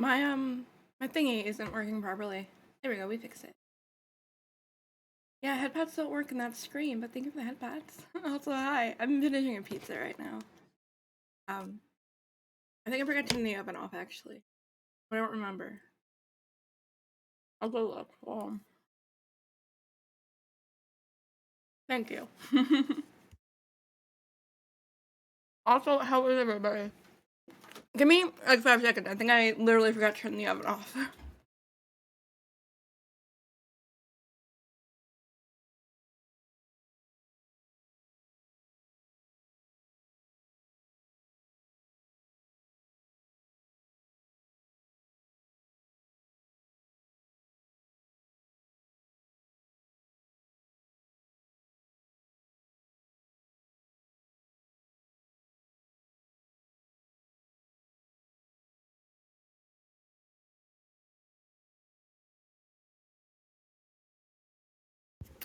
My thingy isn't working properly. There we go, we fixed it. Yeah, headpads don't work in that screen, but thank you for the headpads. Also, hi. I'm finishing a pizza right now. Um, I think I forgot to turn the oven off actually. I don't remember. I'll go look. Thank you. Also, how is everybody? Give me like 5 seconds. I think I literally forgot to turn the oven off.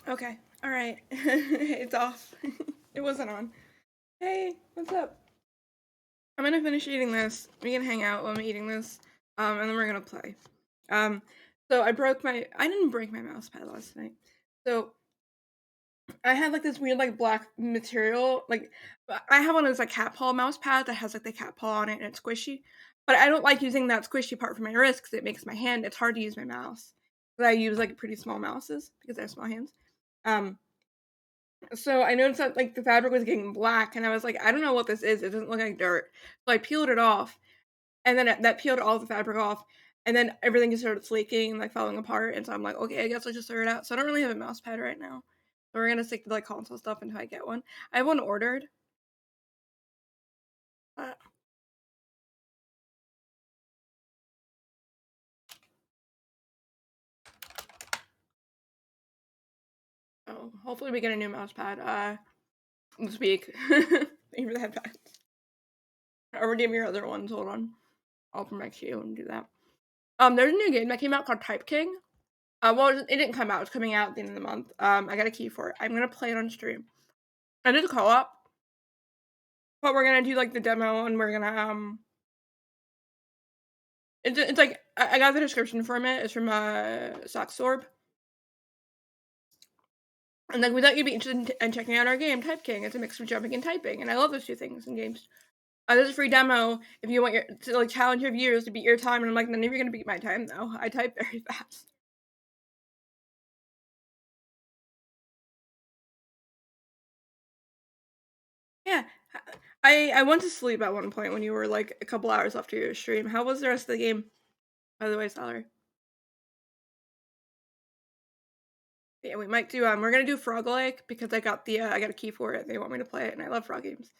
Okay. All right. It's off. It wasn't on. Hey, what's up? I'm gonna finish eating this. We can hang out while I'm eating this, and then we're gonna play. Um, so I didn't break my mouse pad last night. So I had like this weird like black material. Like I have one of those like cat paw mouse pads that has like the cat paw on it and it's squishy. But I don't like using that squishy part for my wrist because it makes my hand. It's hard to use my mouse. But I use like pretty small mouses because I have small hands. Um, so I noticed that like the fabric was getting black, and I was like, I don't know what this is. It doesn't look like dirt. So I peeled it off, and then that peeled all the fabric off, and then everything just started flaking and like falling apart. And so I'm like, okay, I guess I'll just throw it out. So I don't really have a mouse pad right now. So we're gonna stick to like console stuff until I get one. I have one ordered. But, oh, hopefully we get a new mouse pad. This week. Thank you for the headphones. Or redeem your other ones. Hold on. I'll from next you and do that. There's a new game that came out called Type King. Well, it didn't come out. It's coming out at the end of the month. I got a key for it. I'm gonna play it on stream. I did a co-op, but we're gonna do like the demo, and we're gonna It's like I got the description from it. It's from Socksorb, and like we thought you'd be interested in checking out our game, Type King. It's a mix of jumping and typing, and I love those two things in games. There's a free demo if you want to like challenge your viewers to beat your time, and I'm like, none of you are gonna beat my time though. I type very fast. Yeah, I went to sleep at one point when you were like a couple hours after your stream. How was the rest of the game? By the way, Salary. Yeah, we might do. We're gonna do Frog Lake because I got a key for it. They want me to play it, and I love frog games.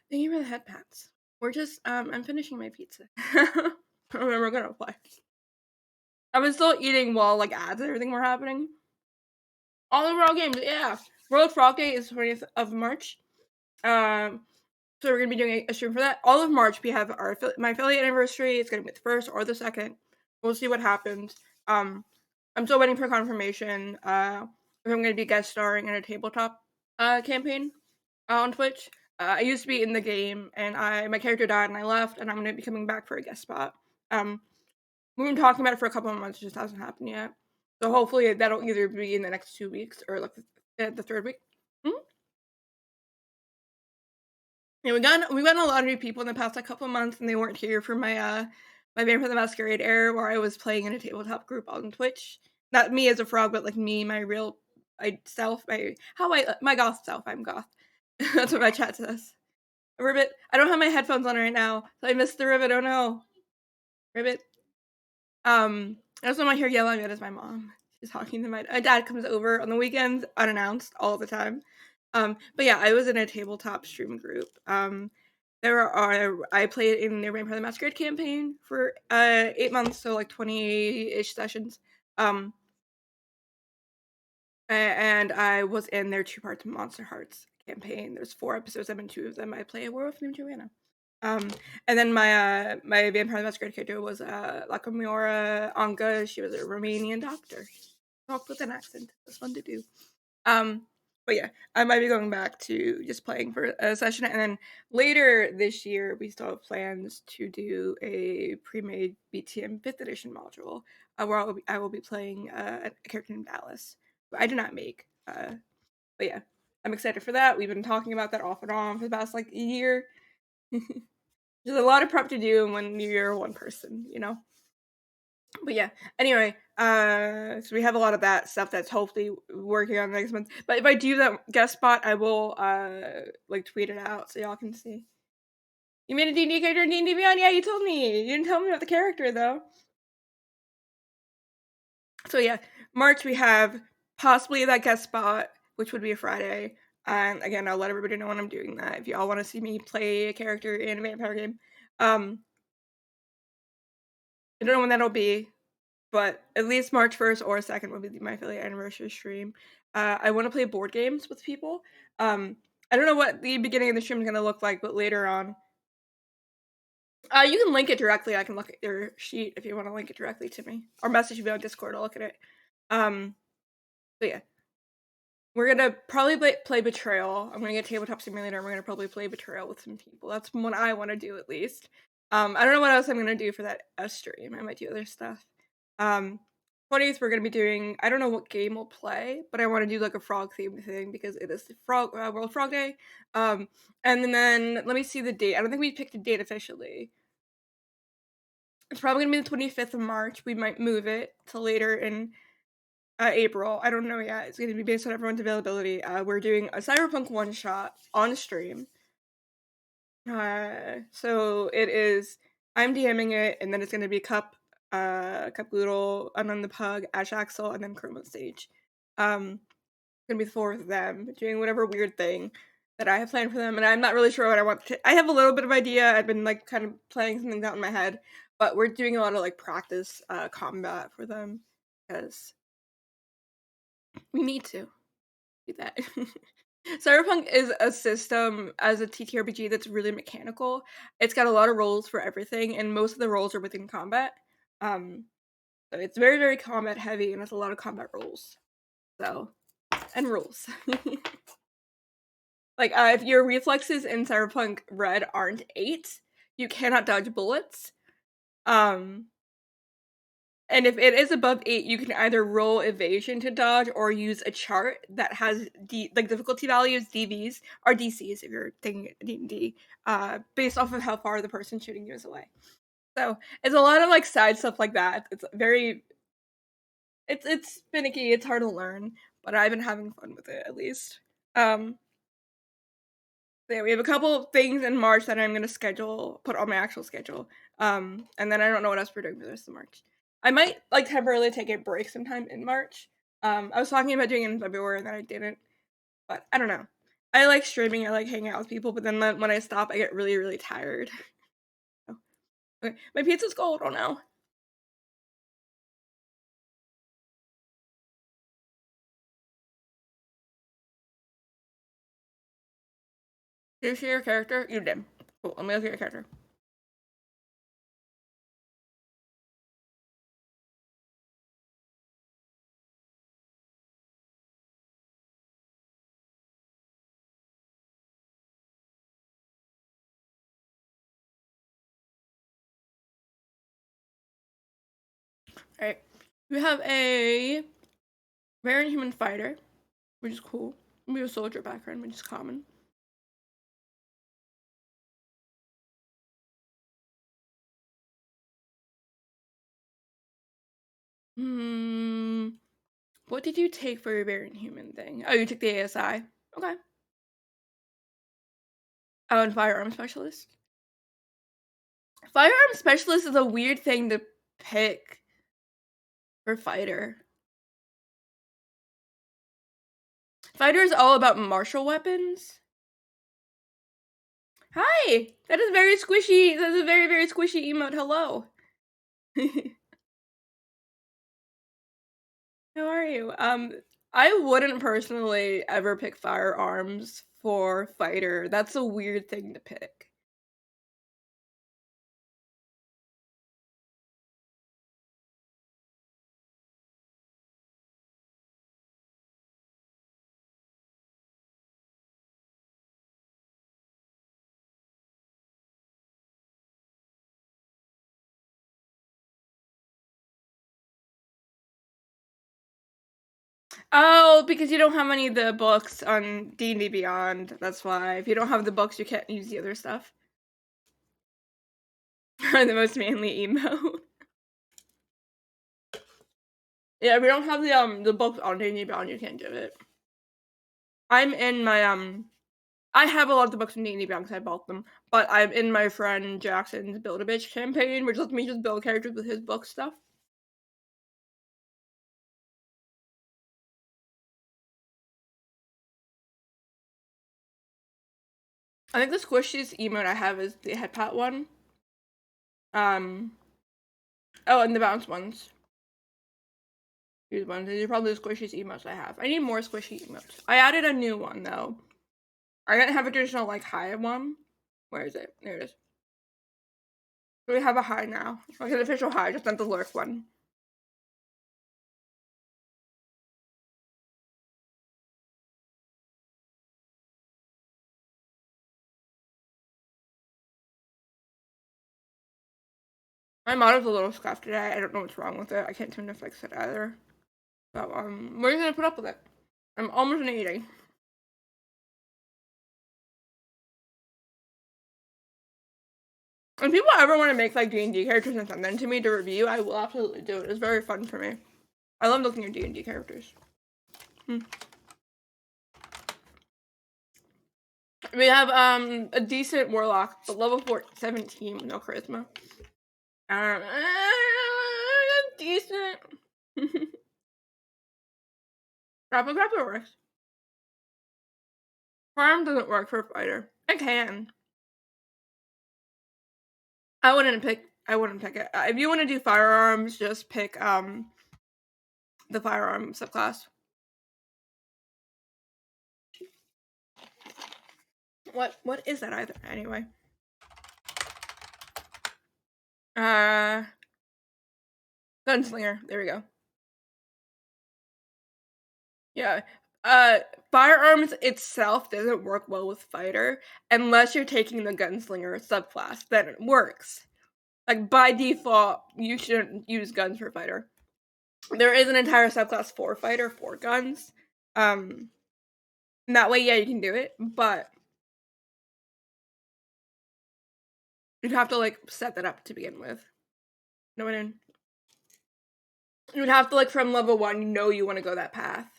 Thank you for the head pats. We're just I'm finishing my pizza. And then we're gonna play. I was still eating while like ads and everything were happening. All the World games, yeah. World Frog Day is 20th of March. Um, so we're gonna be doing a stream for that. All of March we have my affiliate anniversary. It's gonna be the first or the second. We'll see what happens. I'm still waiting for confirmation. If I'm gonna be guest starring in a tabletop campaign on Twitch. I used to be in the game, and my character died, and I left, and I'm gonna be coming back for a guest spot. We've been talking about it for a couple of months; it just hasn't happened yet. So hopefully that'll either be in the next 2 weeks or like the third week. Hmm? Yeah, we got a lot of new people in the past like couple of months, and they weren't here for my Vampire the Masquerade era, where I was playing in a tabletop group on Twitch. Not me as a frog, but like me, my real self, my goth self. I'm goth. That's what my chat says. Ribbit. I don't have my headphones on right now, so I missed the ribbit. Oh no, ribbit. That's when I hear yelling at is my mom. She's talking to my dad comes over on the weekends unannounced all the time. But yeah, I was in a tabletop stream group. I played in the Vampire the Masquerade campaign for 8 months, so like 20-ish sessions. And I was in their 2 parts Monster Hearts campaign. There's 4 episodes. I'm in 2 of them. I play a werewolf named Joanna. And then my Vampire the Masquerade character was Lakamora Anka. She was a Romanian doctor. Talked with an accent. It was fun to do. Um, But yeah, I might be going back to just playing for a session, and then later this year, we still have plans to do a pre-made BTM 5th edition module, where I will be playing a character named Alice, who I did not make. But yeah, I'm excited for that. We've been talking about that off and on for the past like year. There's a lot of prep to do when you're one person, you know? But yeah, anyway, so we have a lot of that stuff that's hopefully working on next month. But if I do that guest spot, I will like tweet it out so y'all can see. You made a D&D character in D&D Beyond? Yeah, you told me. You didn't tell me about the character though. So yeah, March we have possibly that guest spot, which would be a Friday. And again, I'll let everybody know when I'm doing that. If y'all want to see me play a character in a vampire game, I don't know when that'll be, but at least March 1st or 2nd will be my affiliate anniversary stream. I want to play board games with people. I don't know what the beginning of the stream is going to look like, but later on, you can link it directly. I can look at your sheet if you want to link it directly to me, or message me on Discord. I'll look at it. So yeah, we're gonna probably play Betrayal. I'm gonna get Tabletop Simulator, and we're gonna probably play Betrayal with some people. That's what I want to do at least. I don't know what else I'm gonna do for that stream. I might do other stuff. 20th we're gonna be doing. I don't know what game we'll play, but I want to do like a frog themed thing because it is the World Frog Day. And then let me see the date. I don't think we picked a date officially. It's probably gonna be the 25th of March. We might move it to later in April. I don't know yet. It's going to be based on everyone's availability. We're doing a Cyberpunk one shot on stream. So it is. I'm DMing it, and then it's going to be Cup Goodle, and then the Pug, Ash Axel, and then Chroma Stage. It's gonna be the four of them doing whatever weird thing that I have planned for them, and I'm not really sure what I want to. I have a little bit of idea. I've been like kind of playing some things out in my head, but we're doing a lot of like practice combat for them because we need to do that. Cyberpunk is a system as a TTRPG that's really mechanical. It's got a lot of roles for everything, and most of the roles are within combat. Um, so it's very, very combat heavy, and it's a lot of combat roles. So, and rules. Like, if your reflexes in Cyberpunk Red aren't 8, you cannot dodge bullets. And if it is above 8, you can either roll evasion to dodge or use a chart that has difficulty values, DVs, or DCs if you're thinking D&D, based off of how far the person shooting you is away. So it's a lot of like side stuff like that. It's very, it's finicky. It's hard to learn, but I've been having fun with it at least. So yeah, we have a couple things in March that I'm gonna put on my actual schedule. And then I don't know what else we're doing for the rest of March. I might like temporarily take a break sometime in March. I was talking about doing it in February and then I didn't. But I don't know. I like streaming, I like hanging out with people, but then when I stop, I get really, really tired. Oh, okay. My pizza's cold, oh no. Did you see your character? You did. Cool, let me look at your character. Alright. We have a very human fighter, which is cool. We have a soldier background, which is common. What did you take for your variant human thing? Oh, you took the ASI. Okay. Oh, and firearm specialist. Firearm specialist is a weird thing to pick for fighter. Fighter is all about martial weapons. Hi! That is very squishy. That is a very, very squishy emote. Hello. How are you? I wouldn't personally ever pick firearms for fighter. That's a weird thing to pick. Oh, because you don't have any of the books on D&D Beyond, that's why. If you don't have the books, you can't use the other stuff. The most manly emo. Yeah, if you don't have the books on D&D Beyond, you can't do it. I'm in my, I have a lot of the books from D&D Beyond because I bought them, but I'm in my friend Jackson's Build-A-Bitch campaign, which lets me just build characters with his book stuff. I think the squishiest emote I have is the head pat one. Oh, and the bounce ones. These ones. These are probably the squishiest emotes I have. I need more squishy emotes. I added a new one, though. I didn't have a traditional, like, high one. Where is it? There it is. So we have a high now. Like an official high, just not the lurk one. My motto's a little scuffed today. I don't know what's wrong with it. I can't seem to fix it either. So, we're just gonna put up with it. I'm almost an 80. If people ever want to make, like, D&D characters and send them to me to review, I will absolutely do it. It's very fun for me. I love looking at D&D characters. We have, a decent warlock, but level 17 with no charisma. Um, decent. Grapple works. Farm doesn't work for a fighter. It can. I wouldn't pick it. If you want to do firearms, just pick the firearm subclass. What is that either anyway? Gunslinger. There we go. Yeah. Firearms itself doesn't work well with fighter unless you're taking the gunslinger subclass. Then it works. Like, by default, you shouldn't use guns for fighter. There is an entire subclass for fighter for guns. That way, yeah, you can do it, but you'd have to, like, set that up to begin with. Know what I mean? You'd have to, like, from level 1, you know you want to go that path.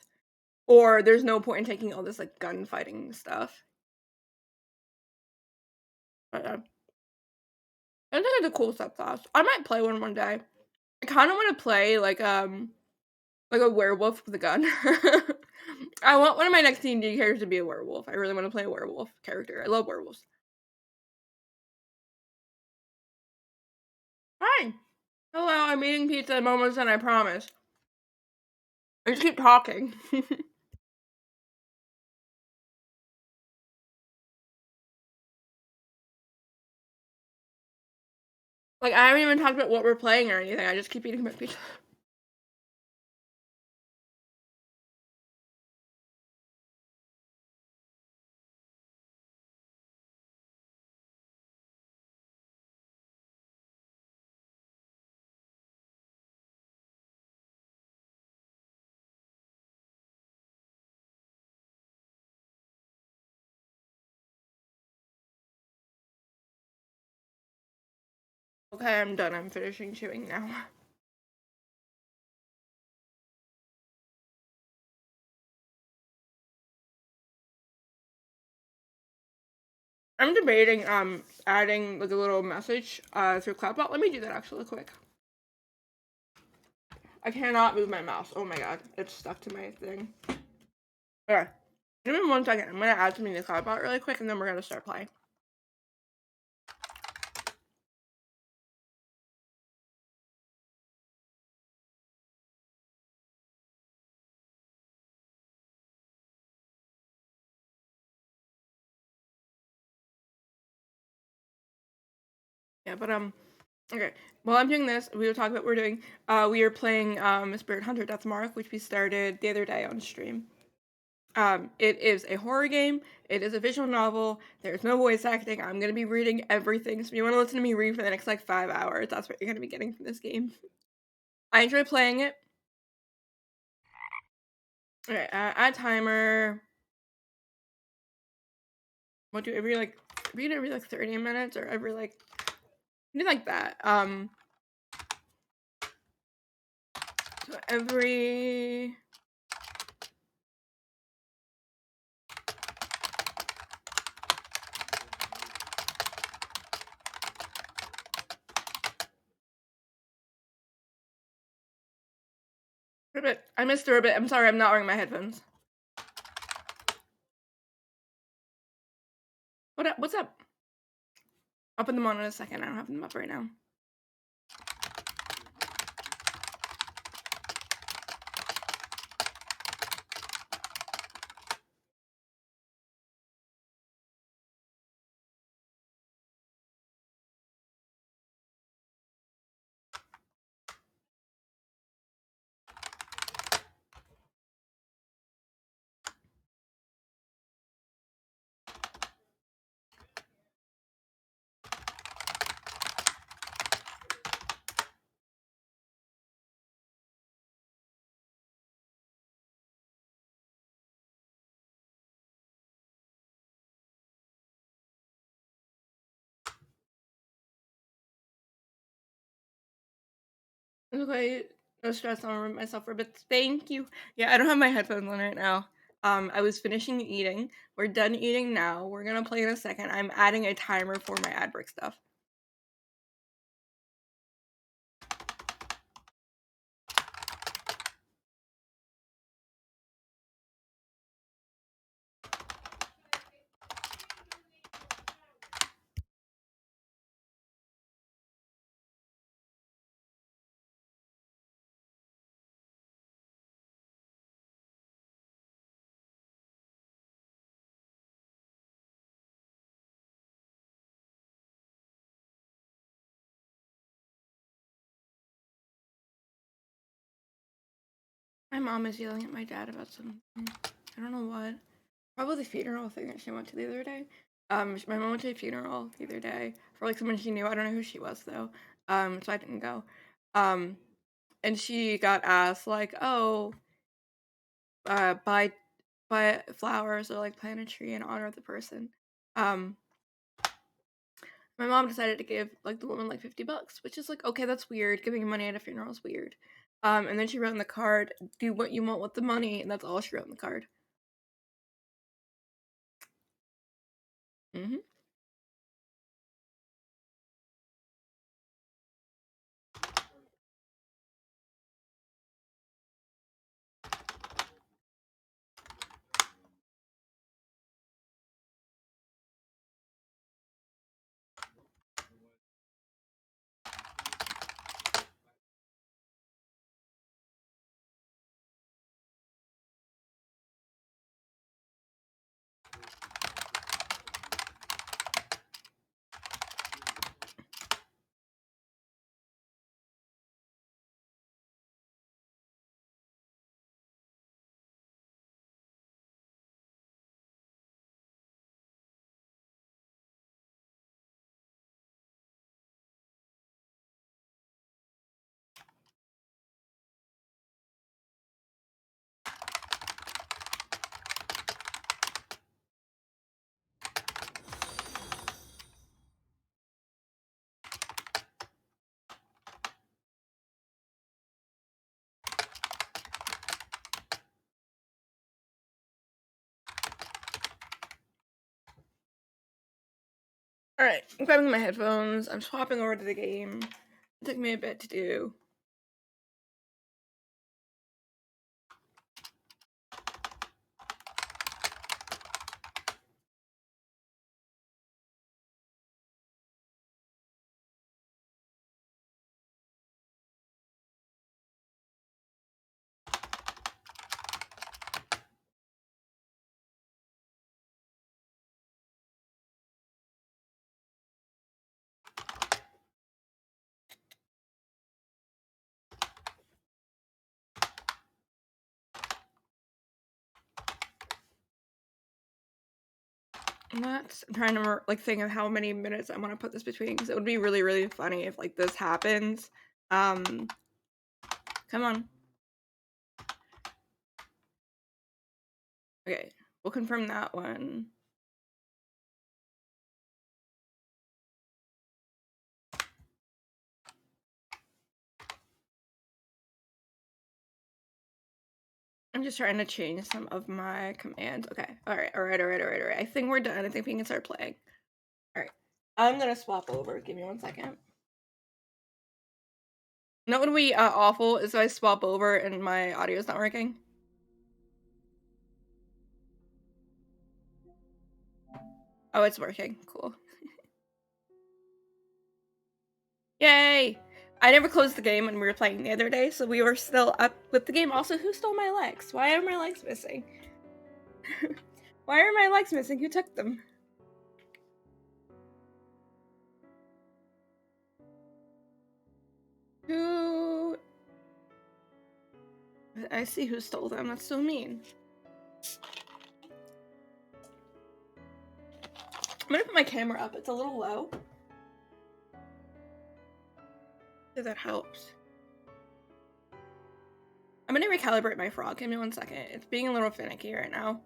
Or there's no point in taking all this, like, gunfighting stuff. But, I think it's a cool subclass. I might play one day. I kind of want to play, like a werewolf with a gun. I want one of my next D&D characters to be a werewolf. I really want to play a werewolf character. I love werewolves. Hi. Hello, I'm eating pizza. I'm almost done, I promise. I just keep talking. Like, I haven't even talked about what we're playing or anything. I just keep eating my pizza. Okay, I'm done. I'm finishing chewing now. I'm debating adding like a little message through Cloudbot. Let me do that actually quick. I cannot move my mouse. Oh my god, it's stuck to my thing. Okay, give me 1 second. I'm gonna add something to Cloudbot really quick, and then we're gonna start playing. Yeah, but okay. While I'm doing this, we will talk about what we're doing. We are playing Spirit Hunter Death Mark, which we started the other day on stream. It is a horror game. It is a visual novel. There's no voice acting. I'm gonna be reading everything. So if you want to listen to me read for the next like 5 hours, that's what you're gonna be getting from this game. I enjoy playing it. Okay, add timer. What do every like 30 minutes or every like something like that. So every Ribbit. I missed the ribbit. I'm sorry, I'm not wearing my headphones. What up? What's up? I'll put them on in a second. I don't have them up right now. Okay, no stress on myself, ribbits. Thank you. Yeah, I don't have my headphones on right now. I was finishing eating. We're done eating now. We're gonna play in a second. I'm adding a timer for my ad break stuff. My mom is yelling at my dad about something. I don't know what. Probably the funeral thing that she went to the other day. My mom went to a funeral the other day for like someone she knew. I don't know who she was though. So I didn't go. Um, and she got asked like, oh, buy flowers or like plant a tree in honor of the person. Um, my mom decided to give like the woman like $50, which is like okay, that's weird. Giving money at a funeral is weird. And then she wrote in the card, "Do what you want with the money," and that's all she wrote in the card. Hmm. All right, I'm grabbing my headphones. I'm swapping over to the game. It took me a bit to do. I'm trying to like think of how many minutes I want to put this between because it would be really really funny if like this happens. Come on. Okay, we'll confirm that one. I'm just trying to change some of my commands. Okay, alright. I think we're done. I think we can start playing. Alright, I'm gonna swap over. Give me 1 second. That would be awful is if I swap over and my audio's not working. Oh, it's working. Cool. Yay! I never closed the game when we were playing the other day, so we were still up with the game. Also, who stole my legs? Why are my legs missing? Why are my legs missing? Who took them? Who? I see who stole them. That's so mean. I'm gonna put my camera up. It's a little low. If that helps. I'm gonna recalibrate my frog. Give me 1 second. It's being a little finicky right now.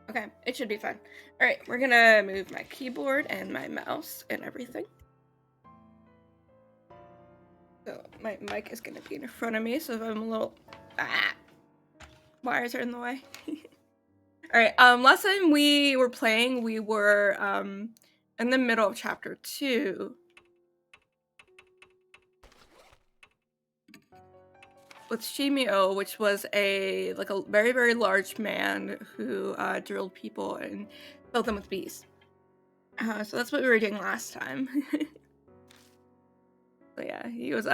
Okay, it should be fine. Alright, we're gonna move my keyboard and my mouse and everything. So my mic is gonna be in front of me, so if I'm a little wires are in the way. Alright, last time we were playing, we were in the middle of chapter 2. With Shimio, which was a very, very large man who drilled people and filled them with bees. So that's what we were doing last time. So yeah, he was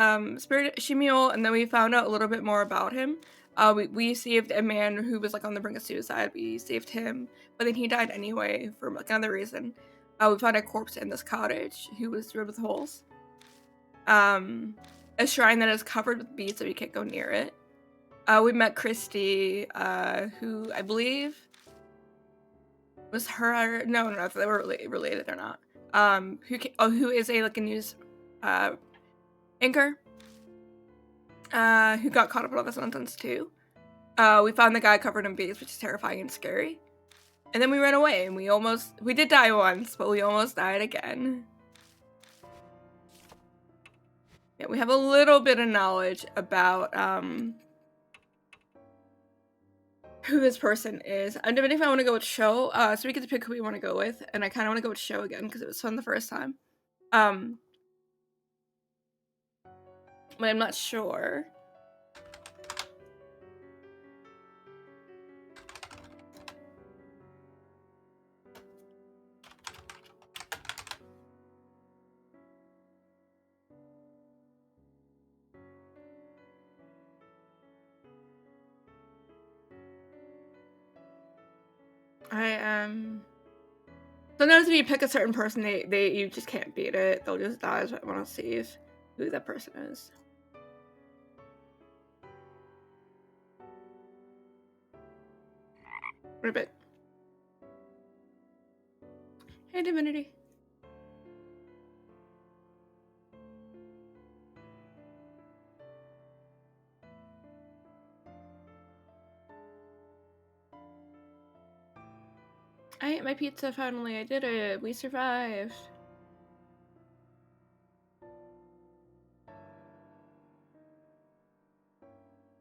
Spirit Shimio, and then we found out a little bit more about him. We saved a man who was like on the brink of suicide. We saved him, but then he died anyway for like another reason. We found a corpse in this cottage who was drilled with holes. A shrine that is covered with bees, so we can't go near it. We met Christy, who I believe was her. No, if they were related or not. Who is a news anchor, who got caught up in all this nonsense too. We found the guy covered in bees, which is terrifying and scary. And then we ran away, and we did die once, but we almost died again. Yeah, we have a little bit of knowledge about who this person is. I'm debating if I want to go with Sho, so we get to pick who we want to go with, and I kind of want to go with Sho again because it was fun the first time. But I'm not sure. Sometimes if you pick a certain person, you just can't beat it. They'll just die. So I want to see who that person is. Ribbit. Hey, Divinity. I ate my pizza finally. I did it. We survived.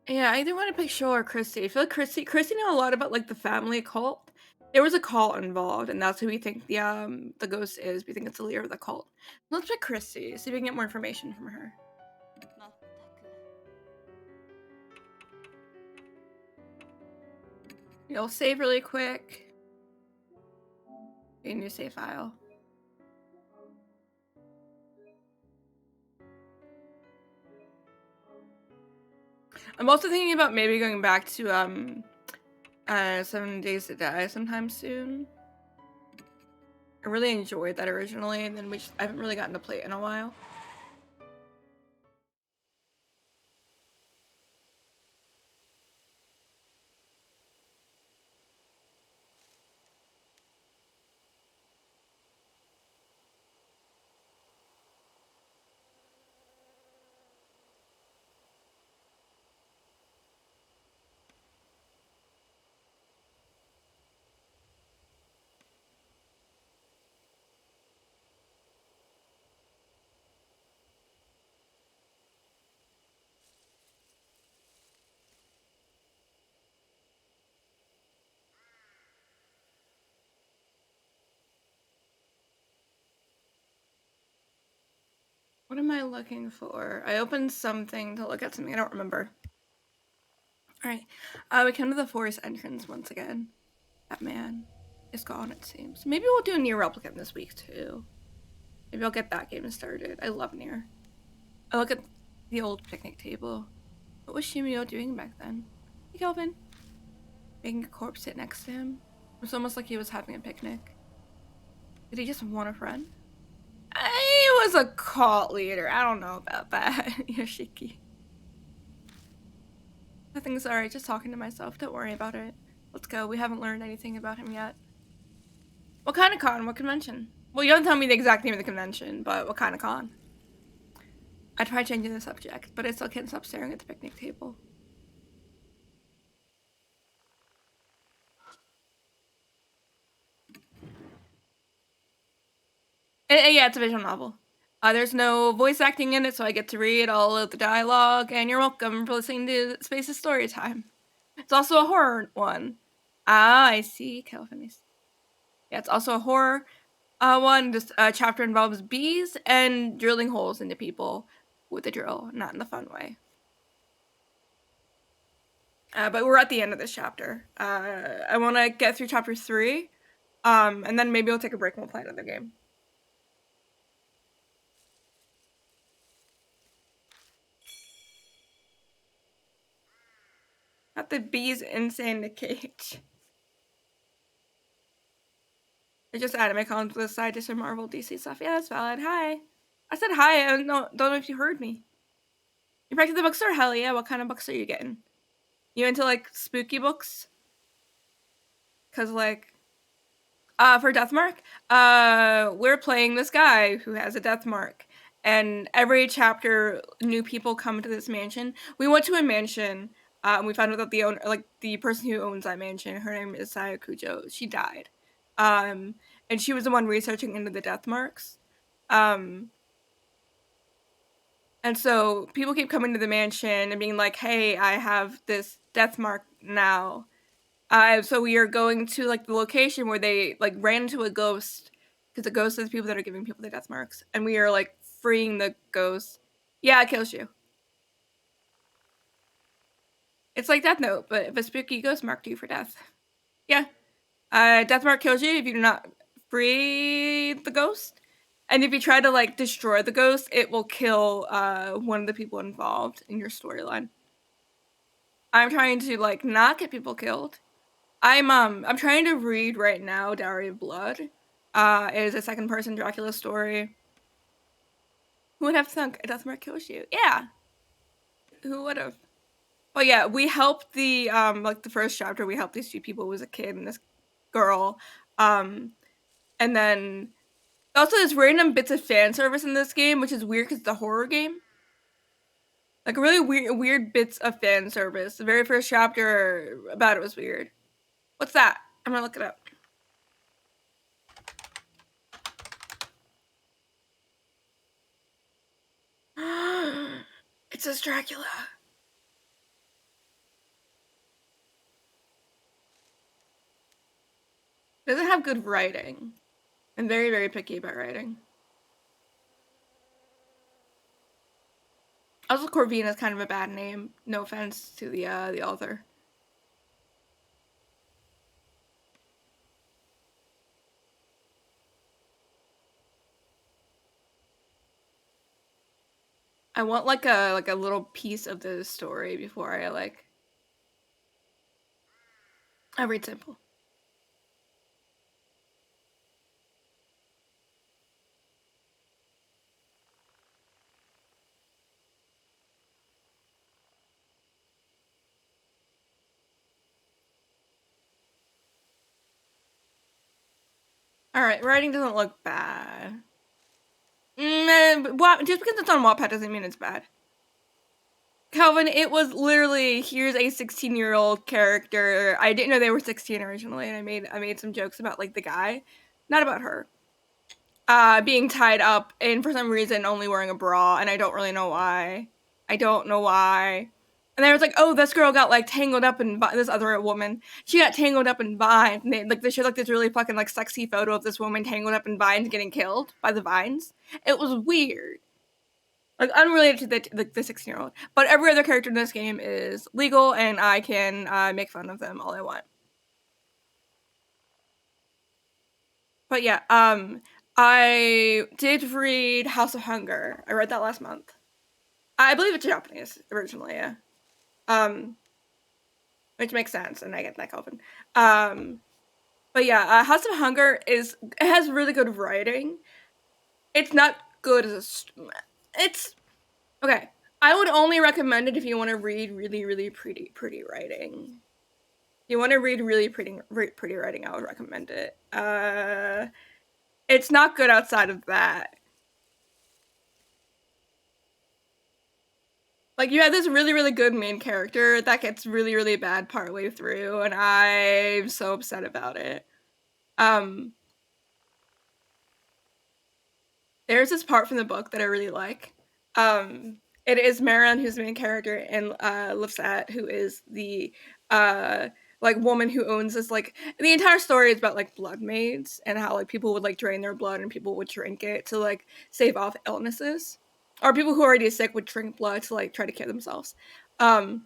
Yeah, I either want to pick Sho or Christy. I feel like Christy knew a lot about like the family cult. There was a cult involved, and that's who we think the ghost is. We think it's the leader of the cult. Let's pick Christy, see if we can get more information from her. You'll save really quick. A new save file. I'm also thinking about maybe going back to 7 Days to Die sometime soon. I really enjoyed that originally, and then I haven't really gotten to play it in a while. What am I looking for? I opened something to look at something. I don't remember. All right. We come to the forest entrance once again. That man is gone, it seems. Maybe we'll do a Nier Replicant this week, too. Maybe I'll get that game started. I love Nier. I look at the old picnic table. What was Shimio doing back then? Hey, Kelvin. Making a corpse sit next to him. It was almost like he was having a picnic. Did he just want a friend? He was a cult leader. I don't know about that, Yoshiki. Nothing's alright, just talking to myself. Don't worry about it. Let's go. We haven't learned anything about him yet. What kind of con? What convention? Well, you don't tell me the exact name of the convention, but what kind of con? I tried changing the subject, but I still can't stop staring at the picnic table. Yeah, it's a visual novel. There's no voice acting in it, so I get to read all of the dialogue, and you're welcome for listening to Space's story time. It's also a horror one. Ah, I see. Kelvin. Yeah, it's also a horror one. This chapter involves bees and drilling holes into people with a drill, not in the fun way. But we're at the end of this chapter. I want to get through chapter 3, and then maybe we'll take a break and we'll play another game. Not the bees insane the cage. They're just anime cons with a side dish of Marvel DC stuff. Yeah, that's valid. Hi. I said hi. I don't know if you heard me. You back to the bookstore? Hell yeah. What kind of books are you getting? You into like spooky books? Cause like, for Deathmark, we're playing this guy who has a death mark, and every chapter, new people come to this mansion. We went to a mansion. And we found out that the owner, like the person who owns that mansion, her name is Saya Kujo. She died, and she was the one researching into the death marks. And so people keep coming to the mansion and being like, "Hey, I have this death mark now." So we are going to like the location where they like ran into a ghost, because the ghost is the people that are giving people the death marks, and we are like freeing the ghost. Yeah, it kills you. It's like Death Note, but if a spooky ghost marked you for death. Yeah. Death mark kills you if you do not free the ghost. And if you try to like destroy the ghost, it will kill one of the people involved in your storyline. I'm trying to like not get people killed. I'm trying to read right now Dowry of Blood. It is a second person Dracula story. Who would have thunk a death mark kills you? Yeah. Who would have? But yeah, we helped the like the first chapter, we helped these two people. It was a kid and this girl. And then also there's random bits of fan service in this game, which is weird because it's a horror game. Like really weird bits of fan service. The very first chapter about it was weird. What's that? I'm gonna look it up. It says Dracula. It doesn't have good writing. I'm very, very picky about writing. Also, Corvina is kind of a bad name. No offense to the author. I want like a little piece of the story before I read simple. Alright, writing doesn't look bad. Just because it's on Wattpad doesn't mean it's bad. Calvin, it was literally, here's a 16-year-old character. I didn't know they were 16 originally, and I made some jokes about like the guy, not about her. Being tied up and for some reason only wearing a bra, and I don't really know why. I don't know why. And I was like, oh, this girl got like tangled up in this other woman. She got tangled up in vines. And they showed like this really fucking like sexy photo of this woman tangled up in vines getting killed by the vines. It was weird. Like, unrelated to the 16-year-old. But every other character in this game is legal, and I can, make fun of them all I want. But yeah, I did read House of Hunger. I read that last month. I believe it's Japanese originally, yeah. Which makes sense, and I get that, Calvin. But yeah, House of Hunger it has really good writing. It's not good as it's okay. I would only recommend it if you want to read really, really pretty writing. If you want to read really pretty writing, I would recommend it. It's not good outside of that. Like, you have this really, really good main character that gets really, really bad partway through, and I'm so upset about it. There's this part from the book that I really like. It is Marin who's the main character, and Lifsat, who is the like woman who owns this, like, the entire story is about like blood maids and how like people would like drain their blood and people would drink it to like save off illnesses, or people who are already sick would drink blood to like try to cure themselves. But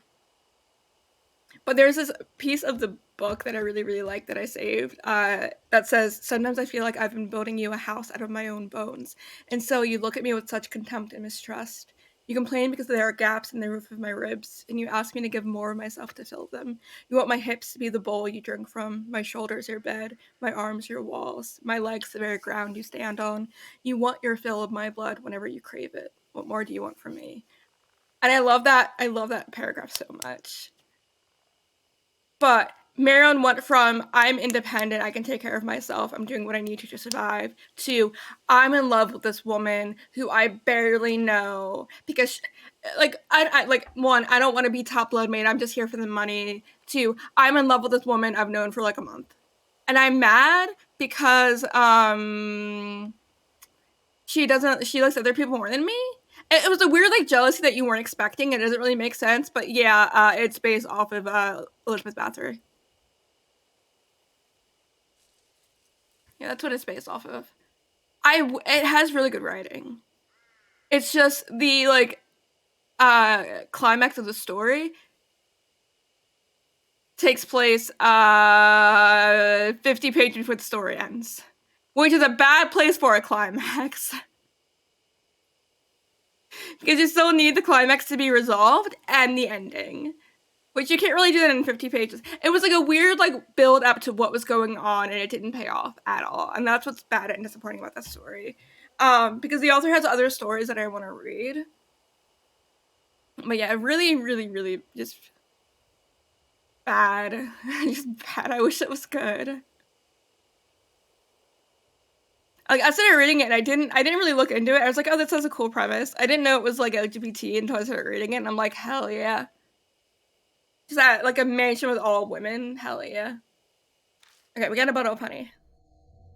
there's this piece of the book that I really, really like that I saved that says, "Sometimes I feel like I've been building you a house out of my own bones. And so you look at me with such contempt and mistrust. You complain because there are gaps in the roof of my ribs, and you ask me to give more of myself to fill them. You want my hips to be the bowl you drink from, my shoulders your bed, my arms your walls, my legs the very ground you stand on. You want your fill of my blood whenever you crave it. What more do you want from me?" And I love that paragraph so much. But Marion went from "I'm independent, I can take care of myself, I'm doing what I need to survive," to "I'm in love with this woman who I barely know because like I like, one, I don't want to be top blood maid, I'm just here for the money," to "I'm in love with this woman I've known for like a month. And I'm mad because she likes other people more than me." It was a weird like jealousy that you weren't expecting. It doesn't really make sense, but yeah, it's based off of Elizabeth Bathory. Yeah, that's what it's based off of. It has really good writing. It's just the like climax of the story takes place 50 pages before the story ends, which is a bad place for a climax. Because you still need the climax to be resolved and the ending, which you can't really do that in 50 pages. It was like a weird like build up to what was going on, and it didn't pay off at all, and that's what's bad and disappointing about that story. Because the author has other stories that I want to read. But yeah, really, really, really just bad. Just bad. I wish it was good. Like, I started reading it and I didn't really look into it. I was like, oh, that sounds a cool premise. I didn't know it was like LGBT until I started reading it, and I'm like, hell yeah. Just that like a mansion with all women, hell yeah. Okay, we got a bottle of honey.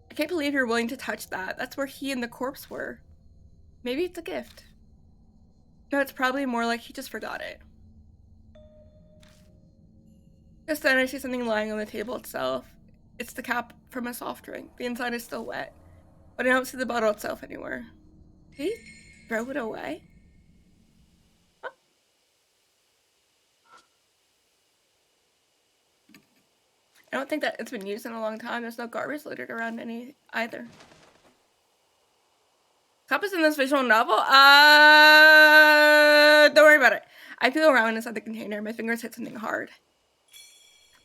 I can't believe you're willing to touch that. That's where he and the corpse were. Maybe it's a gift. No, it's probably more like he just forgot it. Just then I see something lying on the table itself. It's the cap from a soft drink. The inside is still wet, but I don't see the bottle itself anywhere. Did he throw it away? Huh? I don't think that it's been used in a long time. There's no garbage littered around any either. Cup is in this visual novel? Don't worry about it. I feel around inside the container. My fingers hit something hard.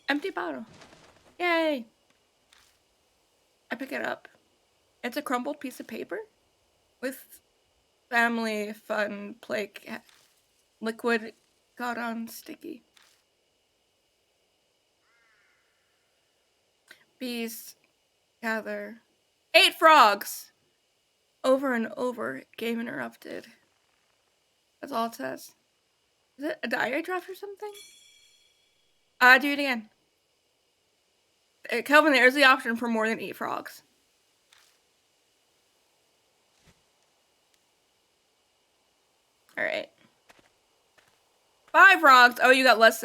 Empty bottle. Yay! I pick it up. It's a crumpled piece of paper with family fun play liquid got on sticky. Bees gather. 8 frogs! Over and over, game interrupted. That's all it says. Is it a diary draft or something? Do it again. Kelvin, there's the option for more than 8 frogs. Alright. 5 frogs! Oh, you got less.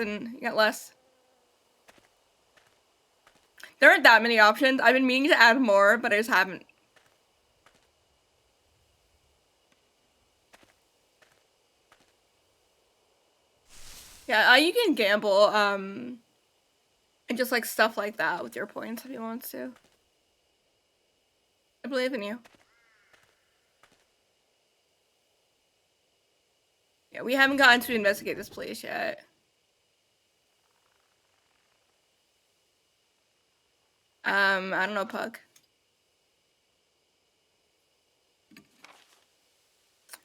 There aren't that many options. I've been meaning to add more, but I just haven't. Yeah, you can gamble, and just like stuff like that with your points if you want to. I believe in you. Yeah, we haven't gotten to investigate this place yet. I don't know, Puck.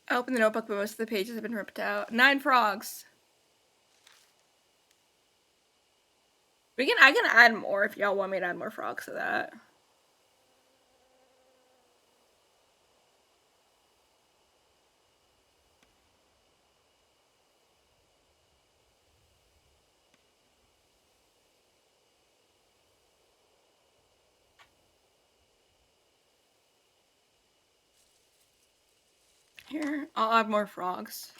I opened the notebook, but most of the pages have been ripped out. 9 frogs. I can add more if y'all want me to add more frogs to that. Here, I'll add more frogs.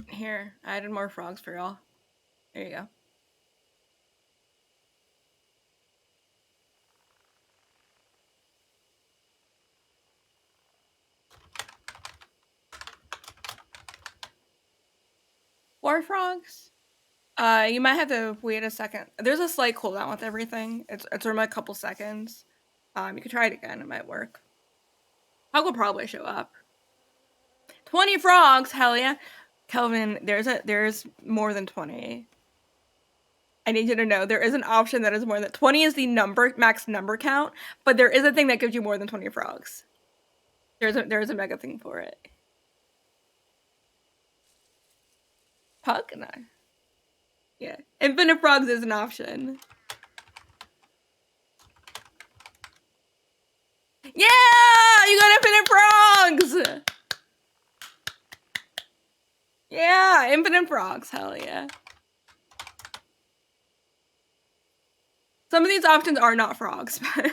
Here, I added more frogs for y'all. There you go. Four frogs? You might have to wait a second. There's a slight cooldown with everything. It's from a couple seconds. You can try it again. It might work. Hug will probably show up. 20 frogs, hell yeah. Kelvin, there's more than 20. I need you to know there is an option that is more than 20 is the max number count, but there is a thing that gives you more than 20 frogs. There's a mega thing for it. Puck and I. Yeah. Infinite frogs is an option. Yeah! You got infinite frogs! Yeah, infinite frogs, hell yeah. Some of these options are not frogs, but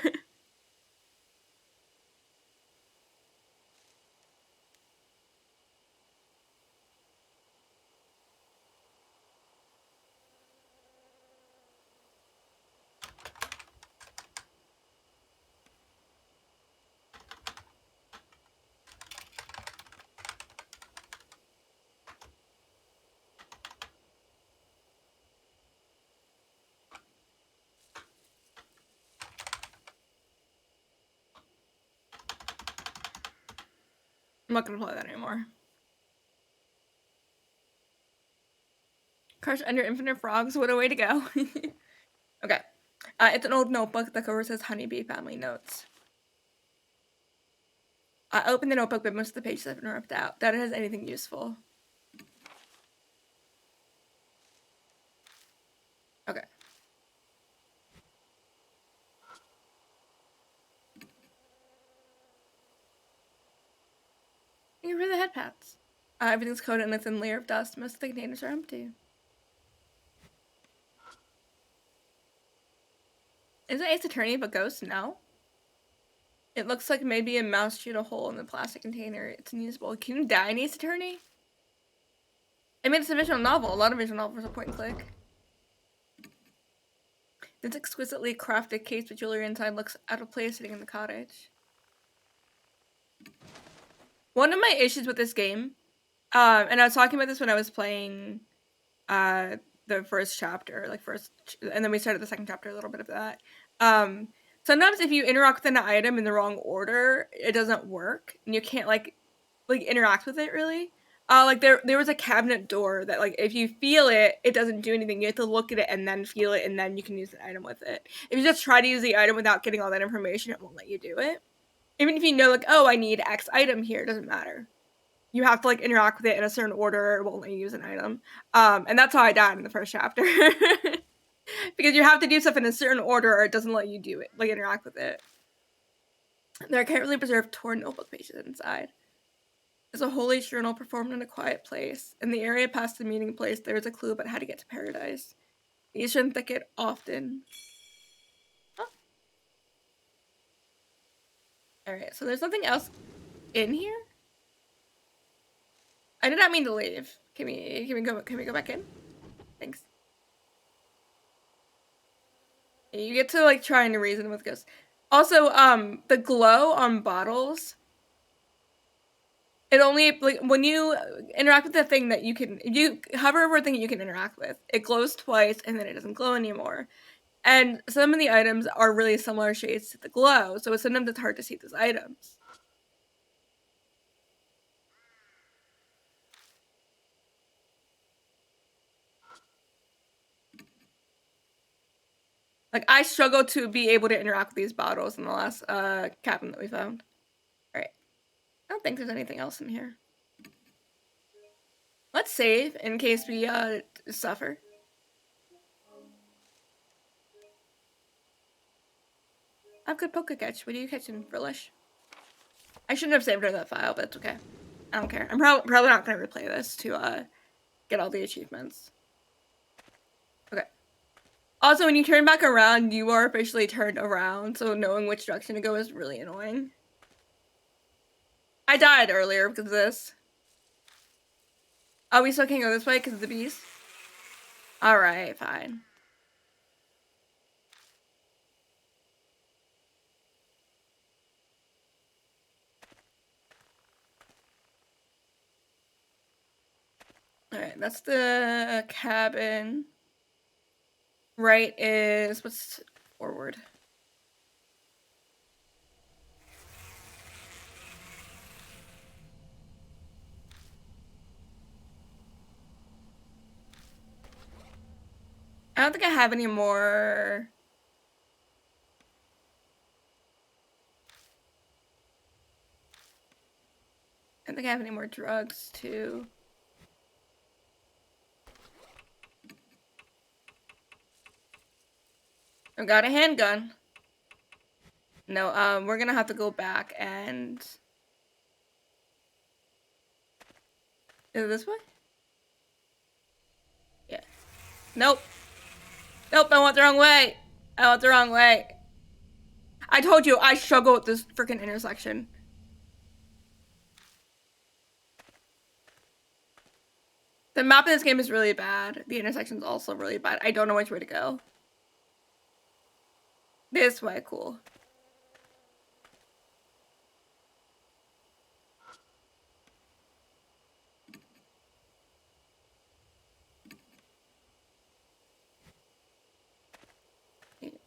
I'm not gonna play that anymore. Crush under infinite frogs, what a way to go. Okay. It's an old notebook. The cover says Honeybee Family Notes. I opened the notebook, but most of the pages have been ripped out. That it has anything useful. Okay. Thank you for the head pats. Everything's coated in a thin layer of dust. Most of the containers are empty. Is it Ace Attorney but ghost? No. It looks like maybe a mouse chewed a hole in the plastic container. It's unusable. Can you die in Ace Attorney? I mean, it's a visual novel. A lot of visual novels are point and click. This exquisitely crafted case with jewelry inside looks out of place sitting in the cottage. One of my issues with this game, and I was talking about this when I was playing the first chapter, and then we started the second chapter, a little bit of that. Sometimes if you interact with an item in the wrong order, it doesn't work, and you can't like interact with it really. Like there was a cabinet door that like if you feel it, it doesn't do anything. You have to look at it and then feel it, and then you can use the item with it. If you just try to use the item without getting all that information, it won't let you do it. Even if you know, like, oh, I need X item here, it doesn't matter. You have to, like, interact with it in a certain order, it won't let you use an item. And that's how I died in the first chapter. Because you have to do stuff in a certain order or it doesn't let you do it, like, interact with it. There are currently preserved torn notebook pages inside. There's a holy journal performed in a quiet place. In the area past the meeting place, there is a clue about how to get to paradise. The Eastern thicket often. Oh. Alright, so there's nothing else in here? I did not mean to leave. Can we go back in? Thanks. You get to, like, trying to reason with ghosts. Also, the glow on bottles, it only, like, when you interact with the thing that you can, you hover over a thing you can interact with, it glows twice and then it doesn't glow anymore. And some of the items are really similar shades to the glow, so sometimes it's hard to see those items. Like, I struggle to be able to interact with these bottles in the last cabin that we found. Alright. I don't think there's anything else in here. Let's save in case we suffer. I have good poke catch. What are you catching, Frillish? I shouldn't have saved her that file, but it's okay. I don't care. I'm probably not going to replay this to get all the achievements. Okay. Also, when you turn back around, you are officially turned around, so knowing which direction to go is really annoying. I died earlier because of this. Oh, we still can't go this way because of the bees? Alright, fine. Alright, that's the cabin. Right is, what's forward? I don't think I have any more. I don't think I have any more drugs too. I've got a handgun. No, we're gonna have to go back and... Is it this way? Yeah. Nope. Nope, I went the wrong way. I went the wrong way. I told you, I struggle with this freaking intersection. The map in this game is really bad. The intersection's also really bad. I don't know which way to go. This way, cool.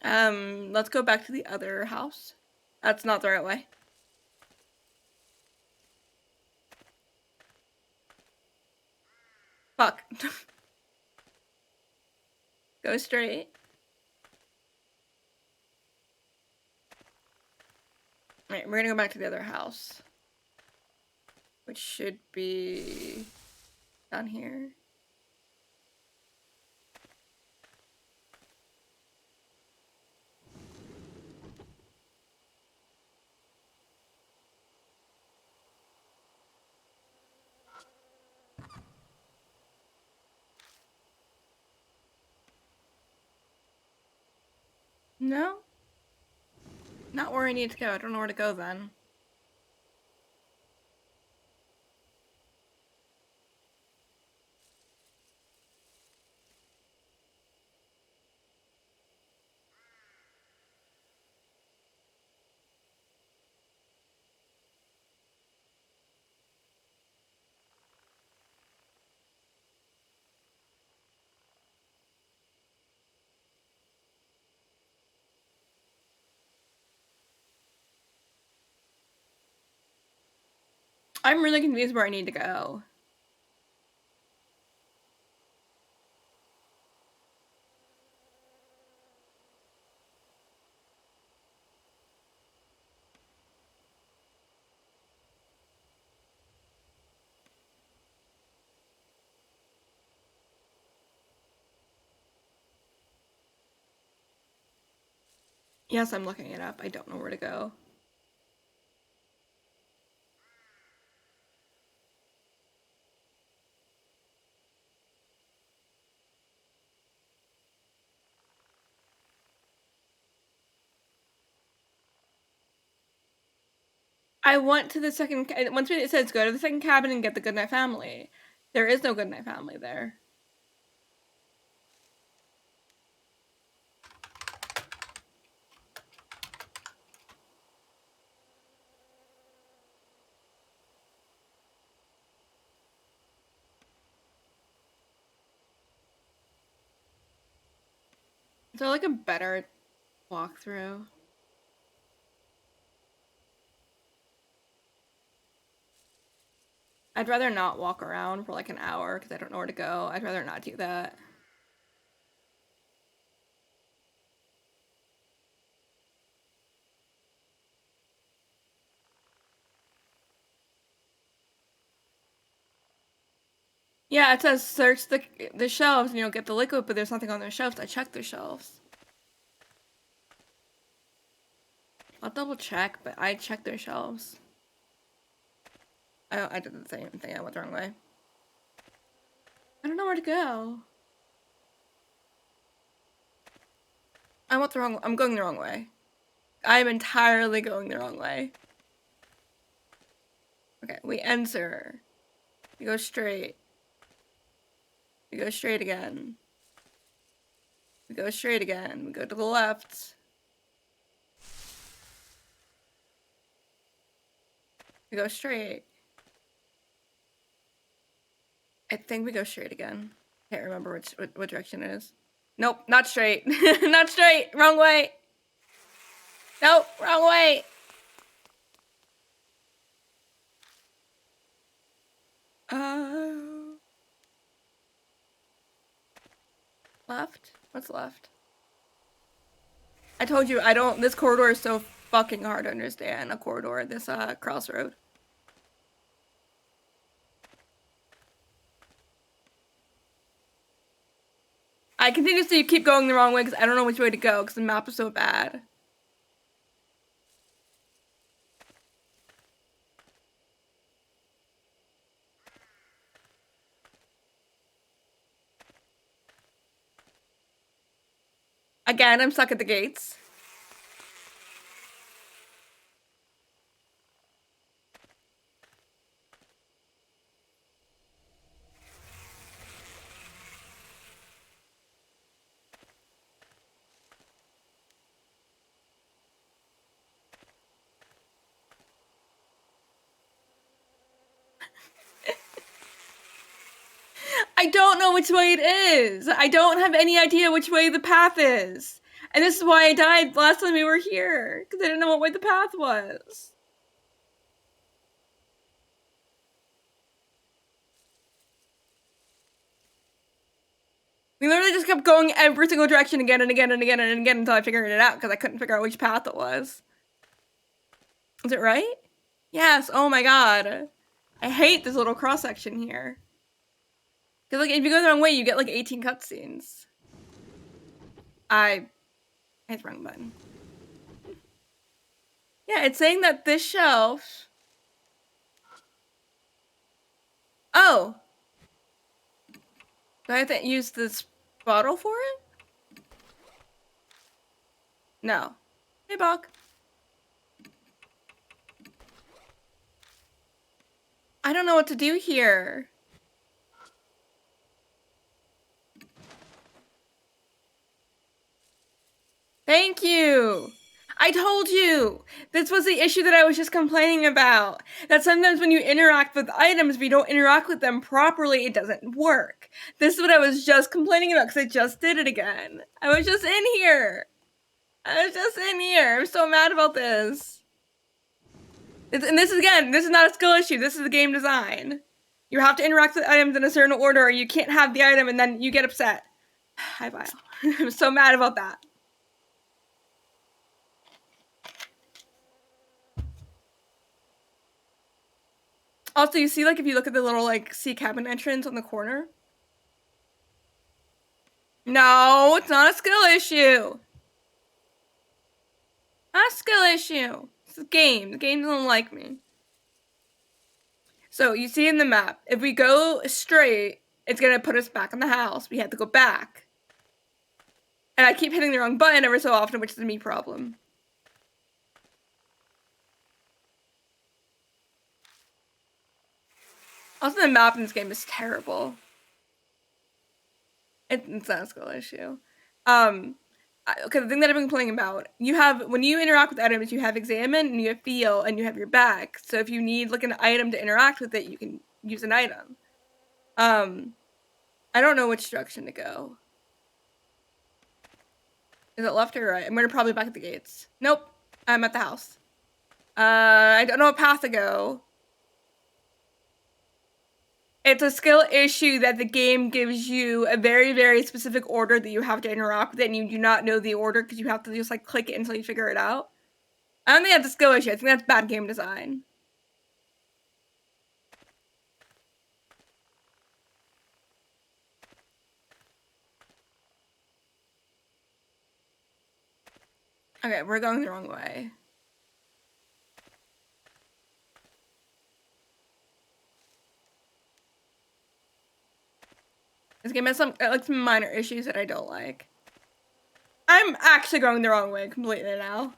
Let's go back to the other house. That's not the right way. Fuck. Go straight. Alright, we're gonna go back to the other house. Which should be down here. No? Not where I need to go. I don't know where to go then. I'm really confused where I need to go. Yes, I'm looking it up. I don't know where to go. I went to the second, once it says go to the second cabin and get the Goodnight family. There is no Goodnight family there. Is there like a better walkthrough? I'd rather not walk around for like an hour because I don't know where to go. I'd rather not do that. Yeah, it says search the shelves and you'll get the liquid, but there's nothing on the shelves. I checked the shelves. I'll double check, but I checked their shelves. I did the same thing. I went the wrong way. I don't know where to go. I'm going the wrong way. I'm entirely going the wrong way. Okay, we enter. We go straight. We go straight again. We go straight again. We go to the left. We go straight. I think we go straight again. Can't remember what direction it is. Nope, not straight. Not straight. Wrong way. Nope, wrong way. Left? What's left? I told you, this corridor is so fucking hard to understand. A corridor, this, crossroad. I continuously keep going the wrong way because I don't know which way to go because the map is so bad. Again, I'm stuck at the gates. I don't know which way it is. I don't have any idea which way the path is. And this is why I died last time we were here. Because I didn't know what way the path was. We literally just kept going every single direction again and again and again and again until I figured it out because I couldn't figure out which path it was. Is it right? Yes, oh my god. I hate this little cross section here. Because, like, if you go the wrong way, you get, like, 18 cutscenes. I hit the wrong button. Yeah, it's saying that this shelf... Oh! Do I have to use this bottle for it? No. Hey, Bach. I don't know what to do here. Thank you! I told you! This was the issue that I was just complaining about. That sometimes when you interact with items, if you don't interact with them properly, it doesn't work. This is what I was just complaining about, because I just did it again. I was just in here. I'm so mad about this. And this is, again, this is not a skill issue. This is the game design. You have to interact with items in a certain order, or you can't have the item, and then you get upset. Hi, Vile. I'm so mad about that. Also, you see, like, if you look at the little, like, sea cabin entrance on the corner? No, it's not a skill issue. Not a skill issue. It's a game. The game doesn't like me. So you see in the map, if we go straight, it's gonna put us back in the house. We have to go back. And I keep hitting the wrong button every so often, which is a me problem. Also, the map in this game is terrible. It's not a skill issue. Okay, the thing that I've been complaining about, you have, when you interact with items, you have examine, and you have feel, and you have your back. So if you need, like, an item to interact with it, you can use an item. I don't know which direction to go. Is it left or right? I'm gonna probably back at the gates. Nope, I'm at the house. I don't know what path to go. It's a skill issue that the game gives you a very, very specific order that you have to interact with it, and you do not know the order because you have to just, like, click it until you figure it out. I don't think that's a skill issue. I think that's bad game design. Okay, we're going the wrong way. This game has some minor issues that I don't like. I'm actually going the wrong way completely now.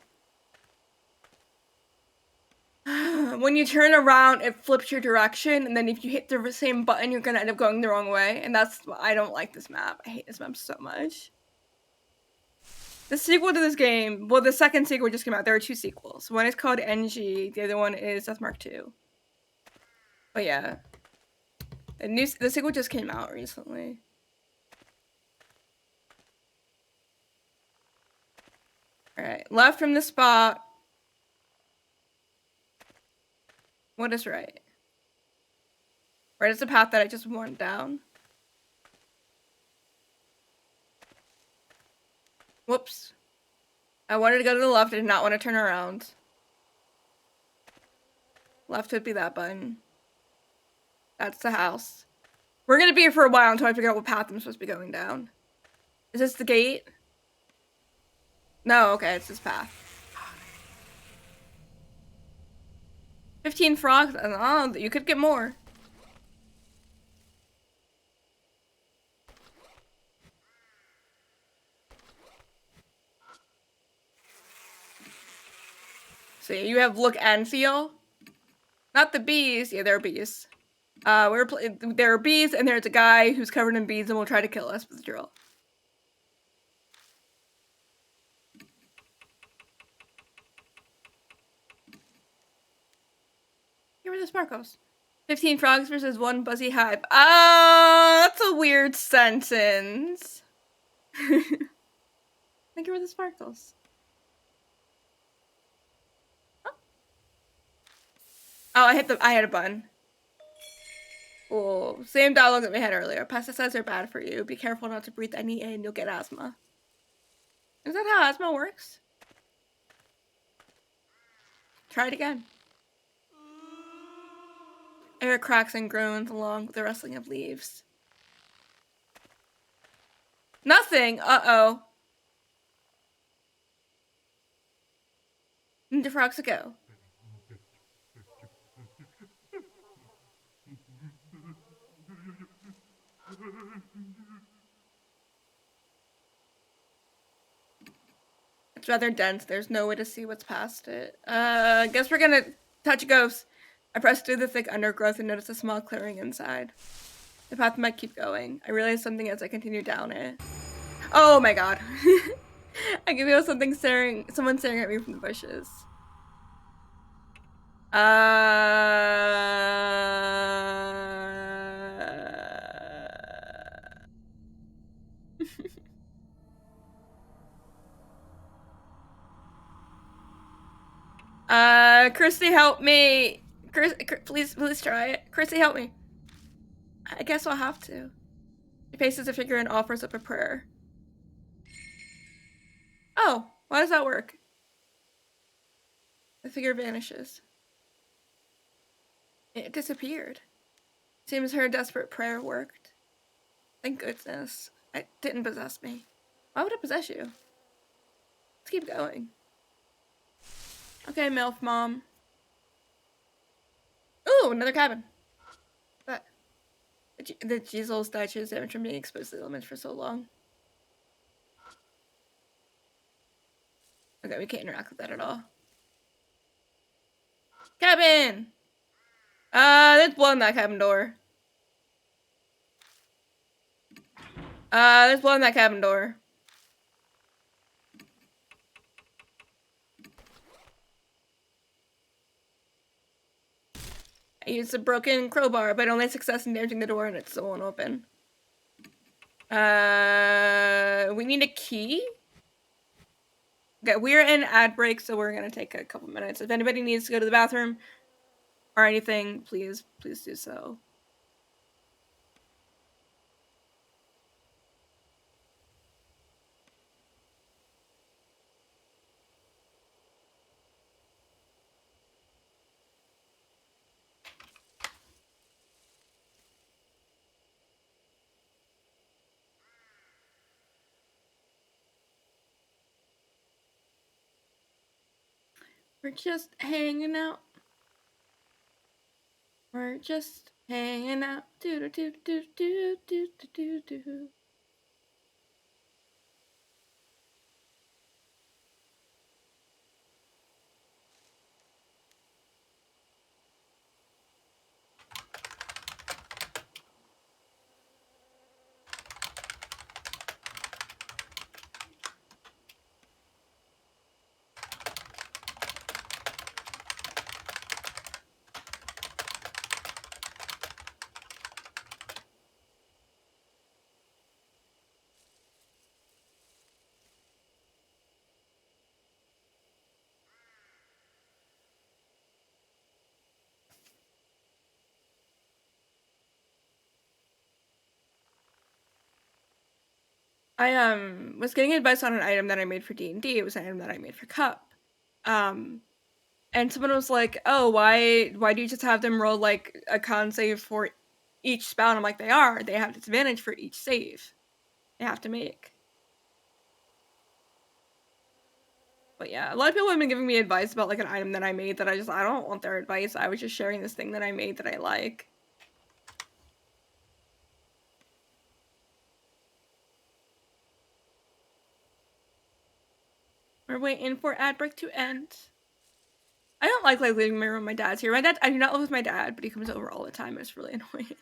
When you turn around, it flips your direction, and then if you hit the same button, you're gonna end up going the wrong way, and that's why I don't like this map. I hate this map so much. The sequel to this game, well, the second sequel just came out. There are 2 sequels. One is called NG, the other one is Deathmark 2. But yeah. The sequel just came out recently. Alright, left from the spot. What is right? Right is the path that I just went down. Whoops. I wanted to go to the left, I did not want to turn around. Left would be that button. That's the house. We're gonna be here for a while until I figure out what path I'm supposed to be going down. Is this the gate? No, okay, it's this path. 15 frogs? Oh, you could get more. So you have look and feel. Not the bees. Yeah, there are bees. There are bees, and there's a guy who's covered in bees and will try to kill us with a drill. Here are the sparkles. 15 frogs versus 1 buzzy hive. That's a weird sentence. Thank you for the sparkles. Oh, I hit a button. Oh, same dialogue that we had earlier. Pesticides are bad for you. Be careful not to breathe any in, you'll get asthma. Is that how asthma works? Try it again. Air cracks and groans along with the rustling of leaves. Nothing! Uh-oh. Need the frogs to go. It's rather dense. There's no way to see what's past it. I guess we're gonna touch a ghost. I pressed through the thick undergrowth and noticed a small clearing inside. The path might keep going. I realized something as I continued down it. Oh my god. I can feel someone staring at me from the bushes. Christy, help me! Please try it. Christy, help me. I guess I'll have to. She faces a figure and offers up a prayer. Oh, why does that work? The figure vanishes. It disappeared. Seems her desperate prayer worked. Thank goodness. It didn't possess me. Why would it possess you? Let's keep going. Okay, MILF mom. Ooh, another cabin. But the Giselle statues damage from being exposed to the elements for so long. Okay, we can't interact with that at all. Cabin! Let's blow in that cabin door. Let's blow in that cabin door. I used a broken crowbar, but only success in damaging the door and it still won't open. We need a key? Okay, we're in ad break, so we're gonna take a couple minutes. If anybody needs to go to the bathroom or anything, please do so. We're just hanging out. We're just hanging out. Do do do do do do do do do. I was getting advice on an item that I made for D&D. It was an item that I made for Cup. And someone was like, "Oh, why do you just have them roll like a con save for each spell?" And I'm like, they have disadvantage for each save they have to make. But yeah, a lot of people have been giving me advice about like an item that I made that I don't want their advice. I was just sharing this thing that I made that I like. We're waiting for ad break to end. I don't like leaving my room. My dad's here. I do not live with my dad, but he comes over all the time. It's really annoying.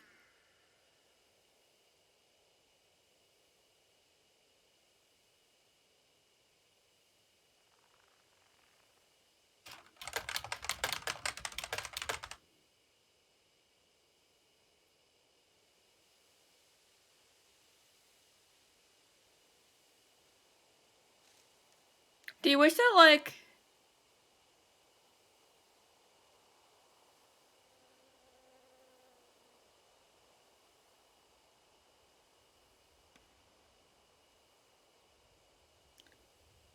Do you wish that like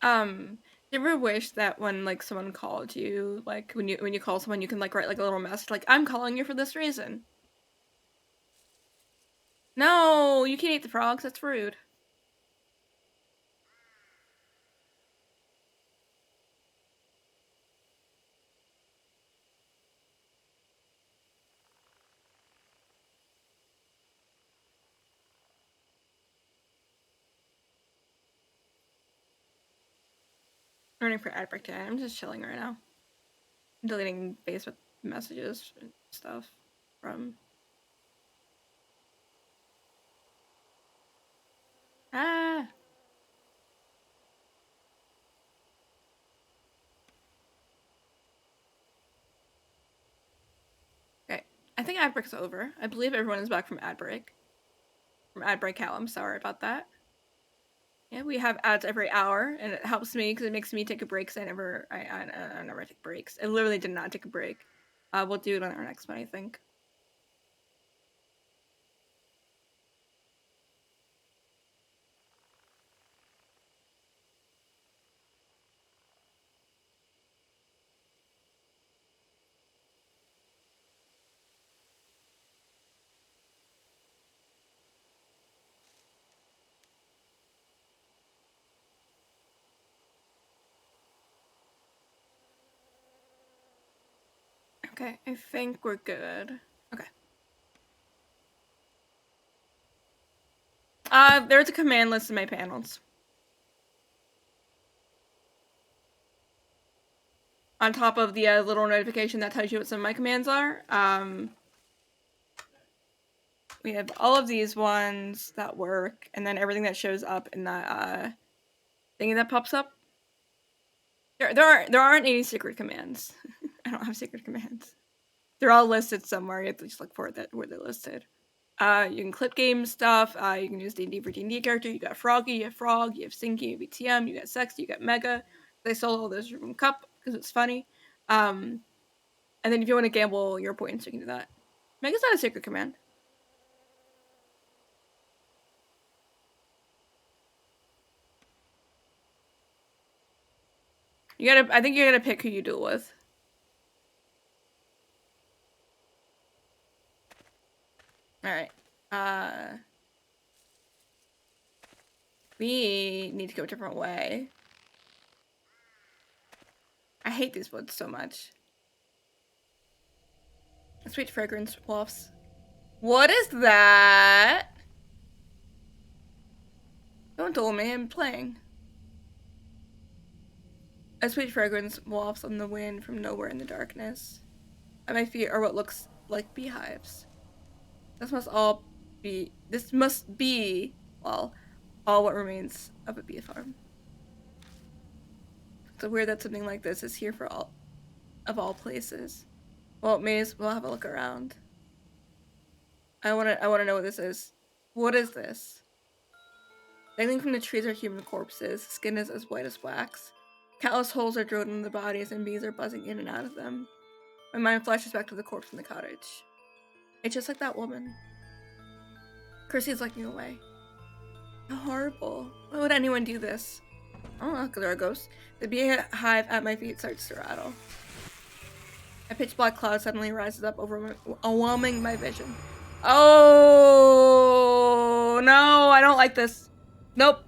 do you ever wish that when like someone called you, like when you call someone, you can like write like a little message like, "I'm calling you for this reason." No, you can't eat the frogs. That's rude. Learning for ad break time. I'm just chilling right now. I'm deleting Facebook messages and stuff from. Ah. Okay. I think ad break's over. I believe everyone is back from ad break. From ad break hell. I'm sorry about that. Yeah, we have ads every hour, and it helps me because it makes me take a break. Cause I never take breaks. I literally did not take a break. We'll do it on our next one, I think. Okay, I think we're good. Okay. There's a command list in my panels. On top of the little notification that tells you what some of my commands are. We have all of these ones that work, and then everything that shows up in that thingy that pops up. There aren't any secret commands. I don't have secret commands. They're all listed somewhere. You have to just look for it where they're listed. You can clip game stuff. You can use D&D for D&D character. You got Froggy, you have Frog, you have Sinky, you have BTM, you got Sexy, you got Mega. They sold all those from Cup because it's funny. And then if you want to gamble your points, you can do that. Mega's not a secret command. I think you gotta pick who you duel with. Alright. We need to go a different way. I hate these woods so much. Sweet fragrance wafts. What is that? Don't duel me, I'm playing. A sweet fragrance wafts on the wind from nowhere in the darkness. At my feet are what looks like beehives. This must be, well, all what remains of a bee farm. It's so weird that something like this is here for all places. Well, may as well have a look around. I wanna know what this is. What is this? Dangling from the trees are human corpses. Skin is as white as wax. Countless holes are drilled in the bodies, and bees are buzzing in and out of them. My mind flashes back to the corpse in the cottage. It's just like that woman. Kirsty's looking away. How horrible. Why would anyone do this? Oh, because there are ghosts. The beehive at my feet starts to rattle. A pitch black cloud suddenly rises up, overwhelming my vision. Oh no, I don't like this. Nope.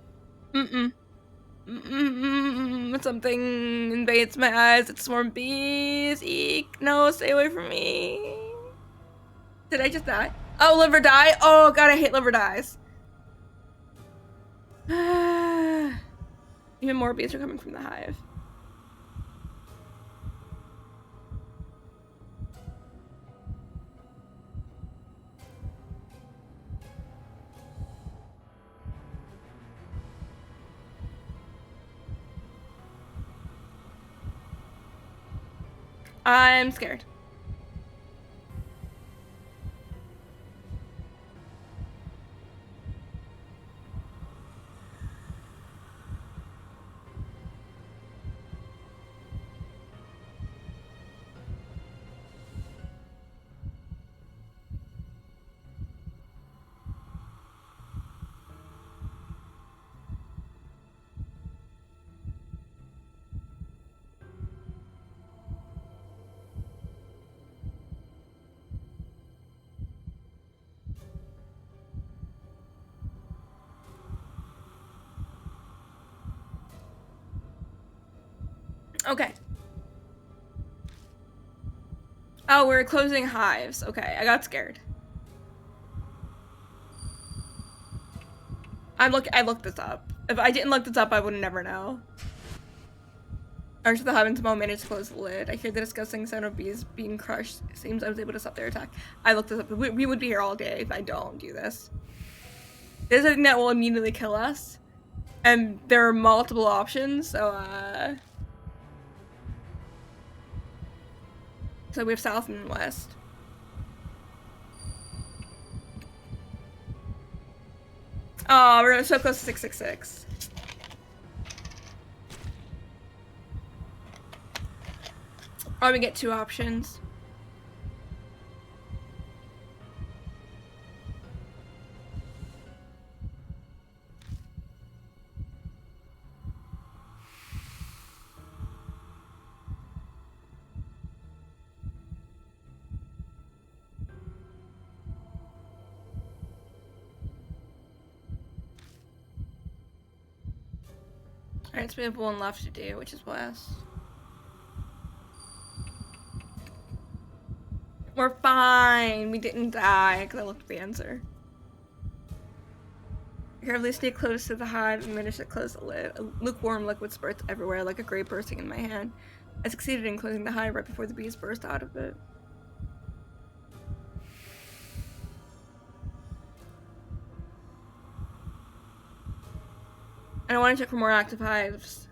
Something invades my eyes. It's swarm bees. Eek. No, stay away from me. Did I just die? Oh, live or die? Oh god, I hate live or dies. Even more bees are coming from the hive. I'm scared. Okay. Oh, we're closing hives. Okay, I got scared. I looked this up. If I didn't look this up, I would never know. Arch the hive and Simone managed to close the lid. I hear the disgusting sound of bees being crushed. It seems I was able to stop their attack. I looked this up. We would be here all day if I don't do this. There's a thing that will immediately kill us. And there are multiple options, so so we have south and west. Oh, we're so close to 666. Probably get 2 options. Alright, so we have 1 left to do, which is west. We're fine. We didn't die because I looked at the answer. I carefully stay close to the hive and managed to close the lid. A lukewarm liquid spurts everywhere like a grape bursting in my hand. I succeeded in closing the hive right before the bees burst out of it. And I want to check for more active hives.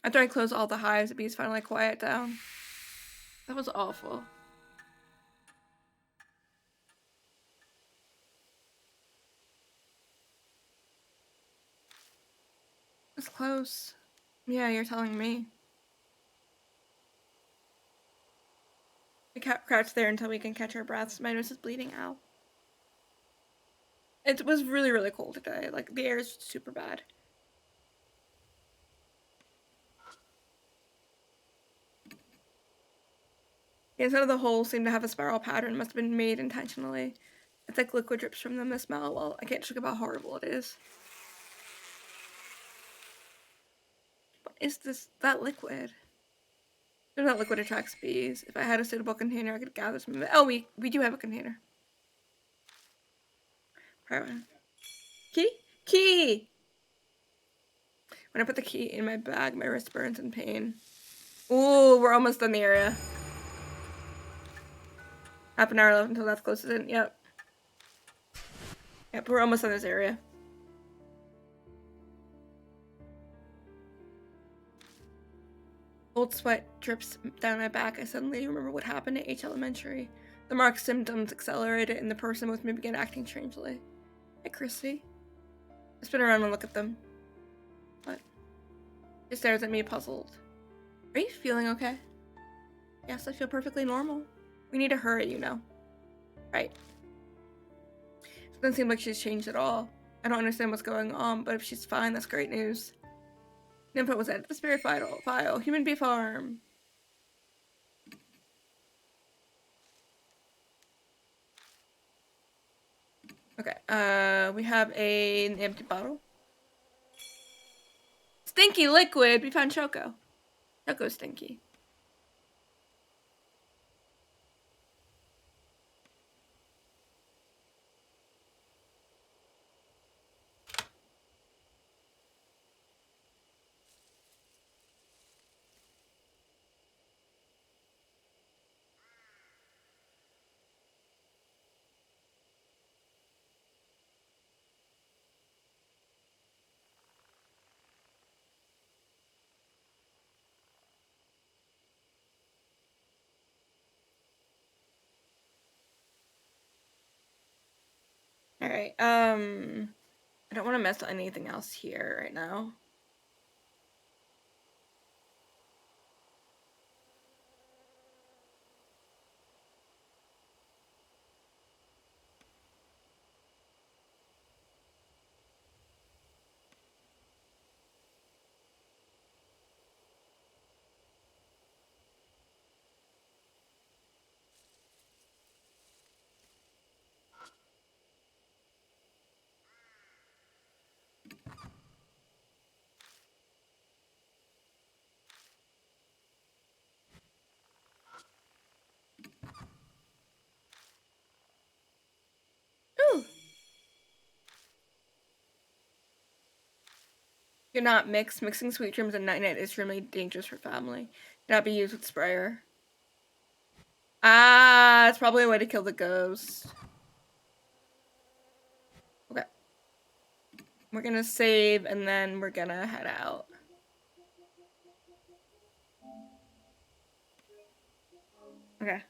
After I closed all the hives, the bees finally quiet down. That was awful. It's close. Yeah, you're telling me. We crouch there until we can catch our breaths. My nose is bleeding out. It was really, really cold today. Like, the air is super bad. The inside of the hole seemed to have a spiral pattern. It must have been made intentionally. It's like liquid drips from them. The smell, well, I can't talk about how horrible it is. What is this? That liquid? That liquid attracts bees. If I had a suitable container, I could gather some of it. Oh, we do have a container. Key? Key! When I put the key in my bag, my wrist burns in pain. Ooh, we're almost done the area. Half an hour left until death closes in. Yep. Yep, we're almost done this area. Cold sweat drips down my back. I suddenly remember what happened at H Elementary. The marked symptoms accelerated, and the person with me began acting strangely. Hi, Chrissy. I spin around and look at them. What? She stares at me, puzzled. Are you feeling okay? Yes, I feel perfectly normal. We need to hurry, you know. Right. It doesn't seem like she's changed at all. I don't understand what's going on, but if she's fine, that's great news. The info was added to the spirit file. Human bee farm. Okay, we have an empty bottle. Stinky liquid! We found Choco. Choco's stinky. Alright, I don't want to mess with anything else here right now. Ooh! Do not mix. Mixing sweet dreams and night-night is extremely dangerous for family. Do not be used with sprayer. Ah, it's probably a way to kill the ghost. Okay. We're gonna save and then we're gonna head out. Okay.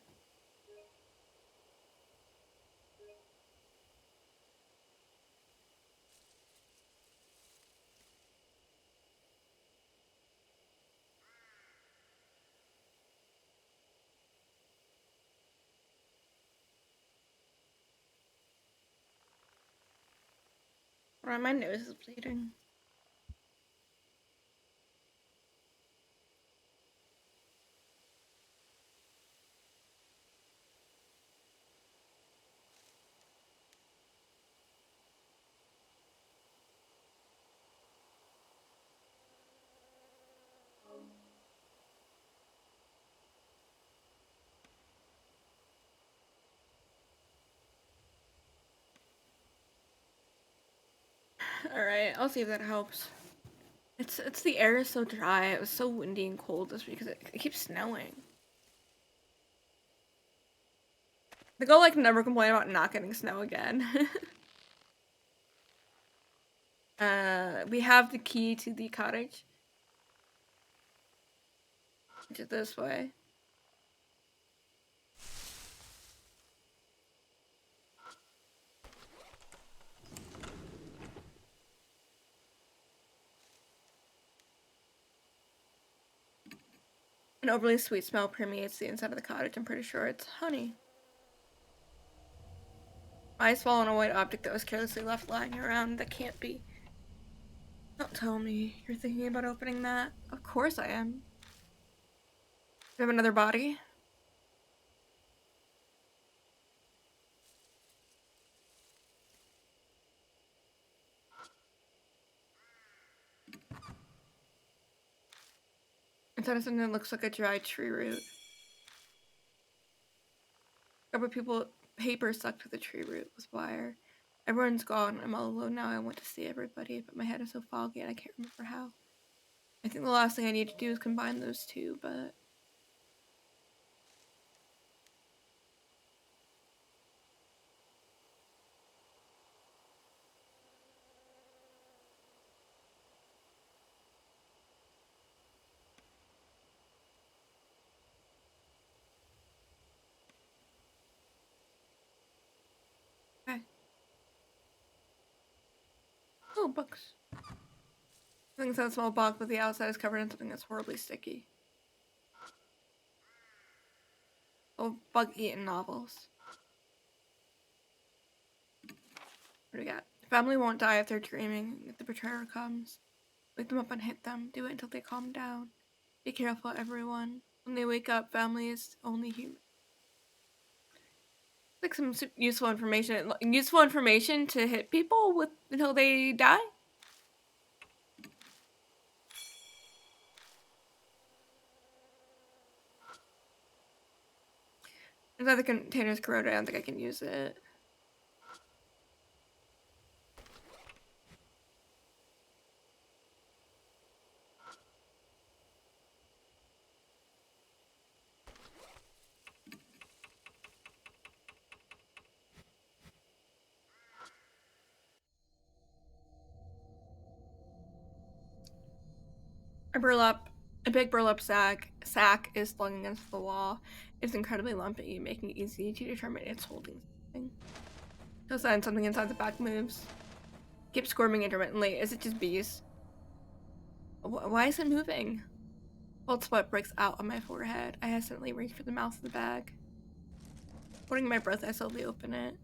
Oh, my nose is bleeding. Alright, I'll see if that helps. It's the air is so dry. It was so windy and cold this week because it keeps snowing. The girl like never complain about not getting snow again. We have the key to the cottage. Which is this way. An overly sweet smell permeates the inside of the cottage. I'm pretty sure it's honey. Eyes fall on a white object that was carelessly left lying around. That can't be. Don't tell me you're thinking about opening that. Of course I am. Do you have another body? Instead of something that looks like a dry tree root. A couple people paper stuck to the tree root with wire. Everyone's gone. I'm all alone now. I want to see everybody, but my head is so foggy and I can't remember how. I think the last thing I need to do is combine those two, but... Okay. Oh, books. I think it's a small box, but the outside is covered in something that's horribly sticky. Oh, bug-eaten novels. What do we got? Family won't die if they're dreaming. If the betrayer comes, wake them up and hit them. Do it until they calm down. Be careful, everyone. When they wake up, family is only human. Like some useful information. Useful information to hit people with until they die. If the container's corroded, I don't think I can use it. A big burlap sack is slung against the wall. It's incredibly lumpy, making it easy to determine it's holding something. Just then, something inside the bag moves. Keeps squirming intermittently. Is it just bees? Why is it moving? Cold sweat breaks out on my forehead. I hesitantly reach for the mouth of the bag. Holding my breath, I slowly open it.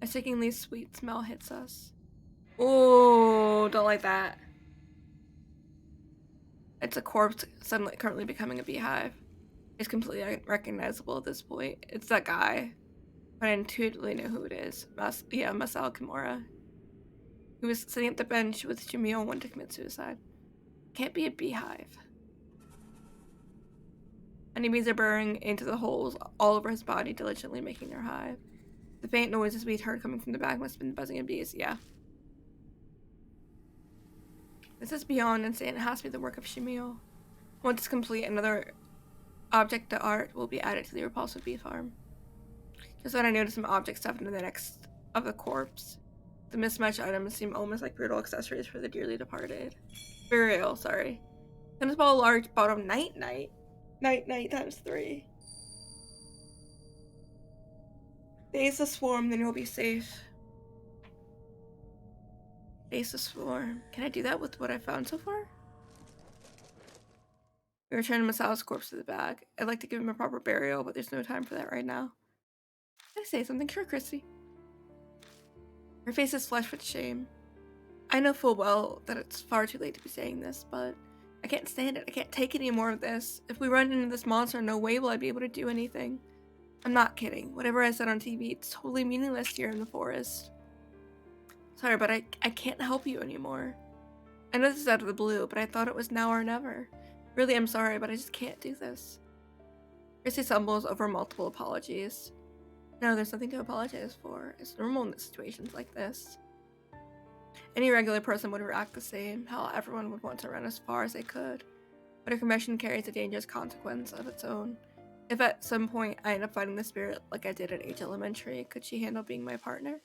A sickeningly sweet smell hits us. Ooh, don't like that. It's a corpse suddenly currently becoming a beehive. It's completely unrecognizable at this point. It's that guy. But I intuitively know who it is. Masao Kimura. Who was sitting at the bench with Shimio and wanted to commit suicide. Can't be a beehive. Honeybees are burrowing into the holes all over his body, diligently making their hive. The faint noises we heard coming from the bag must have been the buzzing of bees, yeah. This is beyond insane. It has to be the work of Shimio. Once it's complete, another object to art will be added to the repulsive bee farm. Just then I noticed some objects stuffed into the next of the corpse. The mismatched items seem almost like brutal accessories for the dearly departed. Burial, sorry. Tennis ball, large bottom, night. Night times 3. Face the swarm, then you'll be safe. Face the swarm. Can I do that with what I found so far? We returned Masao's corpse to the bag. I'd like to give him a proper burial, but there's no time for that right now. Can I say something? Sure, Christy. Her face is flushed with shame. I know full well that it's far too late to be saying this, but I can't stand it. I can't take any more of this. If we run into this monster, no way will I be able to do anything. I'm not kidding. Whatever I said on TV, it's totally meaningless here in the forest. Sorry, but I can't help you anymore. I know this is out of the blue, but I thought it was now or never. Really, I'm sorry, but I just can't do this. Chrissy stumbles over multiple apologies. No, there's nothing to apologize for. It's normal in situations like this. Any regular person would react the same. Hell, everyone would want to run as far as they could. But her commission carries a dangerous consequence of its own. If at some point I end up fighting the spirit like I did at H Elementary, could she handle being my partner?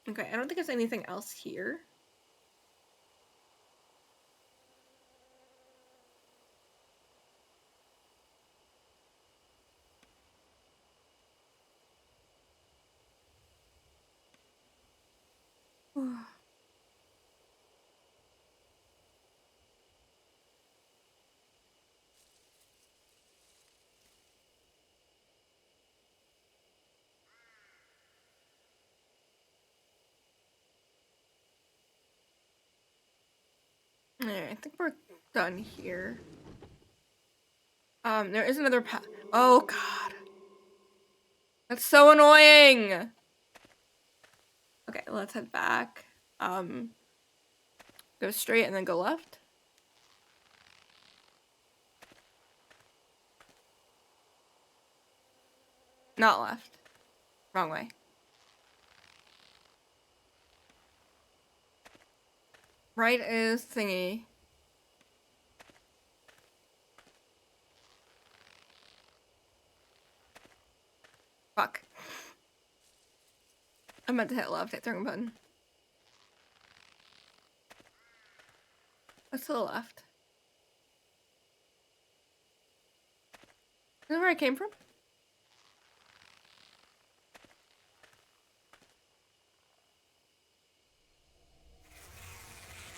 Okay, I don't think there's anything else here. Alright, I think we're done here. There is another path. Oh god. That's so annoying! Okay, let's head back. Go straight and then go left. Not left. Wrong way. Right is thingy. Fuck. I meant to hit left, hit the wrong button. What's to the left? Is that where I came from?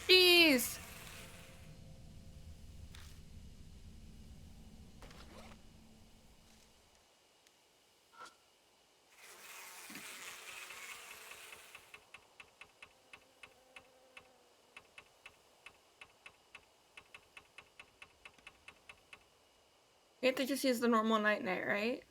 Jeez! We have to just use the normal night-night, right?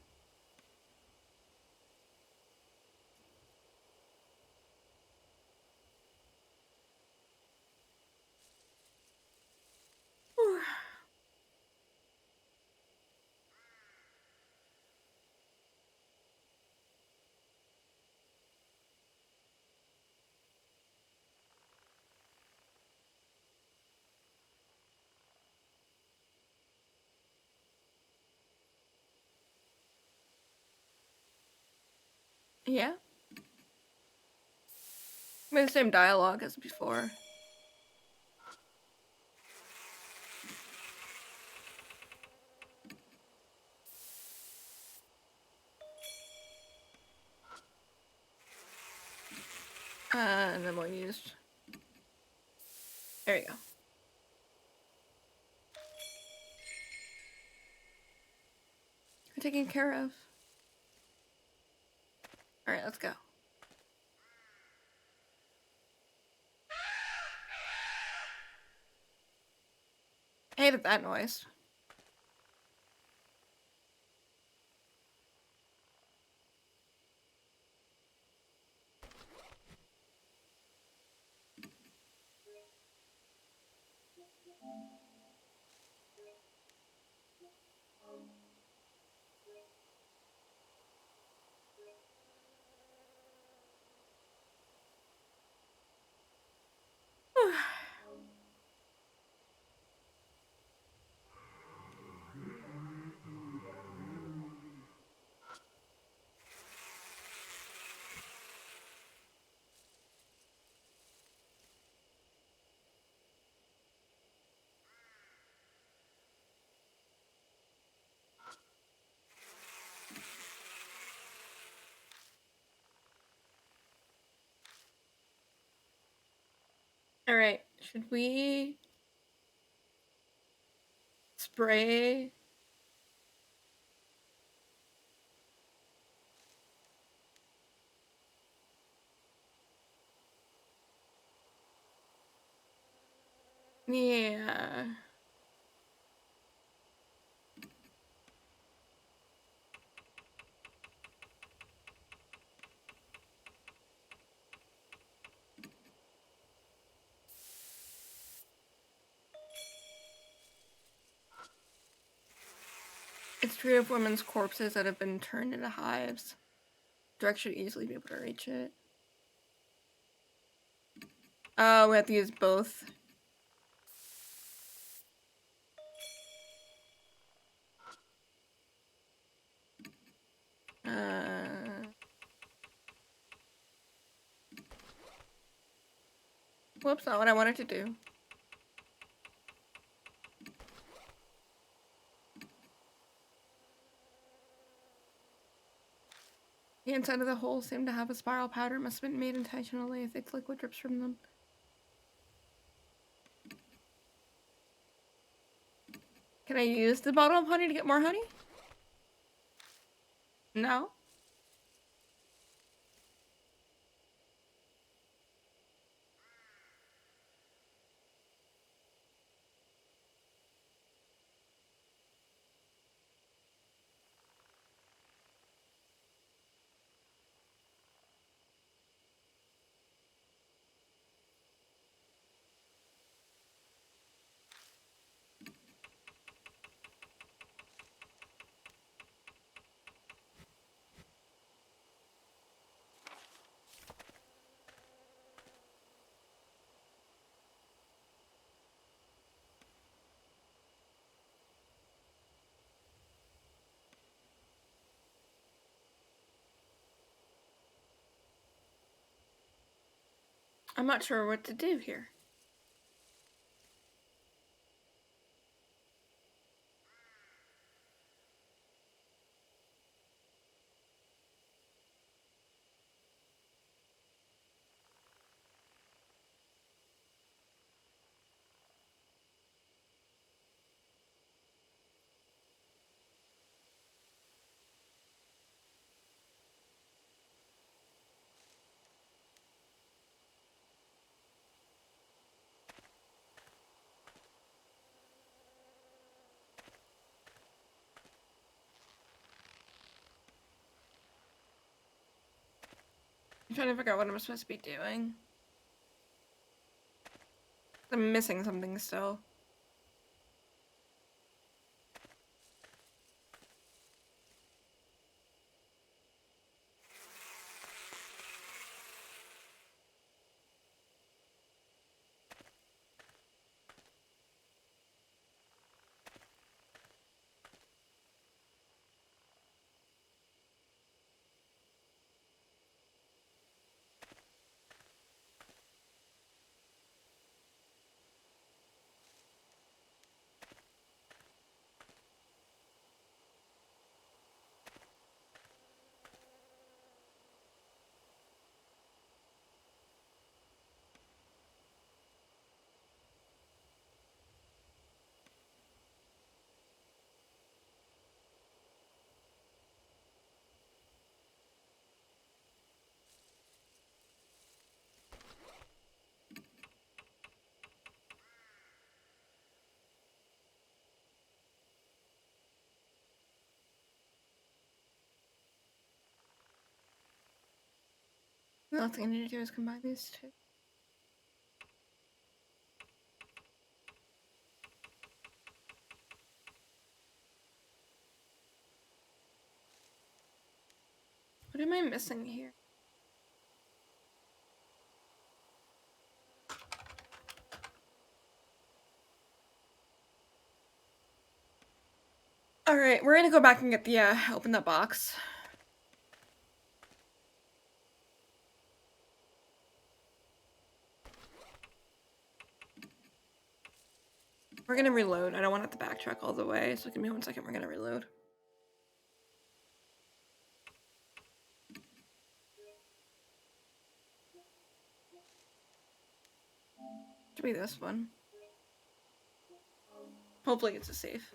Yeah. We have the same dialogue as before. And then we'll use... There you go. We're taken care of. Alright, let's go. I hated that noise. Alright, should we spray? Yeah. It's a tree of women's corpses that have been turned into hives. Direct should easily be able to reach it. Oh, we have to use both. Whoops, not what I wanted to do. The inside of the hole seemed to have a spiral pattern. Must have been made intentionally. Thick liquid drips from them. Can I use the bottle of honey to get more honey? No? I'm not sure what to do here. I'm trying to figure out what I'm supposed to be doing. I'm missing something still. The last thing I need to do is combine these two. What am I missing here? Alright, we're gonna go back and get the, open that box. We're gonna reload. I don't want to have to backtrack all the way, so give me 1 second, we're gonna reload. Should be this one. Hopefully it's a safe.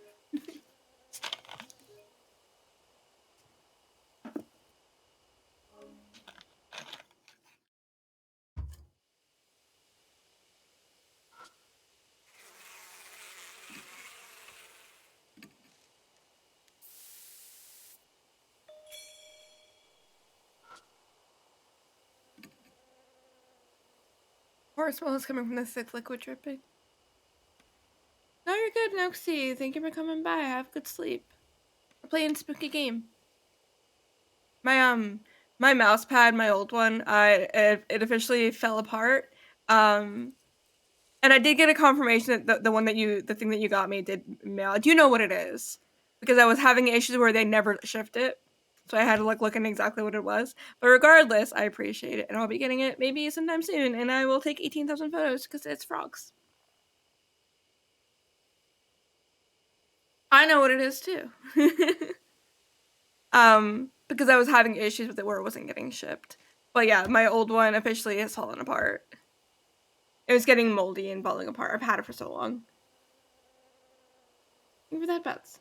Horror smell is coming from the thick liquid dripping. No, you're good, Noxie. Thank you for coming by. Have good sleep. Playing spooky game. My mouse pad, my old one, it officially fell apart. And I did get a confirmation that the thing that you got me did mail. Do you know what it is? Because I was having issues where they never shipped it. So I had to look into exactly what it was. But regardless, I appreciate it. And I'll be getting it maybe sometime soon. And I will take 18,000 photos because it's frogs. I know what it is too. Because I was having issues with it where it wasn't getting shipped. But yeah, my old one officially has fallen apart. It was getting moldy and falling apart. I've had it for so long. Thank you for that, Bets.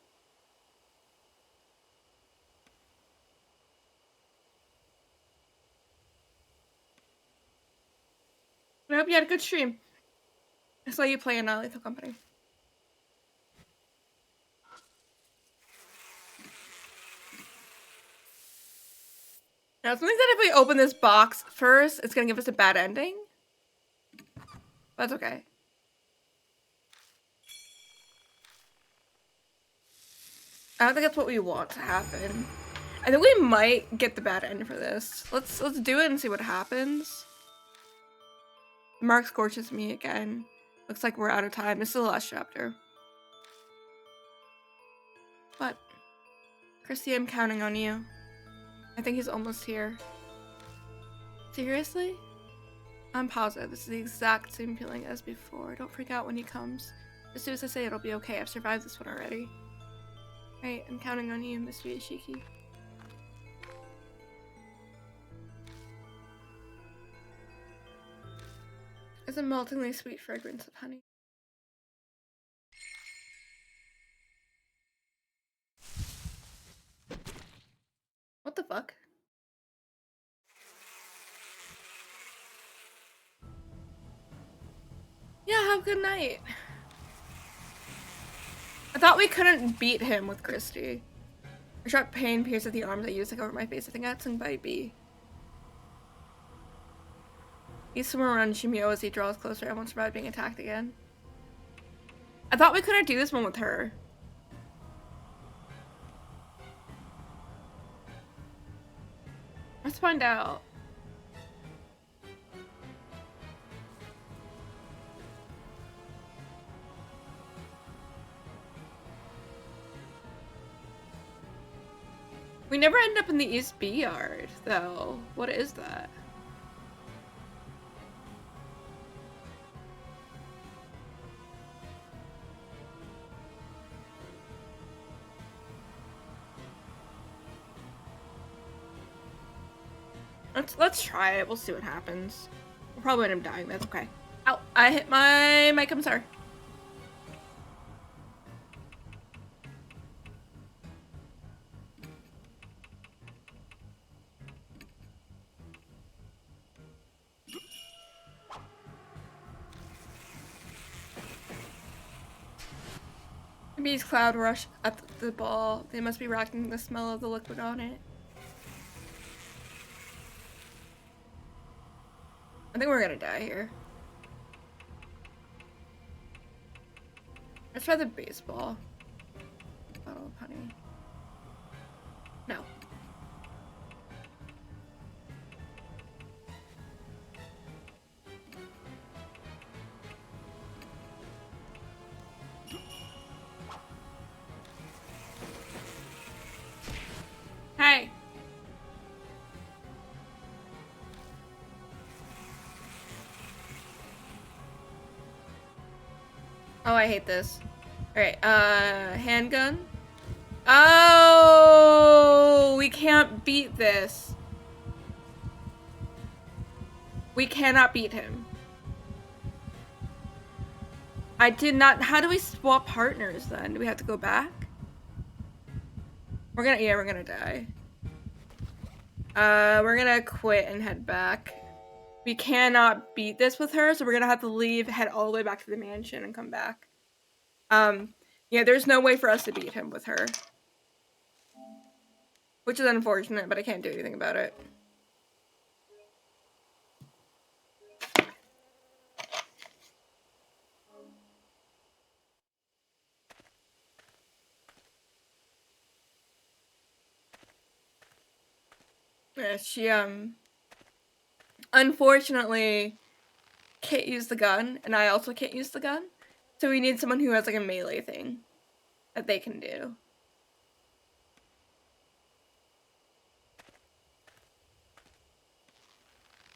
I hope you had a good stream. I saw you play in Lethal Company. Now, something that if we open this box first, it's gonna give us a bad ending. That's okay. I don't think that's what we want to happen. I think we might get the bad end for this. Let's do it and see what happens. Mark scorches me again. Looks like we're out of time. This is the last chapter. But Christy, I'm counting on you. I think he's almost here. Seriously? I'm positive this is the exact same feeling as before. Don't freak out when he comes. Just do as I say, it'll be okay. I've survived this one already. Right, I'm counting on you, Mr. Ishiki. It's a meltingly sweet fragrance of honey. What the fuck? Yeah, have a good night. I thought we couldn't beat him with Christy. A sharp pain pierces the arms I use to cover my face. I think that's by B. He's somewhere around Shimio as he draws closer. I won't survive being attacked again. I thought we couldn't do this one with her. Let's find out. We never end up in the East B yard, though. What is that? Let's try it. We'll see what happens. We'll probably end up dying. That's okay. Ow! I hit my commissar. Bees cloud rush at the ball. They must be racking the smell of the liquid on it. I think we're gonna die here. Let's try the baseball. Bottle of honey. No. Hey! Oh, I hate this. Alright, handgun? Oh, we can't beat this. We cannot beat him. I did not. How do we swap partners then? Do we have to go back? We're gonna die. We're gonna quit and head back. We cannot beat this with her, so we're gonna have to leave, head all the way back to the mansion, and come back. Yeah, there's no way for us to beat him with her. Which is unfortunate, but I can't do anything about it. Yeah, she unfortunately can't use the gun, and I also can't use the gun. So we need someone who has like a melee thing that they can do.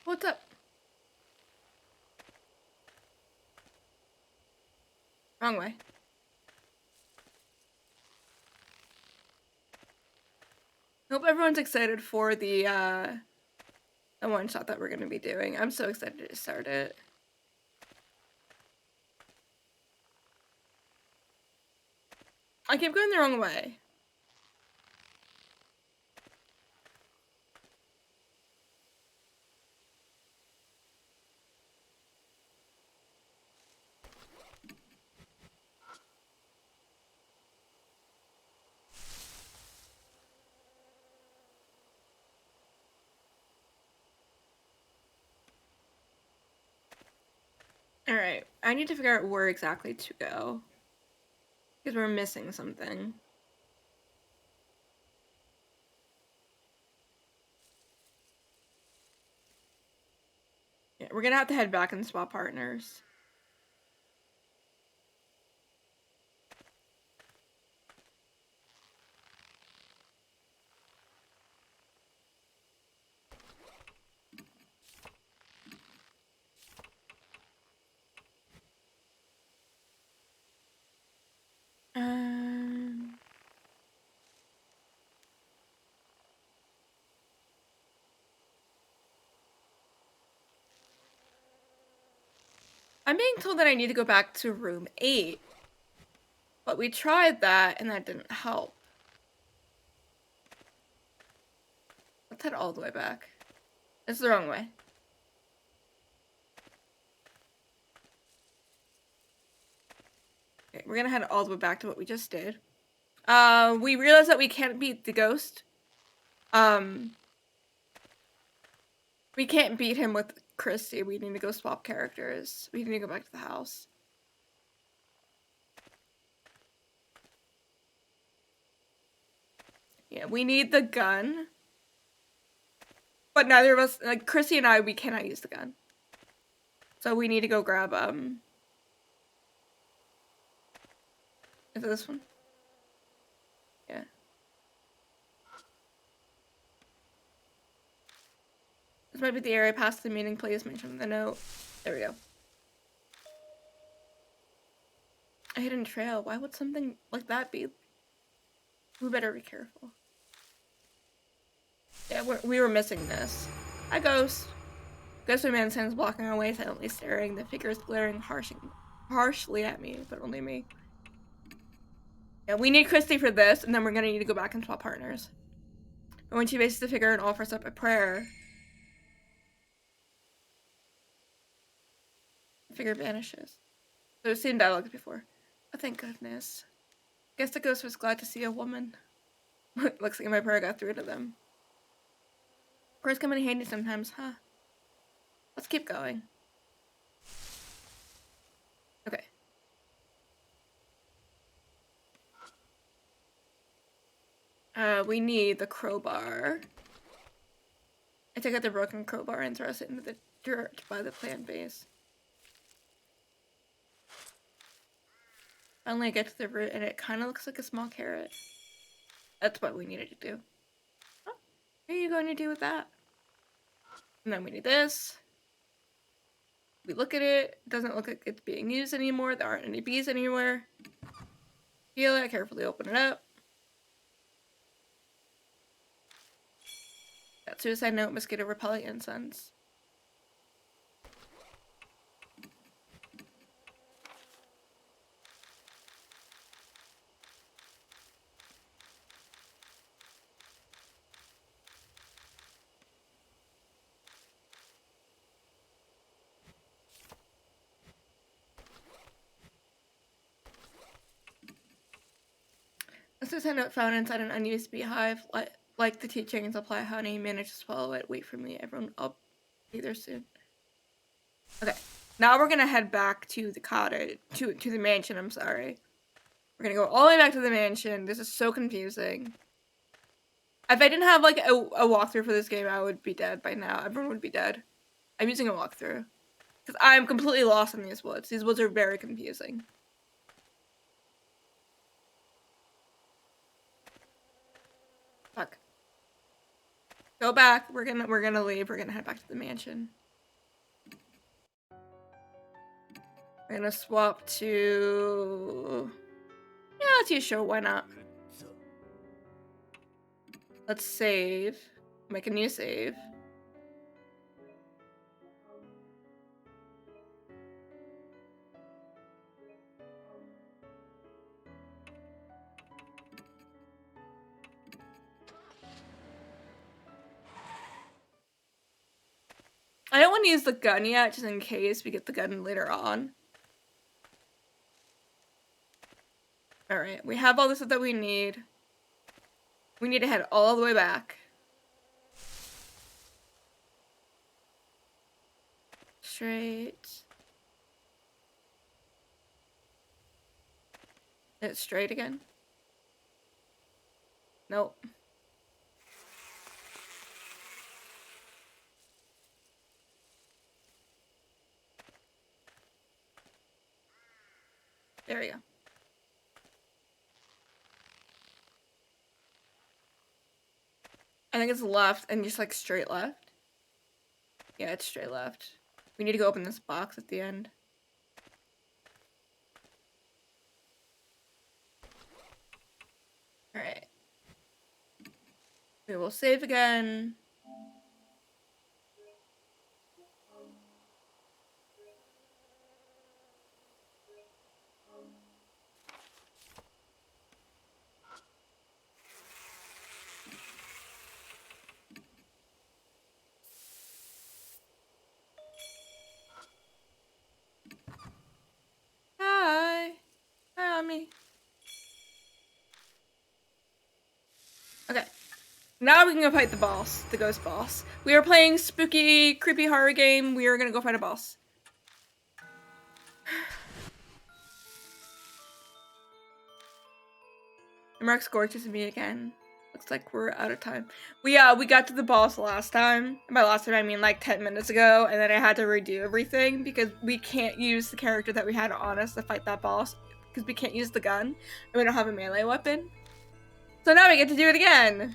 What's up? Wrong way. Hope everyone's excited for the one shot that we're gonna be doing. I'm so excited to start it. I keep going the wrong way. Alright, I need to figure out where exactly to go. Because we're missing something. Yeah, we're gonna have to head back and swap partners. Um... I'm being told that I need to go back to room 8. But we tried that, and that didn't help. Let's head all the way back. It's the wrong way. Okay, we're gonna head all the way back to what we just did. We realized that we can't beat the ghost. We can't beat him with Christy. We need to go swap characters. We need to go back to the house. Yeah, we need the gun. But neither of us, like, Chrissy and I, we cannot use the gun. So we need to go grab, is it this one? Yeah. This might be the area past the meeting place mentioned in the note. There we go. A hidden trail. Why would something like that be? We better be careful. Yeah, we were missing this. Hi, Ghost. Ghostly man stands blocking our way, silently staring. The figure is glaring harshly at me, but only me. Yeah, we need Christy for this, and then we're gonna need to go back and swap partners. And when she faces the figure and offers up a prayer, the figure vanishes. So we've seen dialogue before. Oh, thank goodness. Guess the ghost was glad to see a woman. Looks like my prayer got through to them. Prayers come in handy sometimes, huh? Let's keep going. Okay. We need the crowbar. I take out the broken crowbar and throw it into the dirt by the plant base. Finally, I get to the root, and it kind of looks like a small carrot. That's what we needed to do. Oh, what are you going to do with that? And then we need this. We look at it. It doesn't look like it's being used anymore. There aren't any bees anywhere. Peel it. Carefully open it up. That suicide note, mosquito repellent incense. A suicide note found inside an unused beehive. Like the teachings, apply honey, manage to swallow it. Wait for me, everyone. I'll be there soon. Okay, now we're gonna head back to the cottage, to the mansion. I'm sorry. We're gonna go all the way back to the mansion. This is so confusing. If I didn't have like a walkthrough for this game, I would be dead by now. Everyone would be dead. I'm using a walkthrough because I'm completely lost in these woods. These woods are very confusing. Fuck. Go back. We're gonna leave. We're gonna head back to the mansion. We're gonna swap to... Yeah, let's use show. Why not? Let's save. Make a new save. I don't want to use the gun yet, just in case we get the gun later on. Alright, we have all the stuff that we need. We need to head all the way back. Straight. It's straight again? Nope. There we go. I think it's left and just like straight left. Yeah, it's straight left. We need to go open this box at the end. Alright. We will save again. Hi. Hi, Ami. Okay. Now we can go fight the boss, the ghost boss. We are playing spooky, creepy horror game. We are gonna go fight a boss. Mark Scorches me again. Looks like we're out of time. We got to the boss last time. By last time I mean like 10 minutes ago, and then I had to redo everything because we can't use the character that we had on us to fight that boss because we can't use the gun and we don't have a melee weapon. So now we get to do it again.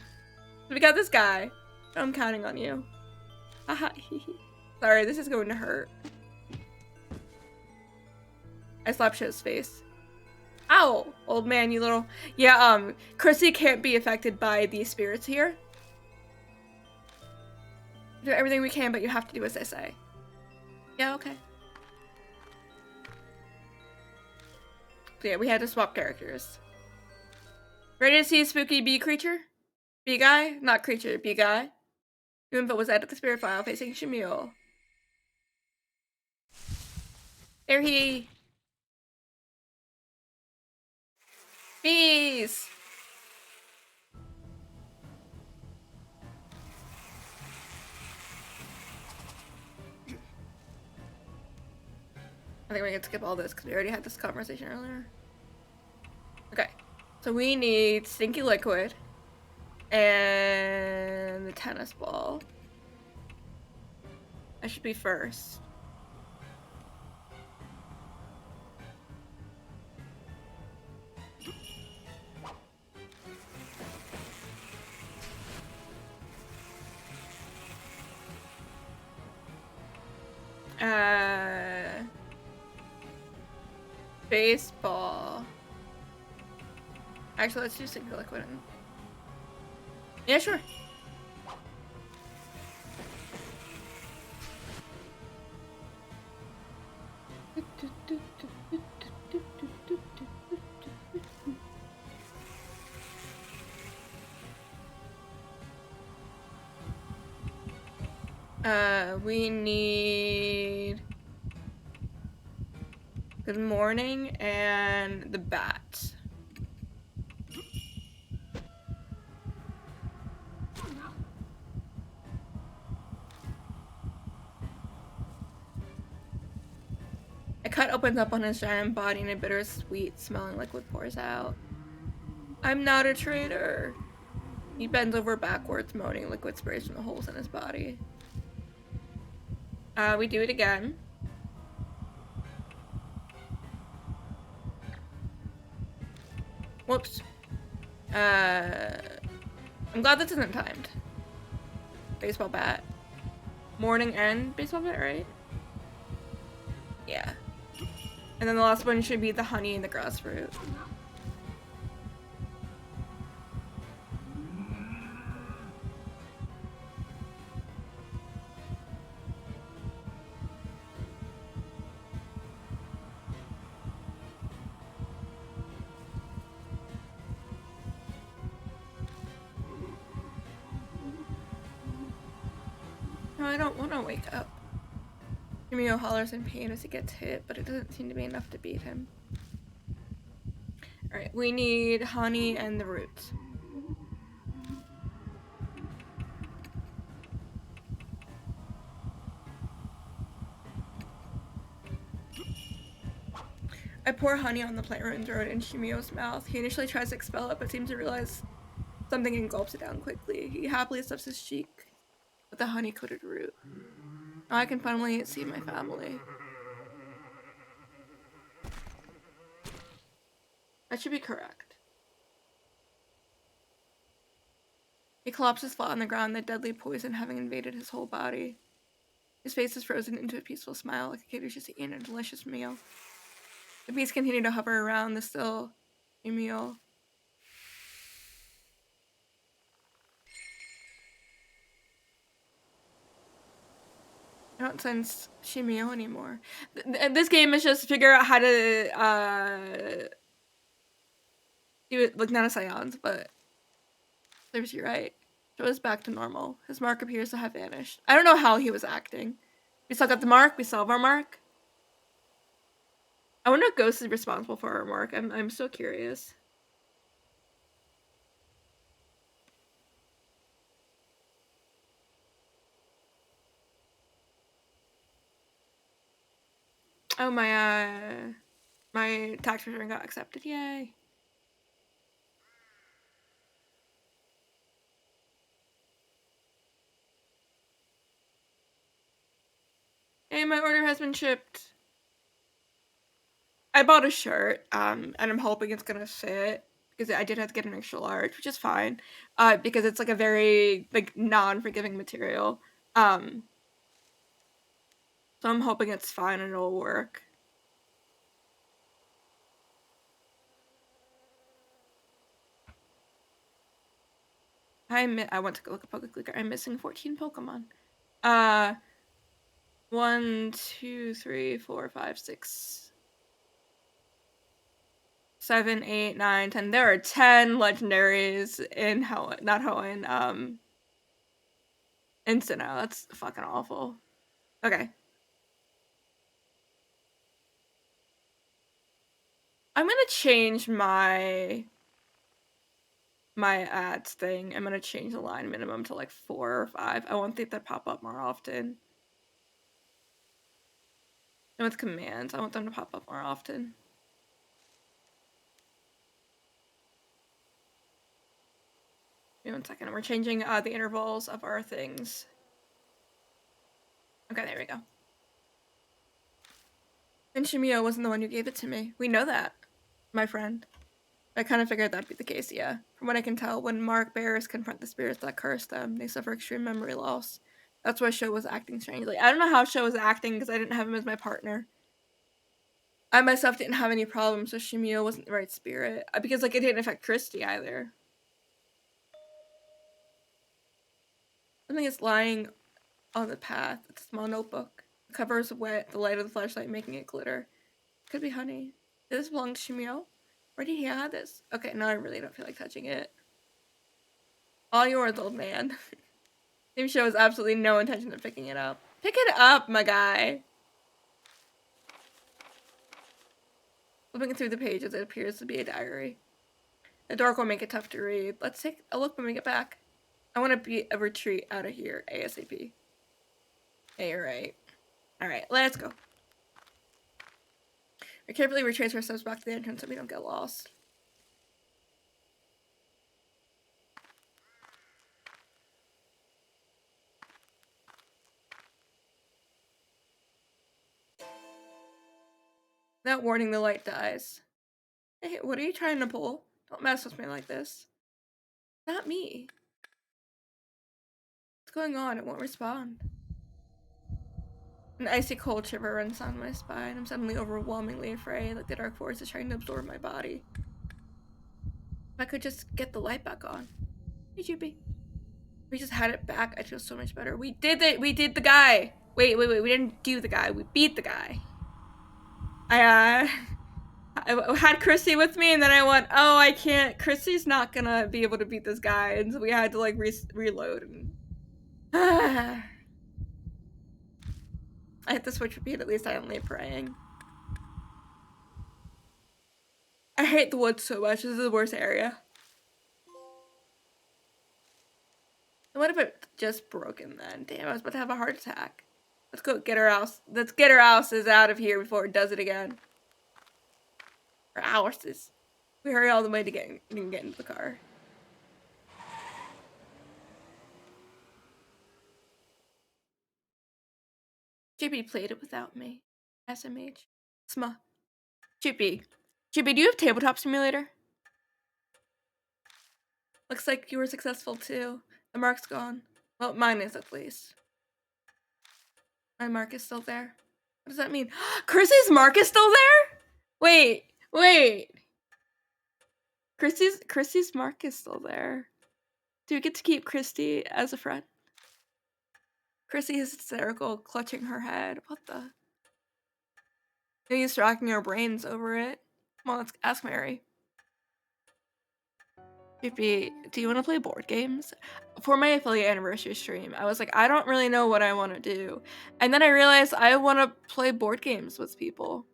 We got this guy. I'm counting on you. Haha. Sorry, this is going to hurt. I slapped his face. Ow, old man, you little... Yeah, Chrissy can't be affected by these spirits here. Do everything we can, but you have to do as I say. Yeah, okay. So yeah, we had to swap characters. Ready to see a spooky bee creature? Bee guy? Not creature, bee guy. New info was added to the spirit file facing Shamil. There he... Bees! I think we can skip all this because we already had this conversation earlier. Okay, so we need stinky liquid and the tennis ball. I should be first. Baseball. Actually, let's do stinky liquid. Yeah, sure. We need good morning and the bat. A cut opens up on his giant body and a bittersweet smelling liquid pours out. I'm not a traitor. He bends over backwards, moaning. Liquid sprays from the holes in his body. We do it again. Whoops. I'm glad this isn't timed. Baseball bat. Morning and baseball bat, right? Yeah. And then the last one should be the honey and the grass fruit. No, I don't want to wake up. Shimio hollers in pain as he gets hit, but it doesn't seem to be enough to beat him. Alright, we need honey and the roots. I pour honey on the plant root and throw it in Shimio's mouth. He initially tries to expel it, but seems to realize something and gulps it down quickly. He happily stuffs his cheek with the honey-coated root. Now I can finally see my family. That should be correct. He collapses flat on the ground, the deadly poison having invaded his whole body. His face is frozen into a peaceful smile, like a kid who's just eaten a delicious meal. The bees continue to hover around the still Shimio. I don't sense Shimio anymore. This game is just figure out how to do it, like not a seance, but serves you right. Joe is back to normal. His mark appears to have vanished. I don't know how he was acting. We still got the mark. We still have our mark. I wonder if Ghost is responsible for our mark. I'm so curious. Oh, my tax return got accepted. Yay. Hey, my order has been shipped. I bought a shirt, and I'm hoping it's gonna fit because I did have to get an extra large, which is fine, because it's like a very like non-forgiving material. So I'm hoping it's fine and it'll work. I want to look at PokeClicker. I'm missing 14 Pokemon. 1, 2, 3, 4, 5, 6, 7, 8, 9, 10. There are 10 legendaries in not Hoenn, in Sinnoh. That's fucking awful. Okay. I'm gonna change my ads thing. I'm gonna change the line minimum to like 4 or 5. I want that pop up more often. And with commands, I want them to pop up more often. Wait 1 second. We're changing the intervals of our things. Okay, there we go. And Shimio wasn't the one who gave it to me. We know that, my friend. I kind of figured that'd be the case, yeah. From what I can tell, when mark bearers confront the spirits that curse them, they suffer extreme memory loss. That's why Sho was acting strangely. I don't know how Sho was acting because I didn't have him as my partner. I myself didn't have any problems, so Shimio wasn't the right spirit. Because, like, it didn't affect Christy either. Something is lying on the path. It's a small notebook. The cover is wet, the light of the flashlight making it glitter. Could be honey. Did this belong to Shimio? Where did he have this? Okay, now I really don't feel like touching it. All yours, old man. Team shows absolutely no intention of picking it up. Pick it up, my guy! Flipping through the pages, it appears to be a diary. The dark will make it tough to read. Let's take a look when we get back. I want to be a retreat out of here ASAP. Yeah, you're right. Alright, let's go. We carefully retrace ourselves back to the entrance so we don't get lost. That warning, the light dies. Hey, what are you trying to pull? Don't mess with me like this. Not me. What's going on? It won't respond. An icy cold shiver runs down my spine. I'm suddenly overwhelmingly afraid, like the dark force is trying to absorb my body. If I could just get the light back on. Hey, Juby. We just had it back. I feel so much better. We did it. We did the guy. Wait. We didn't do the guy. We beat the guy. I had Chrissy with me, and then I went, oh, I can't. Chrissy's not gonna be able to beat this guy, and so we had to like reload. And I hit the switch repeatedly, silently praying. I hate the woods so much. This is the worst area. What if it just broken then? Damn, I was about to have a heart attack. Let's go get our house. Let's get our houses out of here before it does it again. Our houses. We hurry all the way to get into the car. JP played it without me. SMH. Sma. JP, do you have Tabletop Simulator? Looks like you were successful too. The mark's gone. Well, mine is at least. My mark is still there. What does that mean? Chrissy's mark is still there? Wait. Chrissy's mark is still there. Do we get to keep Christy as a friend? Chrissy is hysterical, clutching her head. What the? He's racking our brains over it. Well, let's ask Mary. JP, do you want to play board games? For my affiliate anniversary stream, I was like, I don't really know what I want to do. And then I realized I want to play board games with people.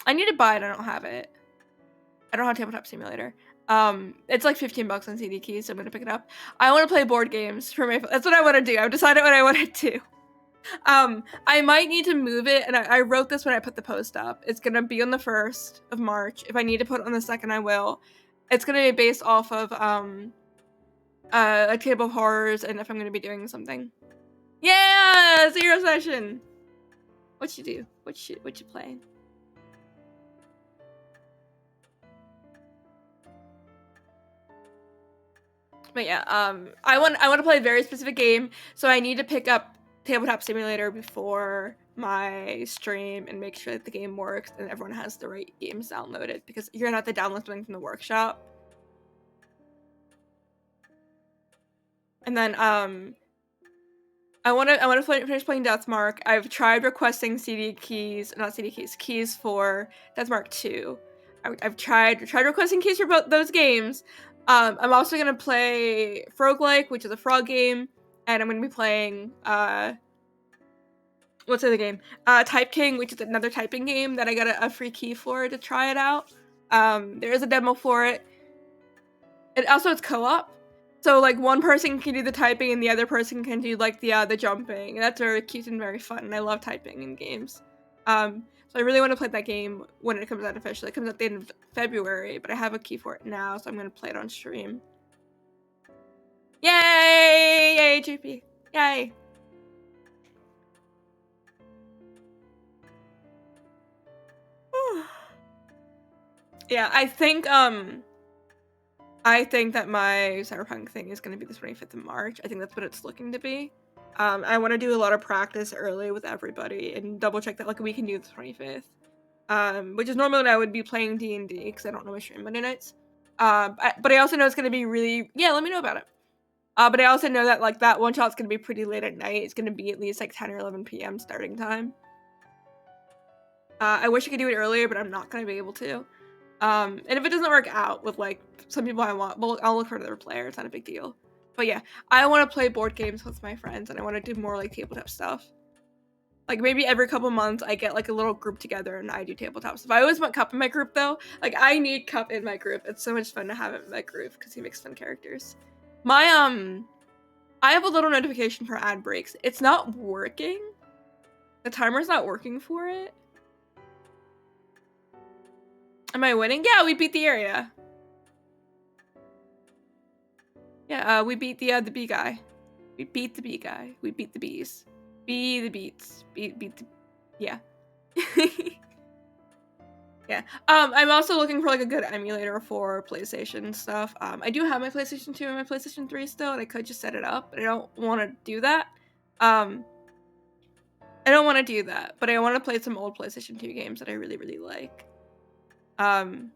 I need to buy it, I don't have it. I don't have Tabletop Simulator. It's like 15 bucks on CD Keys, so I'm gonna pick it up. I want to play board games for my. That's what I want to do. I've decided what I want to do. I might need to move it, and I wrote this when I put the post up. It's gonna be on the 1st of March. If I need to put it on the 2nd, I will. It's gonna be based off of a Table of Horrors, and if I'm gonna be doing something. Yeah, Zero Session. What you do? What you playing? But yeah, I want to play a very specific game, so I need to pick up Tabletop Simulator before my stream and make sure that the game works and everyone has the right games downloaded, because you're gonna have to download something from the workshop. And then I want to finish playing Deathmark. I've tried requesting keys for Deathmark 2. I've tried requesting keys for both those games. I'm also gonna play Froglike, which is a frog game, and I'm gonna be playing what's the other game? Type King, which is another typing game that I got a free key for to try it out. There is a demo for it. And also it's co-op. So like one person can do the typing and the other person can do like the jumping. And that's very cute and very fun. And I love typing in games. So I really want to play that game when it comes out officially. It comes out at the end of February, but I have a key for it now, so I'm gonna play it on stream. Yay! Yay, GP. Yay! Yeah, I think that my Cyberpunk thing is gonna be the 25th of March. I think that's what it's looking to be. I want to do a lot of practice early with everybody and double check that like we can do the 25th. Which is normally when I would be playing D&D because I don't know my stream Monday nights. But I also know it's gonna be really let me know about it. But I also know that like that one shot's gonna be pretty late at night. It's gonna be at least like 10 or 11 p.m. starting time. I wish I could do it earlier, but I'm not gonna be able to. And if it doesn't work out with like some people I want, well, I'll look for another player. It's not a big deal. But yeah, I want to play board games with my friends, and I want to do more like tabletop stuff. Like maybe every couple months I get like a little group together and I do tabletop stuff. I always want Cup in my group though. Like I need Cup in my group. It's so much fun to have it in my group because he makes fun characters. My I have a little notification for ad breaks. It's not working. The timer's not working for it. Am I winning? Yeah, we beat the area. Yeah, we beat the bee guy. We beat the bee guy. We beat the bees. Bee the beats. Beat the... Yeah. Yeah. I'm also looking for like a good emulator for PlayStation stuff. I do have my PlayStation 2 and my PlayStation 3 still, and I could just set it up, but I don't want to do that. Um, I don't want to do that, but I want to play some old PlayStation 2 games that I really, really like. Um,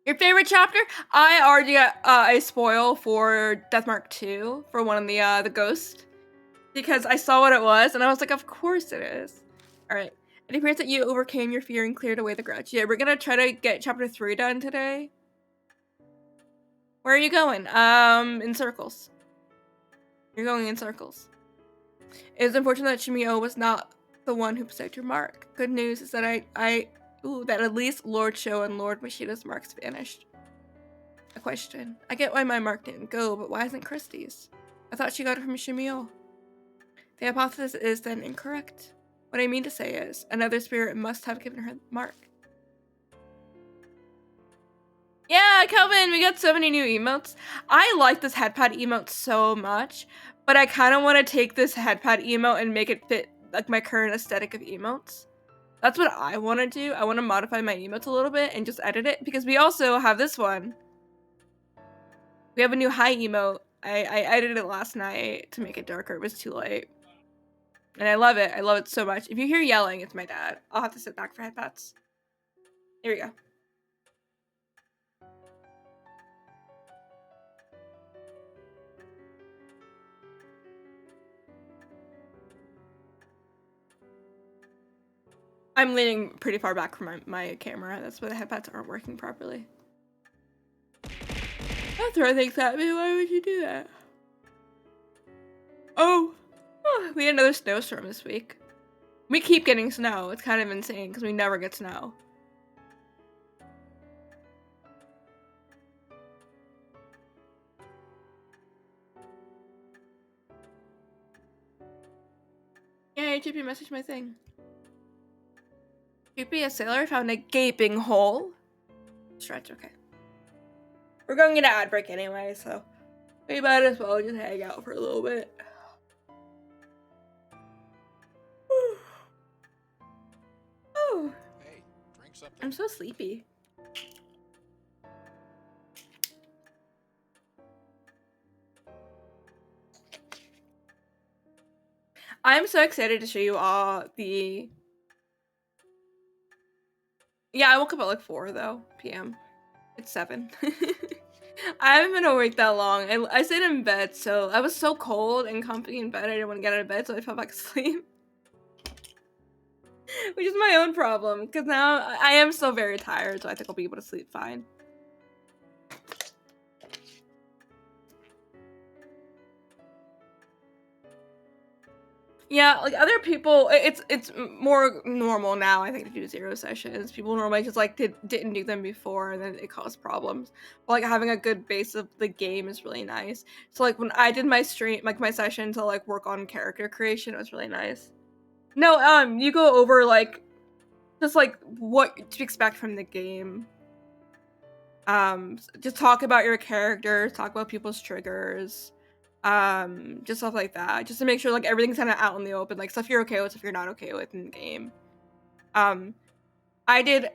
your favorite chapter? I already got a spoil for Deathmark 2 for one of the ghost, because I saw what it was and I was like, of course it is. All right. It appears that you overcame your fear and cleared away the grudge. Yeah, we're gonna try to get chapter 3 done today. Where are you going? In circles. You're going in circles. It is unfortunate that Shimio was not the one who bested your mark. Good news is that that at least Lord Sho and Lord Mashida's marks vanished. A question. I get why my mark didn't go, but why isn't Christie's? I thought she got it from Shimio. The hypothesis is then incorrect. What I mean to say is, another spirit must have given her the mark. Yeah, Kelvin, we got so many new emotes. I like this headpad emote so much, but I kind of want to take this headpad emote and make it fit like my current aesthetic of emotes. That's what I want to do. I want to modify my emotes a little bit and just edit it, because we also have this one. We have a new high emote. I edited it last night to make it darker. It was too late. And I love it. I love it so much. If you hear yelling, it's my dad. I'll have to sit back for headpads. Here we go. I'm leaning pretty far back from my camera. That's why the headpads aren't working properly. Don't throw things at me. Why would you do that? Oh, we had another snowstorm this week. We keep getting snow. It's kind of insane because we never get snow. Yay, Chippy messaged my thing. Chippy, a sailor, found a gaping hole. Stretch, okay. We're going into ad break anyway, so we might as well just hang out for a little bit. Oh, hey, drink something. I'm so sleepy. I'm so excited to show you all the... Yeah, I woke up at like 4 though, p.m. It's 7. I haven't been awake that long. I stayed in bed, so I was so cold and comfy in bed, I didn't want to get out of bed, so I fell back asleep. Which is my own problem, because now I am still very tired, so I think I'll be able to sleep fine. Yeah, like other people, it's more normal now, I think, to do 0 sessions. People normally just like didn't do them before, and then it caused problems. But like having a good base of the game is really nice. So like when I did my stream, like my session to like work on character creation, it was really nice. No, you go over like just like what to expect from the game. Just talk about your characters, talk about people's triggers, just stuff like that, just to make sure like everything's kind of out in the open, like stuff you're okay with, stuff you're not okay with in the game. I did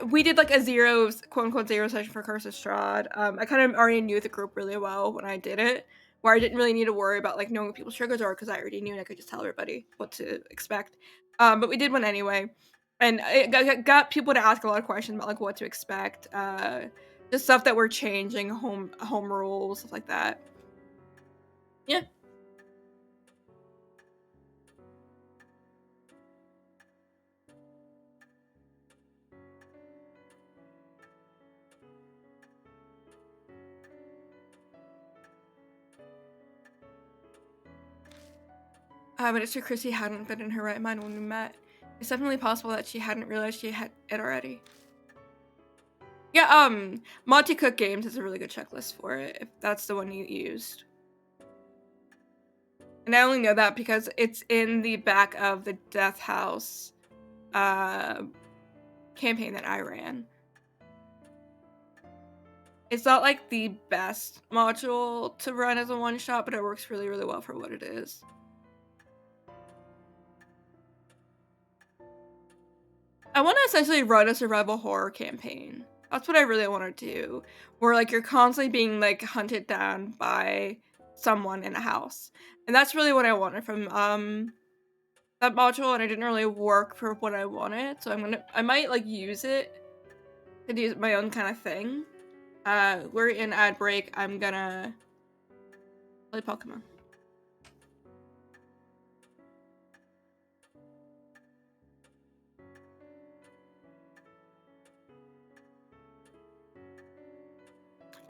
we did like a quote unquote 0 session for Curse of Strahd. I kind of already knew the group really well when I did it, where I didn't really need to worry about like knowing what people's triggers are, because I already knew and I could just tell everybody what to expect. But we did one anyway, and it got people to ask a lot of questions about like what to expect, just stuff that we're changing, home rules, stuff like that. Yeah. Minister Chrissy hadn't been in her right mind when we met. It's definitely possible that she hadn't realized she had it already. Yeah, Monty Cook Games has a really good checklist for it, if that's the one you used. And I only know that because it's in the back of the Death House campaign that I ran. It's not like the best module to run as a one-shot, but it works really, really well for what it is. I want to essentially run a survival horror campaign. That's what I really want to do. Where like you're constantly being like hunted down by someone in a house. And that's really what I wanted from that module, and it didn't really work for what I wanted. So I might like use it to do my own kind of thing. We're in ad break. I'm gonna play Pokemon.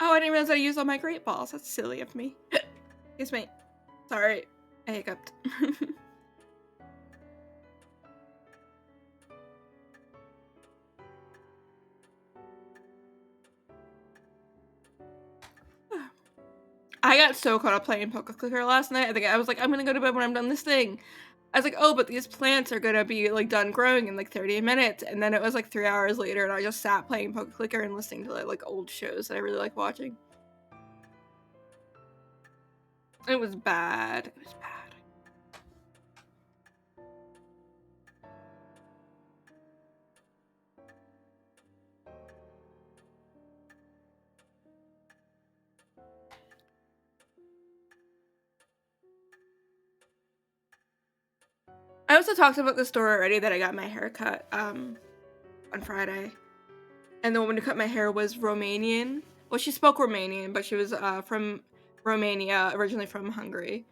Oh, I didn't realize I used all my great balls. That's silly of me. Excuse me. Sorry. I hiccuped. I got so caught up playing Poke Clicker last night. I think I was like, I'm gonna go to bed when I'm done this thing. I was like, oh, but these plants are gonna be like done growing in like 30 minutes. And then it was like 3 hours later, and I just sat playing Poke Clicker and listening to like old shows that I really like watching. It was bad. It was bad. I also talked about the story already that I got my hair cut on Friday. And the woman who cut my hair was Romanian. Well, she spoke Romanian, but she was from Romania, originally from Hungary.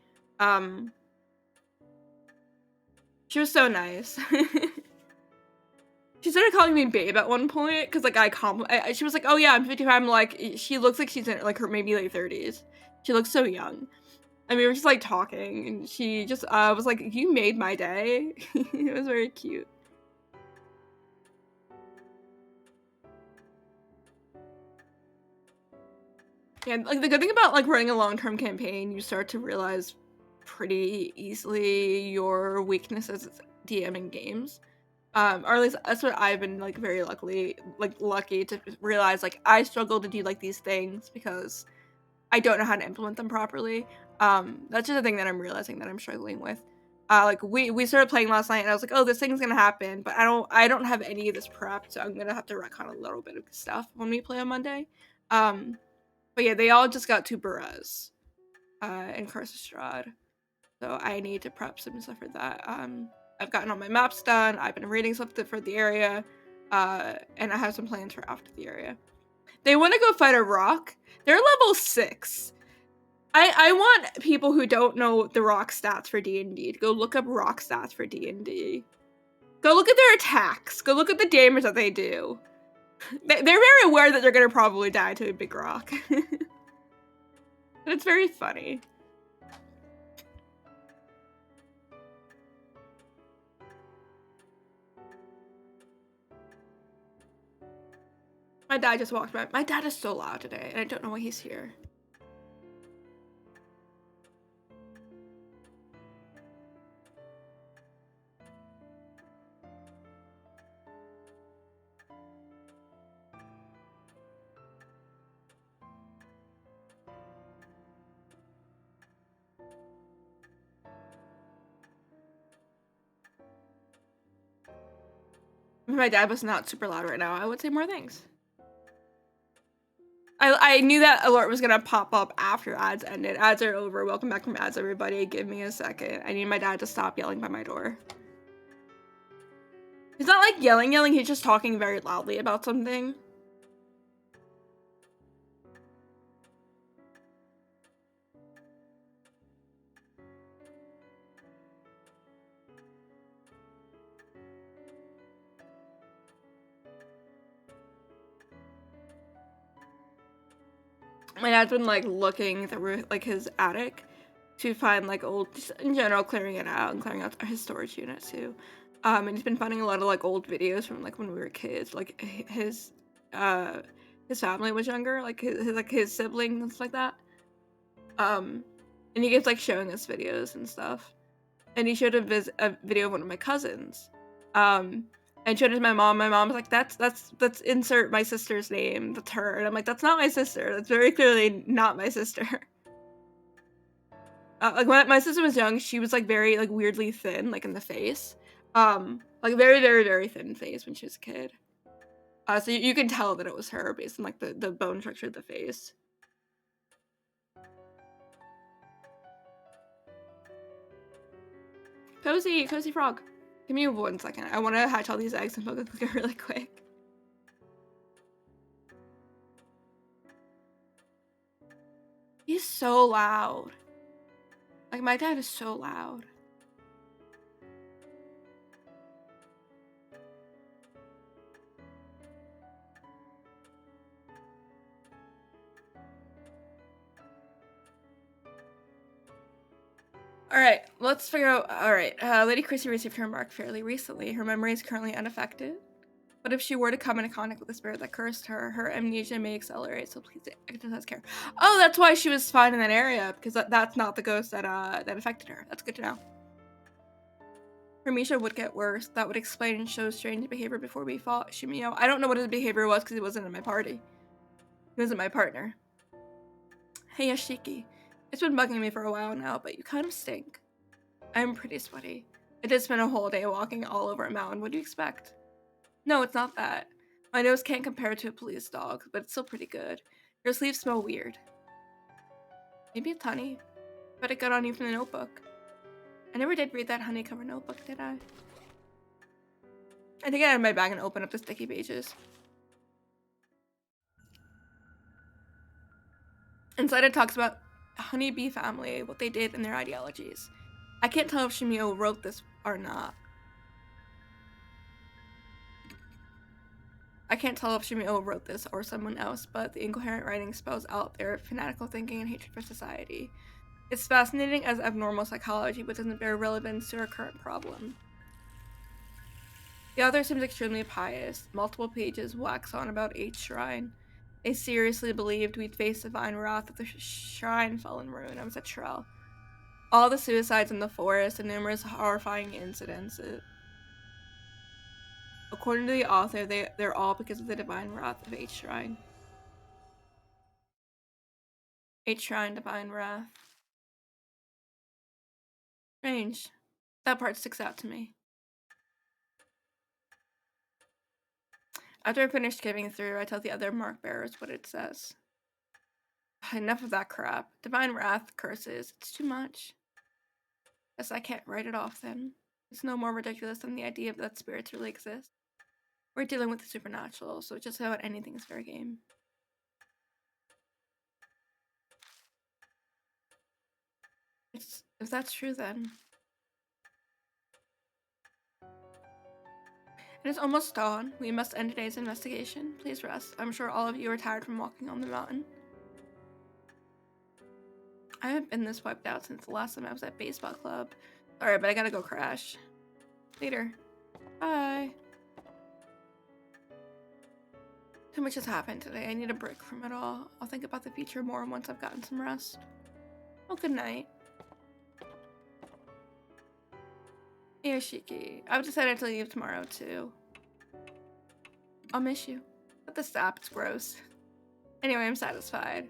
She was so nice. She started calling me babe at one point because like she was like, oh yeah, I'm 55. I'm like, she looks like she's in like her maybe late 30s. She looks so young. And we were just like talking, and she just was like, you made my day. It was very cute. And like the good thing about like running a long-term campaign, you start to realize pretty easily your weaknesses as DMing games. Or at least that's what I've been like very lucky to realize. Like I struggle to do like these things because I don't know how to implement them properly. That's just a thing that I'm realizing that I'm struggling with. Like we started playing last night, and I was like, oh, this thing's gonna happen, but I don't have any of this prep, so I'm gonna have to retcon a little bit of stuff when we play on Monday. But yeah, they all just got to Burez, and Carcestrad, so I need to prep some stuff for that. I've gotten all my maps done. I've been reading stuff for the area, and I have some plans for after the area. They want to go fight a rock. They're level 6. I want people who don't know the rock stats for D&D to go look up rock stats for D&D. Go look at their attacks. Go look at the damage that they do. They're very aware that they're gonna probably die to a big rock. But it's very funny. My dad just walked by. My dad is so loud today, and I don't know why he's here. If my dad was not super loud right now, I would say more things. I knew that alert was gonna pop up after ads ended. Ads are over. Welcome back from ads, everybody. Give me a second. I need my dad to stop yelling by my door. He's not like yelling, he's just talking very loudly about something. My dad's been like looking through like his attic to find like old, just in general, clearing it out and clearing out his storage unit too. And he's been finding a lot of like old videos from like when we were kids, like his family was younger, like his siblings and stuff like that. And he keeps like showing us videos and stuff. And he showed a video of one of my cousins. And showed it to my mom. My mom's like, that's insert my sister's name. That's her. And I'm like, that's not my sister. That's very clearly not my sister. Like when my sister was young, she was like very like weirdly thin, like in the face. Like very, very, very thin face when she was a kid. So you can tell that it was her based on like the bone structure of the face. Cozy frog. Give me 1 second. I want to hatch all these eggs and poke a clicker really quick. He's so loud. Like, my dad is so loud. Alright, let's figure out. Alright, Lady Chrissy received her mark fairly recently. Her memory is currently unaffected. But if she were to come into contact with the spirit that cursed her, her amnesia may accelerate, so please exercise care. Oh, that's why she was fine in that area, because that's not the ghost that affected her. That's good to know. Her amnesia would get worse. That would explain and show strange behavior before we fought Shumio. I don't know what his behavior was because he wasn't in my party. He wasn't my partner. Hey, Yashiki. It's been bugging me for a while now, but you kind of stink. I'm pretty sweaty. I did spend a whole day walking all over a mountain. What do you expect? No, it's not that. My nose can't compare to a police dog, but it's still pretty good. Your sleeves smell weird. Maybe it's honey. But it got on you from the notebook. I never did read that honey cover notebook, did I? I think I had my bag and open up the sticky pages. Inside it talks about a honeybee family, what they did, and their ideologies. I can't tell if Shumio wrote this or not. I can't tell if Shumio wrote this or someone else, but the incoherent writing spells out their fanatical thinking and hatred for society. It's fascinating as abnormal psychology, but doesn't bear relevance to our current problem. The author seems extremely pious. Multiple pages wax on about H Shrine. They seriously believed we'd face divine wrath if the shrine fell in ruin. I was at Shrell. All the suicides in the forest and numerous horrifying incidents. According to the author, they're all because of the divine wrath of H Shrine. H Shrine, divine wrath. Strange. That part sticks out to me. After I finish skimming through, I tell the other mark bearers what it says. Enough of that crap. Divine wrath, curses. It's too much. Guess I can't write it off then. It's no more ridiculous than the idea that spirits really exist. We're dealing with the supernatural, so just about anything is fair game. If that's true, then. It is almost dawn. We must end today's investigation. Please rest. I'm sure all of you are tired from walking on the mountain. I haven't been this wiped out since the last time I was at baseball club. Alright, but I gotta go crash. Later. Bye. Too much has happened today. I need a break from it all. I'll think about the future more once I've gotten some rest. Well, good night. Yoshiki, I've decided to leave tomorrow too. I'll miss you. But the sap, it's gross. Anyway, I'm satisfied.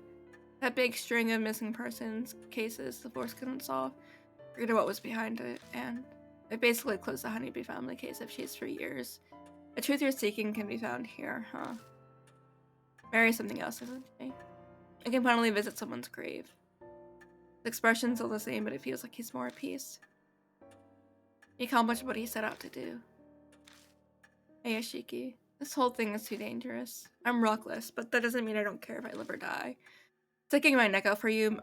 That big string of missing persons cases the force couldn't solve. Forget what was behind it, and it basically closed the Honeybee family case I've chased for years. The truth you're seeking can be found here, huh? Mary's something else, isn't she? I can finally visit someone's grave. The expression's still the same, but it feels like he's more at peace. He accomplished what he set out to do. Hey, Yoshiki, this whole thing is too dangerous. I'm reckless, but that doesn't mean I don't care if I live or die. Sticking my neck out for you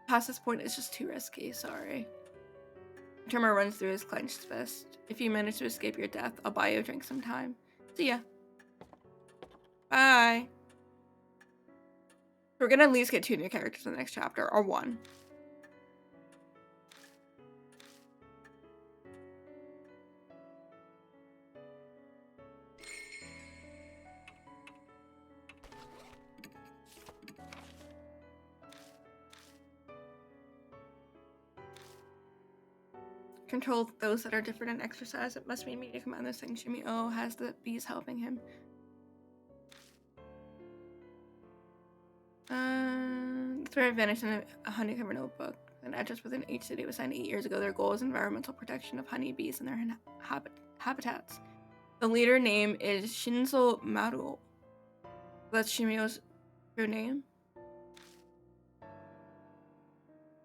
past this point is just too risky, sorry. Tremor runs through his clenched fist. If you manage to escape your death, I'll buy you a drink sometime. See ya. Bye. We're gonna at least get 2 new characters in the next chapter, or 1. Control those that are different in exercise. It must be me to command this thing. Shumio has the bees helping him. The spirit vanished in a honeycomb notebook. an address within each city was signed 8 years ago. Their goal is environmental protection of honeybees and their habitats. The leader name is Shinzo Maruo. That's Shimio's true name.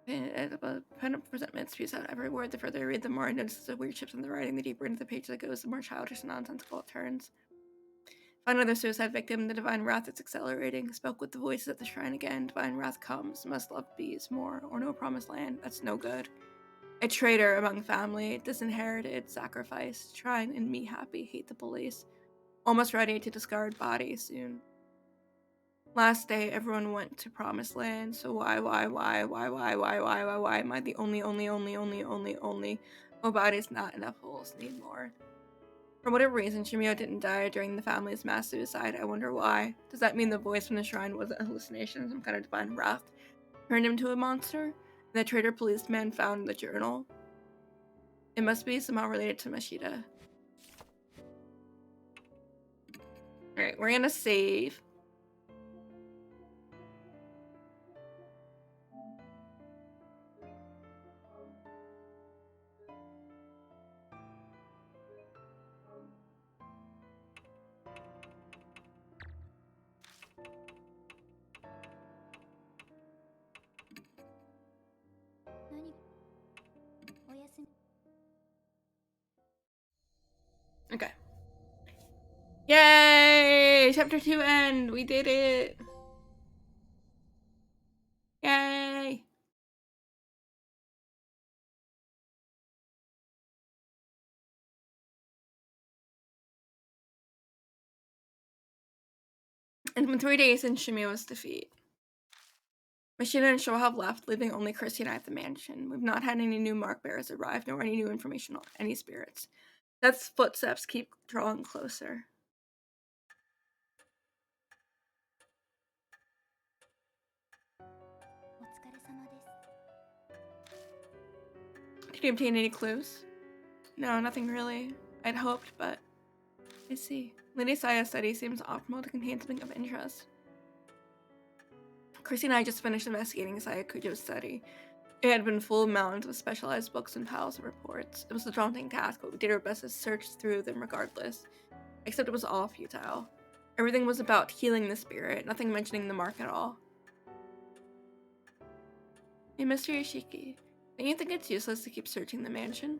Pen presentment spews out every word. The further I read, the more I notice the weird chips in the writing. The deeper into the page it goes, the more childish and nonsensical it turns. Find another suicide victim. The divine wrath is accelerating. Spoke with the voices at the shrine again. Divine wrath comes. Must love bees more, or no promised land. That's no good. A traitor among family. Disinherited. Sacrifice. Shrine and me happy. Hate the police. Almost ready to discard body soon. Last day, everyone went to promised land. So why am I the only? Oh, body's not enough holes. Need more. For whatever reason, Shimio didn't die during the family's mass suicide. I wonder why. Does that mean the voice from the shrine wasn't a hallucination, some kind of divine wrath turned him into a monster? And the traitor policeman found the journal? It must be somehow related to Mashida. Alright, we're gonna save. Okay. Yay! Chapter 2 end! We did it! Yay! And in 3 days in Shimio's defeat. Mashida and Sho have left, leaving only Chrissy and I at the mansion. We've not had any new mark bearers arrive, nor any new information on any spirits. Death's footsteps keep drawing closer. Did you obtain any clues? No, nothing really. I'd hoped, but I see. Lady Saya's study seems optimal to contain something of interest. Chrissy and I just finished investigating Saya Kujo's study. It had been full of mountains of specialized books and piles of reports. It was a daunting task, but we did our best to search through them regardless. Except it was all futile. Everything was about healing the spirit, nothing mentioning the mark at all. Hey, Mr. Yoshiki, don't you think it's useless to keep searching the mansion?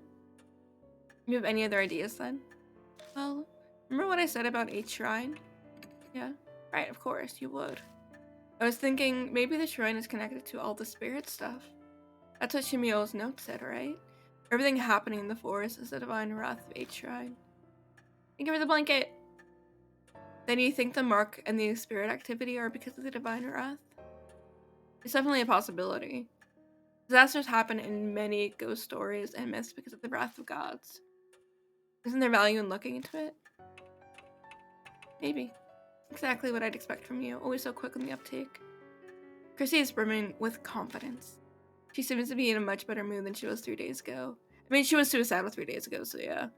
You have any other ideas then? Well, remember what I said about H Shrine? Yeah, right, of course, you would. I was thinking maybe the shrine is connected to all the spirit stuff. That's what Shimio's note said, right? Everything happening in the forest is the divine wrath of H Shrine. Thank you for the blanket! Then you think the mark and the spirit activity are because of the divine wrath? It's definitely a possibility. Disasters happen in many ghost stories and myths because of the wrath of gods. Isn't there value in looking into it? Maybe. Exactly what I'd expect from you, always so quick on the uptake. Chrissy is brimming with confidence. She seems to be in a much better mood than she was 3 days ago. I mean, she was suicidal 3 days ago, so yeah.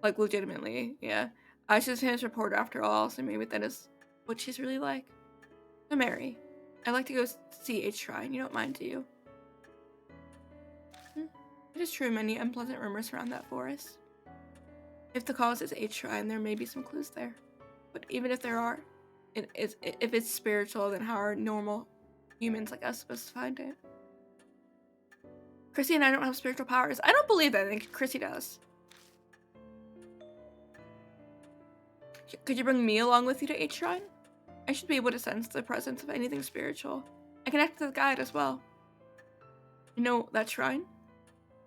Like, legitimately, yeah. She's a famous reporter after all, so maybe that is what she's really like. So Mary, I'd like to go see H Shrine. You don't mind, do you? It is true many unpleasant rumors surround that forest. If the cause is H Shrine, there may be some clues there. But even if there are, if it's spiritual, then how are normal humans like us supposed to find it? Chrissy and I don't have spiritual powers. I don't believe that. I think Chrissy does. Could you bring me along with you to H Shrine? I should be able to sense the presence of anything spiritual. I can act as a guide as well. You know that shrine?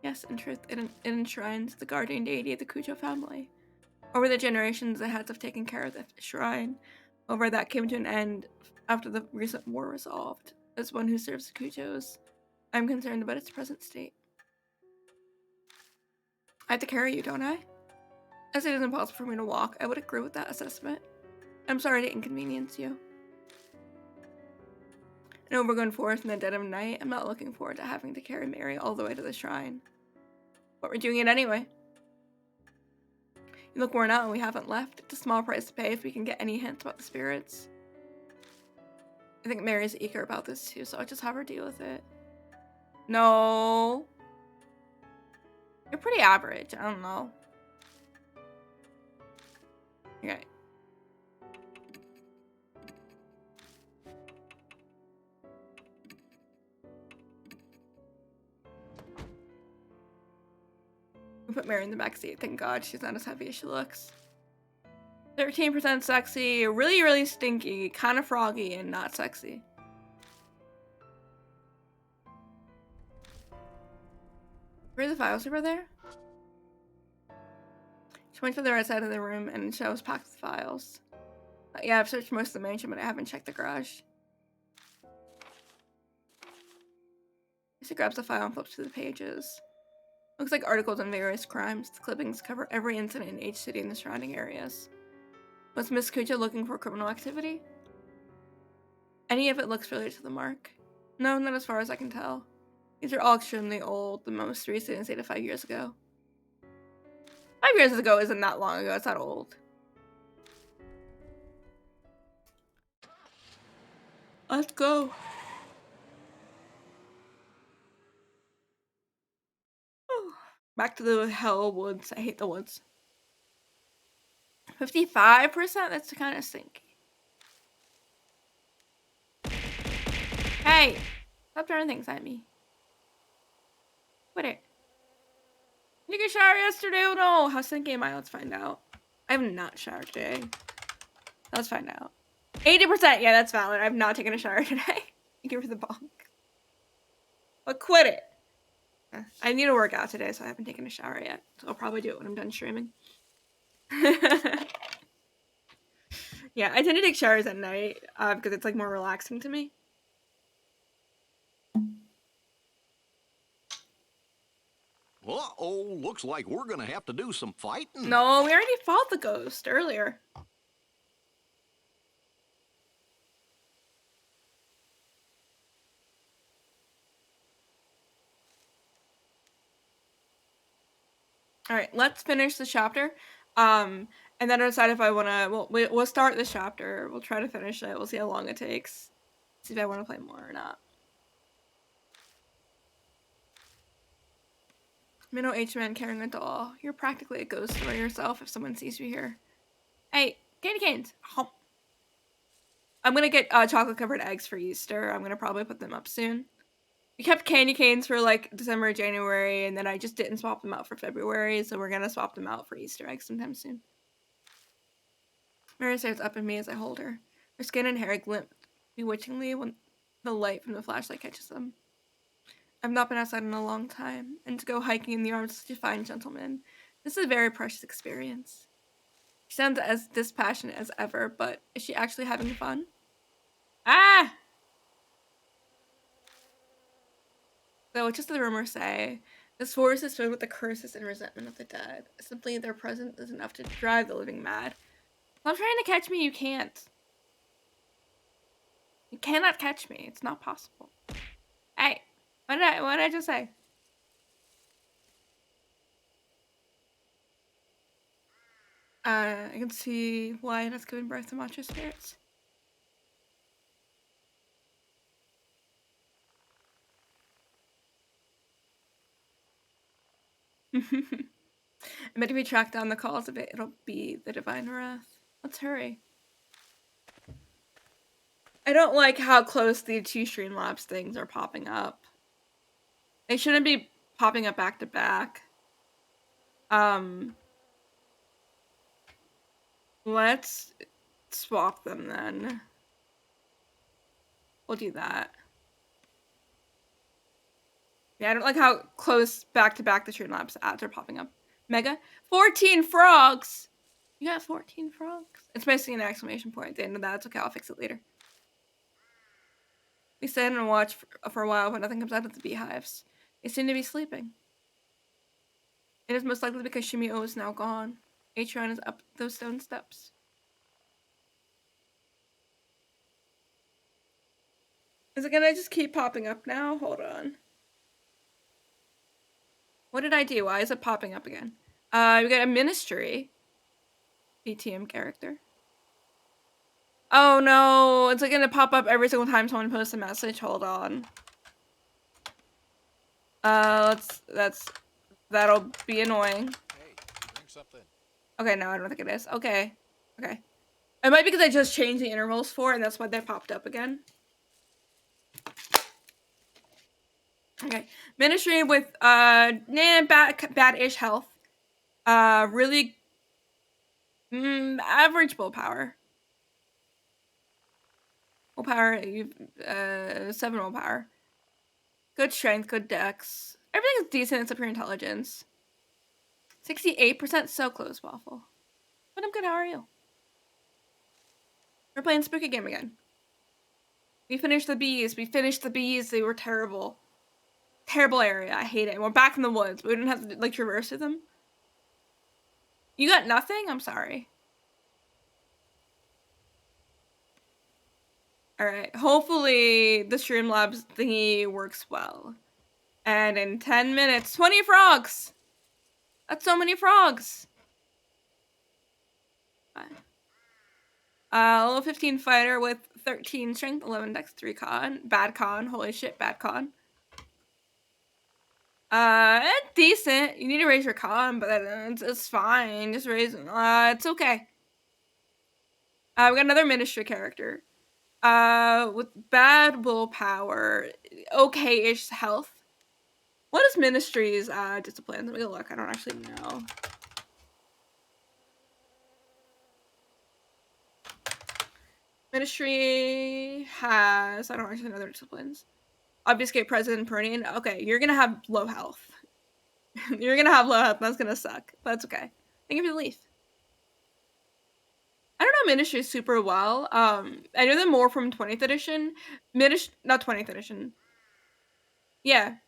Yes, in truth, it enshrines the guardian deity of the Kujo family. Over the generations, the heads have taken care of the shrine. However, that came to an end after the recent war resolved. As one who serves the Kujos, I'm concerned about its present state. I have to carry you, don't I? As it is impossible for me to walk, I would agree with that assessment. I'm sorry to inconvenience you. And over going forth in the dead of night, I'm not looking forward to having to carry Mary all the way to the shrine. But we're doing it anyway. You look worn out and we haven't left. It's a small price to pay if we can get any hints about the spirits. I think Mary's eager about this too, so I'll just have her deal with it. No. You're pretty average. I don't know. Okay. We put Mary in the backseat. Thank God she's not as heavy as she looks. 13% sexy, really, really stinky, kind of froggy, and not sexy. Were the files over there? She went to the right side of the room and she was packed with files. Yeah, I've searched most of the mansion, but I haven't checked the garage. She grabs the file and flips through the pages. Looks like articles on various crimes. The clippings cover every incident in each city and the surrounding areas. Was Miss Kucha looking for criminal activity? Any of it looks related to the mark. No, not as far as I can tell. These are all extremely old. The most recent is dated 5 years ago. 5 years ago isn't that long ago. It's not old. Let's go. Back to the hell woods. I hate the woods. 55%? That's kind of stinky. Hey! Stop throwing things at me. Quit it. You took a shower yesterday? Oh no! How stinky am I? Let's find out. I have not showered today. Let's find out. 80%! Yeah, that's valid. I've not taken a shower today. Thank you for the bonk. But quit it! I need to work out today, so I haven't taken a shower yet. So I'll probably do it when I'm done streaming. Yeah, I tend to take showers at night because it's like more relaxing to me. Uh-oh, looks like we're gonna have to do some fighting. No, we already fought the ghost earlier. Alright, let's finish the chapter. And then I'll decide if I want to... We'll start this chapter. We'll try to finish it. We'll see how long it takes. See if I want to play more or not. Minnow H-Man carrying a doll. You're practically a ghost for yourself if someone sees you here. Hey, candy canes! Oh. I'm gonna get chocolate-covered eggs for Easter. I'm gonna probably put them up soon. We kept candy canes for like December, January, and then I just didn't swap them out for February, so we're gonna swap them out for Easter eggs sometime soon. Mary stares up at me as I hold her. Her skin and hair glint bewitchingly when the light from the flashlight catches them. I've not been outside in a long time, and to go hiking in the arms of such a fine gentleman, this is a very precious experience. She sounds as dispassionate as ever, but is she actually having fun? Ah! So, what does the rumor say? This forest is filled with the curses and resentment of the dead. Simply their presence is enough to drive the living mad. Stop trying to catch me, you can't. You cannot catch me. It's not possible. Hey, what did I just say? I can see why it has given birth to monstrous spirits. I bet if we track down the cause of it, it'll be the divine wrath. Let's hurry. I don't like how close the two Streamlabs things are popping up. They shouldn't be popping up back to back. Let's swap them then. We'll do that. Yeah, I don't like how close back to back the Streamlabs ads are popping up. Mega? 14 frogs! You got 14 frogs? It's basically an exclamation point at the end of that. It's okay, I'll fix it later. We stand and watch for a while, but nothing comes out of the beehives. They seem to be sleeping. It is most likely because Shimio is now gone. Atron is up those stone steps. Is it gonna just keep popping up now? Hold on. What did I do? Why is it popping up again? We got a ministry. BTM character. Oh no, it's like gonna pop up every single time someone posts a message. Hold on. That'll be annoying. Hey, drink something. Okay, no, I don't think it is. Okay. Okay. It might be because I just changed the intervals for it, and that's why they popped up again. Okay. Ministry with bad-ish health. Really average willpower. Willpower, 7 willpower. Good strength, good dex. Everything is decent except for intelligence. 68%, so close, Waffle. But I'm good, how are you? We're playing Spooky Game again. We finished the bees. They were terrible. Terrible area, I hate it. We're back in the woods. We didn't have to, like, traverse through them. You got nothing? I'm sorry. Alright, hopefully the Streamlabs thingy works well. And in 10 minutes, 20 frogs! That's so many frogs! Level 15 fighter with 13 strength, 11 dex, 3 con. Bad con, holy shit, bad con. Decent. You need to raise your con, but it's fine. Just raise it. It's okay. We got another ministry character. With bad willpower, okay-ish health. What is ministry's discipline? Let me look. I don't actually know. Ministry has, I don't actually know their disciplines. Obfuscate, President, Pernian. Okay, you're gonna have low health. You're gonna have low health. That's gonna suck. That's okay. Thank you for the leaf. I don't know Ministry super well. I know them more from 20th edition. Not 20th edition. Yeah,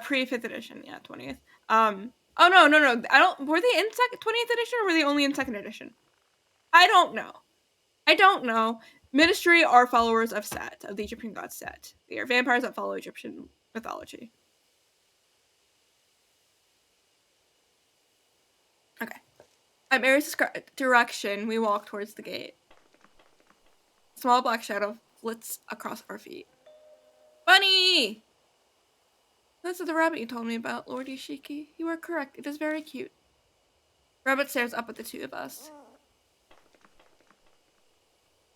pre 5th edition. Yeah, 20th. Oh no. I don't. Were they in 20th edition or were they only in 2nd edition? I don't know. Ministry are followers of Set, of the Egyptian god Set. They are vampires that follow Egyptian mythology. Okay. At Mary's direction, we walk towards the gate. Small black shadow flits across our feet. Bunny! This is the rabbit you told me about, Lord Ishiki. You are correct. It is very cute. Rabbit stares up at the two of us.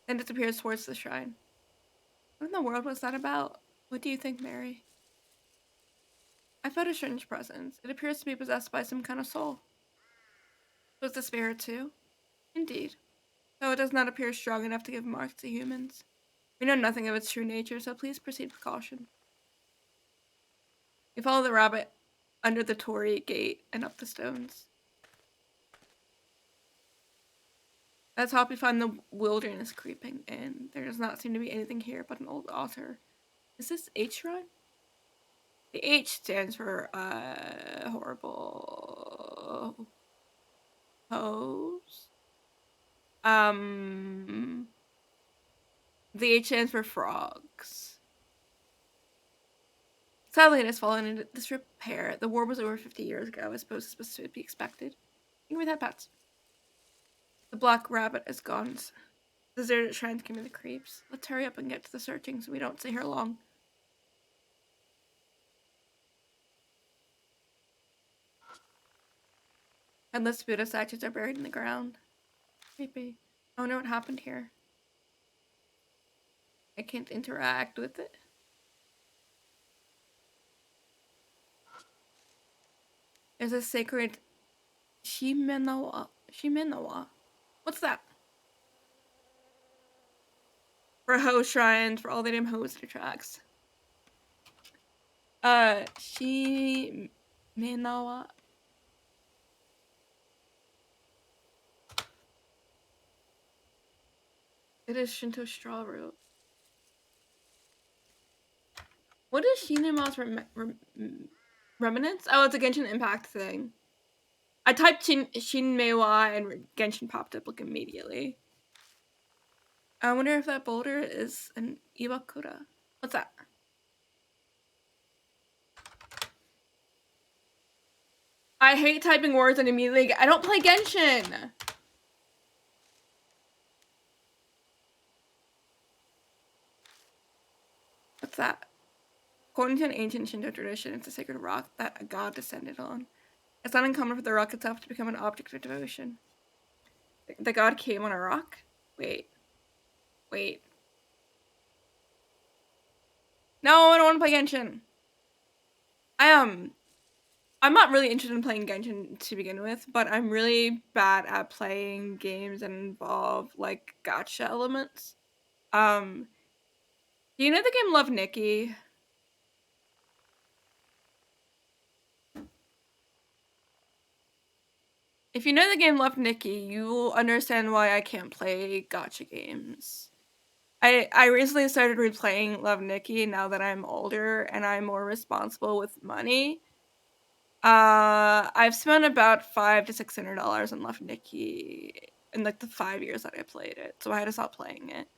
Then disappears towards the shrine. What in the world was that about? What do you think, Mary? I felt a strange presence. It appears to be possessed by some kind of soul. Was the spirit too? Indeed. Though it does not appear strong enough to give marks to humans. We know nothing of its true nature, so please proceed with caution. We follow the rabbit under the Torii gate and up the stones. At the top we find the wilderness creeping in. There does not seem to be anything here but an old altar. Is this H shrine? The H stands for horrible pose. The H stands for frogs. Sadly, it has fallen into disrepair. The war was over 50 years ago. I suppose it's supposed to be expected. Give me that, Pats. The black rabbit is gone. The deserted shrines give me the creeps. Let's hurry up and get to the searching so we don't stay here long. Endless Buddha statues are buried in the ground. Creepy. I wonder what happened here. I can't interact with it. There's a sacred Shimenawa. What's that? For hoe shrines, for all the damn hoes it attracts. Shimenawa. It is Shinto straw root. What is Shinema's remnants? Oh, it's a Genshin Impact thing. I typed Shinmewa and Genshin popped up like immediately. I wonder if that boulder is an Iwakura. What's that? I hate typing words and immediately I don't play Genshin! What's that? According to an ancient Shinto tradition, it's a sacred rock that a god descended on. It's not uncommon for the rock itself to become an object of devotion. The god came on a rock? Wait. No, I don't want to play Genshin. I'm not really interested in playing Genshin to begin with, but I'm really bad at playing games that involve like gacha elements. Do you know the game Love Nikki? If you know the game Love Nikki, you will understand why I can't play gacha games. I recently started replaying Love Nikki now that I'm older and I'm more responsible with money. I've spent about $500 to $600 on Love Nikki in like the 5 years that I played it, so I had to stop playing it.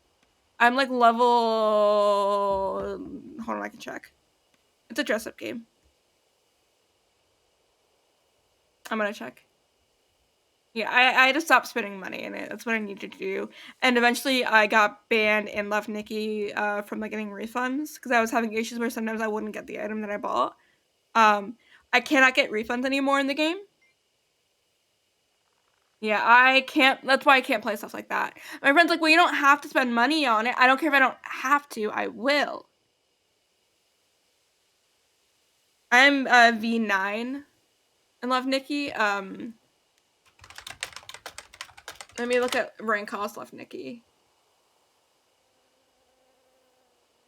I'm like level. Hold on, I can check. It's a dress-up game. I'm gonna check. Yeah, I had to stop spending money in it. That's what I needed to do. And eventually I got banned in Love Nikki from like getting refunds because I was having issues where sometimes I wouldn't get the item that I bought. I cannot get refunds anymore in the game. Yeah, I can't. That's why I can't play stuff like that. My friend's like, well, you don't have to spend money on it. I don't care if I don't have to. I will. I'm V9 in Love Nikki. Let me look at rank cost Love Nikki.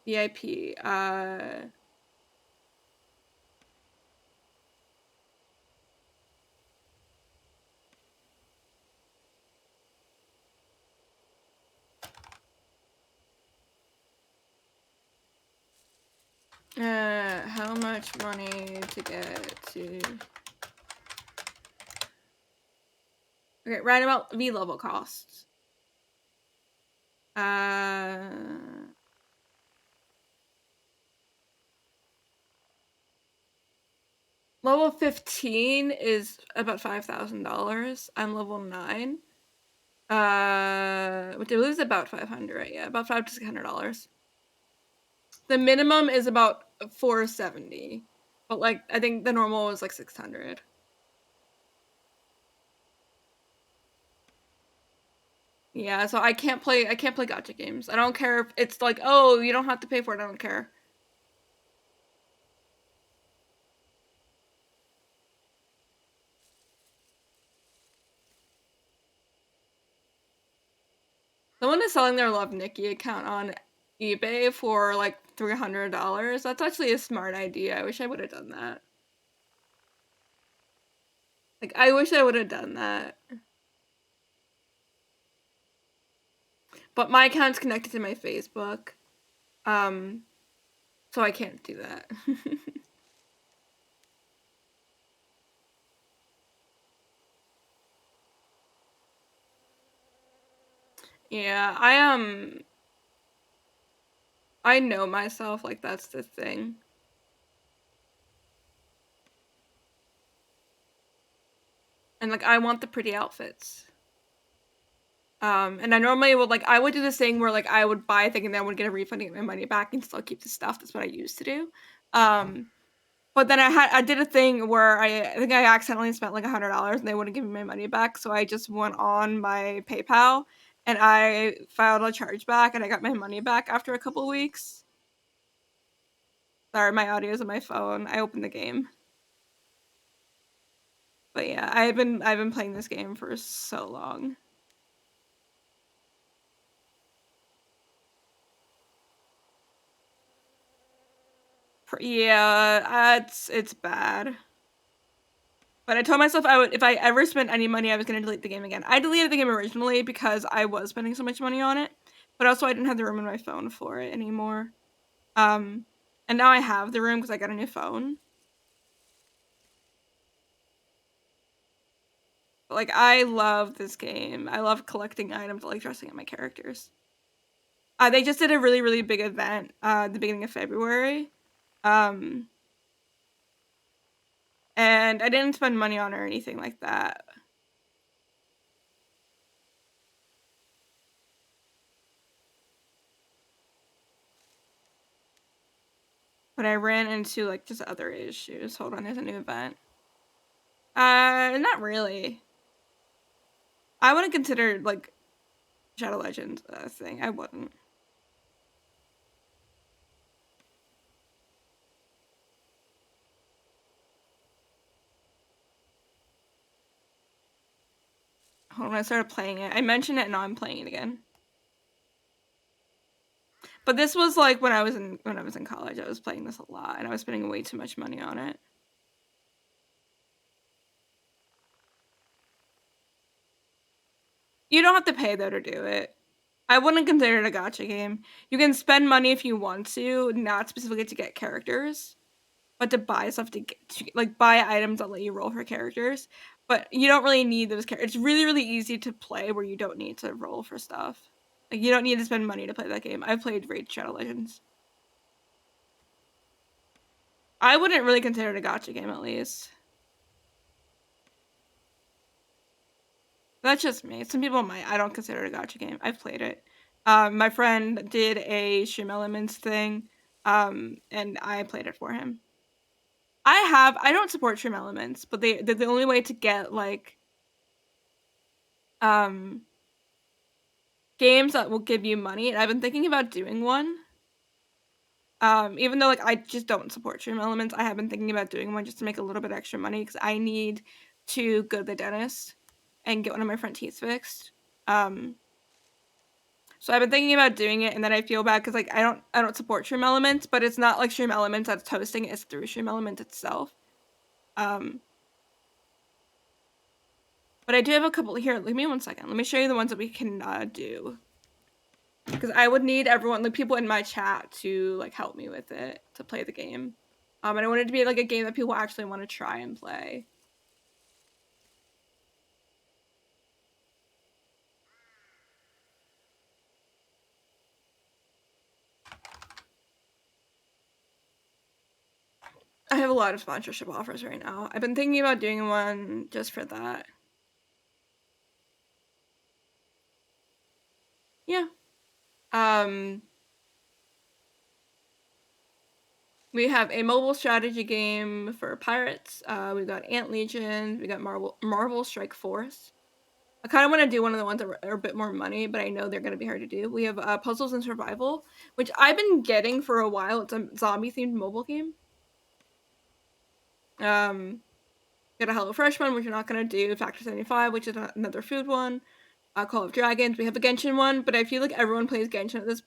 VIP. How much money to get to? Okay, right about V level costs. Level 15 is about $5,000. I'm level 9. Which I believe is about 500, yeah, about $500 to $600. The minimum is about 470, but like I think the normal is like 600. Yeah, so I can't play gacha games. I don't care if it's like, oh, you don't have to pay for it. I don't care. Someone is selling their Love Nikki account on eBay for like $300. That's actually a smart idea. I wish I would have done that. Like, I wish I would have done that. But my account's connected to my Facebook. So I can't do that. Yeah, I know myself, like that's the thing. And like I want the pretty outfits. And I normally would like I would do this thing where like I would buy a thing and then I would get a refund and get my money back and still keep the stuff. That's what I used to do. But then I did a thing where I think I accidentally spent like $100 and they wouldn't give me my money back. So I just went on my PayPal and I filed a chargeback and I got my money back after a couple weeks. Sorry, my audio is on my phone. I opened the game. But yeah, I've been playing this game for so long. Yeah, it's bad. But I told myself I would, if I ever spent any money, I was gonna delete the game again. I deleted the game originally because I was spending so much money on it, but also I didn't have the room in my phone for it anymore. And now I have the room because I got a new phone. But like I love this game. I love collecting items. I like dressing up my characters. They just did a really, really big event at the beginning of February. Um, and I didn't spend money on it or anything like that. but I ran into, like, just other issues. Hold on, there's a new event. Not really. I wouldn't consider, like, Shadow Legends a thing. I wouldn't. Hold on, I started playing it. I mentioned it, and now I'm playing it again. But this was, like, when I was in college. I was playing this a lot, and I was spending way too much money on it. You don't have to pay, though, to do it. I wouldn't consider it a gacha game. You can spend money if you want to, not specifically to get characters, but to buy stuff like, buy items that let you roll for characters, but you don't really need those characters. It's really, really easy to play where you don't need to roll for stuff. Like, you don't need to spend money to play that game. I've played Raid Shadow Legends. I wouldn't really consider it a gacha game, at least. That's just me. Some people might. I don't consider it a gacha game. I've played it. My friend did a Stream Elements thing, and I played it for him. I don't support Stream Elements, but they're the only way to get, like, games that will give you money, and I've been thinking about doing one. Even though, like, I just don't support Stream Elements, I have been thinking about doing one just to make a little bit extra money because I need to go to the dentist and get one of my front teeth fixed. So I've been thinking about doing it, and then I feel bad because, like, I don't support Stream Elements, but it's not like Stream Elements that's hosting it, it's through Stream Elements itself. But I do have a couple here. Give me 1 second. Let me show you the ones that we can do. Because I would need everyone, like, people in my chat to, like, help me with it to play the game. And I want it to be, like, a game that people actually want to try and play. I have a lot of sponsorship offers right now. I've been thinking about doing one just for that. Yeah. We have a mobile strategy game for pirates. We've got Ant Legion. We got Marvel Strike Force. I kind of want to do one of the ones that are a bit more money, but I know they're going to be hard to do. We have Puzzles and Survival, which I've been getting for a while. It's a zombie-themed mobile game. Got a HelloFresh one, which we're not going to do. Factor 75, which is another food one. Call of Dragons. We have a Genshin one, but I feel like everyone plays Genshin at this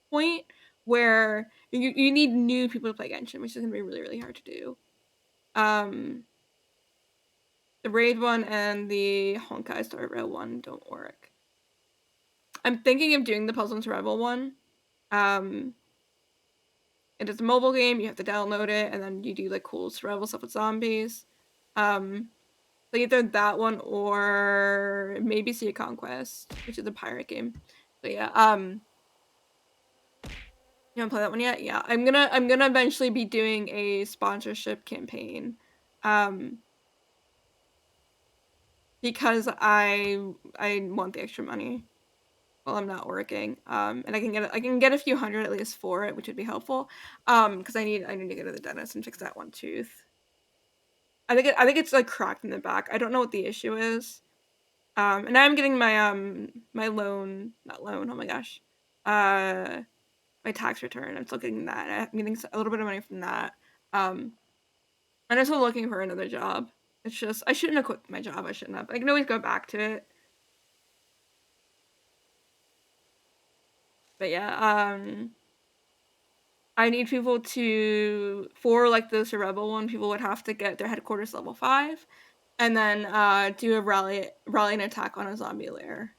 point where you need new people to play Genshin, which is going to be really, really hard to do. The Raid one and the Honkai Star Rail one don't work. I'm thinking of doing the Puzzle and Survival one. It is a mobile game. You have to download it, and then you do, like, cool survival stuff with zombies. So either that one or maybe Sea of Conquest, which is a pirate game. But yeah, you haven't played that one yet? Yeah, I'm gonna eventually be doing a sponsorship campaign, because I want the extra money while I'm not working, and I can get a few hundred at least for it, which would be helpful, because I need to go to the dentist and fix that one tooth. I think it's, like, cracked in the back. I don't know what the issue is. And now I'm getting my my loan, not loan, oh my gosh, my tax return. I'm still getting that. I'm getting a little bit of money from that. And I'm still looking for another job. It's just I shouldn't have quit my job. I shouldn't have. I can always go back to it. But yeah, I need people to, for, like, the survival one, people would have to get their headquarters level 5, and then do a rally and attack on a zombie lair.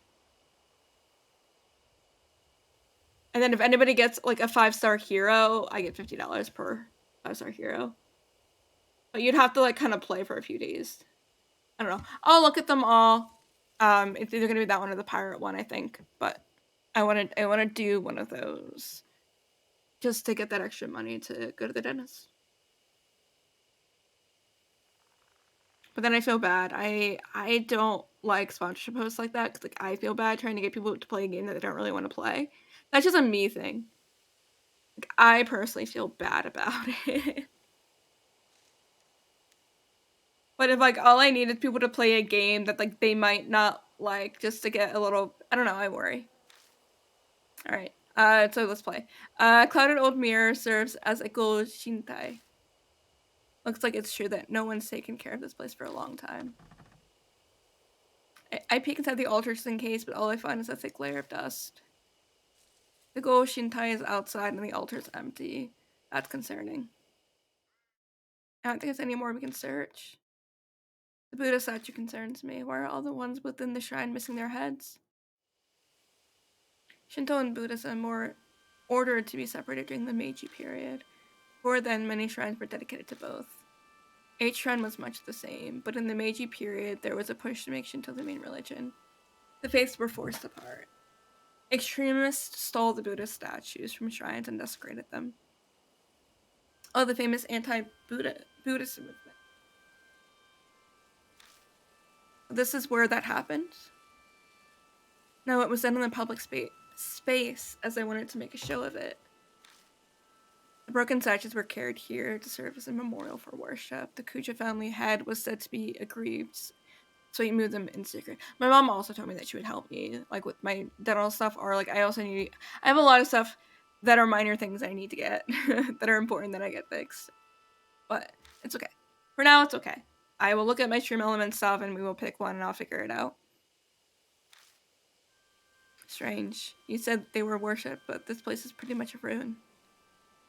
And then if anybody gets, like, a 5-star hero, I get $50 per 5-star hero. But you'd have to, like, kind of play for a few days. I don't know. I'll look at them all. It's either gonna be that one or the pirate one, I think. But I wanna do one of those just to get that extra money to go to the dentist. But then I feel bad. I don't like sponsorship posts like that because, like, I feel bad trying to get people to play a game that they don't really want to play. That's just a me thing. I personally feel bad about it. But if, like, all I need is people to play a game that, like, they might not like just to get a little I don't know, I worry. Alright, so let's play. Clouded Old Mirror serves as a Go Shintai. Looks like it's true that no one's taken care of this place for a long time. I peek inside the altar just in case, but all I find is a thick layer of dust. The Go Shintai is outside and the altar's empty. That's concerning. I don't think there's any more we can search. The Buddha statue concerns me. Why are all the ones within the shrine missing their heads? Shinto and Buddhism were ordered to be separated during the Meiji period. Before then, many shrines were dedicated to both. Each shrine was much the same, but in the Meiji period, there was a push to make Shinto the main religion. The faiths were forced apart. Extremists stole the Buddhist statues from shrines and desecrated them. Oh, the famous anti-Buddhist movement. This is where that happened? No, it was done in the public space as I wanted to make a show of it. The broken statues were carried here to serve as a memorial for worship. The Kuja family head was said to be aggrieved, so he moved them in secret. My mom also told me that she would help me, like with my dental stuff, or like I have a lot of stuff that are minor things I need to get that are important that I get fixed. But it's okay. For now, it's okay. I will look at my stream element stuff and we will pick one and I'll figure it out. Strange. You said they were worshipped, but this place is pretty much a ruin.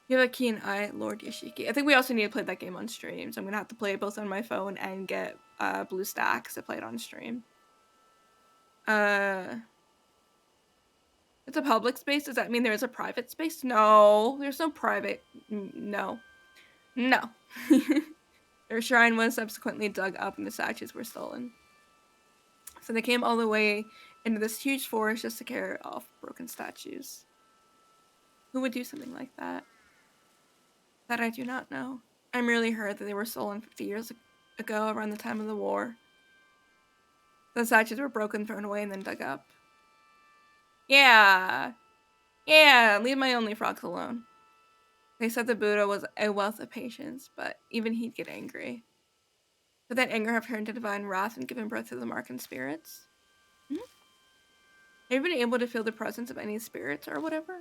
You have a keen eye, Lord Yashiki. I think we also need to play that game on stream, so I'm gonna have to play it both on my phone and get BlueStacks to play it on stream. It's a public space? Does that mean there's a private space? No, there's no private. No. No. Their shrine was subsequently dug up and the statues were stolen. So they came all the way into this huge forest just to carry off broken statues. Who would do something like that? That I do not know. I merely heard that they were stolen 50 years ago around the time of the war. The statues were broken, thrown away, and then dug up. Yeah. Yeah, leave my only frogs alone. They said the Buddha was a wealth of patience, but even he'd get angry. Could that anger have turned to divine wrath and given birth to the Markan spirits? Hmm? Have you been able to feel the presence of any spirits or whatever?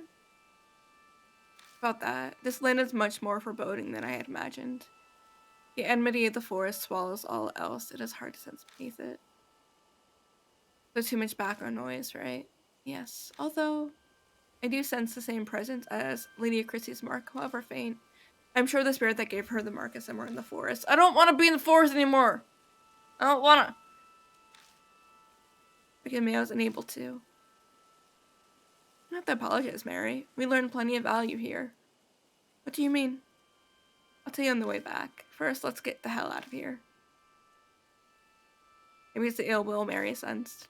About that, this land is much more foreboding than I had imagined. The enmity of the forest swallows all else. It is hard to sense beneath it. There's too much background noise, right? Yes, although I do sense the same presence as Lady Christie's mark, however faint. I'm sure the spirit that gave her the mark is somewhere in the forest. I don't want to be in the forest anymore. I don't want to. Forgive me, I was unable to. You don't have to apologize, Mary. We learned plenty of value here. What do you mean? I'll tell you on the way back. First, let's get the hell out of here. Maybe it's the ill will Mary sensed.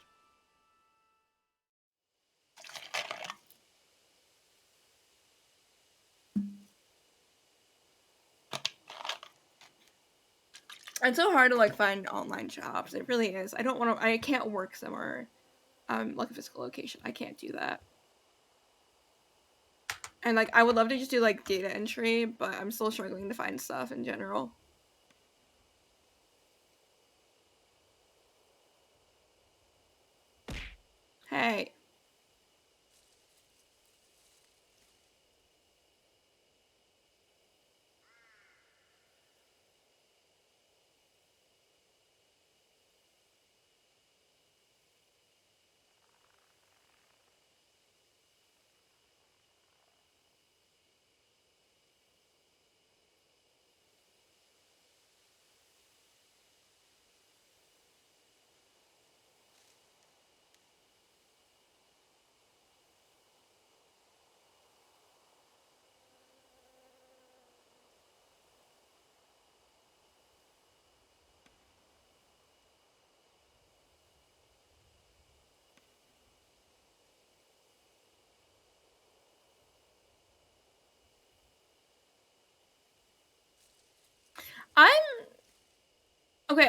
It's so hard to like find online jobs. It really is. I can't work somewhere like a physical location. I can't do that. And like I would love to just do like data entry, but I'm still struggling to find stuff in general. Hey.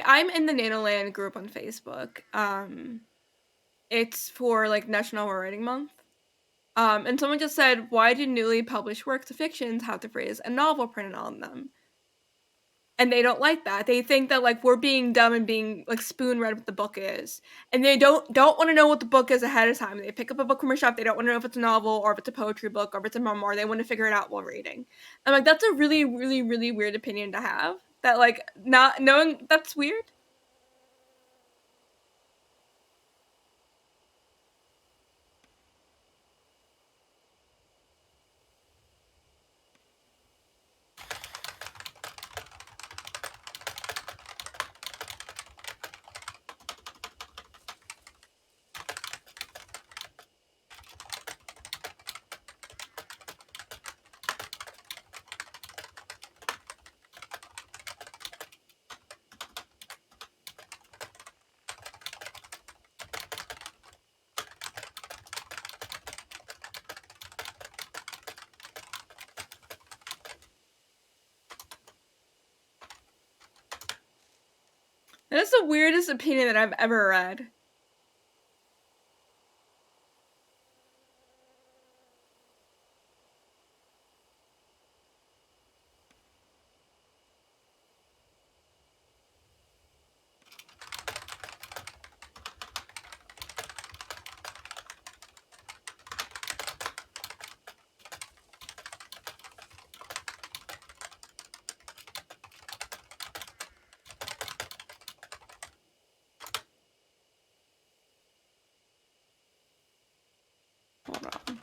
I'm in the Nanoland group on Facebook. It's for like National Writing Month. And someone just said, "Why do newly published works of fictions have the phrase a novel printed on them?" And they don't like that. They think that, like, we're being dumb and being, like, spoon read what the book is. And they don't wanna know what the book is ahead of time. They pick up a book from a shelf, they don't wanna know if it's a novel or if it's a poetry book or if it's a memoir, they wanna figure it out while reading. I'm like, that's a really, really, really weird opinion to have. That, like, not knowing that's weird. That is the weirdest opinion that I've ever read. Hold on.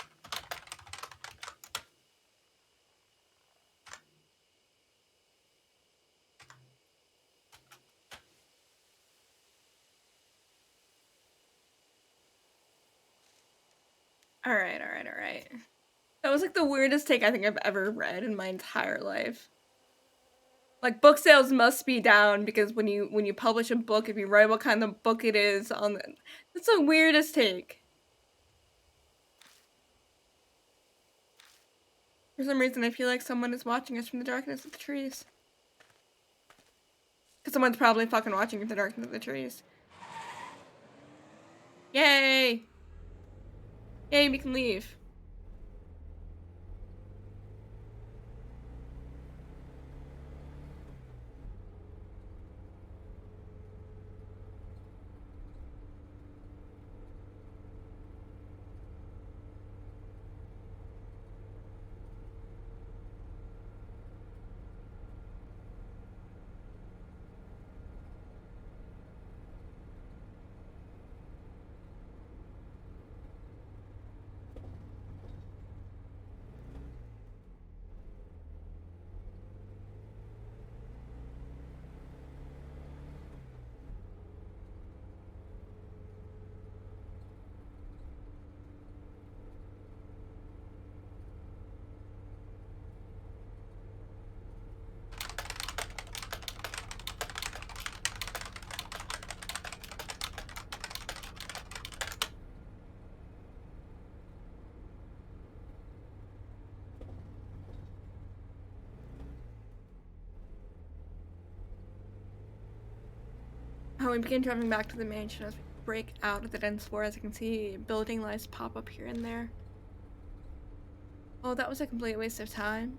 Alright, alright, alright. That was, like, the weirdest take I think I've ever read in my entire life. Like, book sales must be down because when you publish a book, if you write what kind of book it is on the that's the weirdest take. For some reason, I feel like someone is watching us from the darkness of the trees. Because someone's probably fucking watching from the darkness of the trees. Yay! Yay, we can leave. Oh, we begin driving back to the mansion as we break out of the dense forest. I can see building lights pop up here and there. Oh, that was a complete waste of time.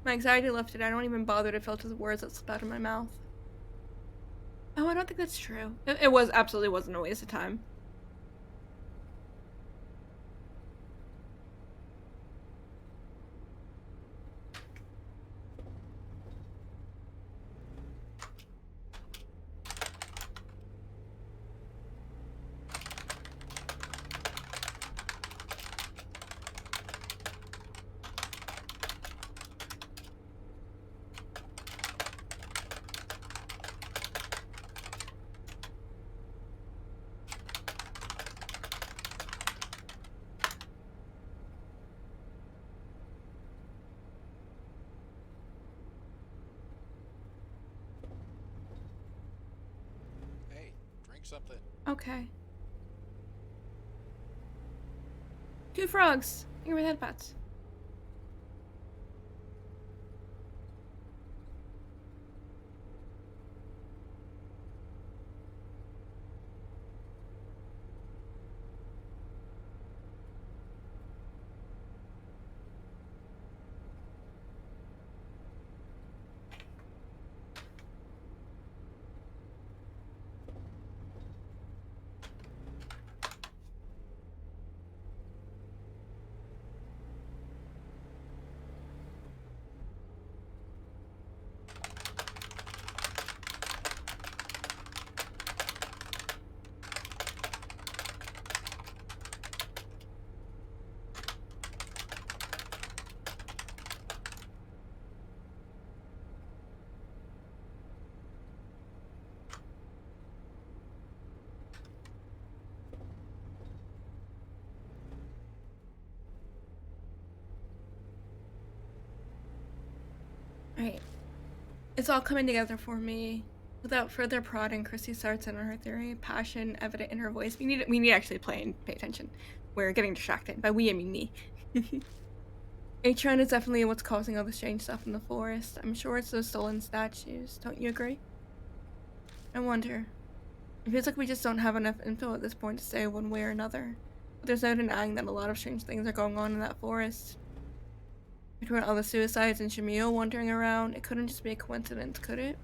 My anxiety lifted. I don't even bother to filter the words that slip out of my mouth. Oh, I don't think that's true. It was absolutely wasn't a waste of time. Hey, drink something. Okay. 2 frogs. Here with headpats. It's all coming together for me. Without further prodding, Chrissy starts in on her theory, passion evident in her voice. We need to actually play and pay attention. We're getting distracted. By we, I mean me. Atron is definitely what's causing all the strange stuff in the forest. I'm sure it's those stolen statues. Don't you agree? I wonder. It feels like we just don't have enough info at this point to say one way or another. But there's no denying that a lot of strange things are going on in that forest. Between all the suicides and Shamil wandering around, it couldn't just be a coincidence, could it?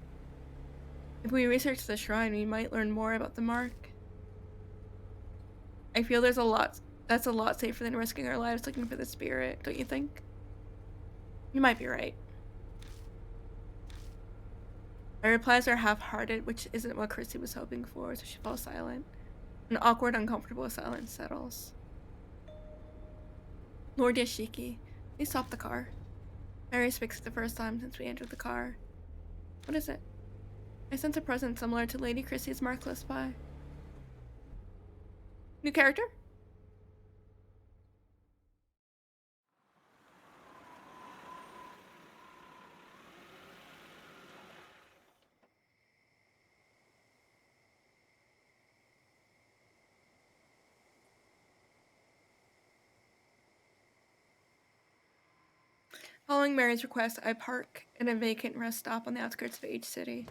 If we research the shrine, we might learn more about the mark. I feel that's a lot safer than risking our lives looking for the spirit, don't you think? You might be right. My replies are half-hearted, which isn't what Chrissy was hoping for, so she falls silent. An awkward, uncomfortable silence settles. Lord Yashiki, please stop the car. Mary speaks for the first time since we entered the car. What is it? I sense a presence similar to Lady Chrissy's mark close by. New character? Following Mary's request, I park in a vacant rest stop on the outskirts of H City.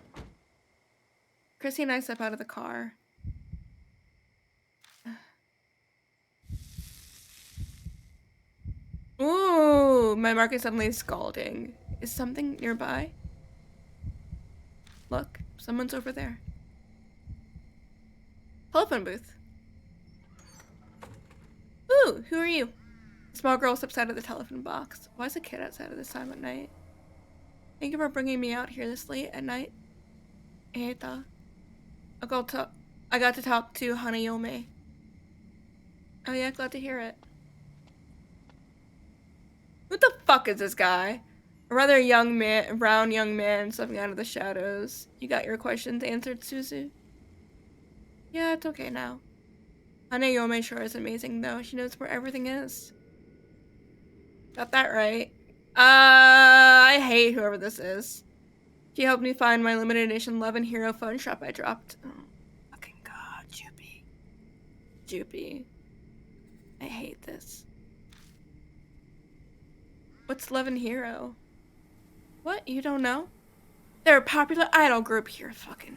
Chrissy and I step out of the car. Ooh, my mark is suddenly scalding. Is something nearby? Look, someone's over there. Telephone booth. Ooh, who are you? The small girl steps out of the telephone box. Why is a kid outside at this time at night? Thank you for bringing me out here this late at night. Eita. I got to talk to Hanayome. Oh yeah, glad to hear it. Who the fuck is this guy? A rather brown young man stepping out of the shadows. You got your questions answered, Suzu? Yeah, it's okay now. Hanayome sure is amazing though. She knows where everything is. Got that right. I hate whoever this is. She helped me find my limited edition Love and Hero phone shop I dropped. Oh, fucking god, Joopy. Joopy. I hate this. What's Love and Hero? What? You don't know? They're a popular idol group here. Fucking.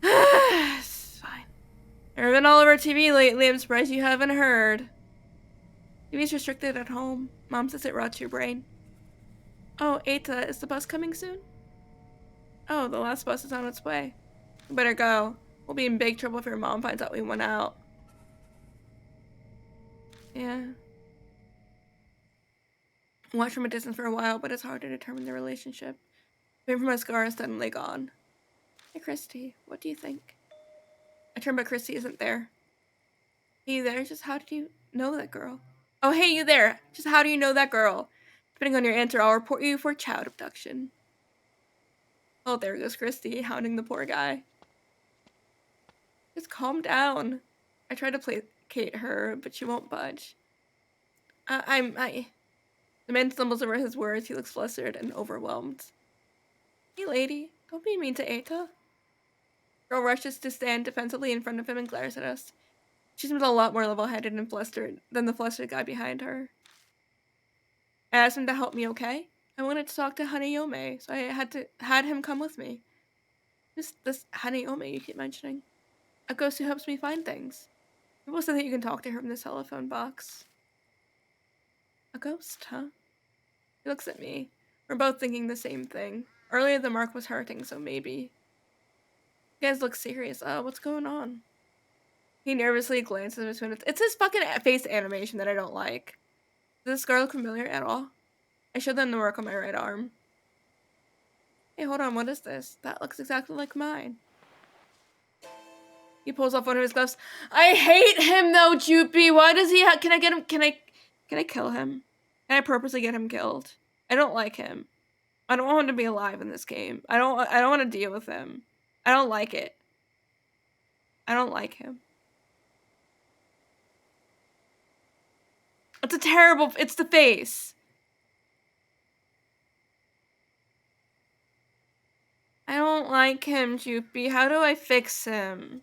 It's fine. They've been all over TV lately. I'm surprised you haven't heard. TV's restricted at home. Mom says it rots your brain. Oh, Eita, is the bus coming soon? Oh, the last bus is on its way. We better go. We'll be in big trouble if your mom finds out we went out. Yeah. Watched from a distance for a while, but it's hard to determine the relationship. The pain from my scar is suddenly gone. Hey, Christy, what do you think? I turn, but Christy isn't there. Hey, you there? Just how did you know that girl? Oh, hey, you there? Just how do you know that girl? Depending on your answer, I'll report you for child abduction. Oh, there goes Christy, hounding the poor guy. Just calm down. I try to placate her, but she won't budge. The man stumbles over his words. He looks flustered and overwhelmed. Hey, lady, don't be mean to Eita. Girl rushes to stand defensively in front of him and glares at us. She seems a lot more level-headed and flustered than the flustered guy behind her. I asked him to help me, okay? I wanted to talk to Hanayome, so I had him come with me. Who's this Hanayome you keep mentioning? A ghost who helps me find things. People say that you can talk to her from this telephone box. A ghost, huh? He looks at me. We're both thinking the same thing. Earlier the mark was hurting, so maybe. You guys look serious. What's going on? He nervously glances between us. It's his fucking face animation that I don't like. Does this girl look familiar at all? I showed them the mark on my right arm. Hey, hold on, what is this? That looks exactly like mine. He pulls off one of his gloves. I hate him though, Joopy. Why does he can I get him? Can I kill him? Can I purposely get him killed? I don't like him. I don't want him to be alive in this game. I don't want to deal with him. I don't like it. I don't like him. It's the face. don't like him, Joopy. How do I fix him?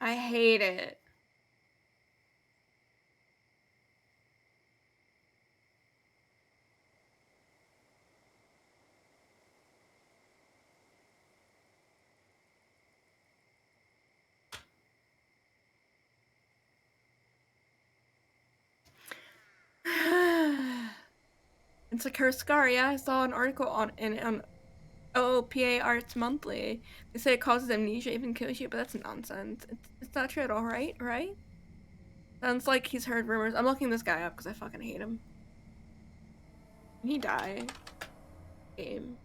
I hate it. It's like her scar. Yeah, I saw an article on OOPA Arts Monthly. They say it causes amnesia, even kills you, but that's nonsense. It's not true at all, right? Right? Sounds like he's heard rumors. I'm looking this guy up because I fucking hate him. Can he die? Game.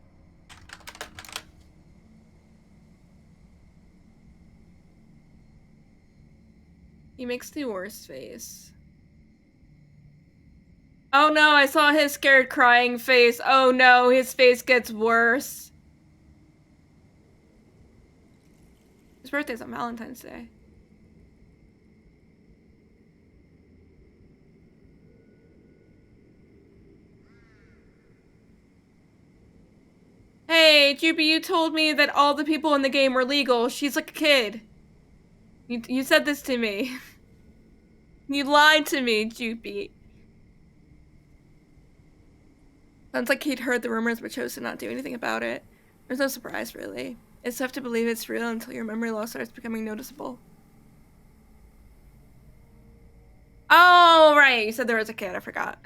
He makes the worst face. Oh no, I saw his scared crying face. Oh no, his face gets worse. His birthday's on Valentine's Day. Hey, Juby, you told me that all the people in the game were legal. She's like a kid. You said this to me. You lied to me, Juby. Sounds like he'd heard the rumors but chose to not do anything about it. There's no surprise, really. It's tough to believe it's real until your memory loss starts becoming noticeable. Oh, right. You said there was a kid. I forgot.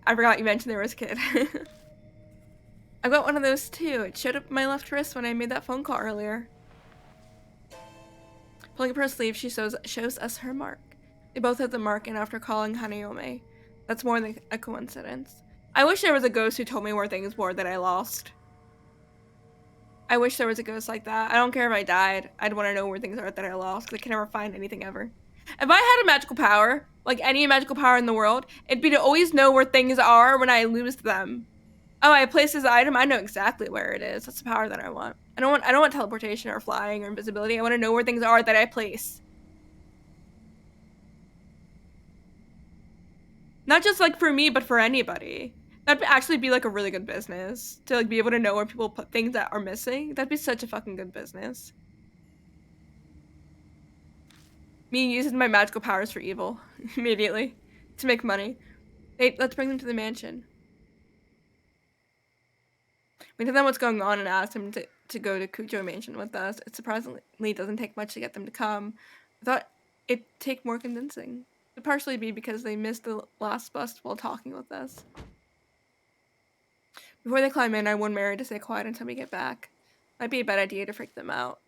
I forgot you mentioned there was a kid. I got one of those too. It showed up my left wrist when I made that phone call earlier. Pulling up her sleeve, she shows us her mark. They both have the mark, and after calling Hanayome, that's more than a coincidence. I wish there was a ghost who told me where things were that I lost. I wish there was a ghost like that. I don't care if I died. I'd want to know where things are that I lost, because I can never find anything ever. If I had a magical power, like any magical power in the world, it'd be to always know where things are when I lose them. Oh, I placed this item, I know exactly where it is. That's the power that I want. I don't want teleportation or flying or invisibility. I want to know where things are that I place. Not just like for me, but for anybody. That'd actually be like a really good business. To like be able to know where people put things that are missing. That'd be such a fucking good business. Me using my magical powers for evil. Immediately. To make money. Hey, let's bring them to the mansion. We tell them what's going on and ask them to go to Kujo Mansion with us. It surprisingly doesn't take much to get them to come. I thought it'd take more convincing. It could partially be because they missed the last bus while talking with us. Before they climb in, I warned Mary to stay quiet until we get back. Might be a bad idea to freak them out.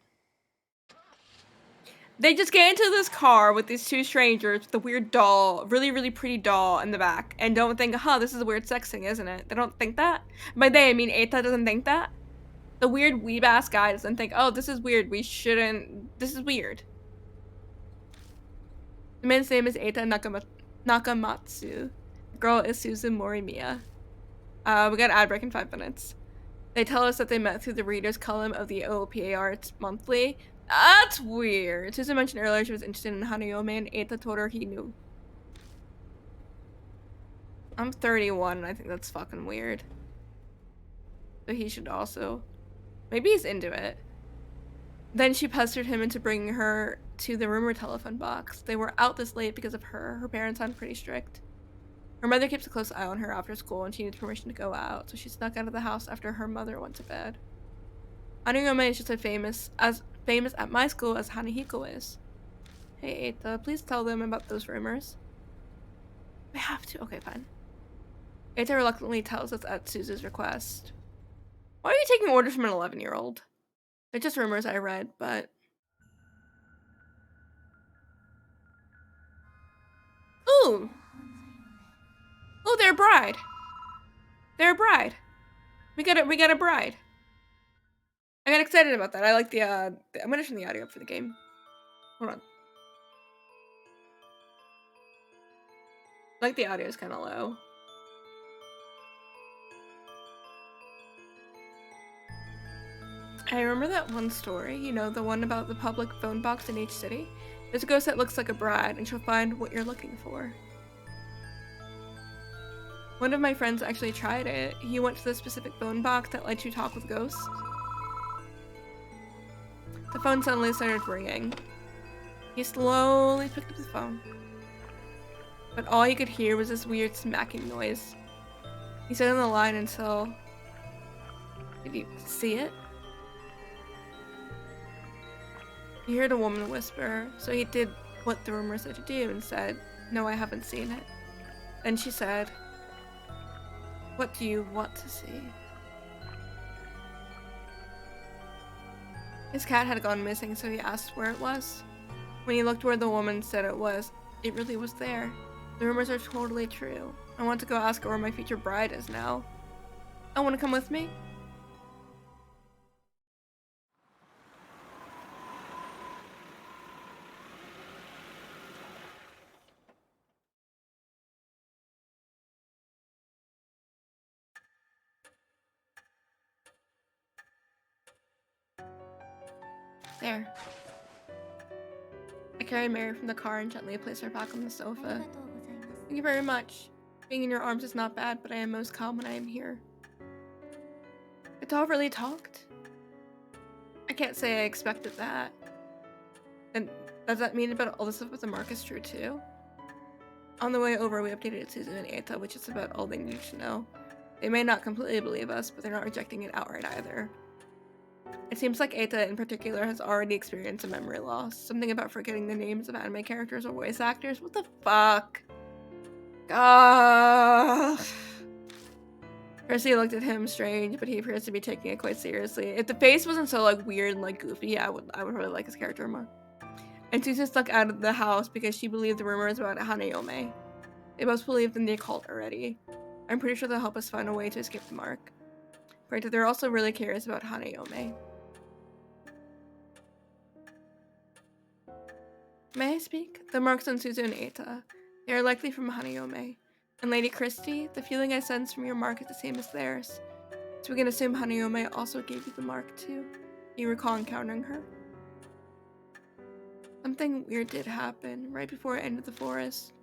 They just get into this car with these two strangers with a weird doll, really, really pretty doll in the back, and don't think, huh, this is a weird sex thing, isn't it? They don't think that. By they, I mean Eita doesn't think that. The weird weeb-ass guy doesn't think, oh, this is weird, we shouldn't, this is weird. The man's name is Eita Nakamatsu. The girl is Susan Morimiya. We got an ad break in 5 minutes. They tell us that they met through the readers column of the OOPA Arts Monthly. That's weird. Susan mentioned earlier she was interested in Hanayome, and Eita told her he knew. I'm 31 and I think that's fucking weird. So he should also. Maybe he's into it. Then she pestered him into bringing her to the rumor telephone box. They were out this late because of her. Her parents sound pretty strict. Her mother keeps a close eye on her after school and she needs permission to go out, so she snuck out of the house after her mother went to bed. Hanayome is just as famous at my school as Hanahiko is. Hey Eita, please tell them about those rumors. I have to. Okay, fine. Eita reluctantly tells us at Suzu's request. Why are you taking orders from an 11-year-old? They're just rumors I read, but... Ooh! Oh, they're a bride! They're a bride! We got a bride! I got excited about that. I like the, I'm gonna turn the audio up for the game. Hold on. Like the audio is kind of low. I remember that one story, you know, the one about the public phone box in each city. There's a ghost that looks like a bride, and she'll find what you're looking for. One of my friends actually tried it. He went to the specific phone box that lets you talk with ghosts. The phone suddenly started ringing. He slowly picked up the phone, but all he could hear was this weird smacking noise. He stayed on the line until... Did you see it? He heard a woman whisper, so he did what the rumor said to do and said, "No, I haven't seen it." Then she said, "What do you want to see?" His cat had gone missing, so he asked where it was. When he looked where the woman said it really was there. The rumors are totally true. I want to go ask her where my future bride is now. I want to come with me? There. I carry Mary from the car and gently place her back on the sofa. Thank you very much. Being in your arms is not bad, but I am most calm when I am here. The doll really talked? I can't say I expected that. And does that mean about all the stuff with the mark is true too? On the way over, we updated Suzu and Eita, which is about all they need to know. They may not completely believe us, but they're not rejecting it outright either. It seems like Eita in particular has already experienced a memory loss. Something about forgetting the names of anime characters or voice actors. What the fuck? Percy looked at him strange, but he appears to be taking it quite seriously. If the face wasn't so like weird and like goofy, I would really like his character more. And Susan stuck out of the house because she believed the rumors about Hanayome. They both believed in the occult already. I'm pretty sure they'll help us find a way to escape the mark. Granted, they're also really curious about Hanayome. May I speak? The marks on Suzu and Eita. They are likely from Hanayome. And Lady Christie, the feeling I sense from your mark is the same as theirs. So we can assume Hanayome also gave you the mark too. You recall encountering her? Something weird did happen right before I entered the forest.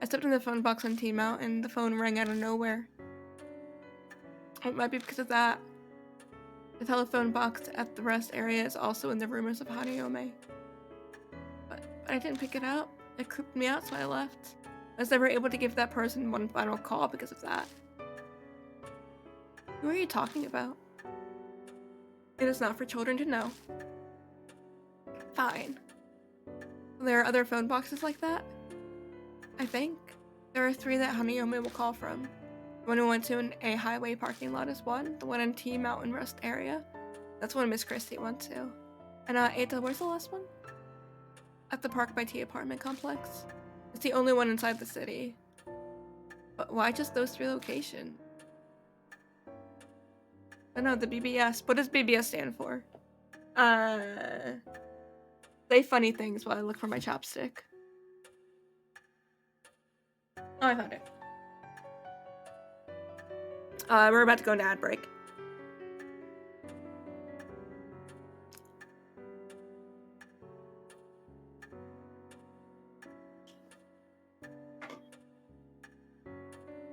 I stepped in the phone box on Teen Mountain. The phone rang out of nowhere. It might be because of that. The telephone box at the rest area is also in the rumors of Hanayome. But I didn't pick it up. It creeped me out, so I left. I was never able to give that person one final call because of that. Who are you talking about? It is not for children to know. Fine. There are other phone boxes like that? I think. There are 3 that Hanayome will call from. The one we went to in a highway parking lot is one. The one in Teen Mountain Rest area. That's one Miss Christie went to. And Eita, where's the last one? At the Park by T apartment complex. It's the only one inside the city. But why just those 3 locations? Oh no, the BBS. What does BBS stand for? Say funny things while I look for my chopstick. Oh, I found it. We're about to go into ad break.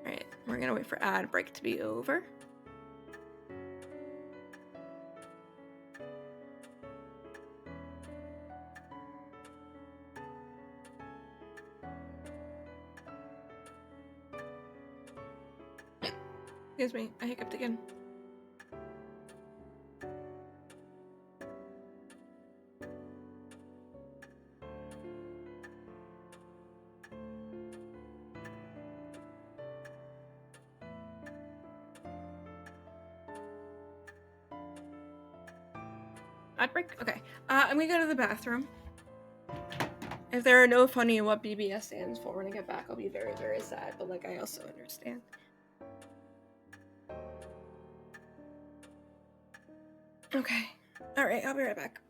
Alright, we're gonna wait for ad break to be over. Excuse me, I hiccuped again. Ad break? Okay. I'm gonna go to the bathroom. If there are no funny what BBS stands for when I get back, I'll be very, very sad, but like I also understand. Okay. Alright, I'll be right back.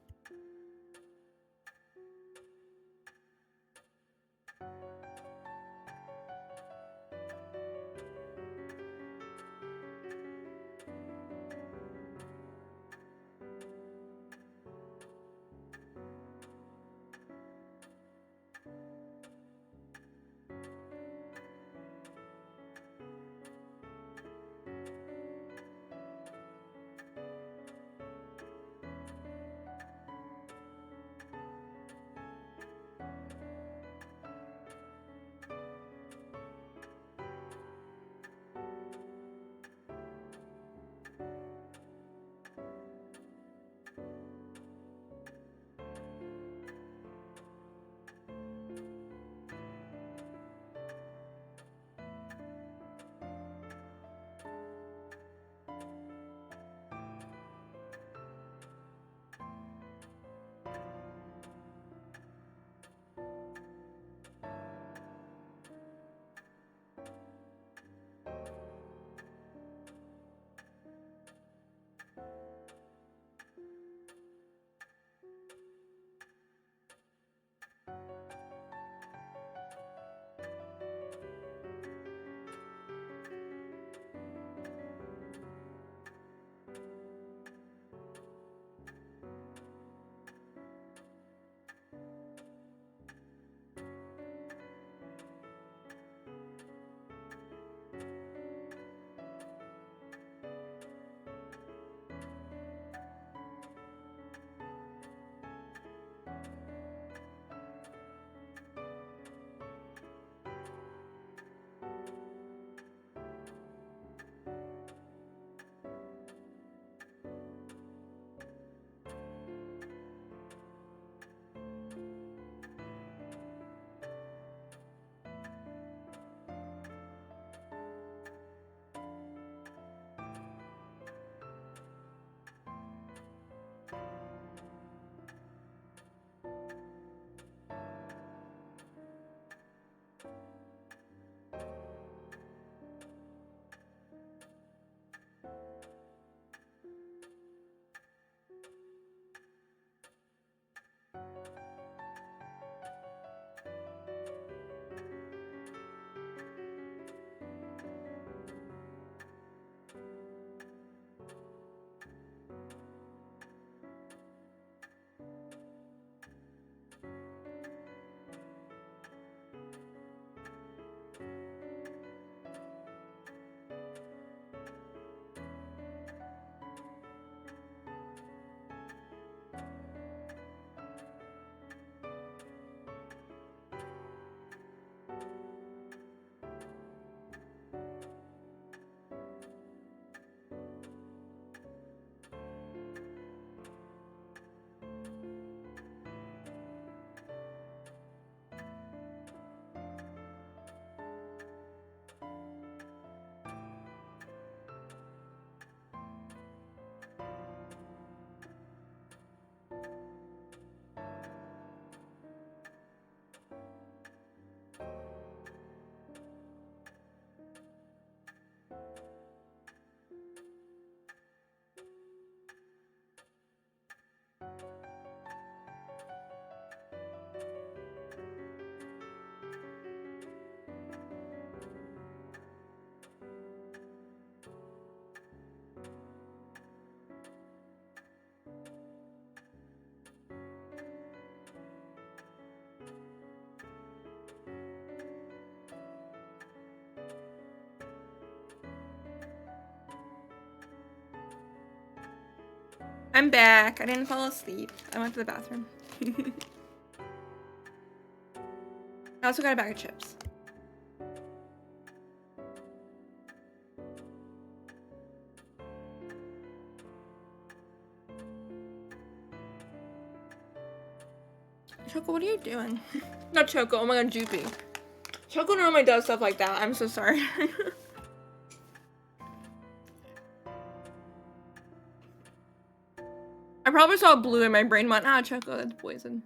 I'm back. I didn't fall asleep. I went to the bathroom. I also got a bag of chips. Choco, what are you doing? Not Choco, oh my god, Joopy. Choco normally does stuff like that. I'm so sorry. I probably saw blue in my brain, went, ah, Choco, that's poison.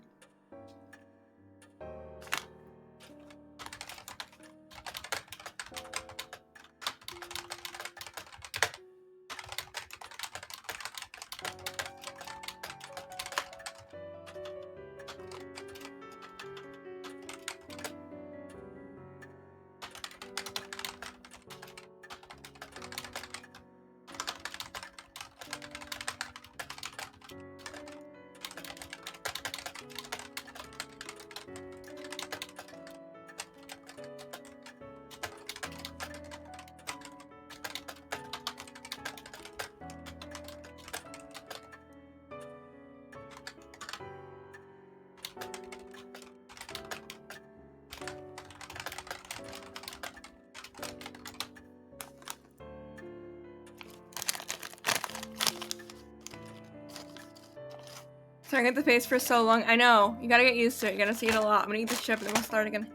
Staring at the face for so long. I know. You gotta get used to it. You gotta see it a lot. I'm gonna eat this chip and then we'll start again.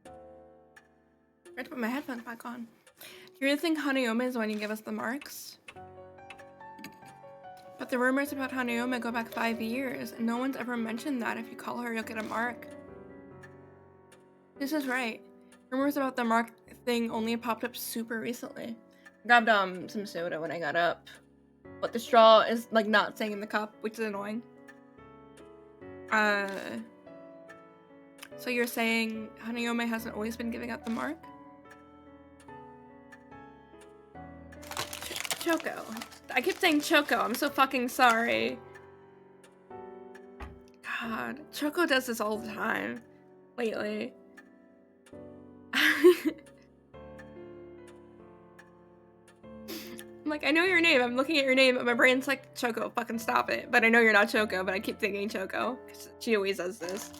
I have to put my headphones back on. Do you really think Hanayome is when you give us the marks? But the rumors about Hanayome go back 5 years, and no one's ever mentioned that if you call her, you'll get a mark. This is right. Rumors about the mark thing only popped up super recently. I grabbed some soda when I got up, but the straw is like not staying in the cup, which is annoying. So you're saying Hanayome hasn't always been giving out the mark? Choco. I keep saying Choco. I'm so fucking sorry. God, Choco does this all the time lately. I'm like, I know your name. I'm looking at your name, but my brain's like, Choco, fucking stop it. But I know you're not Choco, but I keep thinking Choco. 'Cause she always does this.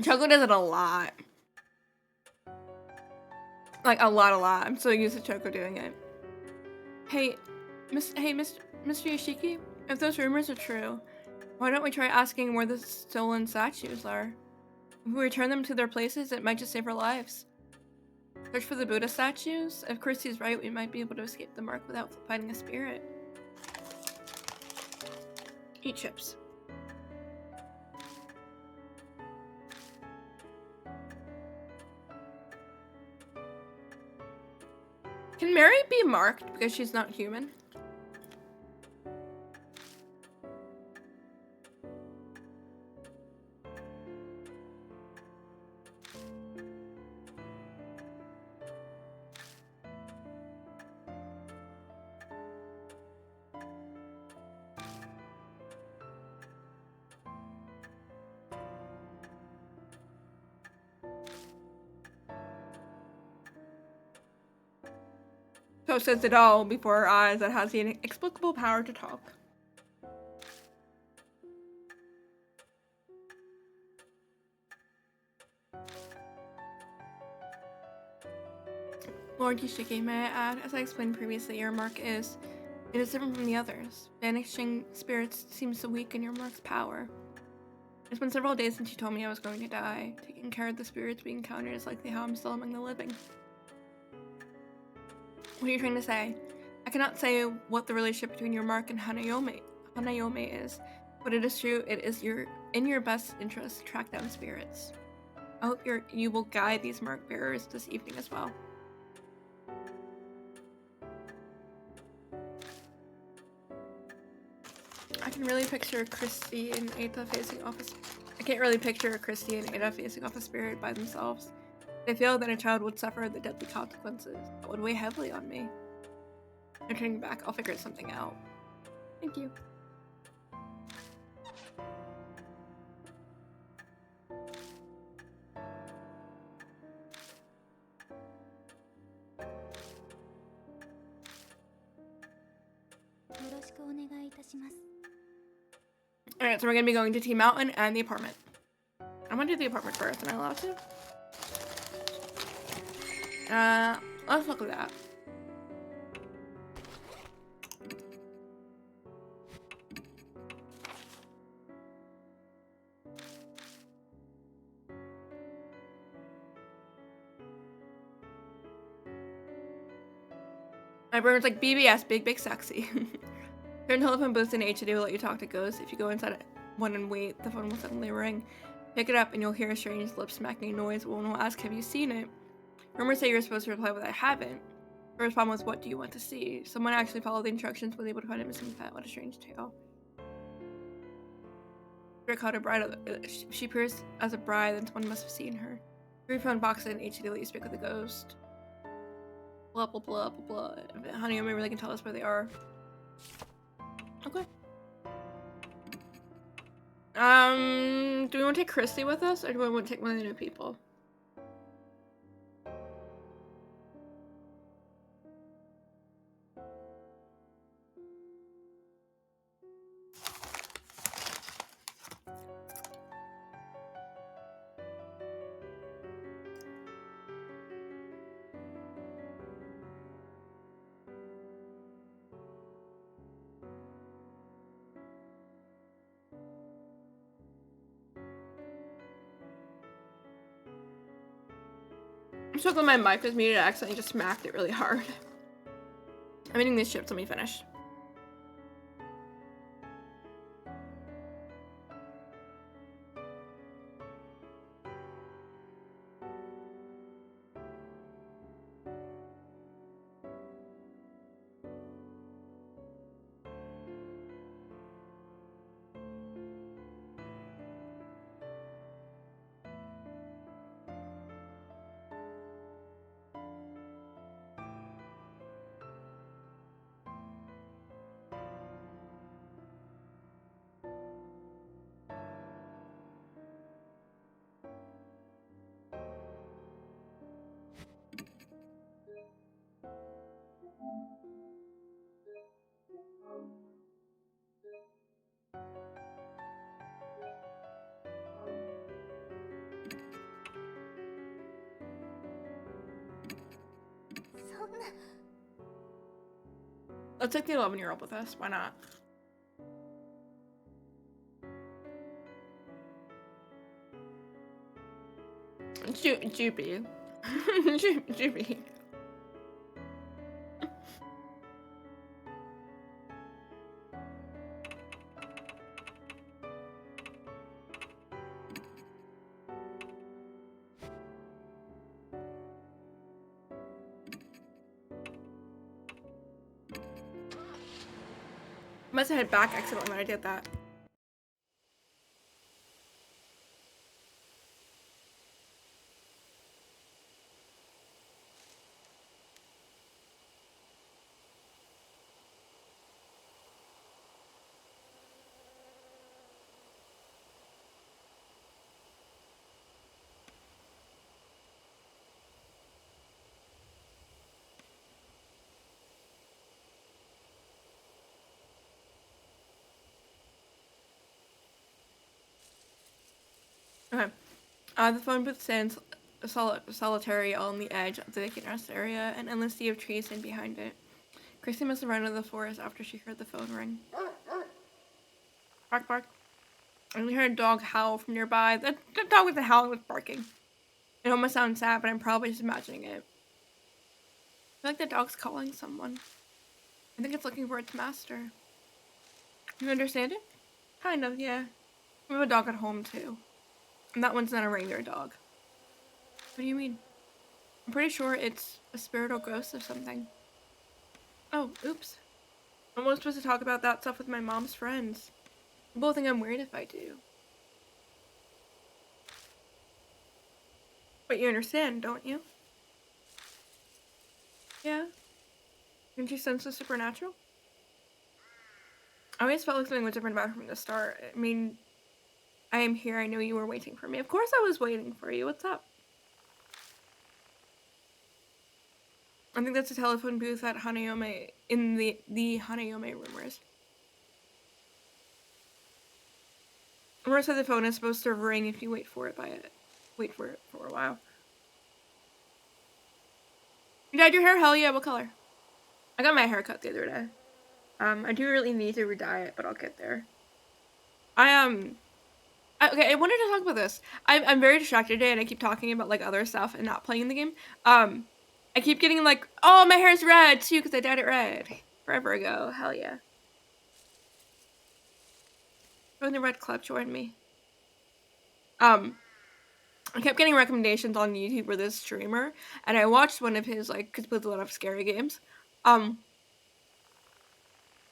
Choco does it a lot. Like, a lot. I'm so used to Choco doing it. Hey, Mr. Yoshiki, if those rumors are true, why don't we try asking where the stolen statues are? If we return them to their places, it might just save our lives. Search for the Buddha statues? If Christy's right, we might be able to escape the mark without fighting a spirit. Eat chips. Can Mary be marked because she's not human? So says it all before our eyes that has the inexplicable power to talk. Lord Yoshiki, may I add, as I explained previously, your mark it is different from the others. Vanishing spirits seems to weaken your mark's power. It's been several days since you told me I was going to die. Taking care of the spirits we encountered is likely how I'm still among the living. What are you trying to say? I cannot say what the relationship between your mark and Hanayome is, but it is true it is in your best interest to track down spirits. I hope you will guide these mark bearers this evening as well. I can really picture Christy and Ada facing off. I can't really picture Christy and Ada facing off a spirit by themselves. They feel that a child would suffer the deadly consequences. That would weigh heavily on me. I'm turning back. I'll figure something out. Thank you. Alright, so we're gonna be going to Tea Mountain and the apartment. I'm gonna do the apartment first. Am I allowed to? Let's look at that. My brother's like, BBS, big, sexy. Turn telephone booths in HD will let you talk to ghosts. If you go inside one and wait, the phone will suddenly ring. Pick it up and you'll hear a strange lip smacking noise. One will ask, have you seen it? Rumors say you're supposed to reply with, I haven't. The response was, what do you want to see? Someone actually followed the instructions, was able to find a missing pet. What a strange tale. Spirit caught a bride. She appears as a bride, then someone must have seen her. Refund box in HD let you speak with a ghost. Blah, blah, blah, blah, blah. Honey, maybe really can tell us where they are. Okay. Do we want to take Christy with us, or do we want to take one of the new people? I'm so glad my mic was muted. I accidentally just smacked it really hard. I'm eating these chips. Let me finish. Let's take the 11-year-old with us. Why not? Joopy. Joopy. Must have head back accidentally when I did that. Okay. The phone booth stands solitary on the edge of the vacant rest area, an endless sea of trees stand behind it. Christy must have run into the forest after she heard the phone ring. Bark, bark. I only heard a dog howl from nearby. The dog wasn't howling, was barking. It almost sounds sad, but I'm probably just imagining it. I feel like the dog's calling someone. I think it's looking for its master. You understand it? Kind of, yeah. We have a dog at home, too. And that one's not a regular dog. What do you mean? I'm pretty sure it's a spirit or ghost or something. Oh, oops. I'm not supposed to talk about that stuff with my mom's friends. People think I'm weird if I do. But you understand, don't you? Yeah? Didn't you sense the supernatural? I always felt like something was different about her from the start. I mean, I am here. I know you were waiting for me. Of course I was waiting for you. What's up? I think that's a telephone booth at Hanayome in the Hanayome rumors. Rumor said the phone is supposed to ring if you wait for it for a while. You dyed your hair? Hell yeah, what color? I got my hair cut the other day. I do really need to re-dye it, but I'll get there. Okay, I wanted to talk about this. I'm very distracted today, and I keep talking about like other stuff and not playing the game. I keep getting like, oh, my hair's red too because I dyed it red forever ago. Hell yeah. Join the red club, join me. I kept getting recommendations on YouTube for this streamer, and I watched one of his like because he plays a lot of scary games. And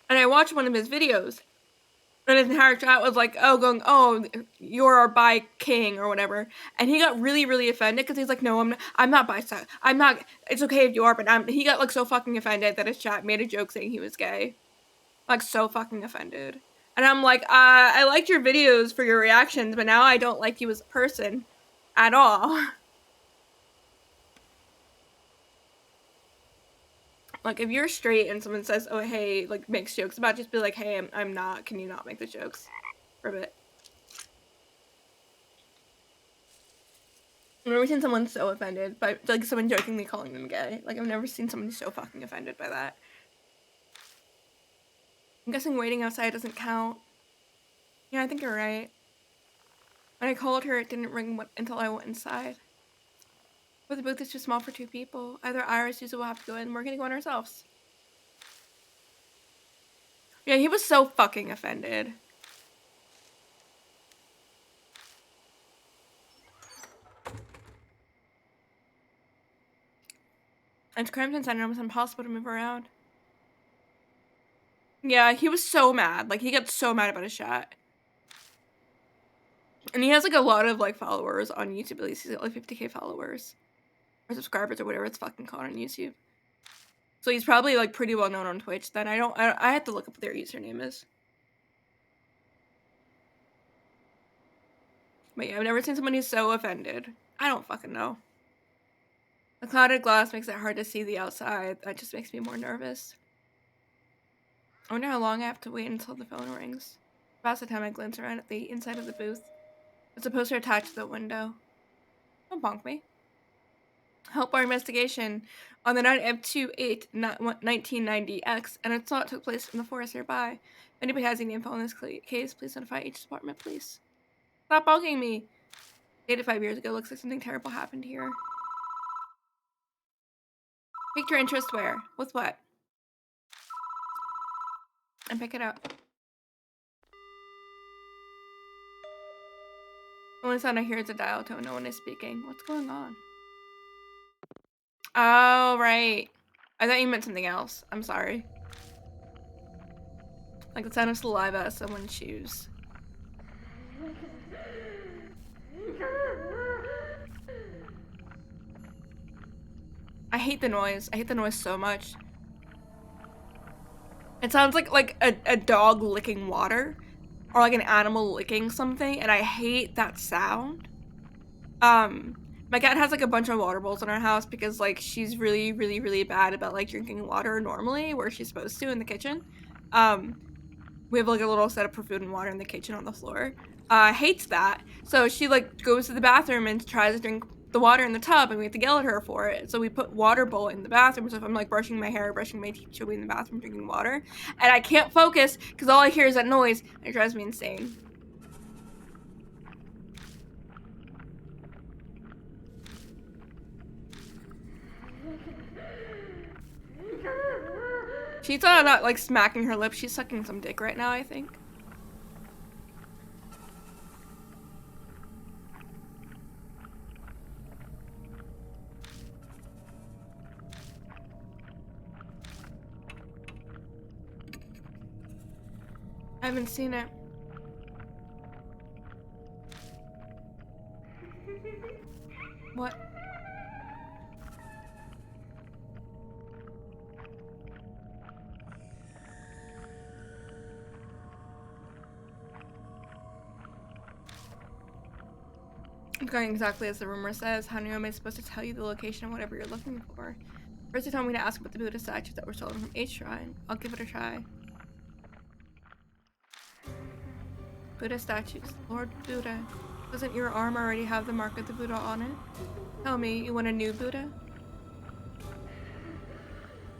I watched one of his videos. And his entire chat was like, oh, you're our bi king or whatever. And he got really, really offended because he's like, no, I'm not bisexual. I'm not, it's okay if you are, but he got like so fucking offended that his chat made a joke saying he was gay. Like so fucking offended. And I'm like, I liked your videos for your reactions, but now I don't like you as a person at all. Like if you're straight and someone says, oh, hey, like makes jokes about it, just be like, hey, I'm not, can you not make the jokes for a bit? I've never seen someone so offended by, like, someone jokingly calling them gay. Like, I've never seen someone so fucking offended by that. I'm guessing waiting outside doesn't count. Yeah, I think you're right. When I called her, it didn't ring until I went inside. But the booth is too small for 2 people. Either I or Susan will have to go in. We're gonna go in ourselves. Yeah, he was so fucking offended. And Crampton Center was impossible to move around. Yeah, he was so mad. Like, he got so mad about his chat. And he has, like, a lot of, like, followers on YouTube. At least he's got, like, 50k followers. Or subscribers or whatever it's fucking called on YouTube. So he's probably, like, pretty well known on Twitch. Then I have to look up what their username is. But yeah, I've never seen someone who's so offended. I don't fucking know. The clouded glass makes it hard to see the outside. That just makes me more nervous. I wonder how long I have to wait until the phone rings. About the time I glance around at the inside of the booth. It's a poster attached to the window. Don't bonk me. Help our investigation on the night of 2/8/1990X, and its thought took place in the forest nearby. If anybody has any info on this case, please notify each department, please. Stop bonking me! Dated 5 years ago. Looks like something terrible happened here. Piqued your interest where? With what? And pick it up. The only sound I hear is a dial tone. No one is speaking. What's going on? Oh, right. I thought you meant something else. I'm sorry. Like the sound of saliva as someone chews. I hate the noise. I hate the noise so much. It sounds like a dog licking water. Or like an animal licking something. And I hate that sound. My cat has like a bunch of water bowls in our house because like she's really, really, really bad about like drinking water normally where she's supposed to in the kitchen. We have like a little setup for food and water in the kitchen on the floor. Hates that. So she like goes to the bathroom and tries to drink the water in the tub and we have to yell at her for it. So we put water bowl in the bathroom. So if I'm like brushing my hair, brushing my teeth, she'll be in the bathroom drinking water. And I can't focus because all I hear is that noise and it drives me insane. She's not like smacking her lips. She's sucking some dick right now, I think. I haven't seen it. What? It's going exactly as the rumor says. Hanayome is supposed to tell you the location of whatever you're looking for. First they told me to ask about the Buddha statues that were stolen from H Shrine. I'll give it a try. Buddha statues. Lord Buddha. Doesn't your arm already have the mark of the Buddha on it? Tell me, you want a new Buddha?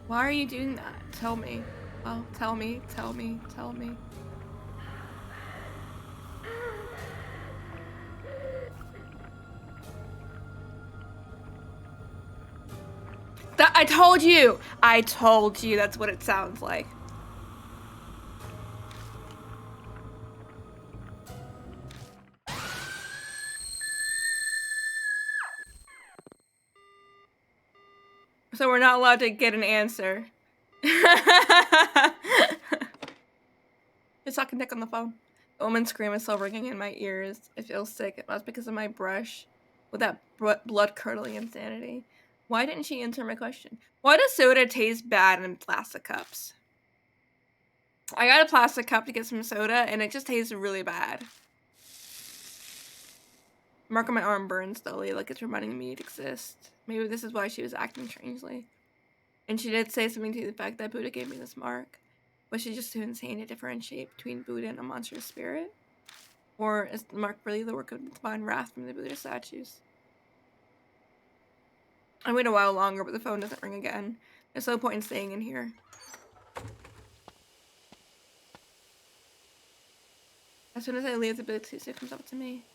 Why are you doing that? Tell me. Well, tell me, tell me, tell me. I told you! I told you that's what it sounds like. So we're not allowed to get an answer. Just talking Nick on the phone. The woman's scream is still ringing in my ears. I feel sick. It must be because of my brush with that blood-curdling insanity. Why didn't she answer my question? Why does soda taste bad in plastic cups? I got a plastic cup to get some soda, and it just tastes really bad. Mark on my arm burns dully, like it's reminding me it exists. Maybe this is why she was acting strangely. And she did say something to the fact that Buddha gave me this mark. Was she just too insane to differentiate between Buddha and a monstrous spirit? Or is the mark really the work of divine wrath from the Buddha statues? I wait a while longer, but the phone doesn't ring again. There's no point in staying in here. As soon as I leave, the Buddha Susu comes up to me.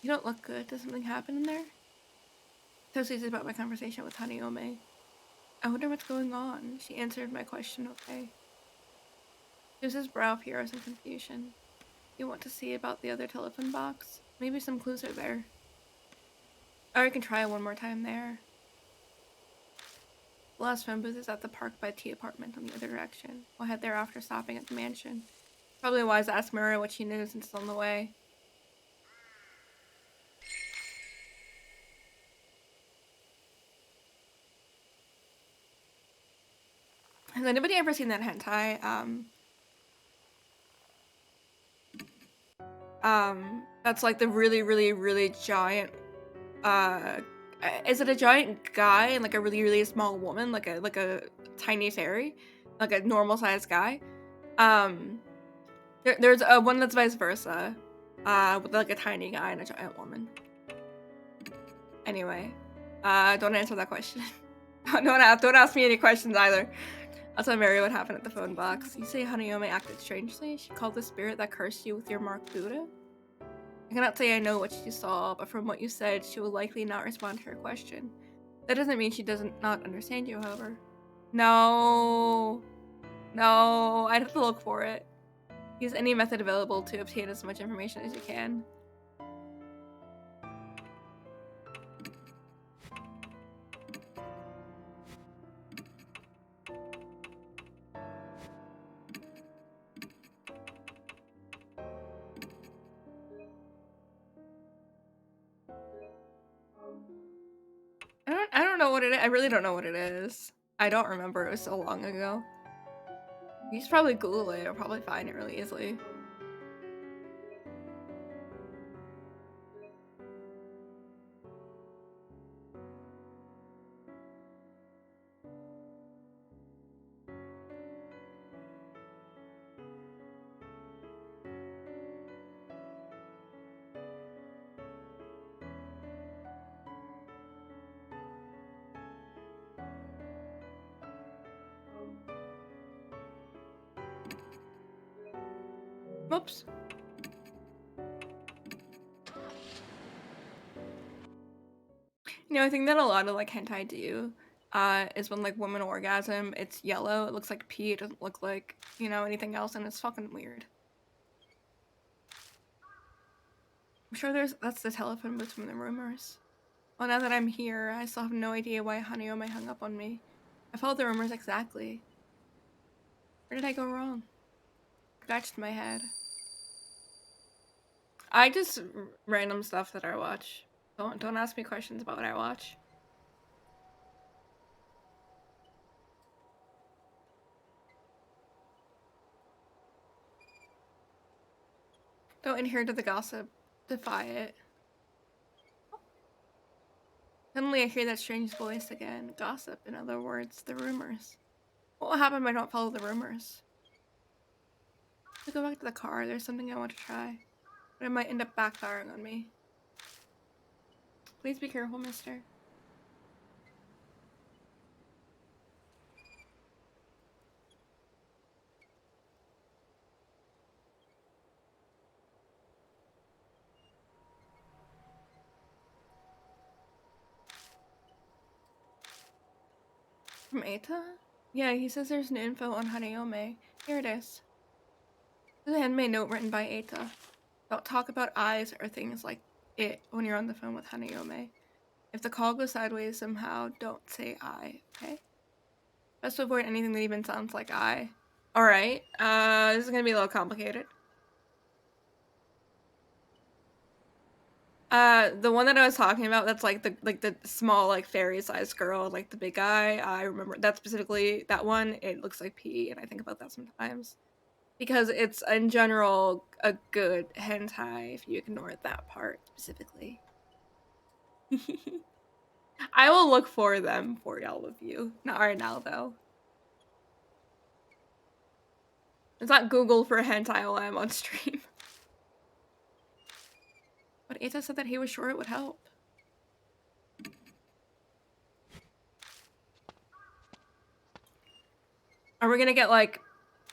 You don't look good. Does something happen in there? Tosu's about my conversation with Hanayome. I wonder what's going on. She answered my question okay. Suzu's brow appears in confusion. You want to see about the other telephone box? Maybe some clues are there. Or I can try one more time there. The last phone booth is at the park by T apartment on the other direction. We'll head there after stopping at the mansion. Probably wise to ask Mura what she knew since it's on the way. Has anybody ever seen that hentai? That's like the really, really, really giant, is it a giant guy and like a really, really small woman, like a tiny fairy, like a normal sized guy? There's a one that's vice versa, with like a tiny guy and a giant woman. Anyway, don't answer that question. don't ask me any questions either. I'll tell Mary what happened at the phone box. You say Hanayome acted strangely? She called the spirit that cursed you with your marked Buddha? I cannot say I know what she saw, but from what you said, she will likely not respond to her question. That doesn't mean she doesn't not understand you, however. No. No, I'd have to look for it. Use any method available to obtain as much information as you can. I don't know what it is. I really don't know what it is. I don't remember. It was so long ago. You should probably Google it. I'll probably find it really easily. Whoops. You know, I think that a lot of like hentai do is when like women orgasm, it's yellow, it looks like pee, it doesn't look like, you know, anything else, and it's fucking weird. I'm sure that's the telephone booth from the rumors. Well, now that I'm here, I still have no idea why Hanayome hung up on me. I followed the rumors exactly. Where did I go wrong? scratched my head. I just random stuff that I watch. Don't ask me questions about what I watch. Don't adhere to the gossip. Defy it. Suddenly I hear that strange voice again. Gossip, in other words, the rumors. What will happen if I don't follow the rumors? To go back to the car, there's something I want to try. But it might end up backfiring on me. Please be careful, mister. From Eita? Yeah, he says there's new info on Hanayome. Here it is. There's a handmade note written by Eita. Don't talk about eyes or things like it when you're on the phone with Hanayome. If the call goes sideways somehow, don't say I, okay? Best to avoid anything that even sounds like I. Alright, this is gonna be a little complicated. The one that I was talking about, that's like the small, like, fairy-sized girl, like the big guy, I remember that specifically, that one, it looks like pee, and I think about that sometimes. Because it's, in general, a good hentai if you ignore that part specifically. I will look for them for all of you. Not right now, though. It's not Google for hentai while I'm on stream. But Eita said that he was sure it would help. Are we gonna get, like...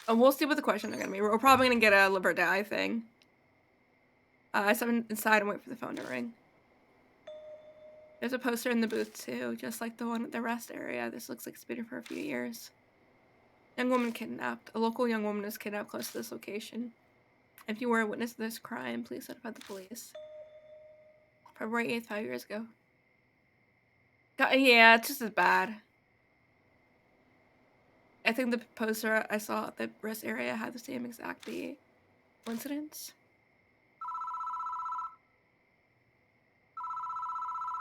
we'll see what the questions are gonna be. We're probably gonna get a live or die thing. I sat inside and wait for the phone to ring. There's a poster in the booth, too, just like the one at the rest area. This looks like it's been for a few years. Young woman kidnapped. A local young woman was kidnapped close to this location. If you were a witness to this crime, please notify the police. February 8th, 5 years ago. God, yeah, it's just as bad. I think the poster I saw at the rest area had the same exact date. Coincidence?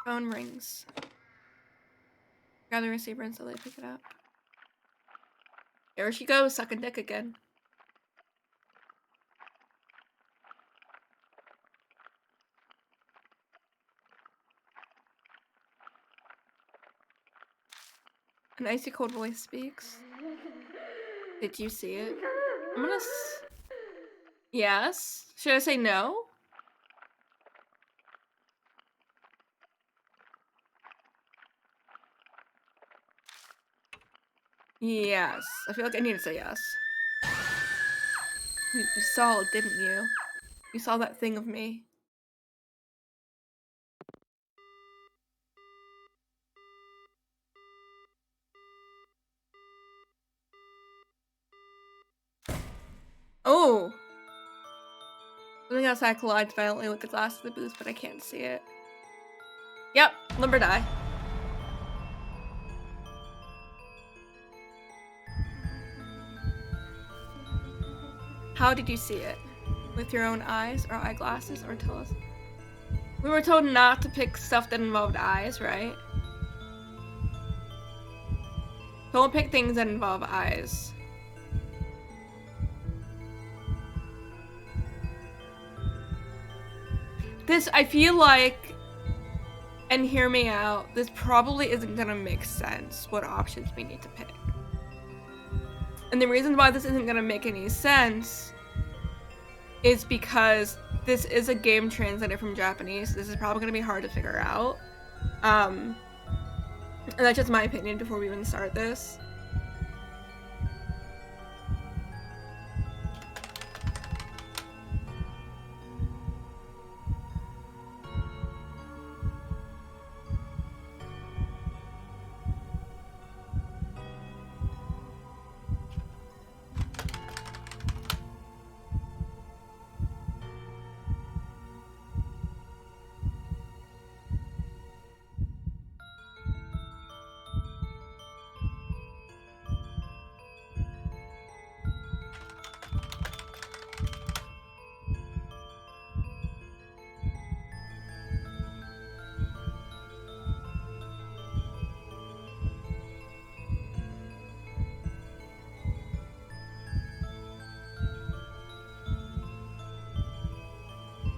Phone rings. Grab the receiver until they pick it up. There she goes, sucking dick again. An icy cold voice speaks. Did you see it? I'm gonna yes? Should I say no? Yes. I feel like I need to say yes. You saw it, didn't you? You saw that thing of me. Oh! Something outside collides violently with the glass of the booth, but I can't see it. Yep, limber die. How did you see it? With your own eyes or eyeglasses, or tell us? We were told not to pick stuff that involved eyes, right? Don't pick things that involve eyes. This, I feel like, and hear me out, this probably isn't gonna make sense what options we need to pick. And the reason why this isn't gonna make any sense is because this is a game translated from Japanese. This is probably gonna be hard to figure out. And that's just my opinion before we even start this.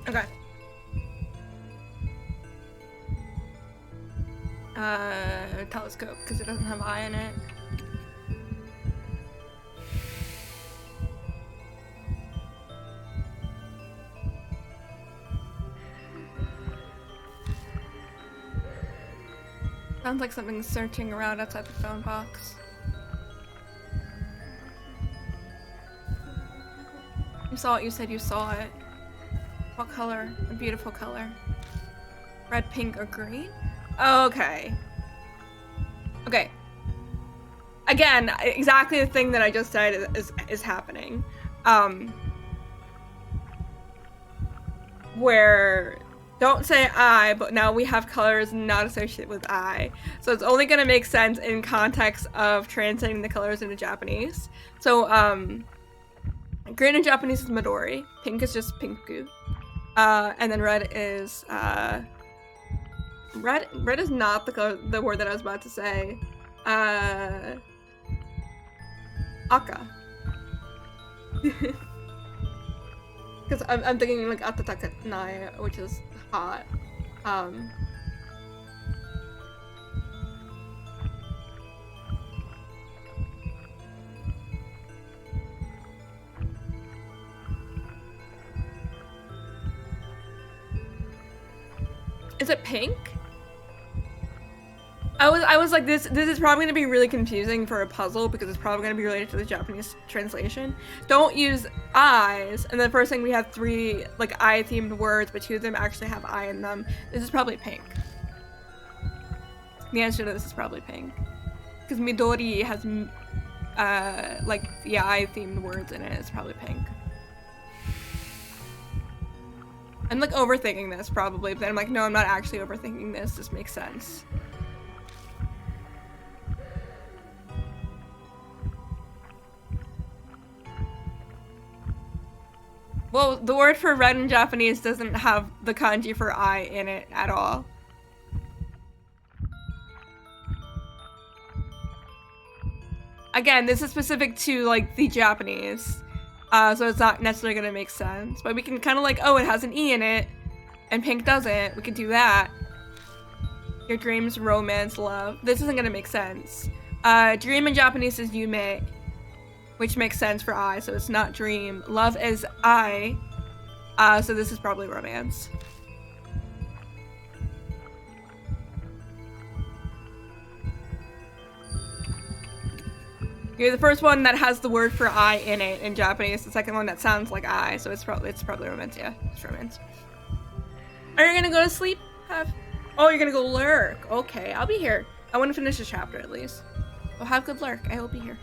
Okay. Telescope, because it doesn't have eye in it. Sounds like something's searching around outside the phone box. You saw it, you said you saw it. What color? A beautiful color. Red, pink, or green? Okay. Okay. Again, exactly the thing that I just said is happening. Where don't say I, but now we have colors not associated with I. So it's only gonna make sense in context of translating the colors into Japanese. So green in Japanese is Midori, pink is just pinku. And then red is red is not the word that I was about to say. Aka. Because I'm thinking like atataka nai, which is hot. Is it pink? I was like, this is probably gonna be really confusing for a puzzle because it's probably gonna be related to the Japanese translation. Don't use eyes, and the first thing we have 3 like eye themed words, but 2 of them actually have eye in them. This is probably pink. The answer to this is probably pink. Because Midori has like the eye themed words in it. It's probably pink. I'm like overthinking this probably, but then I'm like, no, I'm not actually overthinking this. This makes sense. Well, the word for red in Japanese doesn't have the kanji for eye in it at all. Again, this is specific to like the Japanese, so it's not necessarily gonna make sense. But we can kind of like, oh, it has an E in it, and pink doesn't. We can do that. Your dreams, romance, love. This isn't gonna make sense. Dream in Japanese is yume, which makes sense for I, so it's not dream. Love is I, so this is probably romance. You're the first one that has the word for I in it in Japanese. The second one that sounds like I, so it's probably romance. Yeah, it's romance. Are you gonna go to sleep? Oh, you're gonna go lurk. Okay, I'll be here. I want to finish this chapter at least. Well, have good lurk. I will be here.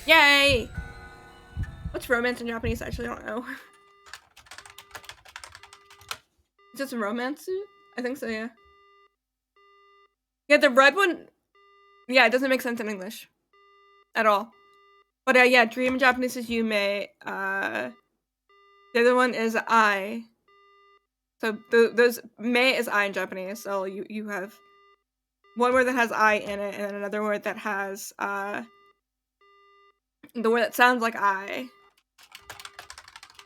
Yay! What's romance in Japanese? I actually don't know. Is this a romance suit? I think so, yeah. Yeah, the red one. Yeah, it doesn't make sense in English at all. But yeah, dream in Japanese is yume. The other one is I. So those me is I in Japanese. So you have one word that has I in it, and then another word that has the word that sounds like I.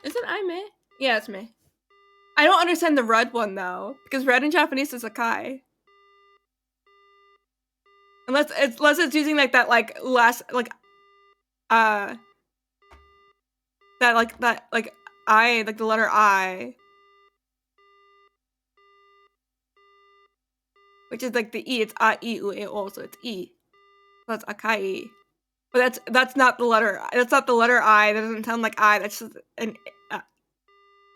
Is it I me? Yeah, it's me. I don't understand the red one though, because red in Japanese is akai. Unless it's using like that like last like that I, like the letter I, which is like the E. It's a I U E O, so it's E. So that's akai. But that's not the letter. That's not the letter I. That doesn't sound like I. That's just an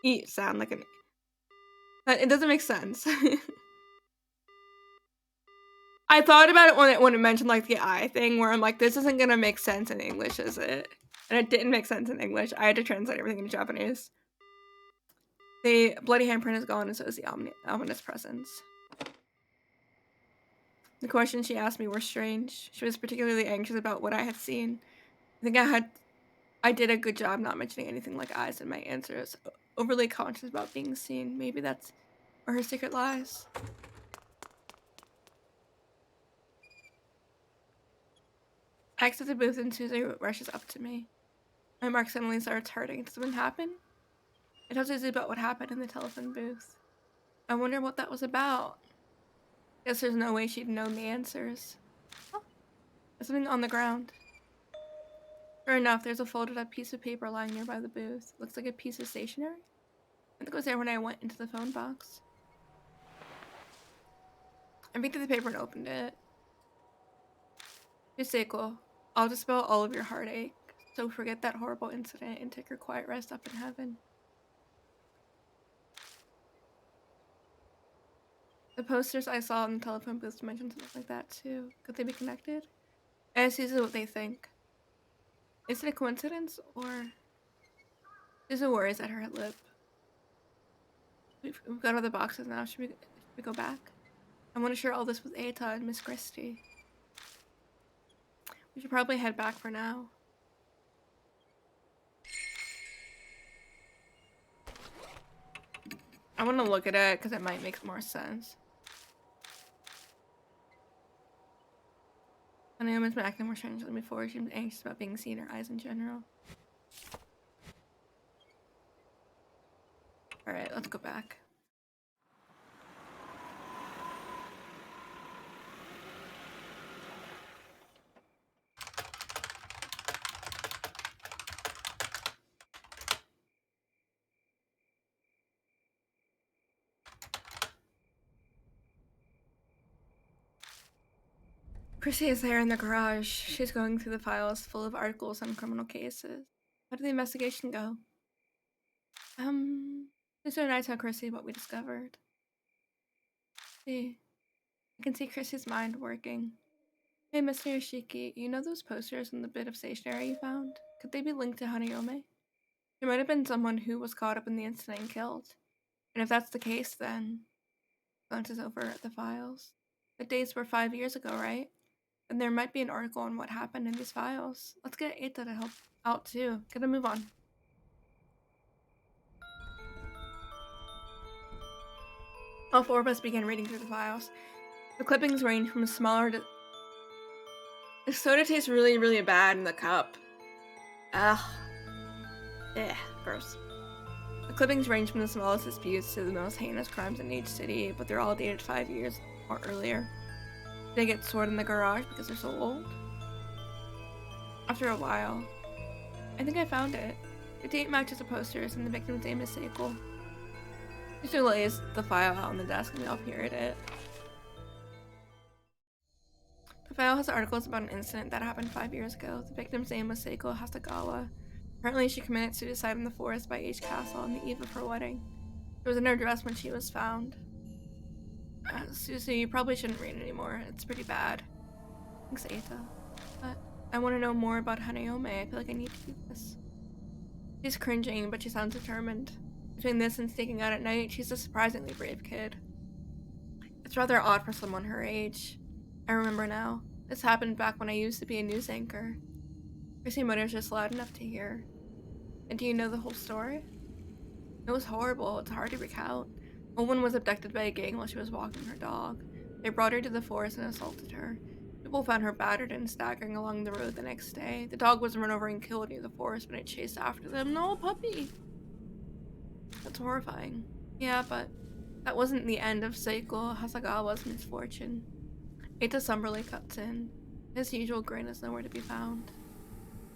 E sound, like an. It doesn't make sense. I thought about it when it mentioned like the I thing, where I'm like, this isn't gonna make sense in English, is it? And it didn't make sense in English. I had to translate everything into Japanese. The bloody handprint is gone, and so is the ominous presence. The questions she asked me were strange. She was particularly anxious about what I had seen. I think I did a good job not mentioning anything like eyes in my answers. Overly conscious about being seen. Maybe that's where her secret lies. I exit the booth and Susie rushes up to me. My mark suddenly starts hurting. Did something happen? It tells Izzy about what happened in the telephone booth. I wonder what that was about. Guess there's no way she'd known the answers. Oh, there's something on the ground. Sure enough, there's a folded up piece of paper lying nearby the booth. Looks like a piece of stationery. I think it was there when I went into the phone box. I picked up the paper and opened it. It's Seiko. I'll dispel all of your heartache. So forget that horrible incident and take your quiet rest up in heaven. The posters I saw in the telephone booth mentioned something like that too. Could they be connected? I asked Susan what they think. Is it a coincidence or... Susan worries at her lip. We've got other boxes now. Should we go back? I want to share all this with Eta and Miss Christie. We should probably head back for now. I want to look at it because it might make more sense. Naomi's been acting more strange than before. She was anxious about being seen in her eyes in general. Alright, let's go back. Chrissy is there in the garage. She's going through the files full of articles on criminal cases. How did the investigation go? Mr. and I tell Chrissy what we discovered. See, I can see Chrissy's mind working. Hey, Mr. Yoshiki, you know those posters and the bit of stationery you found? Could they be linked to Hanayome? There might have been someone who was caught up in the incident and killed. And if that's the case, then... Glances over at the files. The dates were 5 years ago, right? And there might be an article on what happened in these files. Let's get Eta to help out too. Gotta move on. All four of us began reading through the files. The clippings range from smaller to... The soda tastes really, really bad in the cup. Ugh. Eh, gross. The clippings range from the smallest disputes to the most heinous crimes in each city, but they're all dated 5 years or earlier. They get stored in the garage because they're so old. After a while, I think I found it. The date matches the posters and the victim's name is Seiko. She lays the file out on the desk and we all peer at it. The file has articles about an incident that happened 5 years ago. The victim's name was Seiko Hasagawa. Apparently she committed suicide in the forest by H Castle on the eve of her wedding. She was in her dress when she was found. Susie, you probably shouldn't read anymore. It's pretty bad. Thanks, Eta. But I want to know more about Hanayome. I feel like I need to do this. She's cringing, but she sounds determined. Between this and sneaking out at night, she's a surprisingly brave kid. It's rather odd for someone her age. I remember now. This happened back when I used to be a news anchor. Chrissy mutters just loud enough to hear. And do you know the whole story? It was horrible. It's hard to recount. A woman was abducted by a gang while she was walking her dog. They brought her to the forest and assaulted her. People found her battered and staggering along the road the next day. The dog was run over and killed near the forest when it chased after them. No, puppy! That's horrifying. Yeah, but that wasn't the end of Seiko Hasagawa's misfortune. Eta somberly cuts in. His usual grin is nowhere to be found.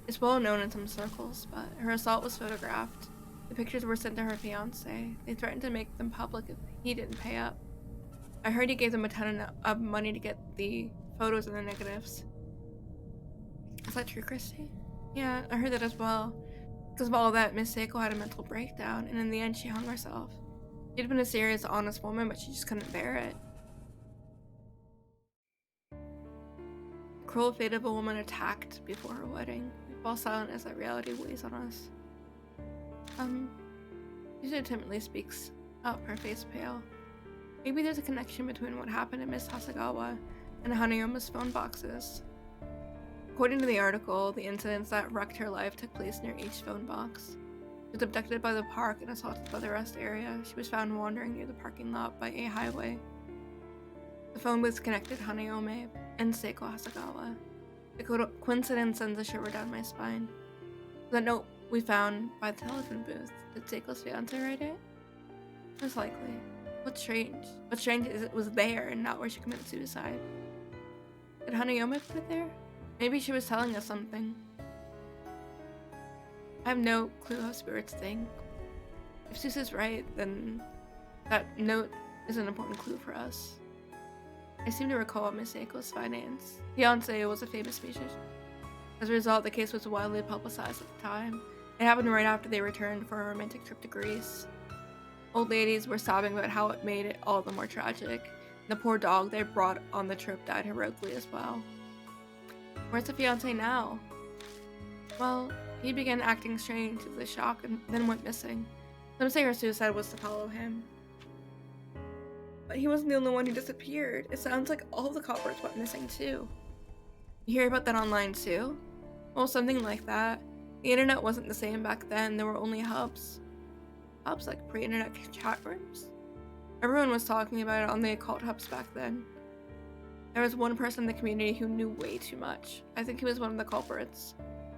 It's well known in some circles, but her assault was photographed. The pictures were sent to her fiancé. They threatened to make them public if he didn't pay up. I heard he gave them a ton of money to get the photos and the negatives. Is that true, Christy? Yeah, I heard that as well. Because of all that, Miss Seiko had a mental breakdown, and in the end she hung herself. She'd been a serious, honest woman, but she just couldn't bear it. The cruel fate of a woman attacked before her wedding. We fall silent as that reality weighs on us. Susan timidly speaks up, her face pale. Maybe there's a connection between what happened to Miss Hasagawa and Hanayoma's phone boxes. According to the article, the incidents that wrecked her life took place near each phone box. She was abducted by the park and assaulted by the rest area. She was found wandering near the parking lot by a highway. The phone booth connected Hanayome and Seiko Hasagawa. The coincidence sends a shiver down my spine. That note we found by the telephone booth. Did Seiko's fiance write it? Most likely. What's strange? What's strange is it was there and not where she committed suicide. Did Hanayome put it there? Maybe she was telling us something. I have no clue how spirits think. If Susa's right, then that note is an important clue for us. I seem to recall Miss Seiko's fiance was a famous musician. As a result, the case was widely publicized at the time. It happened right after they returned for a romantic trip to Greece. Old ladies were sobbing about how it made it all the more tragic. The poor dog they brought on the trip died heroically as well. Where's the fiance now? Well, he began acting strange as a shock and then went missing. Some say her suicide was to follow him. But he wasn't the only one who disappeared. It sounds like all of the culprits went missing too. You hear about that online too? Well, something like that. The internet wasn't the same back then. There were only hubs. Hubs like pre-internet chat rooms? Everyone was talking about it on the occult hubs back then. There was one person in the community who knew way too much. I think he was one of the culprits.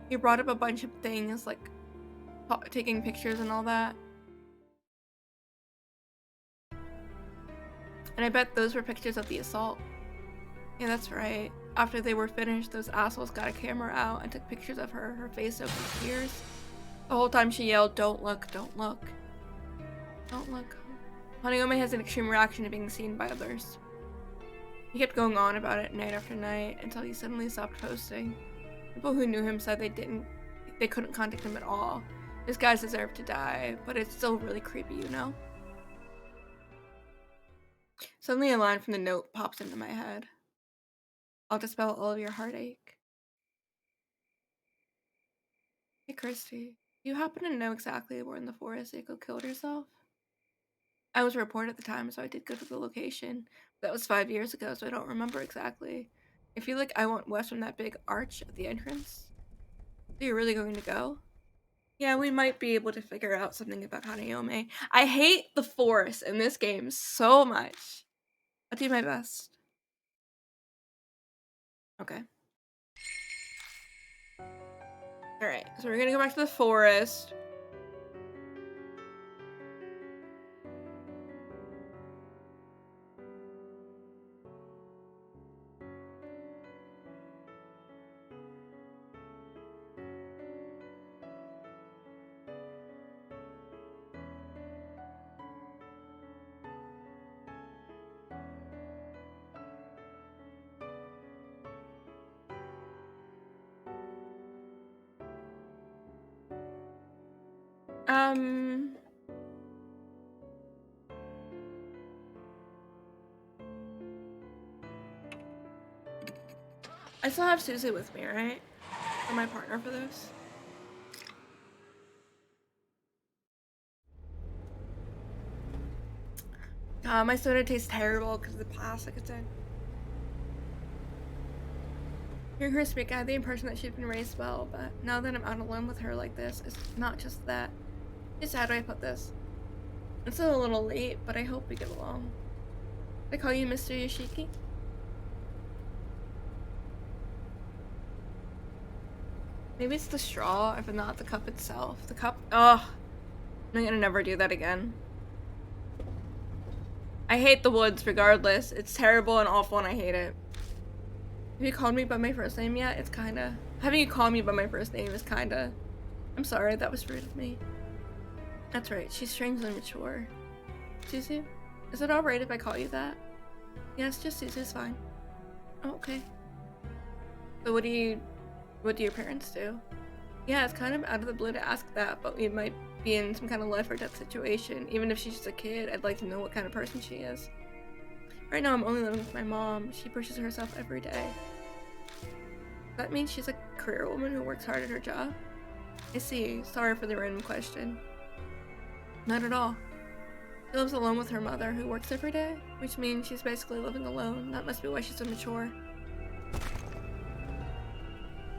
He brought up a bunch of things like taking pictures and all that. And I bet those were pictures of the assault. Yeah, that's right. After they were finished, those assholes got a camera out and took pictures of her face soaked in tears. The whole time she yelled, "Don't look, don't look. Don't look." Hanayome has an extreme reaction to being seen by others. He kept going on about it night after night until he suddenly stopped posting. People who knew him said they couldn't contact him at all. This guy deserved to die, but it's still really creepy, you know? Suddenly a line from the note pops into my head. I'll dispel all of your heartache. Hey Christy, do you happen to know exactly where in the forest Eiko killed herself? I was a reporter at the time, so I did go to the location. That was 5 years ago, so I don't remember exactly. I feel like I went west from that big arch at the entrance. So you're really going to go? Yeah, we might be able to figure out something about Hanayome. I hate the forest in this game so much. I'll do my best. Okay. Alright, so we're gonna go back to the forest. I still have Susie with me, right? For my partner for this. My soda tastes terrible because of the plastic it's in. Hearing her speak, I had the impression that she'd been raised well, but now that I'm out alone with her like this, it's not just that. Just how do I put this? It's still a little late, but I hope we get along. I call you Mr. Yoshiki? Maybe it's the straw, if not the cup itself. The cup, ugh. I'm gonna never do that again. I hate the woods regardless. It's terrible and awful and I hate it. Have you called me by my first name yet? It's kinda... Having you call me by my first name is kinda... I'm sorry, that was rude of me. That's right, she's strangely mature. Suzu? Is it alright if I call you that? Yes, just Suzu's fine. Oh, okay. So what do your parents do? Yeah, it's kind of out of the blue to ask that, but we might be in some kind of life or death situation. Even if she's just a kid, I'd like to know what kind of person she is. Right now, I'm only living with my mom. She pushes herself every day. That means she's a career woman who works hard at her job? I see. Sorry for the random question. Not at all. She lives alone with her mother, who works every day, which means she's basically living alone. That must be why she's so mature.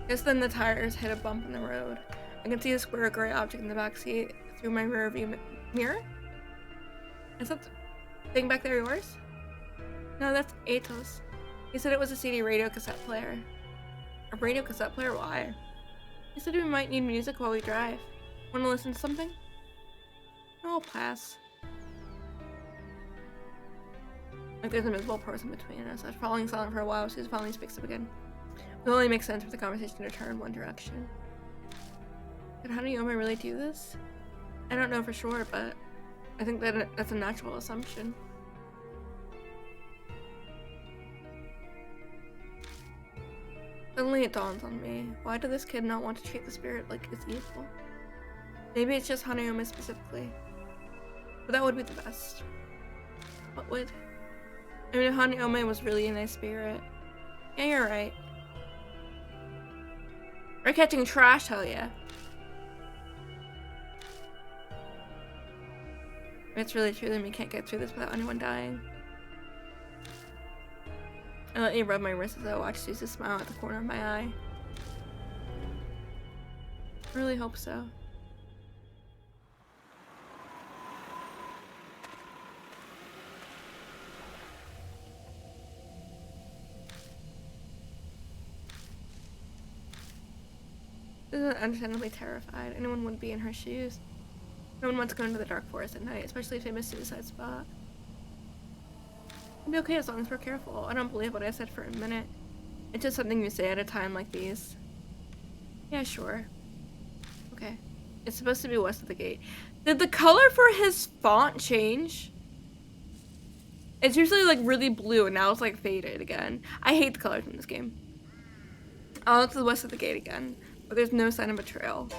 Just then the tires hit a bump in the road. I can see a square gray object in the back seat through my rear view mirror. Is that thing back there yours? No, that's Ato's. He said it was a CD radio cassette player. A radio cassette player? Why? He said we might need music while we drive. Wanna listen to something? I'll pass. Like there's an invisible person between us. I was falling silent for a while, so she finally speaks up again. It only makes sense for the conversation to turn one direction. Did Hanayome really do this? I don't know for sure, but I think that that's a natural assumption. Suddenly it dawns on me. Why did this kid not want to treat the spirit like it's evil? Maybe it's just Hanayome specifically. But that would be the best. What would? I mean, if Hanayome was really a nice spirit. Yeah, you're right. We're catching trash, hell yeah. If it's really true, then we can't get through this without anyone dying. I let you rub my wrist as I watch Suzu smile at the corner of my eye. I really hope so. Suzu is understandably terrified. Anyone wouldn't be in her shoes. No one wants to go into the dark forest at night, especially if they miss suicide spot. It'll be okay as long as we're careful. I don't believe what I said for a minute. It's just something you say at a time like these. Yeah, sure. Okay. It's supposed to be west of the gate. Did the color for his font change? It's usually like really blue and now it's like faded again. I hate the colors in this game. I'll look to the west of the gate again, but there's no sign of a trail.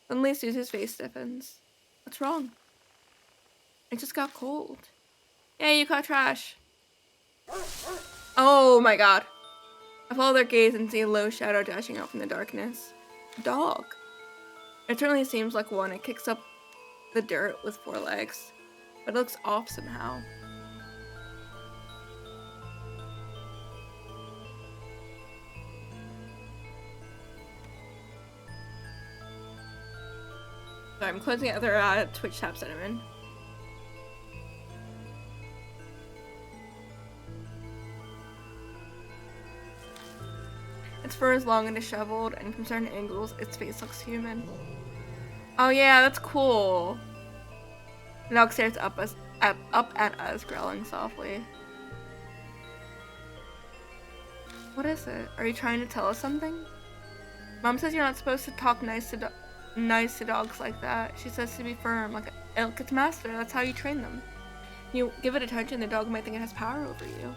Suddenly Suzu's face stiffens. What's wrong? It just got cold. Yeah, you caught trash. Oh my god. I follow their gaze and see a low shadow dashing out from the darkness. A dog. It certainly seems like one. It kicks up the dirt with 4 legs, but it looks off somehow. Sorry, I'm closing other Twitch tabs that I'm in. Its fur is long and disheveled, and from certain angles, its face looks human. Oh yeah, that's cool. The dog stares up at us, growling softly. What is it? Are you trying to tell us something? Mom says you're not supposed to talk nice to dogs like that. She says to be firm, like its master. That's how you train them. You give it attention, the dog might think it has power over you.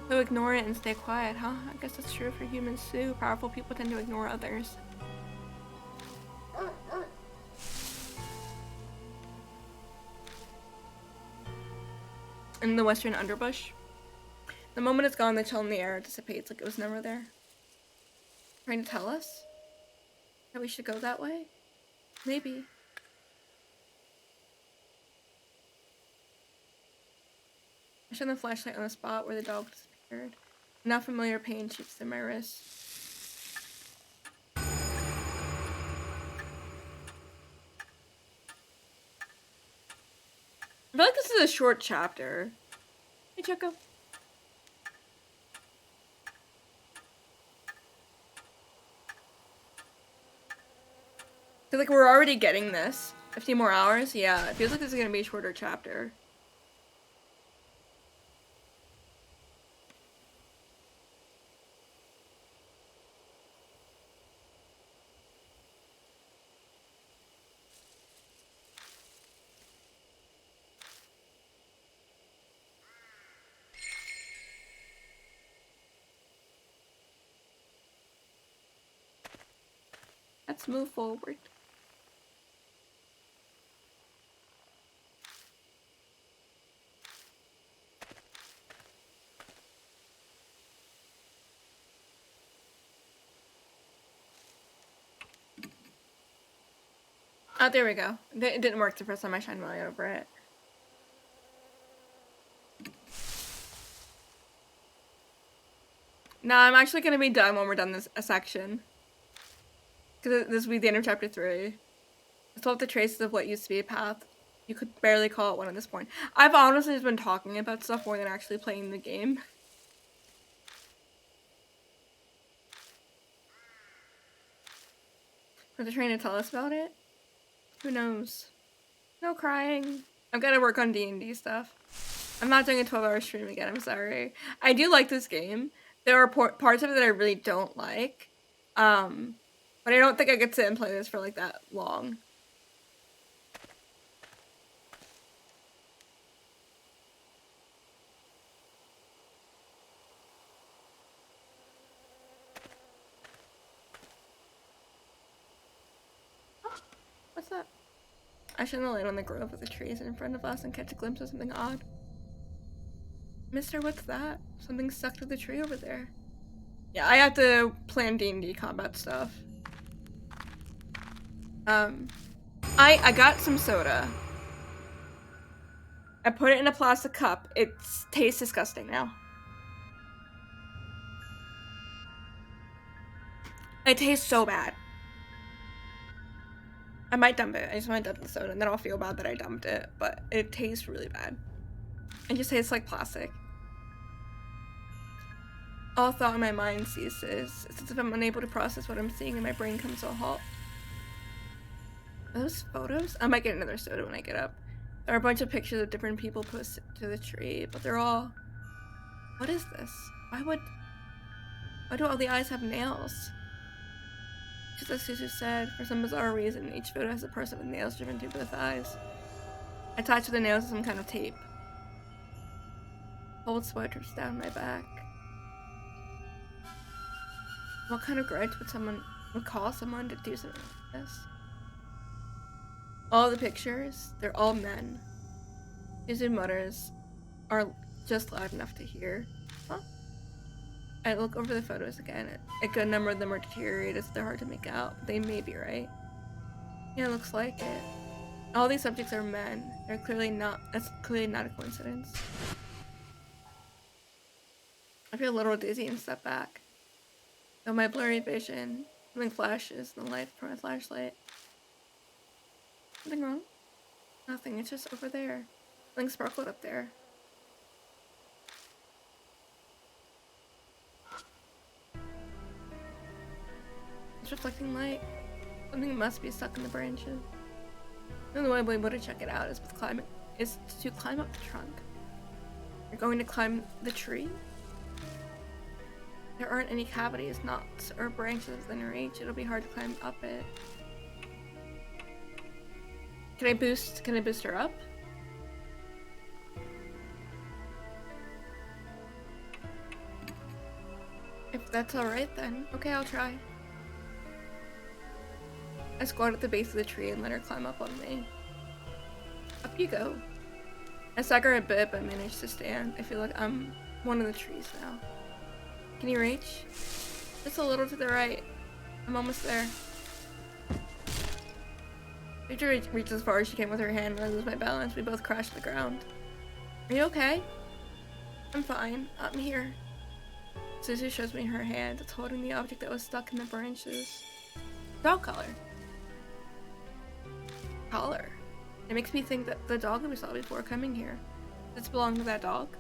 So ignore it and stay quiet, huh? I guess that's true for humans too. Powerful people tend to ignore others. In the western underbush. The moment it's gone, the chill in the air dissipates like it was never there. Trying to tell us that we should go that way? Maybe. I shine the flashlight on the spot where the dog disappeared. Now familiar pain shoots through my wrist. I feel like this is a short chapter. Hey, Choco. Cause like we're already getting this. 15 more hours? Yeah, it feels like this is gonna be a shorter chapter. Let's move forward. Oh, there we go. It didn't work the first time I shined my light over it. Nah, I'm actually gonna be done when we're done this section. Because this will be the end of chapter 3. It's all the traces of what used to be a path. You could barely call it one at this point. I've honestly just been talking about stuff more than actually playing the game. Are they trying to tell us about it? Who knows? No crying. I've got to work on D&D stuff. I'm not doing a 12-hour stream again, I'm sorry. I do like this game. There are parts of it that I really don't like. But I don't think I could sit and play this for like that long. What's that? I shouldn't land on the grove with the trees in front of us and catch a glimpse of something odd. Mister, what's that? Something stuck to the tree over there. Yeah, I have to plan D&D combat stuff. I got some soda. I put it in a plastic cup. It tastes disgusting now. It tastes so bad. I might dump it. I just might dump the soda and then I'll feel bad that I dumped it, but it tastes really bad. It just tastes like plastic. All thought in my mind ceases. It's as if I'm unable to process what I'm seeing and my brain comes to a halt. Are those photos? I might get another soda when I get up. There are a bunch of pictures of different people posted to the tree, but they're all... What is this? Why do all the eyes have nails? Just as Suzu said, for some bizarre reason, each photo has a person with nails driven through both eyes. Attached to the nails is some kind of tape. Cold sweat drips down my back. What kind of grudge would cause someone to do something like this? All the pictures, they're all men. Suzu mutters are just loud enough to hear. Huh? I look over the photos again. A good number of them are deteriorated, so they're hard to make out. But they may be right. Yeah, it looks like it. All these subjects are men. That's clearly not a coincidence. I feel a little dizzy and step back. Though my blurry vision, something flashes in the light from my flashlight. Something wrong? Nothing, it's just over there. Something sparkled up there. It's reflecting light. Something must be stuck in the branches. The only way to check it out is to climb up the trunk. You're going to climb the tree? There aren't any cavities, knots, or branches within reach. It'll be hard to climb up it. Can I boost her up? If that's alright then. Okay, I'll try. I squat at the base of the tree and let her climb up on me. Up you go. I stagger a bit but manage to stand. I feel like I'm one of the trees now. Can you reach? Just a little to the right. I'm almost there. Rachel reached as far as she can with her hand and I lose my balance. We both crash to the ground. Are you okay? I'm fine. I'm here. Suzu shows me her hand. It's holding the object that was stuck in the branches. Dog collar. Collar. It makes me think that the dog that we saw before coming here. Does it belong to that dog?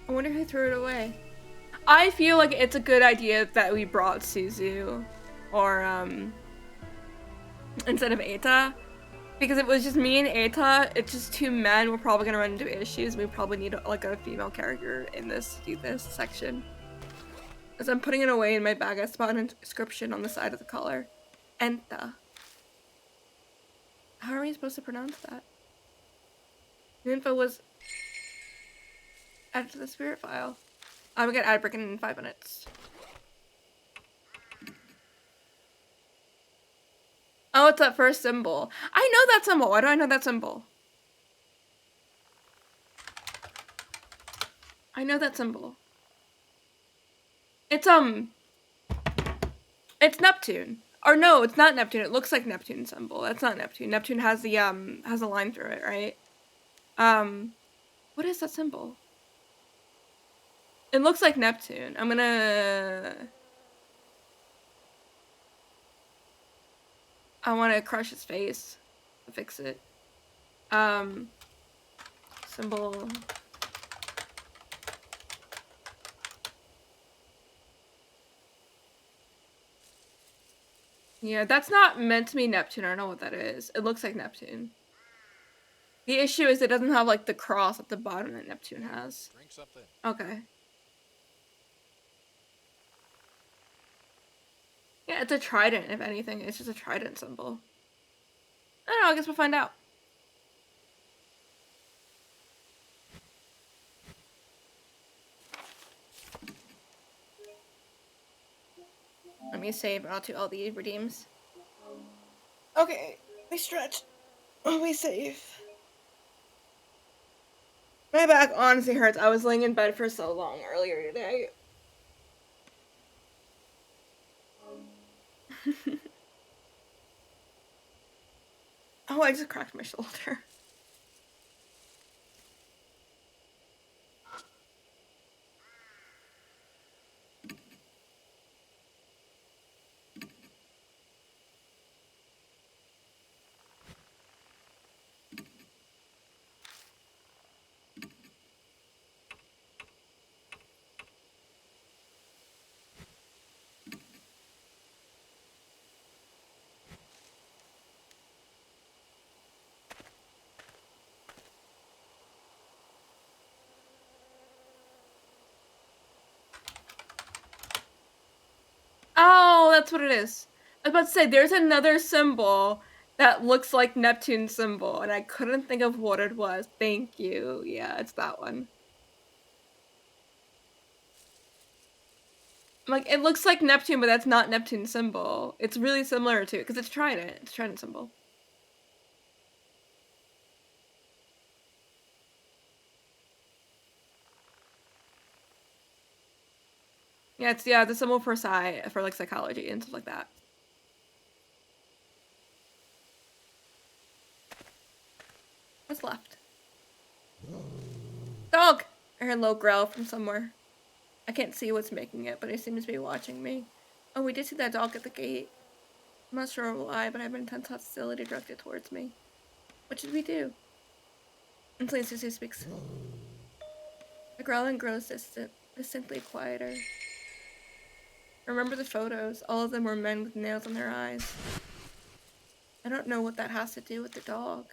I wonder who threw it away. I feel like it's a good idea that we brought Suzu or instead of Eita. Because if it was just me and Eita, it's just two men, we're probably gonna run into issues. We probably need like a female character in this section. As I'm putting it away in my bag, I spot an inscription on the side of the collar. Enta. How are we supposed to pronounce that? The info was added to the spirit file. I'm gonna add Bricken in 5 minutes. Oh, it's that first symbol. I know that symbol. Why do I know that symbol? I know that symbol. It's Neptune. Or no, it's not Neptune. It looks like Neptune's symbol. That's not Neptune. Neptune has the has a line through it, right? What is that symbol? It looks like Neptune. I'm gonna... I want to crush his face to fix it. symbol. Yeah, that's not meant to be Neptune. I don't know what that is. It looks like Neptune. The issue is it doesn't have like the cross at the bottom that Neptune has. Drink something. Okay. Yeah, it's a trident, if anything. It's just a trident symbol. I don't know, I guess we'll find out. Let me save and I'll do all the redeems. Okay, we stretch. Oh, we save. My back honestly hurts. I was laying in bed for so long earlier today. Oh, I just cracked my shoulder. Oh, that's what it is. I was about to say, there's another symbol that looks like Neptune's symbol, and I couldn't think of what it was. Thank you. Yeah, it's that one. Like, it looks like Neptune, but that's not Neptune's symbol. It's really similar to it, because it's trident. It's trident symbol. Yeah, it's, yeah, the symbol for for like psychology and stuff like that. What's left? Dog! I heard a low growl from somewhere. I can't see what's making it, but it seems to be watching me. Oh, we did see that dog at the gate. I'm not sure why, but I have an intense hostility directed towards me. What should we do? Until Susie speaks. The growling grows distinctly quieter. Remember the photos. All of them were men with nails in their eyes. I don't know what that has to do with the dog.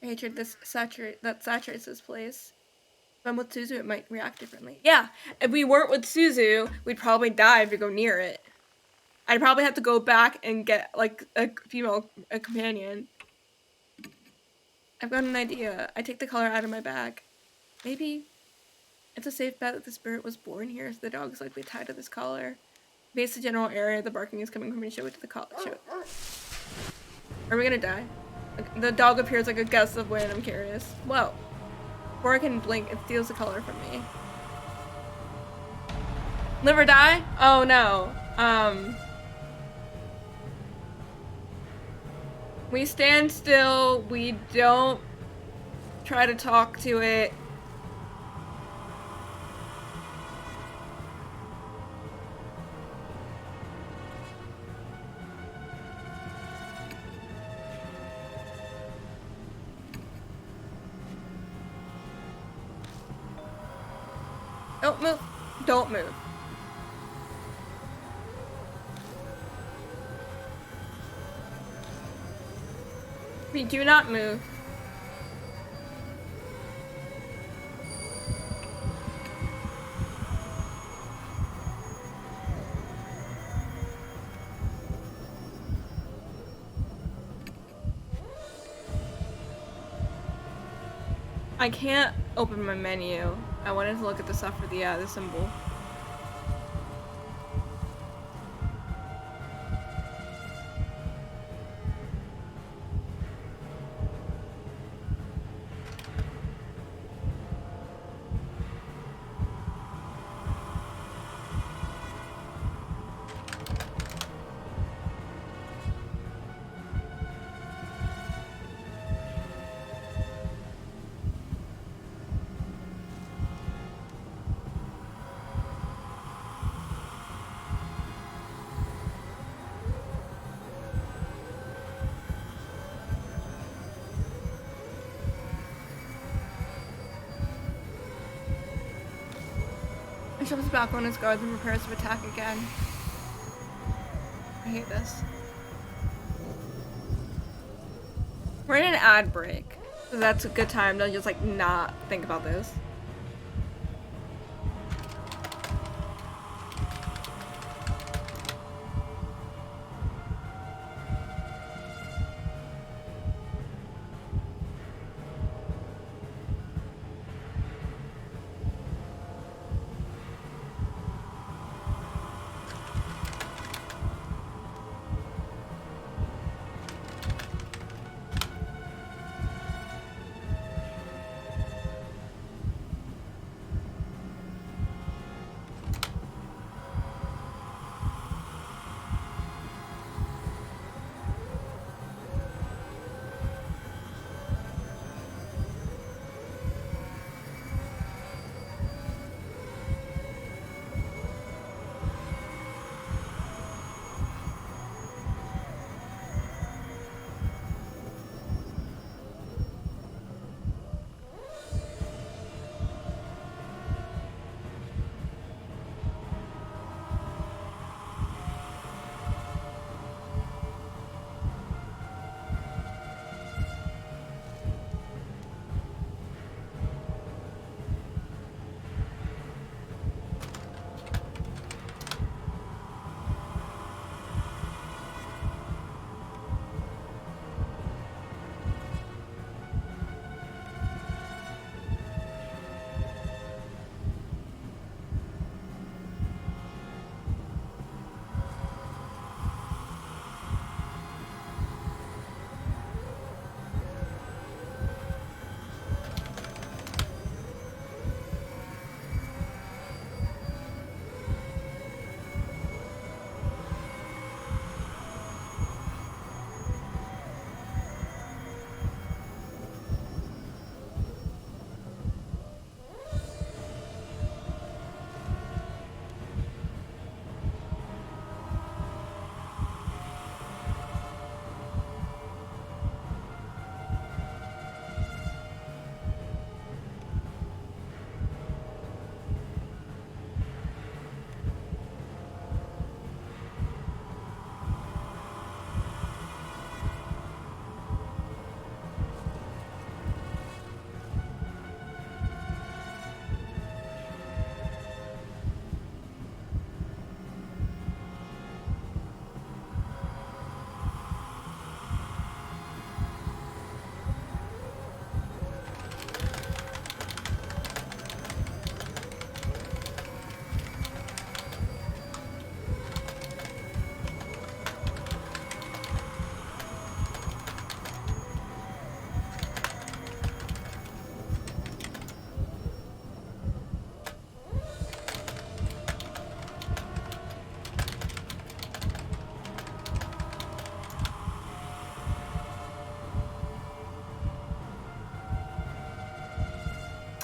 Hatred that saturates this place. If I'm with Suzu, it might react differently. Yeah, if we weren't with Suzu, we'd probably die if we go near it. I'd probably have to go back and get, like, a companion. I've got an idea. I take the collar out of my bag. Maybe it's a safe bet that the spirit was born here, so the dog is likely tied to this collar. Base the general area, the barking is coming from me, show it to the collar. Are we gonna die? Like, the dog appears like a gust of wind, I'm curious. Whoa. Before I can blink, it steals the collar from me. Live or die? Oh no. We stand still, we don't try to talk to it. Don't move. Don't move. We do not move. I can't open my menu. I wanted to look at the stuff for the symbol. jumps back on his guard and prepares to attack again. I hate this. We're in an ad break, so that's a good time to just like not think about this.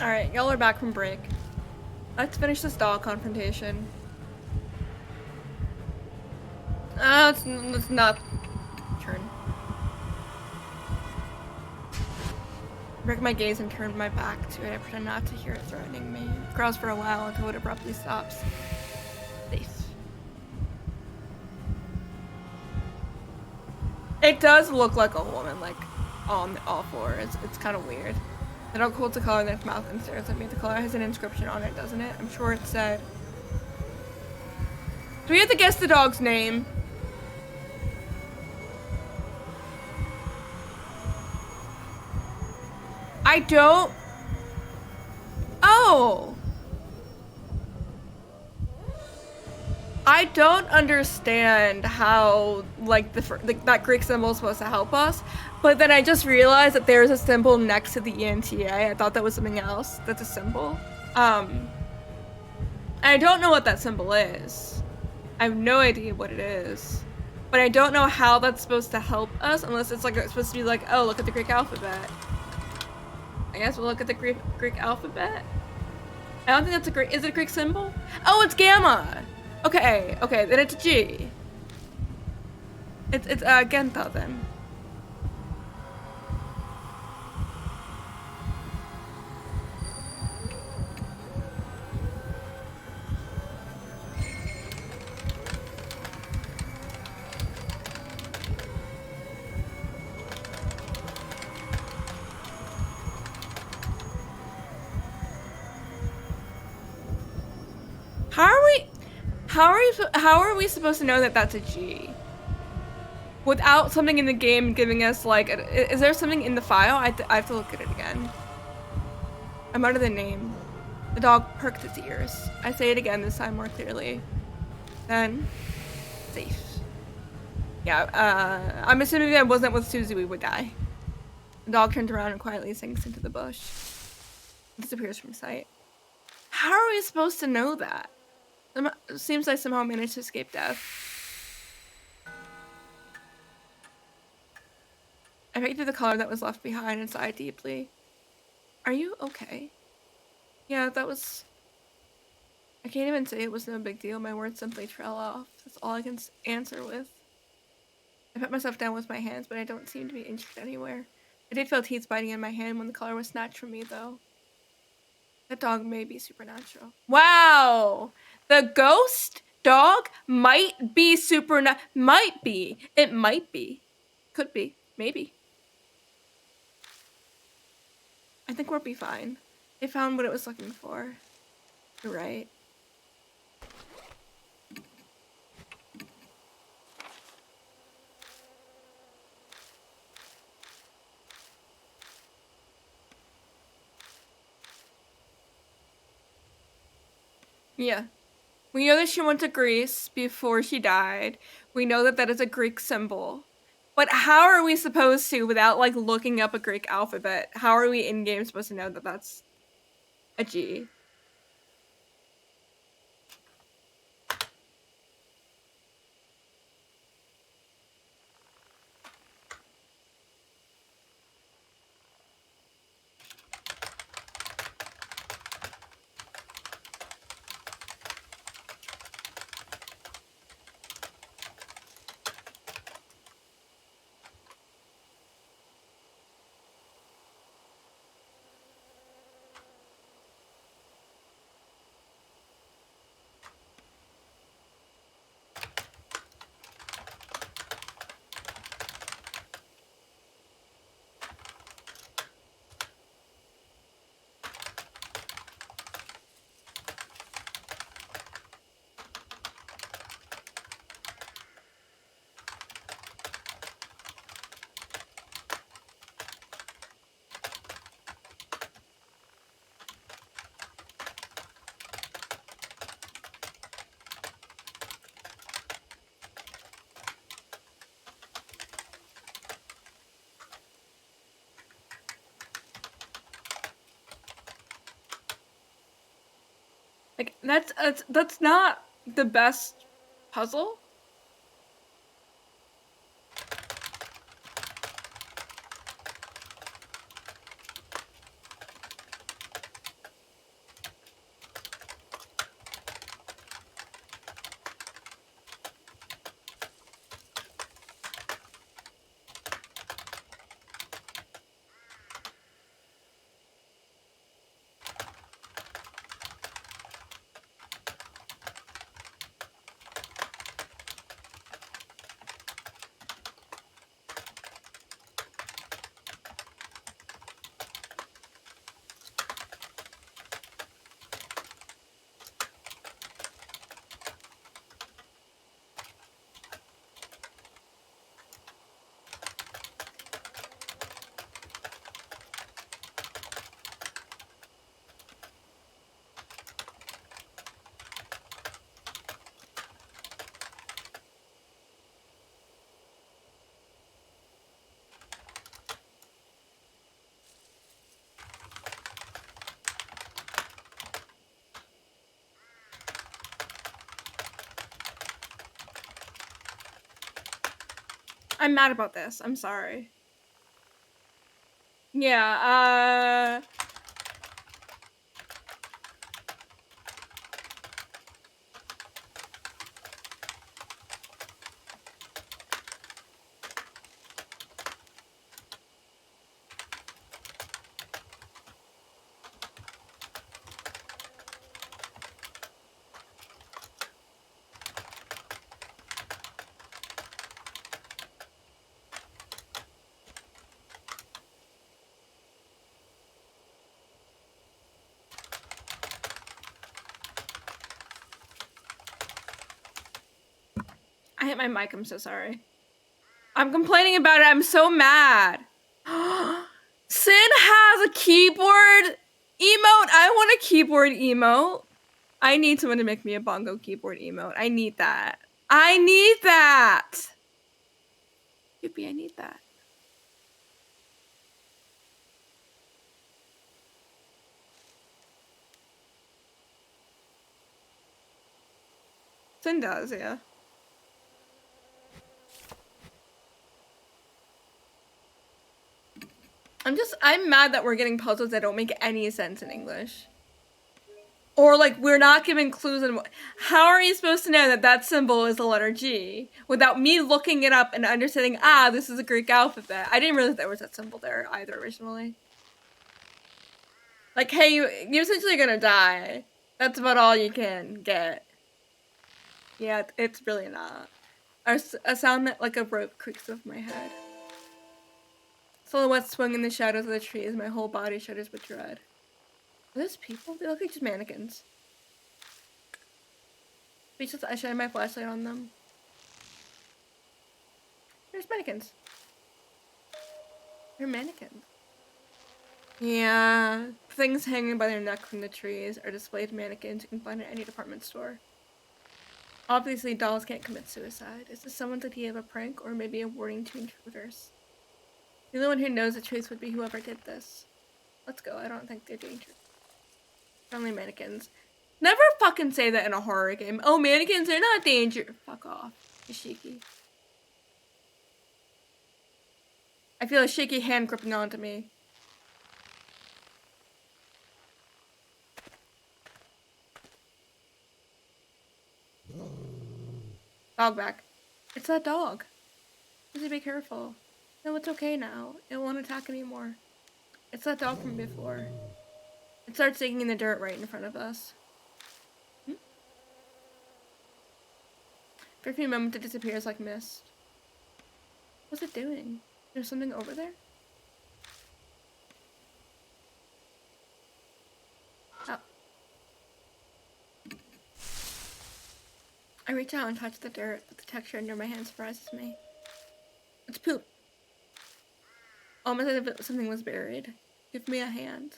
Alright, y'all are back from break. Let's finish this doll confrontation. Let's not turn. Break my gaze and turn my back to it. I pretend not to hear it threatening me. It growls for a while until it abruptly stops. Safe. It does look like a woman, like on all fours. It's kind of weird. The dog holds the collar in its mouth and stares at me. The collar has an inscription on it, doesn't it? I'm sure it said. Do we have to guess the dog's name? I don't. Oh. I don't understand how, like, that Greek symbol is supposed to help us, but then I just realized that there's a symbol next to the ENTA. I thought that was something else. That's a symbol. And I don't know what that symbol is. I have no idea what it is. But I don't know how that's supposed to help us unless it's like, it's supposed to be like, oh, look at the Greek alphabet. I guess we'll look at the Greek alphabet. I don't think that's a Greek, is it a Greek symbol? Oh, it's gamma! Okay, okay, then it's a G. It's Genta then. How are we supposed to know that that's a G? Without something in the game giving us like, is there something in the file? I have to look at it again. I'm out of the name. The dog perked its ears. I say it again this time more clearly. Then, safe. Yeah, I'm assuming if I wasn't with Susie, we would die. The dog turns around and quietly sinks into the bush. Disappears from sight. How are we supposed to know that? It seems I somehow managed to escape death. I picked through the color that was left behind and sighed deeply. Are you okay? Yeah, that was... I can't even say it was no big deal. My words simply trail off. That's all I can answer with. I put myself down with my hands, but I don't seem to be injured anywhere. I did feel teeth biting in my hand when the color was snatched from me, though. That dog may be supernatural. Wow! The ghost dog might be might be. It might be. Could be. Maybe. I think we'll be fine. It found what it was looking for. You're right. Yeah. We know that she went to Greece before she died. We know that that is a Greek symbol. But how are we supposed to, without like looking up a Greek alphabet, how are we in game supposed to know that that's a G? Like that's not the best puzzle. I'm mad about this. I'm sorry. Yeah, hit my mic. I'm so sorry. I'm complaining about it. I'm so mad. Sin has a keyboard emote. I want a keyboard emote. I need someone to make me a bongo keyboard emote. I need that. I need that. Yippee, I need that. Sin does, yeah. I'm mad that we're getting puzzles that don't make any sense in English. Or, like, we're not given clues on how are you supposed to know that that symbol is the letter G without me looking it up and understanding, this is a Greek alphabet. I didn't realize there was that symbol there either originally. Like, hey, you're essentially gonna die. That's about all you can get. Yeah, it's really not. A sound that like a rope creaks over my head. Silhouettes swing in the shadows of the trees. My whole body shudders with dread. Are those people? They look like just mannequins. Speechless, I shine my flashlight on them. There's mannequins. They're mannequins. Yeah. Things hanging by their neck from the trees are displayed mannequins you can find at any department store. Obviously, dolls can't commit suicide. Is this someone's idea of a prank or maybe a warning to intruders? The only one who knows the truth would be whoever did this. Let's go. I don't think they're dangerous. Only mannequins. Never fucking say that in a horror game. Oh, mannequins are not dangerous. Fuck off. Ishiki. I feel a shaky hand gripping onto me. Dog back. It's that dog. Just be careful. No, it's okay now. It won't attack anymore. It's that dog from before. It starts digging in the dirt right in front of us. For a few moments, it disappears like mist. What's it doing? There's something over there? Oh. I reach out and touch the dirt, but the texture under my hand surprises me. It's poop. Almost as if something was buried. Give me a hand.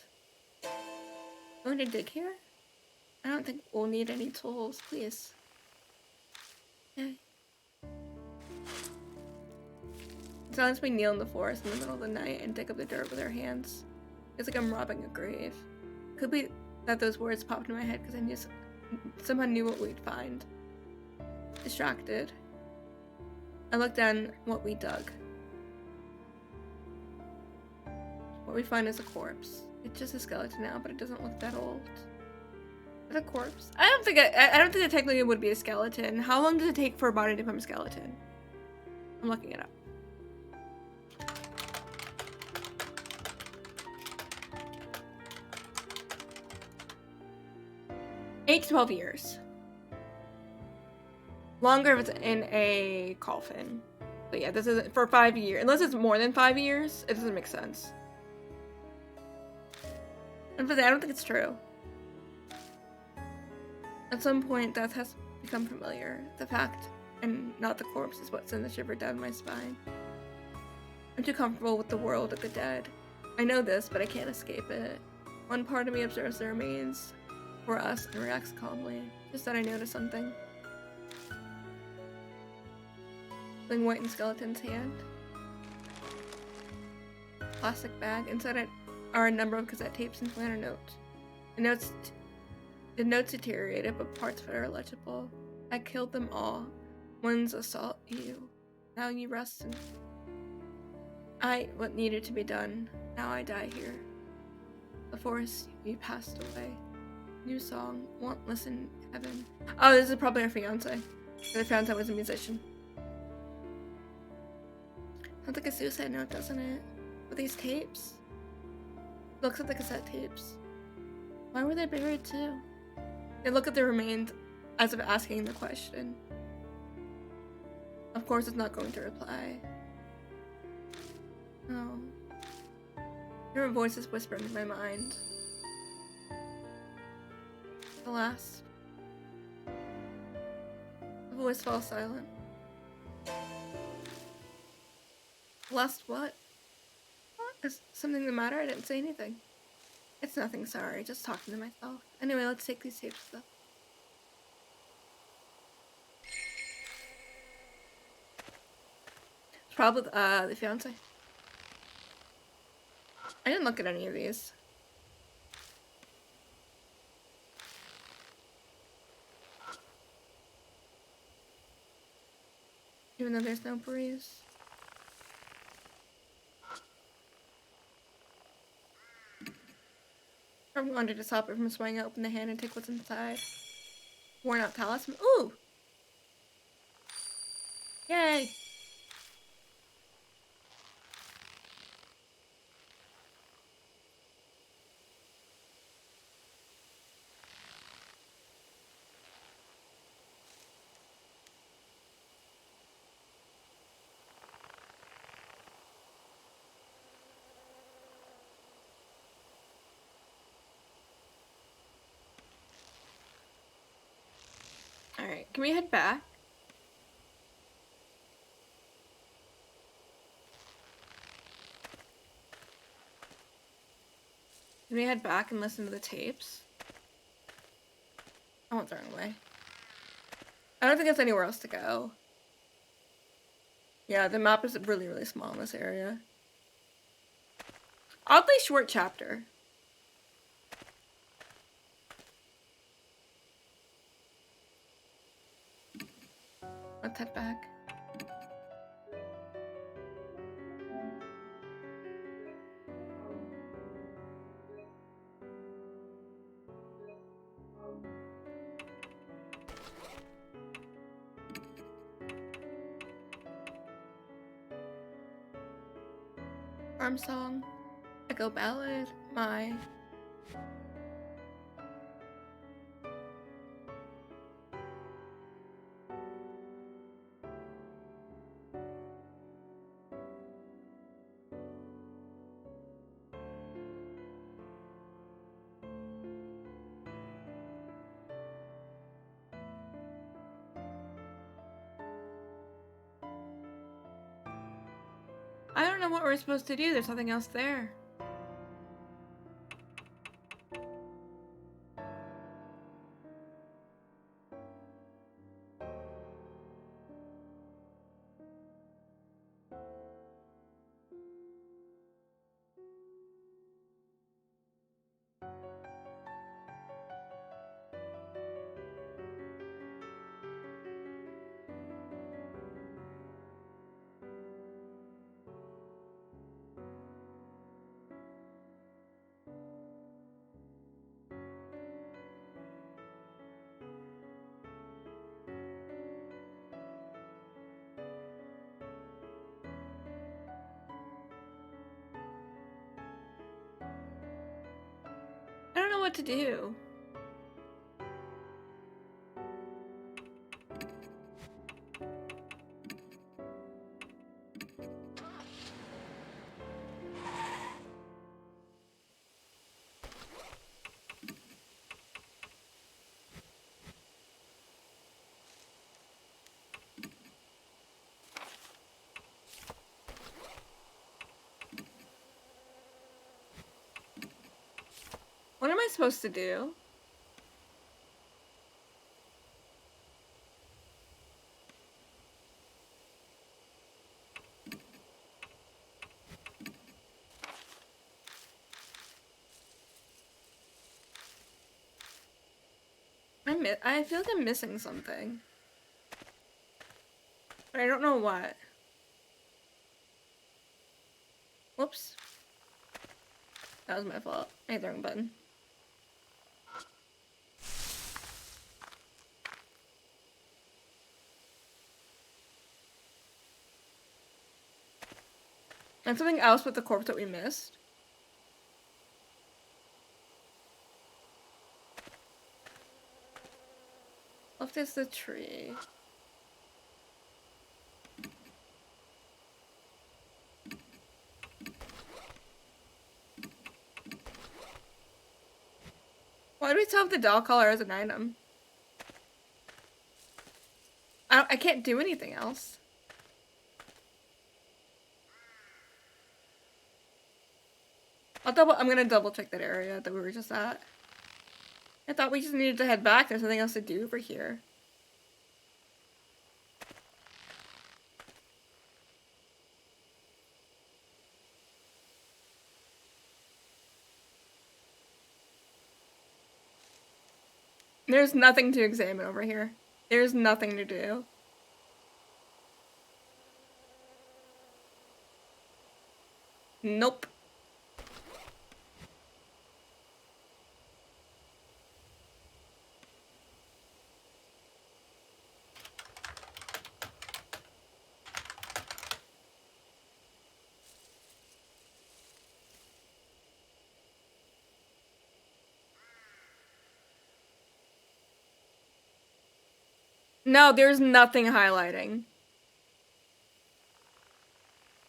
Going to dig here? I don't think we'll need any tools, please. Okay. Sometimes we kneel in the forest in the middle of the night and dig up the dirt with our hands. It's like I'm robbing a grave. Could be that those words popped in my head because I somehow knew what we'd find. Distracted. I looked down what we dug. What we find is a corpse. It's just a skeleton now, but it doesn't look that old. Is it a corpse? I don't think it technically would be a skeleton. How long does it take for a body to become a skeleton? I'm looking it up. 8 to 12 years. Longer if it's in a coffin. But yeah, this isn't for 5 years. Unless it's more than 5 years, it doesn't make sense. And for that, I don't think it's true. At some point, death has become familiar. The fact, and not the corpse, is what sends a shiver down my spine. I'm too comfortable with the world of the dead. I know this, but I can't escape it. One part of me observes the remains for us and reacts calmly. Just that I notice something. Something white in skeleton's hand. Plastic bag. Inside it are a number of cassette tapes and planner notes. The notes deteriorated, but parts of it are legible. I killed them all. One's assault you. Now you rest in. What needed to be done. Now I die here. The forest, you passed away. New song. Won't listen, heaven. Oh, this is probably our fiance. The fiance was a musician. Sounds like a suicide note, doesn't it? With these tapes? Looks at the cassette tapes. Why were they buried too? They look at the remains as if asking the question. Of course, it's not going to reply. No. There were voices whispering in my mind. The last. The voice fell silent. Last what? What? Is something the matter? I didn't say anything. It's nothing, sorry. Just talking to myself. Anyway, let's take these tapes though. It's probably the fiance. I didn't look at any of these. Even though there's no breeze. I'm going to just stop it from swaying, open the hand and take what's inside. Worn out talisman. Ooh! Yay! Alright, can we head back? Can we head back and listen to the tapes? I went the wrong way. I don't think there's anywhere else to go. Yeah, the map is really, really small in this area. Oddly short chapter. Let's head back. Farm song. Echo ballad. My. I don't know what we're supposed to do. There's nothing else there. I don't know what to do. What am I supposed to do? I feel like I'm missing something. But I don't know what. Whoops. That was my fault. I hit the wrong button. And something else with the corpse that we missed. Left is the tree. Why do we still have the doll collar as an item? I can't do anything else. I'm gonna double check that area that we were just at. I thought we just needed to head back. There's nothing else to do over here. There's nothing to examine over here. There's nothing to do. Nope. No, there's nothing highlighting.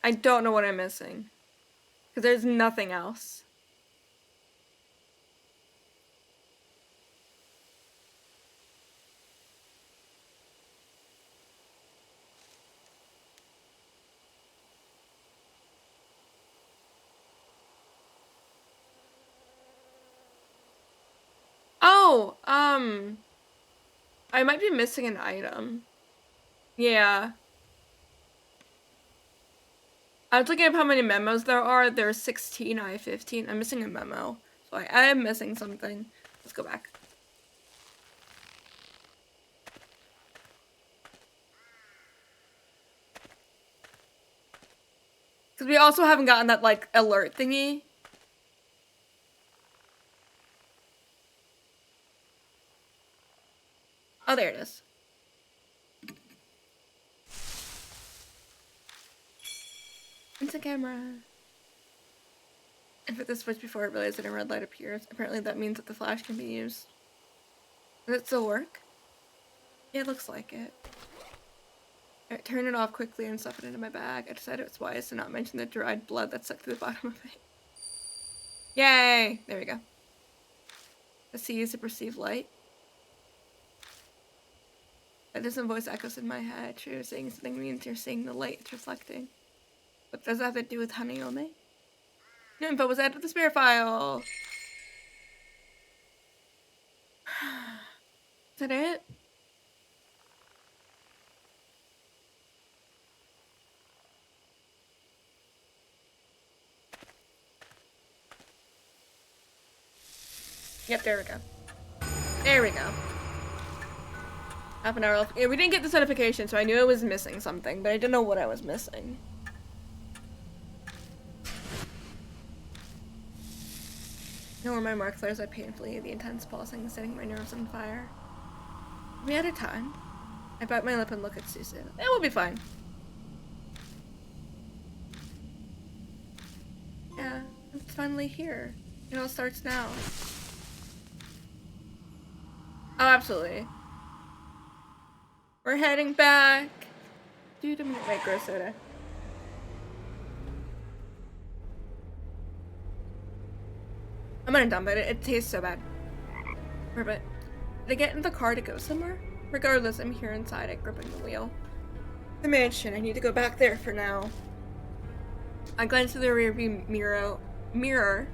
I don't know what I'm missing. Because there's nothing else. Oh, I might be missing an item. Yeah. I was looking at how many memos there are. There's 16, I have 15. I'm missing a memo. So I am missing something. Let's go back. Because we also haven't gotten that, like, alert thingy. Oh, there it is. It's a camera. And for the switch before it realized that a red light appears. Apparently that means that the flash can be used. Does it still work? Yeah, it looks like it. Alright, turn it off quickly and stuff it into my bag. I decided it's wise to not mention the dried blood that's stuck to the bottom of it. Yay! There we go. The sea is to perceive light. A distant voice echoes in my head. True, saying something means you're seeing the light it's reflecting. What does that have to do with Hanayome? New info was added to the spare file. Is that it? Yep, there we go. There we go. Half an hour left. Yeah, we didn't get the certification, so I knew I was missing something, but I didn't know what I was missing. Know where my mark flares out painfully, the intense pulsing setting my nerves on fire. We had a time. I bite my lip and look at Suzu. It will be fine. Yeah, it's finally here. It all starts now. Oh, absolutely. We're heading back. Dude, I'm gonna make gross soda. I'm gonna dump it. It tastes so bad. But did I get in the car to go somewhere? Regardless, I'm here inside it, gripping the wheel. The mansion. I need to go back there for now. I glance through the rearview mirror.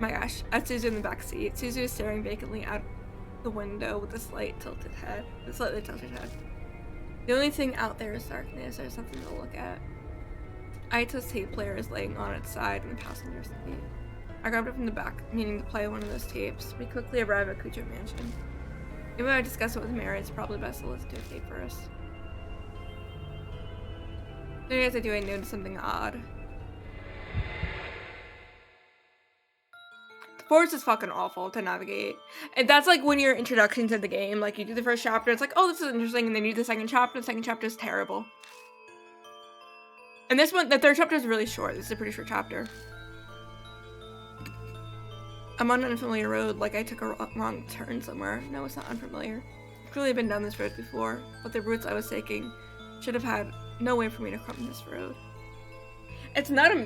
My gosh, at Suzu in the back seat. Suzu is staring vacantly out the window with a slightly tilted head. The only thing out there is darkness. There's nothing to look at. Aito's tape player is laying on its side in the passenger seat. I grabbed it from the back, meaning to play one of those tapes. We quickly arrive at Kujo Mansion. Even though I discuss it with Mary, it's probably best to listen to a tape first. Then as I do, I notice something odd. The forest is fucking awful to navigate. And that's like when you're introduction to the game, like you do the first chapter, it's like, oh, this is interesting, and then you do the second chapter is terrible. And this one, the third chapter is really short. This is a pretty short chapter. I'm on an unfamiliar road, like I took a wrong turn somewhere. No, it's not unfamiliar. I've clearly been down this road before, but the routes I was taking should have had no way for me to come this road. It's not a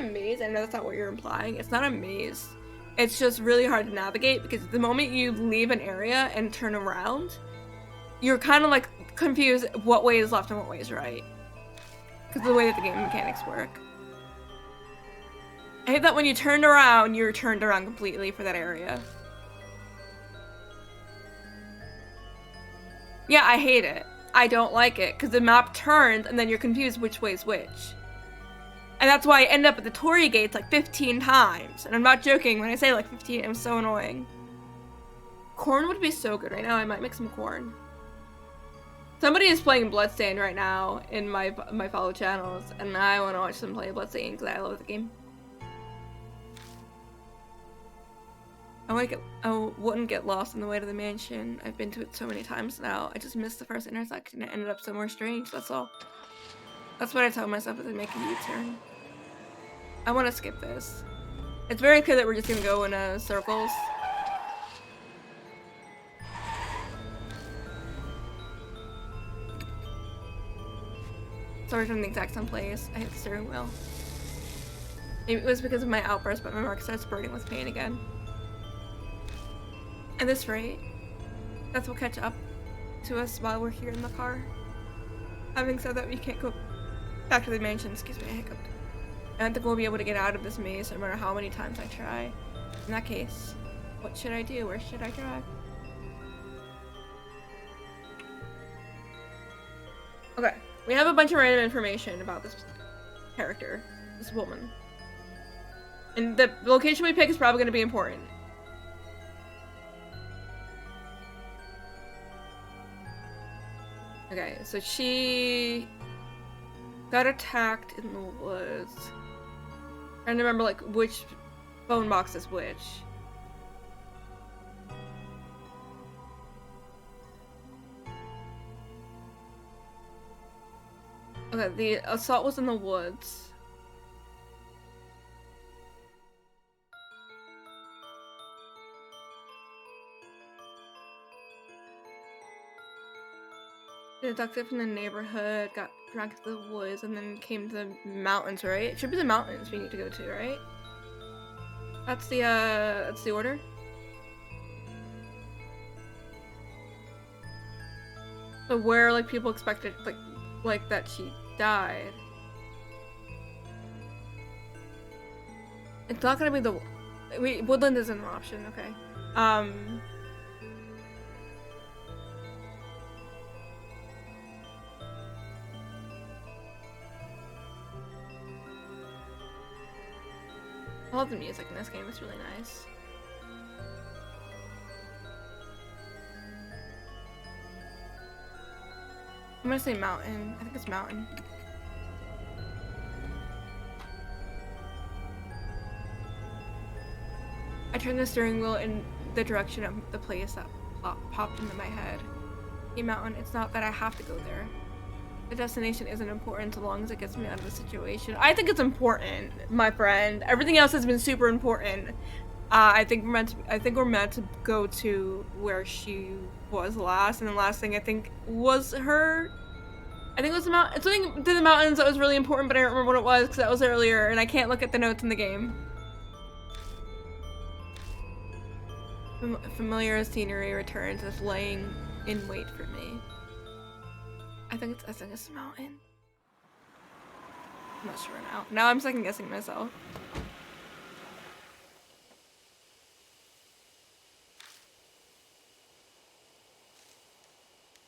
maze. I know that's not what you're implying. It's not a maze. It's just really hard to navigate because the moment you leave an area and turn around, you're kind of like confused what way is left and what way is right. Because of the way that the game mechanics work. I hate that when you turned around, you're turned around completely for that area. Yeah, I hate it. I don't like it, because the map turns and then you're confused which way is which. And that's why I end up at the Torii gates like 15 times. And I'm not joking when I say like 15, it was so annoying. Corn would be so good right now. I might make some corn. Somebody is playing Bloodstained right now in my follow channels, and I want to watch them play Bloodstained because I love the game. I wouldn't get lost on the way to the mansion. I've been to it so many times now. I just missed the first intersection and ended up somewhere strange, that's all. That's what I tell myself as I make a U-turn. I want to skip this. It's very clear that we're just gonna go in circles. Sorry from the exact same place. I hit the steering wheel. Maybe it was because of my outburst, but my mark starts burning with pain again. At this rate, that's what catch up to us while we're here in the car. Having said that, we can't go back to the mansion. Excuse me, I hiccuped. I don't think we'll be able to get out of this maze no matter how many times I try. In that case, what should I do? Where should I drive? Okay, we have a bunch of random information about this character, this woman. And the location we pick is probably going to be important. Okay, so she got attacked in the woods. Trying to remember like which phone box is which. Okay, the assault was in the woods. The detective from the neighborhood got dragged to the woods and then came to the mountains, right? It should be the mountains we need to go to, right? That's the order. So where like people expected like that she died. It's not gonna be the Woodland isn't an option, okay. I love the music in this game, it's really nice. I'm gonna say mountain. I think it's mountain. I turned the steering wheel in the direction of the place that popped into my head. A mountain, it's not that I have to go there. The destination isn't important so long as it gets me out of the situation. I think it's important, my friend. Everything else has been super important. I think we're meant to go to where she was last, and the last thing I think was her. I think it was the mountain. It's something to the mountains that was really important, but I don't remember what it was because that was earlier, and I can't look at the notes in the game. Familiar scenery returns as laying in wait for me. I think it's a mountain. I'm not sure now. Now I'm second guessing myself.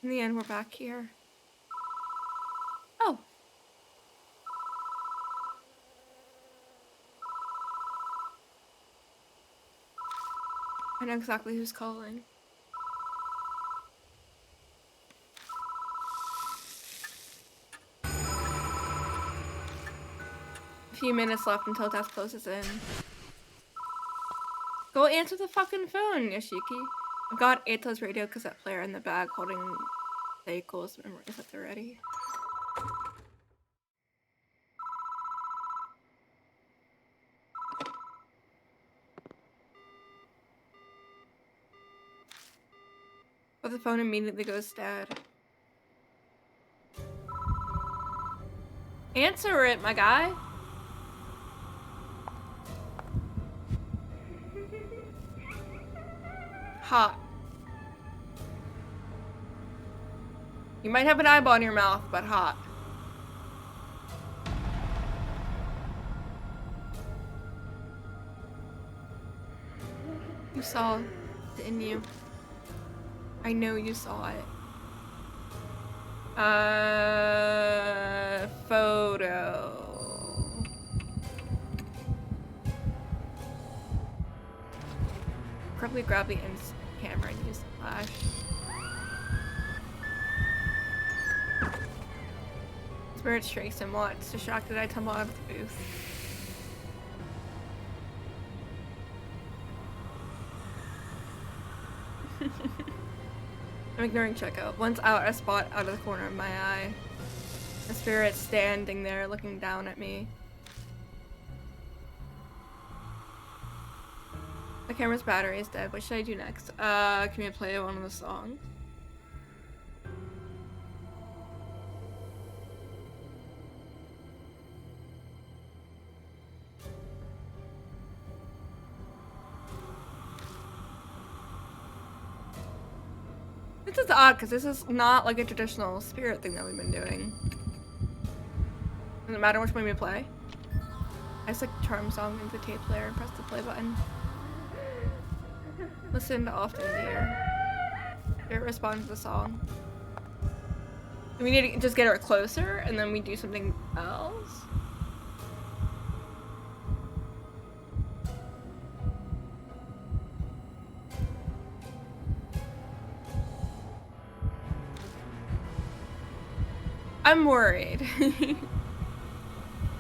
In the end, we're back here. Oh. I know exactly who's calling. A few minutes left until death closes in. Go answer the fucking phone, Yoshiki. I've got Ato's radio cassette player in the bag holding Seiko's memories at the ready. But the phone immediately goes dead. Answer it, my guy. Hot. You might have an eyeball in your mouth, but hot. You saw, didn't you? I know you saw it. Photo. Probably grab the camera and use the flash. Spirit shakes and watch. Distracted, I tumble out of the booth. I'm ignoring checkout. Once out, I spot out of the corner of my eye. The spirit standing there looking down at me. The camera's battery is dead. What should I do next? Can we play one of the songs? This is odd because this is not like a traditional spirit thing that we've been doing. Doesn't matter which one we play. I just like charm song into the tape player and press the play button. Listen to often to hear. Spirit respond to the song. We need to just get her closer and then we do something else. I'm worried. We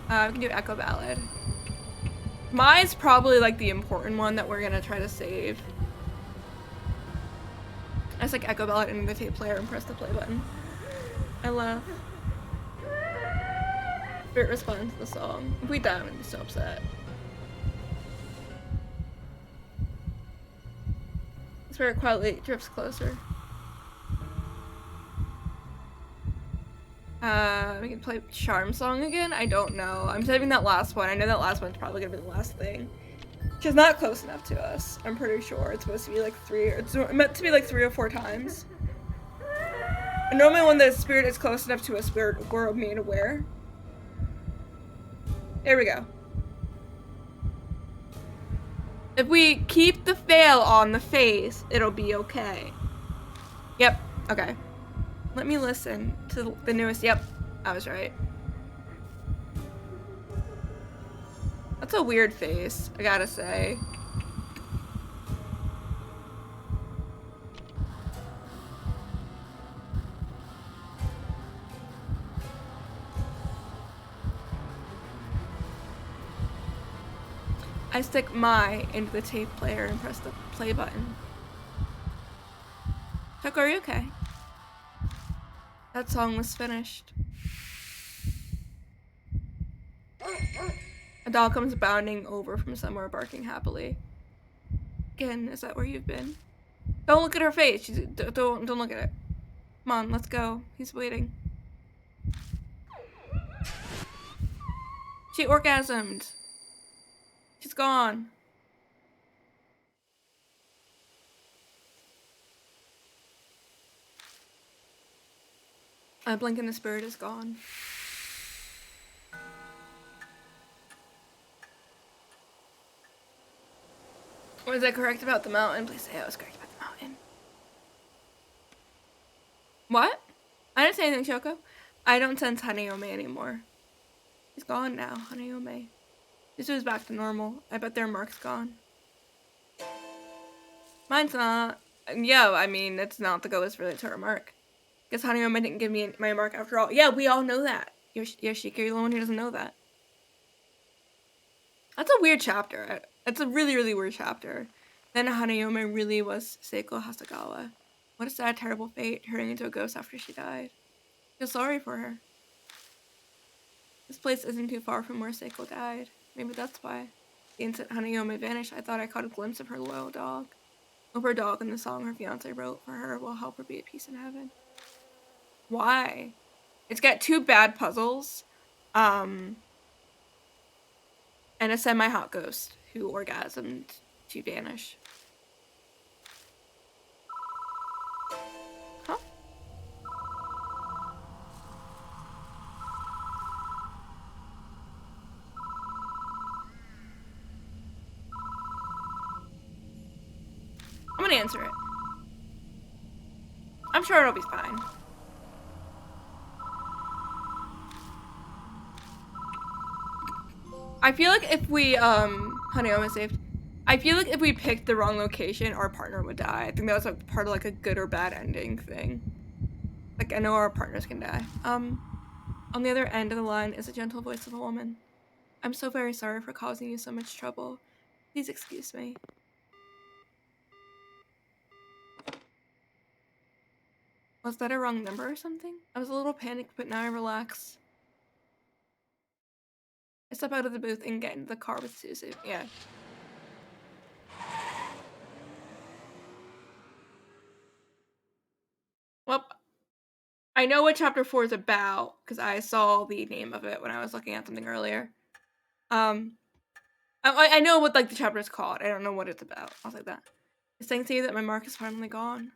can do Echo Ballad. Mine's probably like the important one that we're gonna try to save. I just like Echo Ballad into the tape player and press the play button. I laugh. Spirit responds to the song. If we die, I'm gonna be so upset. Spirit quietly drifts closer. We can play Charm Song again? I don't know. I'm saving that last one. I know that last one's probably gonna be the last thing. She's not close enough to us. I'm pretty sure it's supposed to be like it's meant to be like 3 or 4 times. And normally when the spirit is close enough to us, we're made aware. There we go. If we keep the veil on the face, it'll be okay. Yep, okay. Let me listen to the newest. Yep, I was right. That's a weird face, I gotta say. I stick my into the tape player and press the play button. Chuck, are you okay? That song was finished. A dog comes bounding over from somewhere, barking happily. Again, is that where you've been? Don't look at her face. Don't look at it. Come on, let's go. He's waiting. She orgasmed. She's gone. I blink and the spirit is gone. Was I correct about the mountain? Please say I was correct about the mountain. What? I didn't say anything, Shoko. I don't sense Hanayome anymore. He's gone now, Hanayome. This was back to normal. I bet their mark's gone. Mine's not. Yeah, I mean, it's not the ghost related to her mark. Guess Hanayome didn't give me my mark after all. Yeah, we all know that. Yoshiki, you're the one who doesn't know that. That's a weird chapter. It's a really, really weird chapter. Then Hanayome really was Seiko Hasagawa. What a sad, terrible fate, turning into a ghost after she died. I feel sorry for her. This place isn't too far from where Seiko died. Maybe that's why. The instant Hanayome vanished, I thought I caught a glimpse of her loyal dog. Hope her dog and the song her fiance wrote for her will help her be at peace in heaven. Why? It's got 2 bad puzzles. And a semi-hot ghost who orgasmed to vanish. Huh? Don't answer it. I'm sure it'll be fine. I feel like if we, honey, almost saved. I feel like if we picked the wrong location, our partner would die. I think that was like part of like a good or bad ending thing. Like, I know our partners can die. On the other end of the line is the gentle voice of a woman. I'm so very sorry for causing you so much trouble. Please excuse me. Was that a wrong number or something? I was a little panicked, but now I relax. I step out of the booth and get into the car with Suzu. Yeah. Well, I know what chapter 4 is about because I saw the name of it when I was looking at something earlier. I know what like the chapter is called. I don't know what it's about. I'll say that. It's saying to you that my mark is finally gone.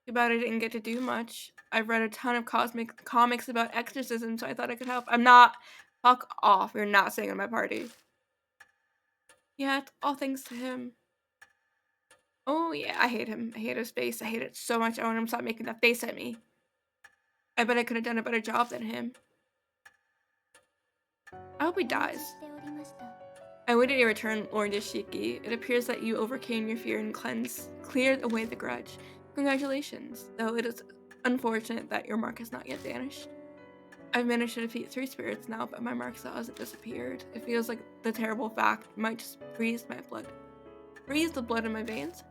Too bad I didn't get to do much. I've read a ton of cosmic comics about exorcism, so I thought I could help. I'm not. Fuck off. You're not staying at my party. Yeah, it's all thanks to him. Oh yeah, I hate him. I hate his face. I hate it so much. I want him to stop making that face at me. I bet I could have done a better job than him. I hope he dies. I waited your return, Lord Yoshiki. It appears that you overcame your fear and cleared away the grudge. Congratulations, though it is unfortunate that your mark has not yet vanished. I've managed to defeat 3 spirits now, but my mark still hasn't disappeared. It feels like the terrible fact might just freeze my blood. Freeze the blood in my veins?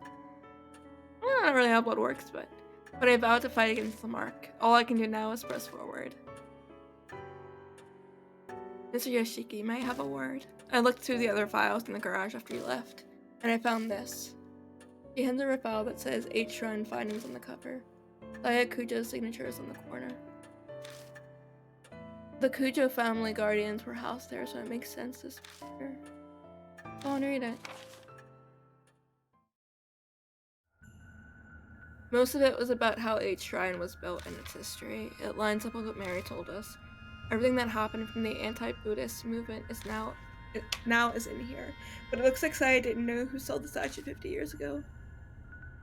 Well, not really how blood works, but I vowed to fight against the mark. All I can do now is press forward. Mr. Yoshiki, may I have a word? I looked through the other files in the garage after you left, and I found this. She hands over a file that says 8 Shrine Findings on the cover. Saya Kujo's signature is on the corner. The Kujo family guardians were housed there, so it makes sense this picture. Go on, read it. Most of it was about how 8 Shrine was built and its history. It lines up with what Mary told us. Everything that happened from the anti-Buddhist movement is now is in here, but it looks like Saya didn't know who sold the statue 50 years ago.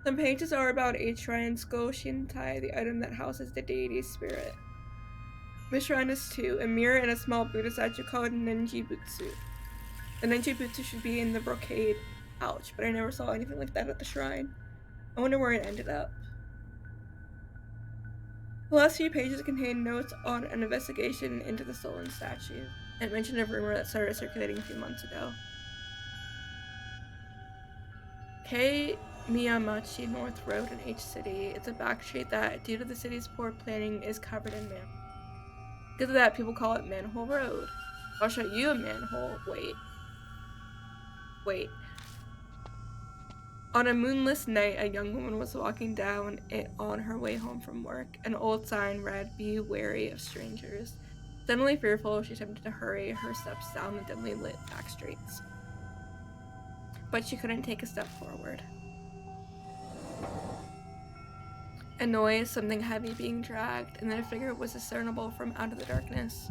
Some pages are about 8 Shrine's Go Shintai, the item that houses the deity's spirit. The shrine is 2, a mirror and a small Buddha statue called Nenji Butsu. The Nenji Butsu should be in the brocade pouch, but I never saw anything like that at the shrine. I wonder where it ended up. The last few pages contain notes on an investigation into the stolen statue. It mentioned a rumor that started circulating a few months ago. Kei Miyamachi North Road in H City. It's a back street that, due to the city's poor planning, is covered in manholes. Because of that, people call it Manhole Road. I'll show you a manhole. Wait. On a moonless night, a young woman was walking down it on her way home from work. An old sign read, "Be wary of strangers." Suddenly fearful, she attempted to hurry her steps down the dimly lit back streets. But she couldn't take a step forward. A noise, something heavy being dragged, and then a figure was discernible from out of the darkness.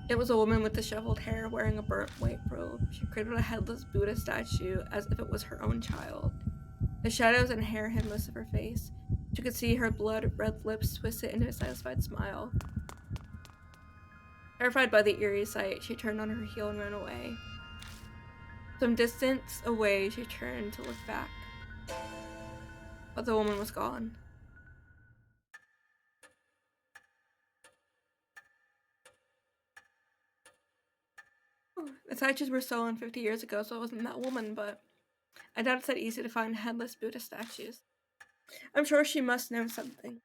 It was a woman with disheveled hair wearing a burnt white robe. She cradled a headless Buddha statue as if it was her own child. The shadows and hair hid most of her face. She could see her blood-red lips twisted into a satisfied smile. Terrified by the eerie sight, she turned on her heel and ran away. Some distance away, she turned to look back. But the woman was gone. The statues were stolen 50 years ago, so it wasn't that woman, but I doubt it's that easy to find headless Buddha statues. I'm sure she must know something.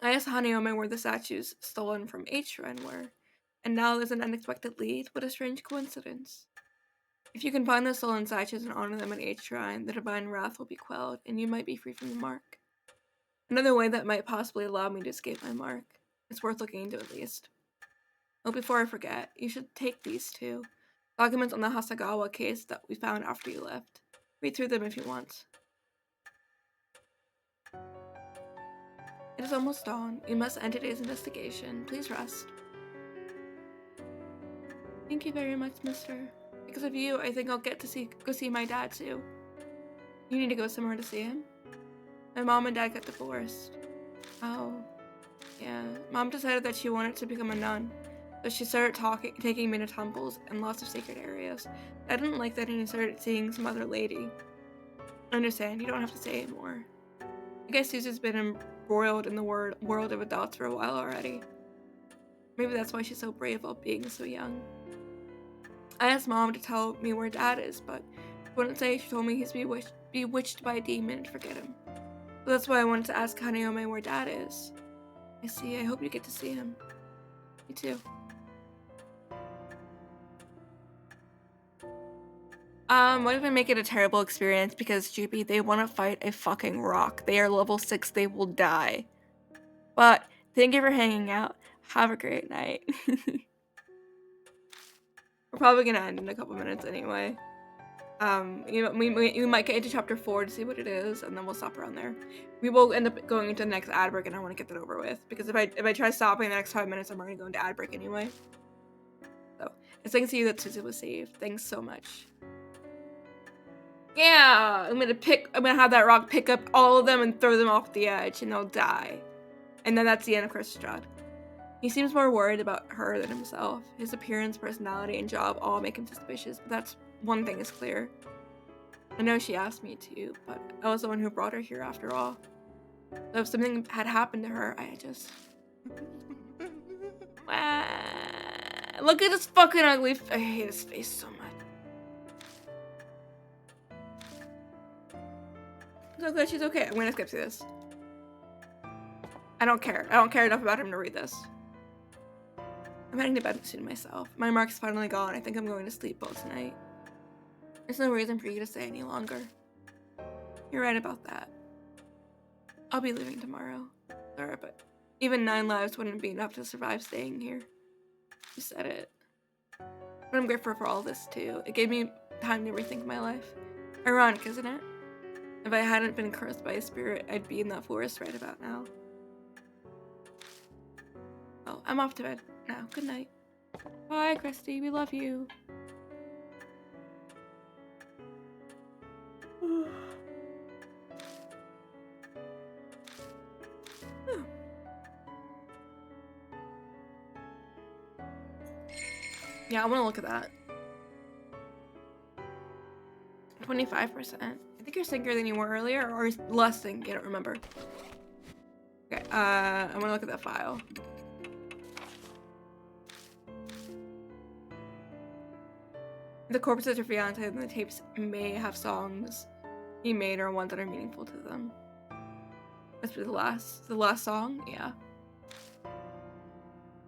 I asked Hanaome where the statues stolen from H Shrine were, and now there's an unexpected lead. What a strange coincidence. If you can find the stolen statues and honor them at H Shrine, the divine wrath will be quelled, and you might be free from the mark. Another way that might possibly allow me to escape my mark. It's worth looking into at least. Oh, before I forget, you should take these too. Documents on the Hasagawa case that we found after you left. Read through them if you want. It is almost dawn. We must end today's investigation. Please rest. Thank you very much, mister. Because of you, I think I'll get to go see my dad too. You need to go somewhere to see him? My mom and dad got divorced. Oh. Yeah. Mom decided that she wanted to become a nun. So she started taking me to temples and lots of sacred areas. I didn't like that and he started seeing some other lady. I understand, you don't have to say more. I guess Susan's been embroiled in the world of adults for a while already. Maybe that's why she's so brave while being so young. I asked Mom to tell me where Dad is, but she wouldn't say. She told me he's bewitched by a demon and forget him. So that's why I wanted to ask Hanayome where Dad is. I see. I hope you get to see him. Me too. What if I make it a terrible experience because Juby, they want to fight a fucking rock. They are level 6, they will die. But thank you for hanging out. Have a great night. We're probably gonna end in a couple minutes anyway. We might get into chapter 4 to see what it is, and then we'll stop around there. We will end up going into the next ad break, and I want to get that over with because if I try stopping the next 5 minutes, I'm already going to ad break anyway. So it's nice to see you that Susan was saved. Thanks so much. Yeah, I'm gonna have that rock pick up all of them and throw them off the edge, and they'll die. And then that's the end of Chris Strahd. He seems more worried about her than himself. His appearance, personality, and job all make him suspicious, but that's one thing is clear. I know she asked me to, but I was the one who brought her here after all. So if something had happened to her, I just... Look at this fucking ugly... I hate his face so much. I'm so glad she's okay. I'm gonna skip through this. I don't care. I don't care enough about him to read this. I'm heading to bed soon myself. My mark's finally gone. I think I'm going to sleep well tonight. There's no reason for you to stay any longer. You're right about that. I'll be leaving tomorrow. Sorry, but even 9 lives wouldn't be enough to survive staying here. You said it. But I'm grateful for all this too. It gave me time to rethink my life. Ironic, isn't it? If I hadn't been cursed by a spirit, I'd be in that forest right about now. Oh, I'm off to bed now. Good night. Bye, Christy. We love you. Yeah, I want to look at that. 25%. I think you're stinkier than you were earlier, or less stinky. I don't remember. Okay, I want to look at that file. The corpses are fiancé, and the tapes may have songs he made or ones that are meaningful to them. Must be the last song? Yeah.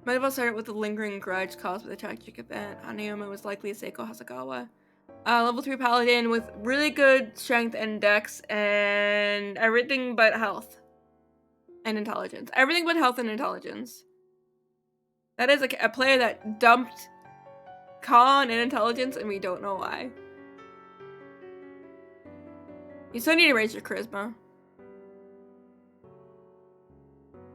Might have all started with the lingering grudge caused by the tragic event. Hanayome was likely Seiko Hasegawa. Level 3 paladin with really good strength and dex and everything but health and intelligence. Everything but health and intelligence. That is a player that dumped con and intelligence and we don't know why. You still need to raise your charisma.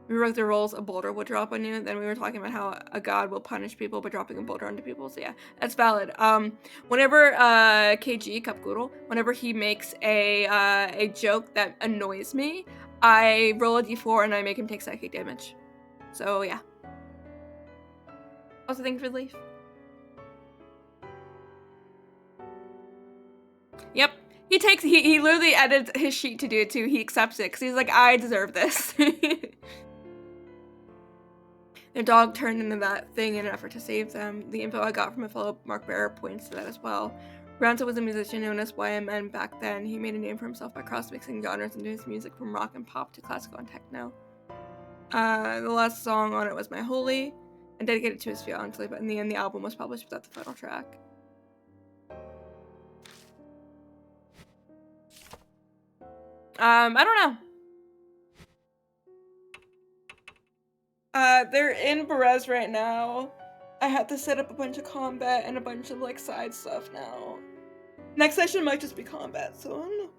We broke the rules, a boulder would drop on you. Then we were talking about how a god will punish people by dropping a boulder onto people. So yeah, that's valid. Whenever KG Kapkuro, whenever he makes a joke that annoys me, I roll a d4 and I make him take psychic damage. So yeah. Also, thank you for the leaf. Yep. He literally added his sheet to do it too. He accepts it because he's like, I deserve this. Their dog turned into that thing in an effort to save them. The info I got from a fellow mark bearer points to that as well. Ronto was a musician known as YMN back then. He made a name for himself by cross-mixing genres into his music from rock and pop to classical and techno. The last song on it was My Holy, and dedicated to his fiancée, but in the end the album was published without the final track. I don't know. They're in Perez right now. I had to set up a bunch of combat and a bunch of like side stuff now. Next session might just be combat, so I don't know.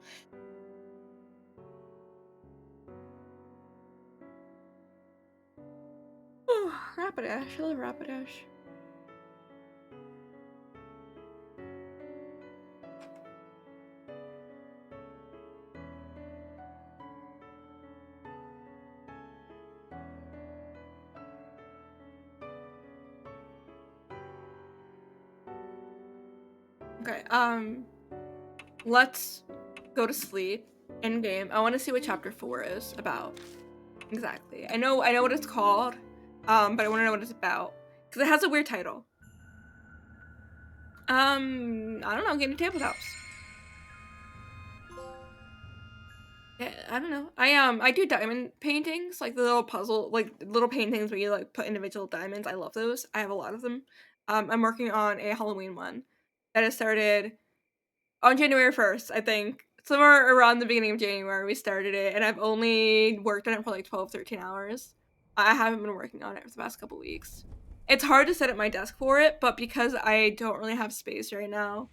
Oh, Rapidash. I love Rapidash. Okay, let's go to sleep in game. I want to see what chapter 4 is about. Exactly. I know what it's called, but I want to know what it's about because it has a weird title. I don't know, getting tabletops. Yeah, I don't know. I do diamond paintings, like the little puzzle, like little paintings where you like put individual diamonds. I love those. I have a lot of them. I'm working on a Halloween one that has started on January 1st, I think. Somewhere around the beginning of January, we started it, and I've only worked on it for like 12, 13 hours. I haven't been working on it for the past couple weeks. It's hard to set up my desk for it, but because I don't really have space right now.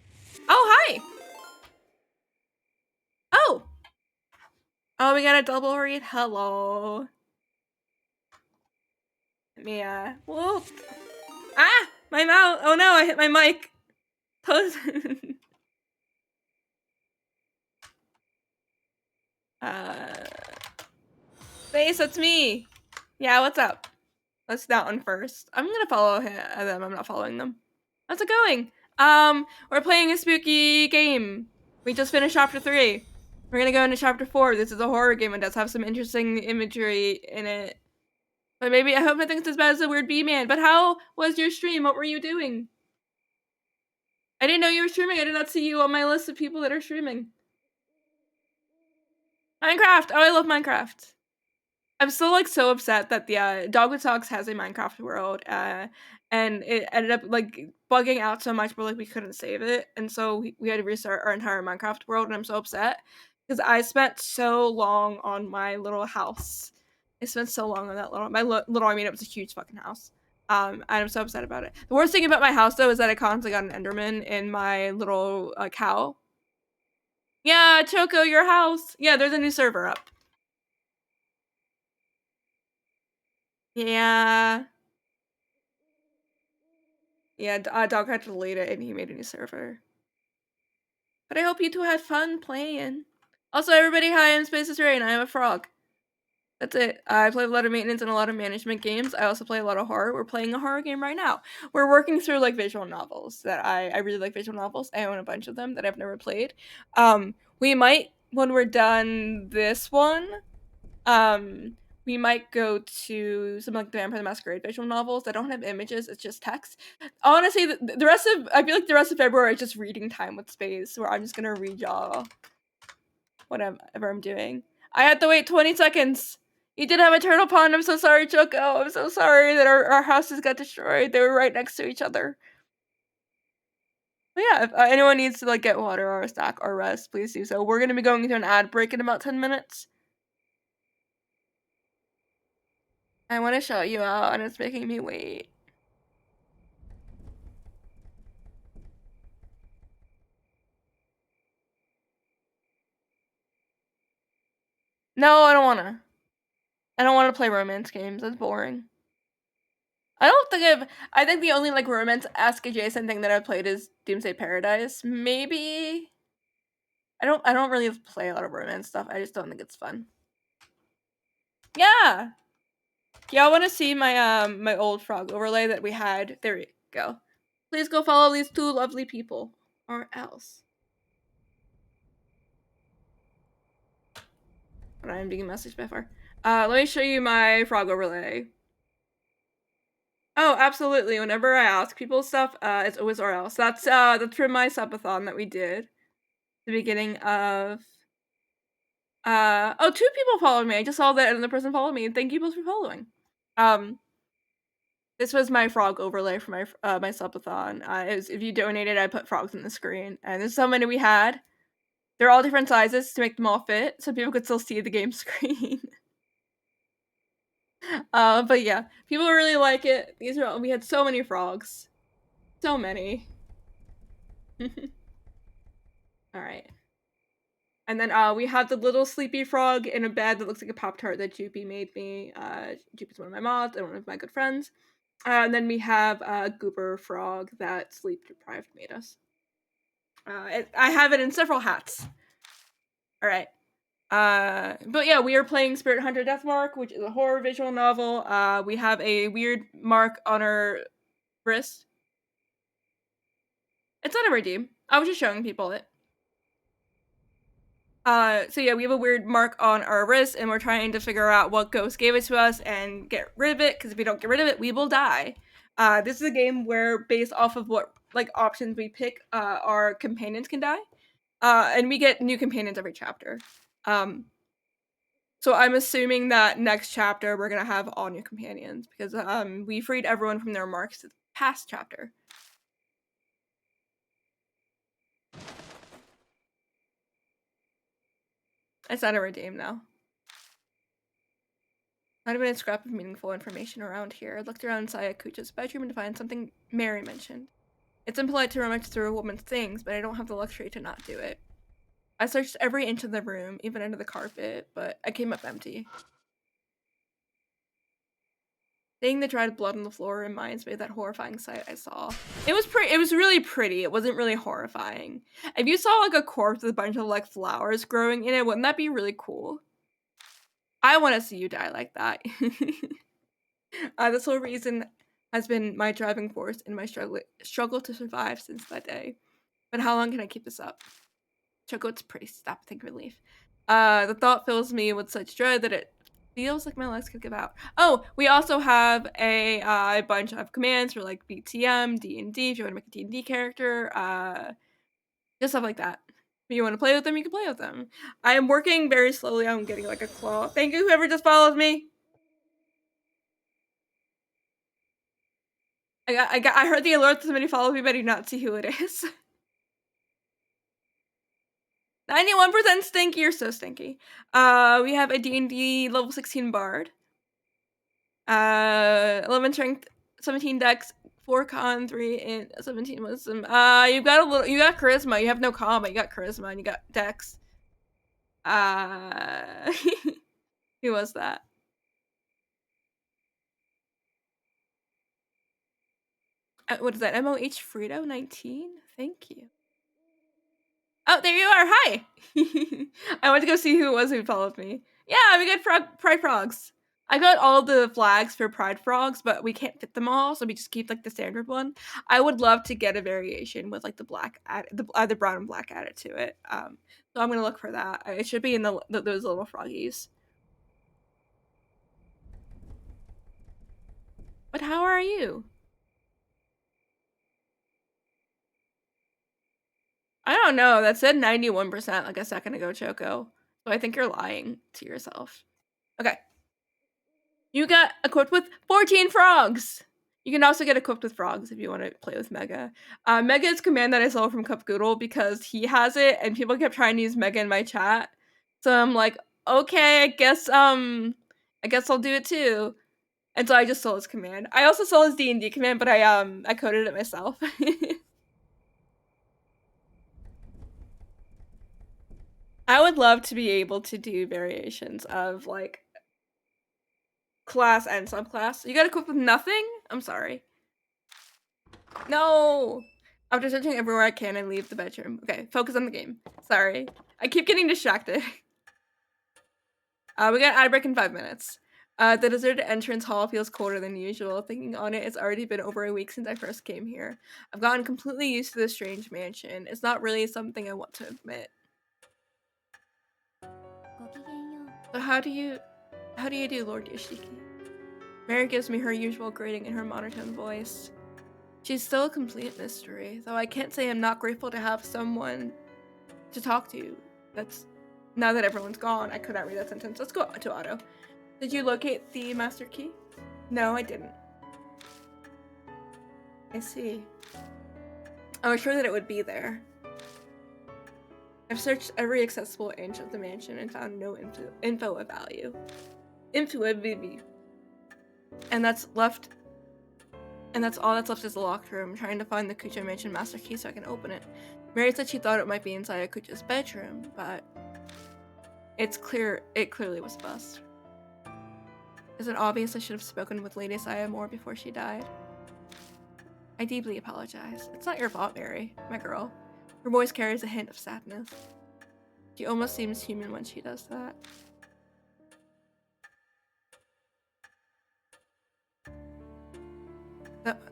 Oh, hi! Oh! Oh, we got a double read. Hello. Let me, whoa. Ah! My mouth! Oh no, I hit my mic. Face, that's me. Yeah, what's up? Let's that one first. I'm gonna follow them. I'm not following them. How's it going? We're playing a spooky game. We just finished chapter 3. We're gonna go into chapter 4. This is a horror game and does have some interesting imagery in it. But maybe I hope nothing's as bad as the weird bee man. But how was your stream? What were you doing? I didn't know you were streaming. I did not see you on my list of people that are streaming. Minecraft! Oh, I love Minecraft. I'm still like so upset that the Dog with Socks has a Minecraft world, and it ended up like bugging out so much, but like we couldn't save it, and so we had to restart our entire Minecraft world, and I'm so upset because I spent so long on my little house. I spent so long on that little. I mean, it was a huge fucking house. And I'm so upset about it. The worst thing about my house though is that I constantly got an Enderman in my little cow. Yeah, Choco, your house. Yeah, there's a new server up. Yeah. Yeah, Dog had to delete it and he made a new server. But I hope you two had fun playing. Also, everybody, hi, I'm Spaces Rain. I am a frog. That's it. I play a lot of maintenance and a lot of management games. I also play a lot of horror. We're playing a horror game right now. We're working through like visual novels that I really like visual novels. I own a bunch of them that I've never played. We might, when we're done this one, we might go to some like the Vampire the Masquerade visual novels that don't have images, it's just text. Honestly, the rest of I feel like the rest of February is just reading time with space, where I'm just gonna read y'all whatever I'm doing. I had to wait 20 seconds. You did have a turtle pond. I'm so sorry, Choco. I'm so sorry that our houses got destroyed. They were right next to each other. But yeah, if anyone needs to like get water or a snack or rest, please do so. We're gonna be going through an ad break in about 10 minutes. I want to show you out, and it's making me wait. No, I don't wanna. I don't wanna play romance games. That's boring. I think the only like romance-esque adjacent thing that I've played is Doomsday Paradise. Maybe. I don't really play a lot of romance stuff. I just don't think it's fun. Yeah. Y'all wanna see my my old frog overlay that we had? There we go. Please go follow these two lovely people. Or else. But I'm being messaged before. Let me show you my frog overlay. Oh, absolutely. Whenever I ask people stuff, it's always or else. That's from my subathon that we did. The beginning of oh, 2 people followed me. I just saw that another person followed me. Thank you both for following. This was my frog overlay for my my subathon. It was, if you donated, I put frogs in the screen, and there's so many we had. They're all different sizes to make them all fit, so people could still see the game screen. But yeah, people really like it. We had so many frogs, so many. All right. And then we have the little sleepy frog in a bed that looks like a Pop-Tart that Joopy made me. Joopy's one of my mods and one of my good friends. And then we have a Goober frog that sleep deprived made us. I have it in several hats. All right. But yeah, we are playing Spirit Hunter Deathmark, which is a horror visual novel. We have a weird mark on our wrist. It's not a redeem. I was just showing people it. So yeah, we have a weird mark on our wrist, and we're trying to figure out what ghost gave it to us and get rid of it, because if we don't get rid of it, we will die. This is a game where, based off of what options we pick, our companions can die. And we get new companions every chapter. So I'm assuming that next chapter we're gonna have all new companions, because we freed everyone from their marks the past chapter. It's not a redeem now. Might have been a scrap of meaningful information around here. I looked around Sayakucha's bedroom to find something Mary mentioned. It's impolite to rummage through a woman's things, but I don't have the luxury to not do it. I searched every inch of the room, even under the carpet, but I came up empty. Seeing the dried blood on the floor reminds me of that horrifying sight I saw. It was really pretty. It wasn't really horrifying. If you saw like a corpse with a bunch of like flowers growing in it, wouldn't that be really cool? I want to see you die like that. This whole reason has been my driving force in my struggle to survive since that day. But how long can I keep this up? Chocolate's pretty think relief. The thought fills me with such dread that it feels like my legs could give out. Oh, we also have a bunch of commands for like BTM, D&D, if you want to make a D&D character, just stuff like that. If you want to play with them, you can play with them. I am working very slowly on getting like a claw. Thank you, whoever just followed me. I heard the alert that somebody followed me, but I do not see who it is. 91% stinky, you're so stinky. We have a D&D level 16 bard. 11 strength, 17 dex, 4 con, 3 and 17 wisdom. You got charisma. You have no con, but you got charisma and you got dex. Who was that? What is that? MOH Frito 19? Thank you. Oh, there you are. Hi. I went to go see who it was who followed me. Yeah, we got Pride Frogs. I got all the flags for Pride Frogs, but we can't fit them all, so we just keep like the standard one. I would love to get a variation with like the black the brown and black added to it. So I'm gonna look for that. It should be in those little froggies. But how are you? I don't know. That said 91% like a second ago, Choco. So I think you're lying to yourself. Okay. You got equipped with 14 frogs! You can also get equipped with frogs if you want to play with Mega. Mega is a command that I stole from Cupgoodle because he has it and people kept trying to use Mega in my chat. So I'm like, okay, I guess I'll do it too. And so I just stole his command. I also stole his D&D command, but I coded it myself. I would love to be able to do variations of like class and subclass. You got equipped with nothing? I'm sorry. No! After searching everywhere I can, I leave the bedroom. Okay, focus on the game. Sorry. I keep getting distracted. We got ad break in 5 minutes. The deserted entrance hall feels colder than usual. Thinking on it, it's already been over a week since I first came here. I've gotten completely used to this strange mansion. It's not really something I want to admit. So how do you do, Lord Yoshiki? Mary gives me her usual greeting in her monotone voice. She's still a complete mystery, though I can't say I'm not grateful to have someone to talk to. That's now that everyone's gone, I could not read that sentence. Let's go to Otto. Did you locate the master key? No, I didn't. I see. I was sure that it would be there. I've searched every accessible inch of the mansion and found no info of value. Info of Vivi. And that's all that's left is the locked room, trying to find the Kucho Mansion master key so I can open it. Mary said she thought it might be inside Kucho's bedroom, but it clearly was a bust. Is it obvious I should have spoken with Lady Saya more before she died? I deeply apologize. It's not your fault, Mary, my girl. Her voice carries a hint of sadness. She almost seems human when she does that.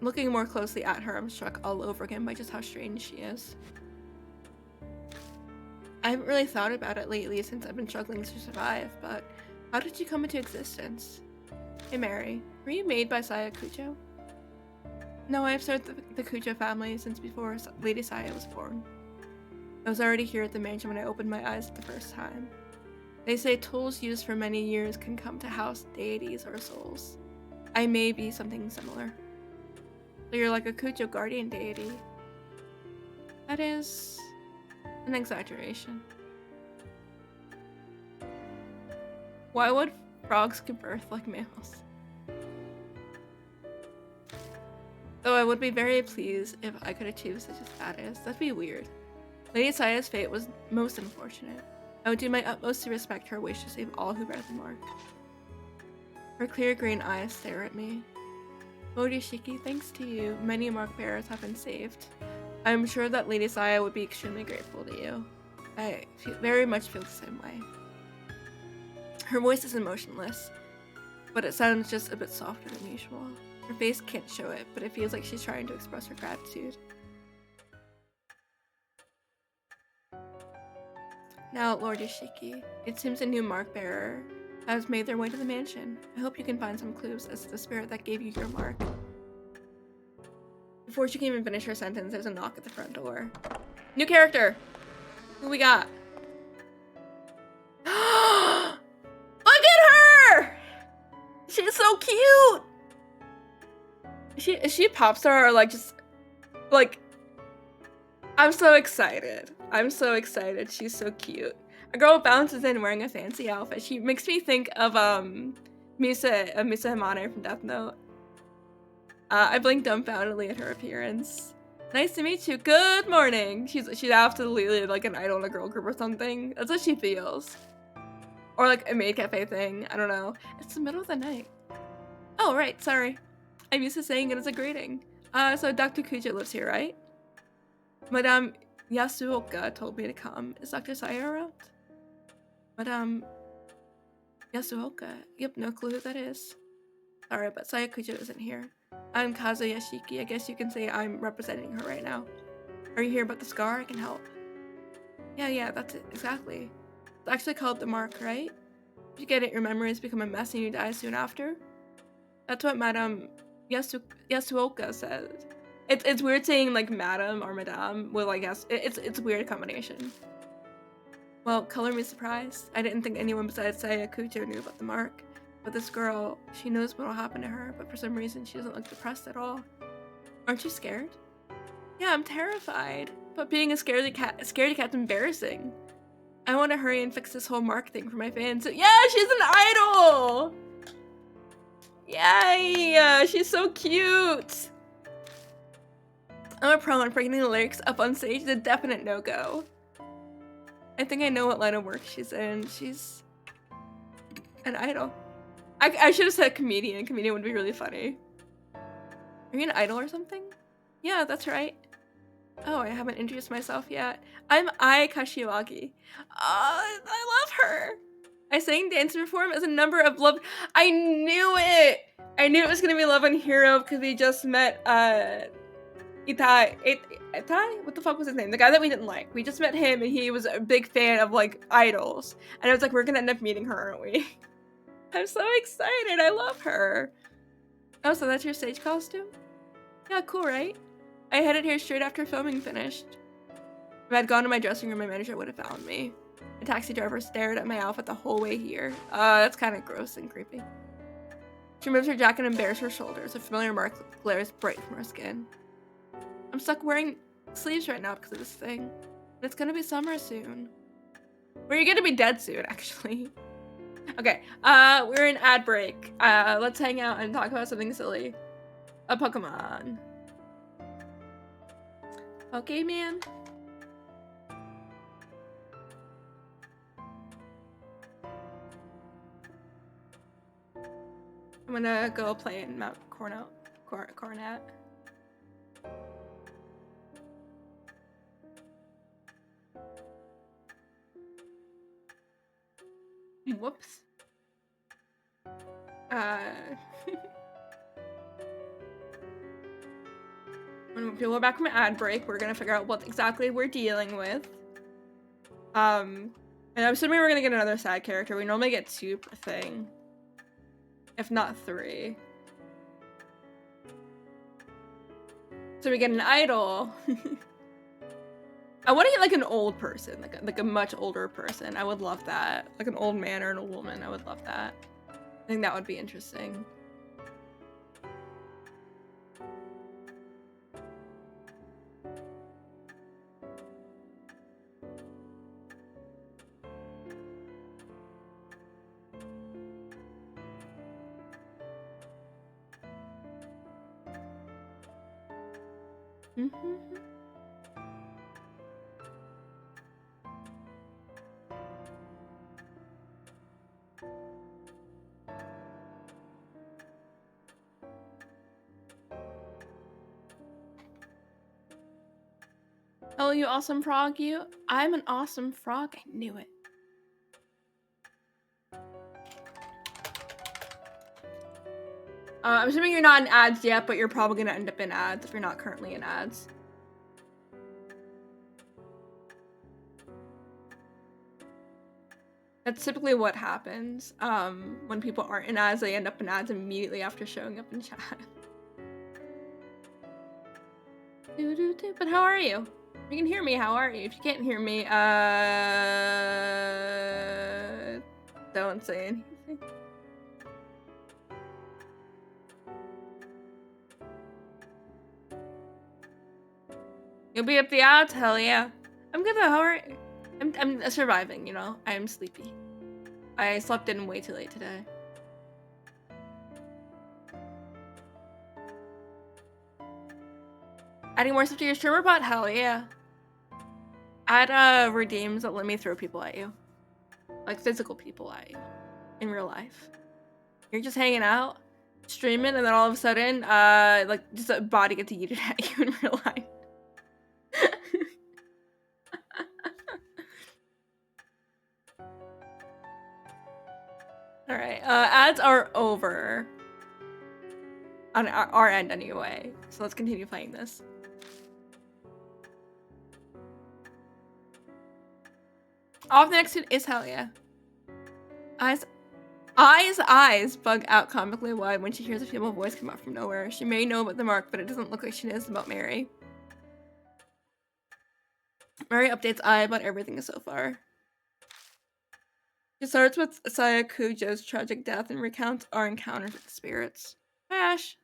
Looking more closely at her, I'm struck all over again by just how strange she is. I haven't really thought about it lately since I've been struggling to survive, but how did you come into existence? Hey Mary, were you made by Saya Kujo? No, I have served the Kujo family since before Lady Saya was born. I was already here at the mansion when I opened my eyes the first time. They say tools used for many years can come to house deities or souls. I may be something similar. So you're like a Kujo guardian deity. That is an exaggeration. Why would frogs give birth like mammals? Though I would be very pleased if I could achieve such a status. That'd be weird. Lady Saya's fate was most unfortunate. I would do my utmost to respect her wish to save all who bear the mark. Her clear green eyes stare at me. Lord Yoshiki, thanks to you, many mark bearers have been saved. I am sure that Lady Saya would be extremely grateful to you. I very much feel the same way. Her voice is emotionless, but it sounds just a bit softer than usual. Her face can't show it, but it feels like she's trying to express her gratitude. Now, Lord Yoshiki, it seems a new mark bearer has made their way to the mansion. I hope you can find some clues as to the spirit that gave you your mark. Before she can even finish her sentence, there's a knock at the front door. New character! Who we got? Look at her! She's so cute! Is she a pop star or like just like I'm so excited. I'm so excited. She's so cute. A girl bounces in wearing a fancy outfit. She makes me think of Misa Himane from Death Note. I blinked dumbfoundedly at her appearance. Nice to meet you. Good morning. She's absolutely like an idol in a girl group or something. That's what she feels. Or like a maid cafe thing. I don't know. It's the middle of the night. Oh, right. Sorry. I'm used to saying it as a greeting. So Dr. Kujo lives here, right? Madame Yasuoka told me to come. Is Dr. Saya around? Madame Yasuoka. Yep, no clue who that is. Sorry, but Saya Kujo isn't here. I'm Kazu Yashiki. I guess you can say I'm representing her right now. Are you here about the scar? I can help. Yeah, that's it. Exactly. It's actually called the mark, right? If you get it, your memories become a mess and you die soon after. That's what Madame Yasuoka said. It's weird saying like Madam or Madame with like it's a weird combination. Well, color me surprised. I didn't think anyone besides Saya Kujo knew about the mark. But this girl, she knows what'll happen to her, but for some reason she doesn't look depressed at all. Aren't you scared? Yeah, I'm terrified. But being a scaredy cat's embarrassing. I want to hurry and fix this whole mark thing for my fans. So yeah, she's an idol! Yay! She's so cute! I'm a pro and breaking the lyrics up on stage is a definite no-go. I think I know what line of work she's in. She's an idol. I should have said comedian. Comedian would be really funny. Are you an idol or something? Yeah, that's right. Oh, I haven't introduced myself yet. I'm Ai Kashiwagi. I love her. I sang, dance, and perform as a number of love. I knew it. I knew it was gonna be Love and Hero because we just met Itai? What the fuck was his name? The guy that we didn't like. We just met him and he was a big fan of like idols. And I was like, we're gonna end up meeting her, aren't we? I'm so excited. I love her. Oh, so that's your stage costume? Yeah, cool, right? I headed here straight after filming finished. If I'd gone to my dressing room, my manager would have found me. The taxi driver stared at my outfit the whole way here. That's kind of gross and creepy. She removes her jacket and bares her shoulders. A familiar mark glares bright from her skin. I'm stuck wearing sleeves right now because of this thing. And it's gonna be summer soon. Well, you're gonna be dead soon, actually. Okay, we're in ad break. Let's hang out and talk about something silly. A Pokemon. Okay, man. I'm gonna go play in Mount Coronet. Whoops. When we're back from ad break, we're gonna figure out what exactly we're dealing with. And I'm assuming we're gonna get another side character. We normally get 2 per thing, if not 3. So we get an idol. I want to get like an old person, like a much older person. I would love that. Like an old man or an old woman. I would love that. I think that would be interesting. Oh, you awesome frog, you? I'm an awesome frog. I knew it. I'm assuming you're not in ads yet, but you're probably gonna end up in ads if you're not currently in ads. That's typically what happens. When people aren't in ads, they end up in ads immediately after showing up in chat. But how are you? You can hear me, how are you? If you can't hear me, don't say anything. You'll be up the odds? Hell yeah. I'm good though, how are you? I'm surviving, you know? I am sleepy. I slept in way too late today. Adding more stuff to your streamer bot? Hell yeah. Add redeems that let me throw people at you. Like physical people at you. In real life. You're just hanging out, streaming, and then all of a sudden, like just a body gets yeeted at you in real life. Alright, ads are over. On our end anyway. So let's continue playing this. Off the next hit is hell yeah. Eyes bug out comically wide when she hears a female voice come out from nowhere. She may know about the mark, but it doesn't look like she knows about Mary. Mary updates Eye about everything so far. She starts with Sayakujo's tragic death and recounts our encounters with the spirits. Ash.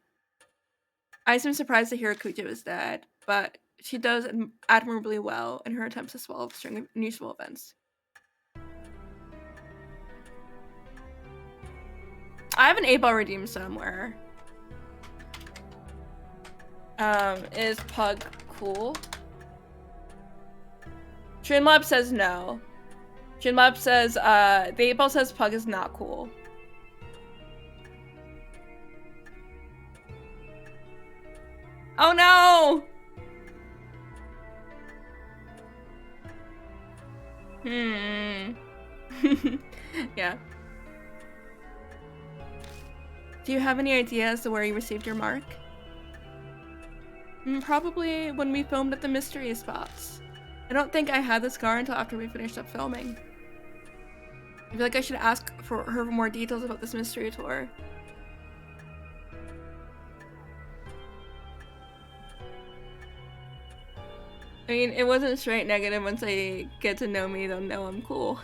I seem surprised to hear Kujo is dead, but she does admirably well in her attempts to swallow the string of unusual events. I have an 8-ball redeem somewhere. Is Pug cool? Trinlab says no. Trinlab says, the 8-ball says Pug is not cool. Oh no! Yeah. Do you have any idea as to where you received your mark? Probably when we filmed at the mystery spots. I don't think I had the scar until after we finished up filming. I feel like I should ask for her for more details about this mystery tour. I mean, it wasn't straight negative. Once they get to know me, they'll know I'm cool.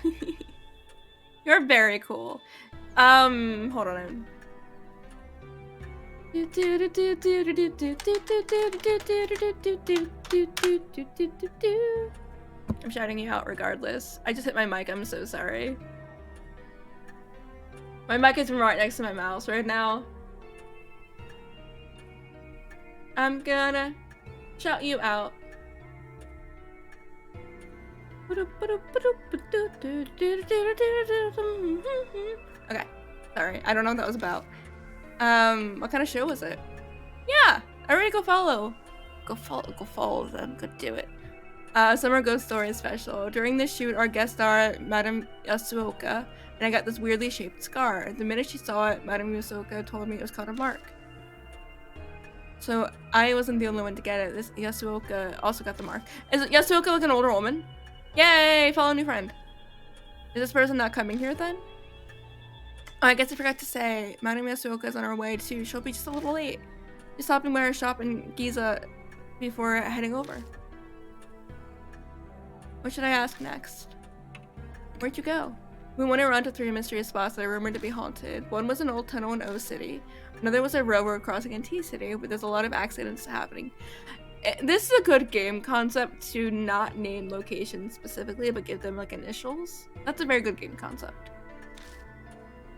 You're very cool. Hold on. I'm shouting you out regardless. I just hit my mic, I'm so sorry. My mic is right next to my mouse right now. I'm gonna shout you out. Okay, sorry, I don't know what that was about. What kind of show was it? Yeah, everybody go follow. Go follow them, go do it. Summer Ghost Story special. During this shoot, our guest star, Madame Yasuoka, and I got this weirdly shaped scar. The minute she saw it, Madame Yasuoka told me it was called a mark. So I wasn't the only one to get it. This Yasuoka also got the mark. Is Yasuoka like an older woman? Yay! Follow new friend. Is this person not coming here then? Oh, I guess I forgot to say, Madame Yasuoka is on our way too. She'll be just a little late. She's stopping by our shop in Giza before heading over. What should I ask next? Where'd you go? We went around to 3 mysterious spots that are rumored to be haunted. One was an old tunnel in O City. Another was a railroad crossing in T City, but there's a lot of accidents happening. This is a good game concept to not name locations specifically, but give them like initials. That's a very good game concept.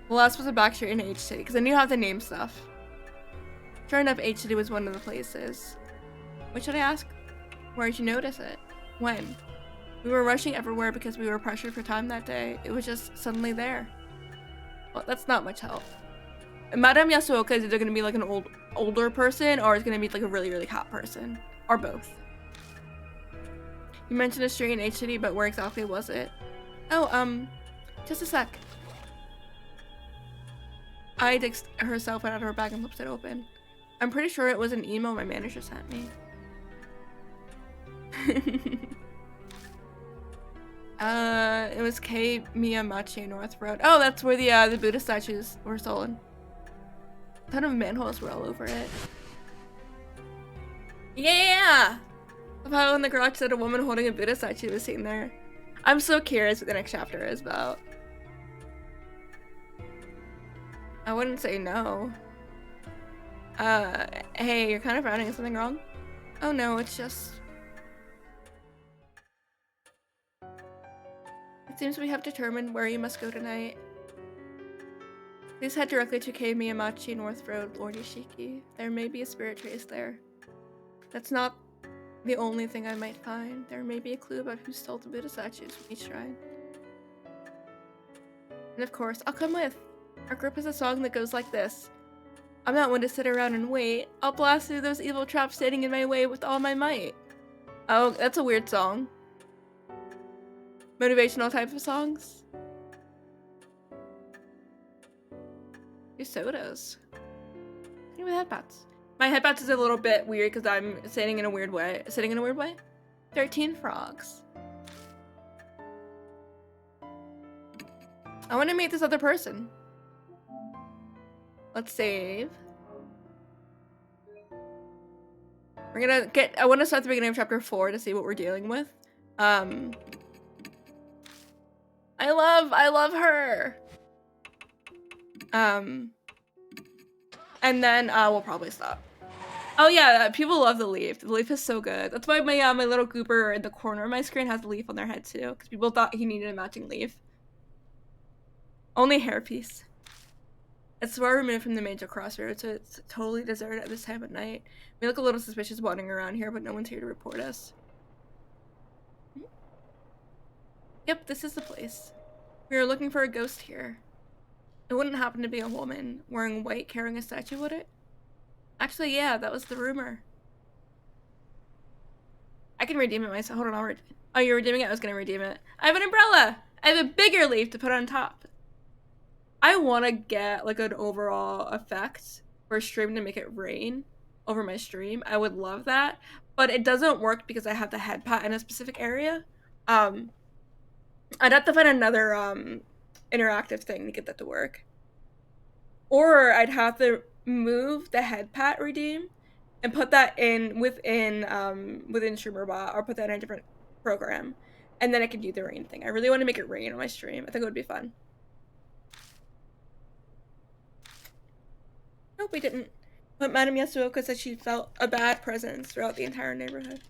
The last was a back street in H City, because then you have to name stuff. Sure enough, H City was one of the places. What should I ask? Where did you notice it? When? We were rushing everywhere because we were pressured for time that day. It was just suddenly there. Well, that's not much help. Madame Yasuoka is either going to be like an older person, or it's going to be like a really, really hot person. Or both. You mentioned a street in H City, but where exactly was it? Oh, just a sec. Ida herself went out of her bag and flipped it open. I'm pretty sure it was an email my manager sent me. It was Kei Miyamachi North Road. Oh, that's where the Buddha statues were stolen. A ton of manholes were all over it. Yeah! About when the garage said a woman holding a Buddha statue was seen there. I'm so curious what the next chapter is about. I wouldn't say no. Hey, you're kind of frowning. Is something wrong? Oh no, it's just... It seems we have determined where you must go tonight. Please head directly to Kei Miyamachi North Road, Lord Ishiki. There may be a spirit trace there. That's not the only thing I might find. There may be a clue about who stole the Buddha statues from each shrine. And of course, I'll come with. Our group has a song that goes like this. I'm not one to sit around and wait. I'll blast through those evil traps standing in my way with all my might. Oh, that's a weird song. Motivational type of songs? Your sodas. Give me headbats. My headbats is a little bit weird because I'm sitting in a weird way. 13 frogs. I want to meet this other person. Let's save. We're gonna get... I want to start at the beginning of chapter 4 to see what we're dealing with. I love her. And then we'll probably stop. Oh yeah, people love the leaf. The leaf is so good. That's why my my little goober in the corner of my screen has the leaf on their head too, because people thought he needed a matching leaf. Only hairpiece. It's far removed from the major crossroads, so it's totally deserted at this time of night. We look a little suspicious wandering around here, but no one's here to report us. Yep, this is the place. We were looking for a ghost here. It wouldn't happen to be a woman wearing white carrying a statue, would it? Actually, yeah, that was the rumor. I can redeem it myself. Hold on, oh, you're redeeming it? I was gonna redeem it. I have an umbrella! I have a bigger leaf to put on top. I want to get like an overall effect for a stream to make it rain over my stream. I would love that, but it doesn't work because I have the head pat in a specific area. I'd have to find another interactive thing to get that to work, or I'd have to move the head pat redeem and put that in within StreamerBot, or put that in a different program, and then I can do the rain thing. I really want to make it rain on my stream. I think it would be fun. Nope, we didn't. But Madame Yasuoka said she felt a bad presence throughout the entire neighborhood.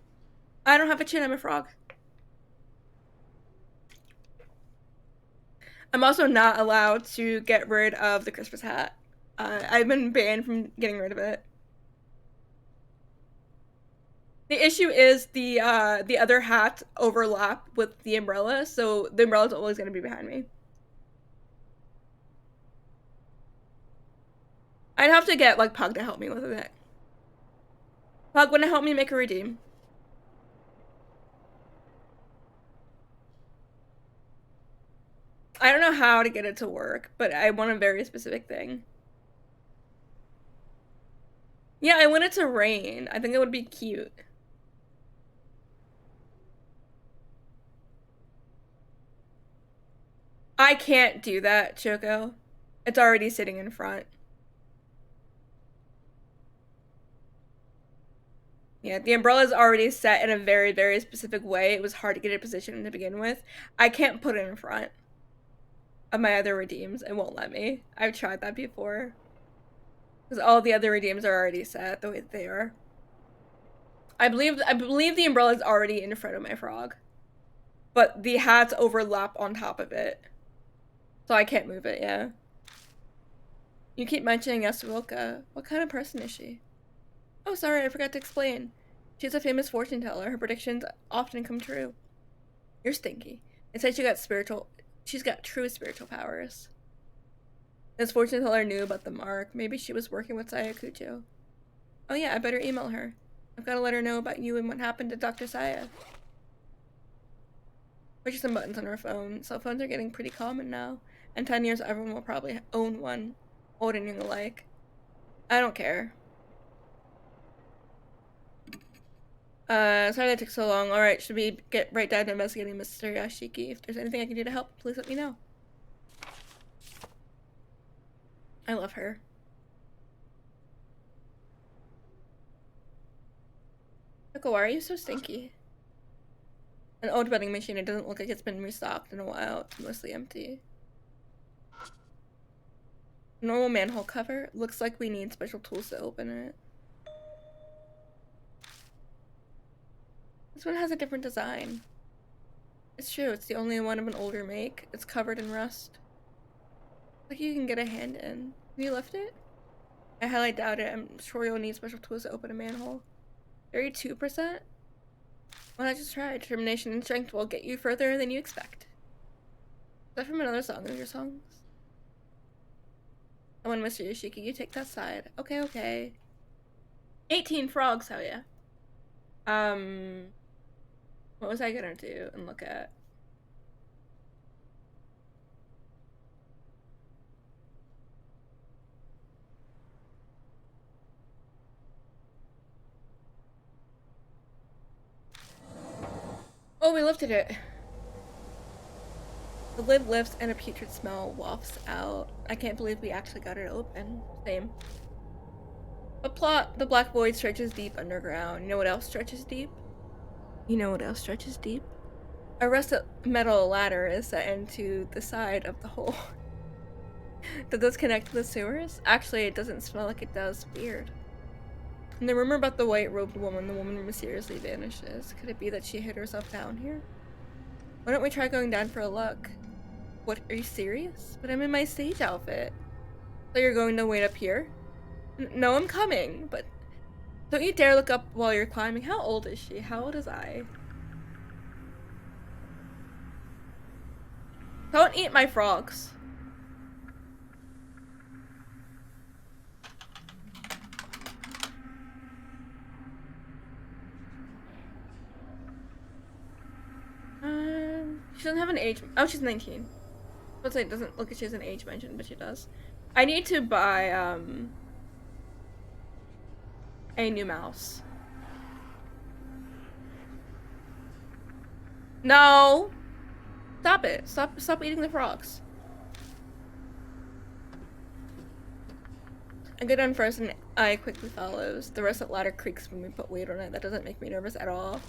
I don't have a chin, I'm a frog. I'm also not allowed to get rid of the Christmas hat. I've been banned from getting rid of it. The issue is the other hat overlap with the umbrella, so the umbrella's always going to be behind me. I'd have to get like Pug to help me with it. Pug, wanna help me make a redeem? I don't know how to get it to work, but I want a very specific thing. Yeah, I want it to rain. I think it would be cute. I can't do that, Choco. It's already sitting in front. Yeah, the umbrella is already set in a very, very specific way. It was hard to get it positioned to begin with. I can't put it in front of my other redeems. It won't let me. I've tried that before. Because all the other redeems are already set the way that they are. I believe the umbrella is already in front of my frog. But the hats overlap on top of it. So I can't move it, yeah. You keep mentioning Yasuoka. What kind of person is she? Oh, sorry, I forgot to explain. She's a famous fortune teller. Her predictions often come true. You're stinky. It said she's got true spiritual powers. This fortune teller knew about the mark. Maybe she was working with Sayakucho. Oh yeah, I better email her. I've got to let her know about you and what happened to Dr. Saya. Push some buttons on her phone. Cell phones are getting pretty common now. In 10 years, everyone will probably own one. Old and young alike. I don't care. Sorry that took so long. Alright, should we get right down to investigating Mr. Yashiki? If there's anything I can do to help, please let me know. I love her. Coco, why are you so stinky? An old vending machine. It doesn't look like it's been restocked in a while. It's mostly empty. Normal manhole cover. Looks like we need special tools to open it. This one has a different design. It's true, it's the only one of an older make. It's covered in rust. Like you can get a hand in. Can you lift it? I highly doubt it. I'm sure you'll need special tools to open a manhole. 32%? Why not just try? Determination and strength will get you further than you expect. Is that from another song of your songs? I want Mr. Yoshiki, you take that side. Okay, okay. 18 frogs, hell yeah. What was I gonna do and look at? Oh, we lifted it. The lid lifts and a putrid smell wafts out. I can't believe we actually got it open. Same. The black void stretches deep underground. You know what else stretches deep? You know what else stretches deep? A rusted metal ladder is set into the side of the hole. Does this connect to the sewers? Actually, it doesn't smell like it does. Weird. And the rumor about the white-robed woman, the woman mysteriously vanishes. Could it be that she hid herself down here? Why don't we try going down for a look? What, are you serious? But I'm in my stage outfit. So you're going to wait up here? No, I'm coming, but don't you dare look up while you're climbing. How old is she? How old is I? Don't eat my frogs. She doesn't have an age. Oh, she's 19. Let's say it doesn't look like she has an age mentioned, but she does. I need to buy a new mouse. No! Stop it. Stop eating the frogs. I go down first and I quickly follows. The rest of the ladder creaks when we put weight on it. That doesn't make me nervous at all.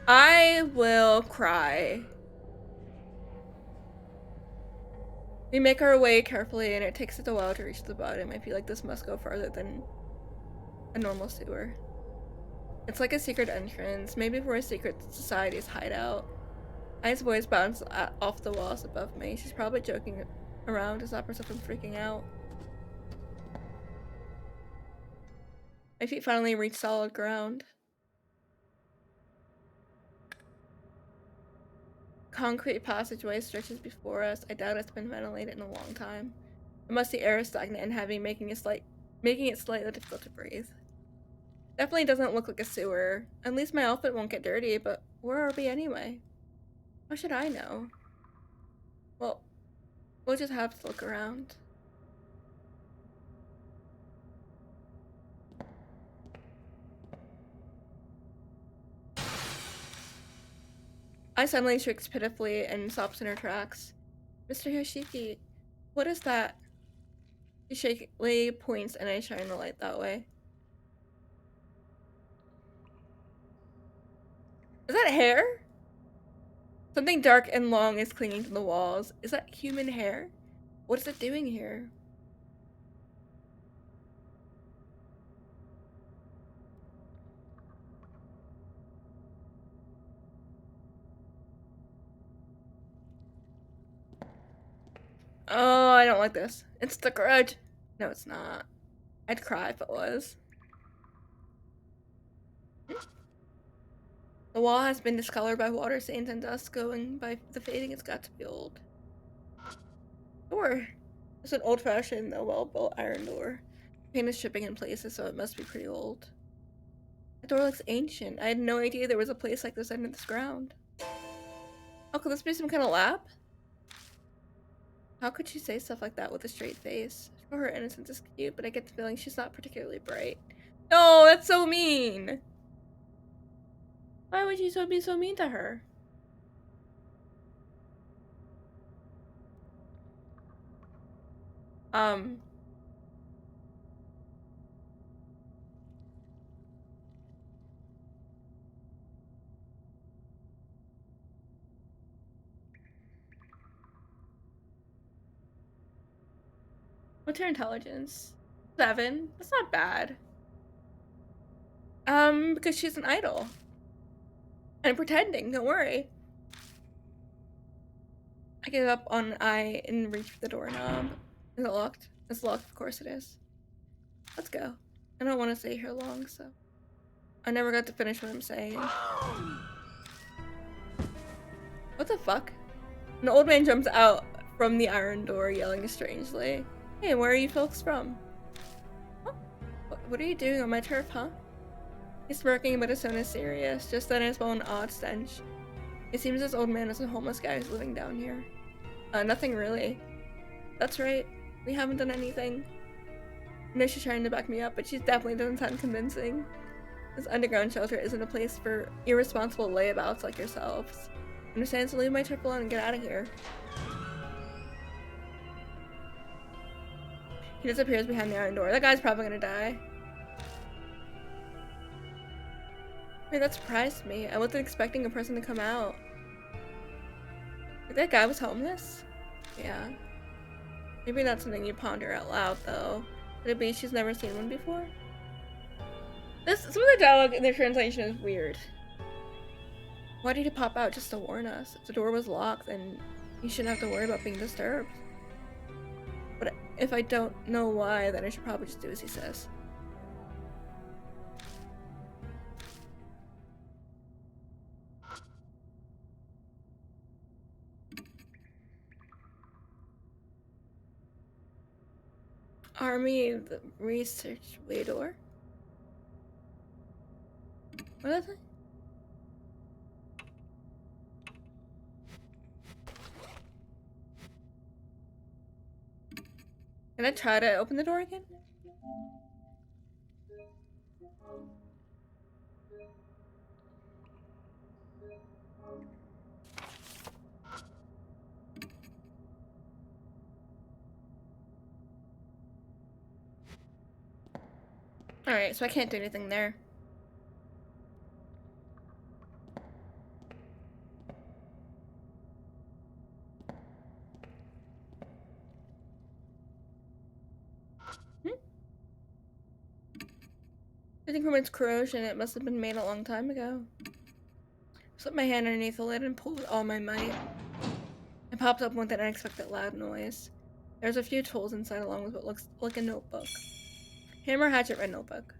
I will cry. We make our way carefully and it takes us a while to reach the bottom. I feel like this must go farther than a normal sewer. It's like a secret entrance, maybe for a secret society's hideout. I's voice bounced off the walls above me. She's probably joking around to stop herself from freaking out. My feet finally reach solid ground. Concrete passageway stretches before us. I doubt it's been ventilated in a long time. It must be air is stagnant and making it slightly difficult to breathe. Definitely doesn't look like a sewer. At least my outfit won't get dirty, but where are we anyway? How should I know? Well, we'll just have to look around. I suddenly shrieks pitifully and stops in her tracks. Mr. Yoshiki, what is that? She shakily points and I shine the light that way. Is that hair? Something dark and long is clinging to the walls. Is that human hair? What is it doing here? Oh, I don't like this. It's the Grudge. No, it's not. I'd cry if it was. The wall has been discolored by water stains and dust going by the fading. It's got to be old. Door. It's an old-fashioned, though well-built iron door. Paint is chipping in places, so it must be pretty old. The door looks ancient. I had no idea there was a place like this under this ground. Oh, could this be some kind of lab? How could she say stuff like that with a straight face? Sure, her innocence is cute, but I get the feeling she's not particularly bright. No, that's so mean! Why would you be so mean to her? What's her intelligence? 7? That's not bad. Because she's an idol. And pretending, don't worry. I give up on I and reach for the doorknob. Is it locked? It's locked, of course it is. Let's go. I don't want to stay here long, so. I never got to finish what I'm saying. What the fuck? An old man jumps out from the iron door, yelling strangely. Hey, where are you folks from? Huh? What are you doing on my turf, huh? He's smirking, but his tone is serious. Just then I smell an odd stench. It seems this old man is a homeless guy who's living down here. Nothing really. That's right. We haven't done anything. I know she's trying to back me up, but she definitely doesn't sound convincing. This underground shelter isn't a place for irresponsible layabouts like yourselves. Understand? So leave my turf alone and get out of here. He disappears behind the iron door. That guy's probably gonna die. Wait, that surprised me. I wasn't expecting a person to come out. Like, that guy was homeless? Yeah. Maybe not something you ponder out loud, though. Could it be she's never seen one before? Some of the dialogue in the translation is weird. Why did he pop out just to warn us? If the door was locked, then you shouldn't have to worry about being disturbed. But if I don't know why, then I should probably just do as he says. Army of the Research Waydor? What is it? Can I try to open the door again? Alright, so I can't do anything there. I think from its corrosion, it must have been made a long time ago. Slip my hand underneath the lid and pull with all my might. It pops up with an unexpected loud noise. There's a few tools inside along with what looks like a notebook. Hammer, hatchet, red notebook.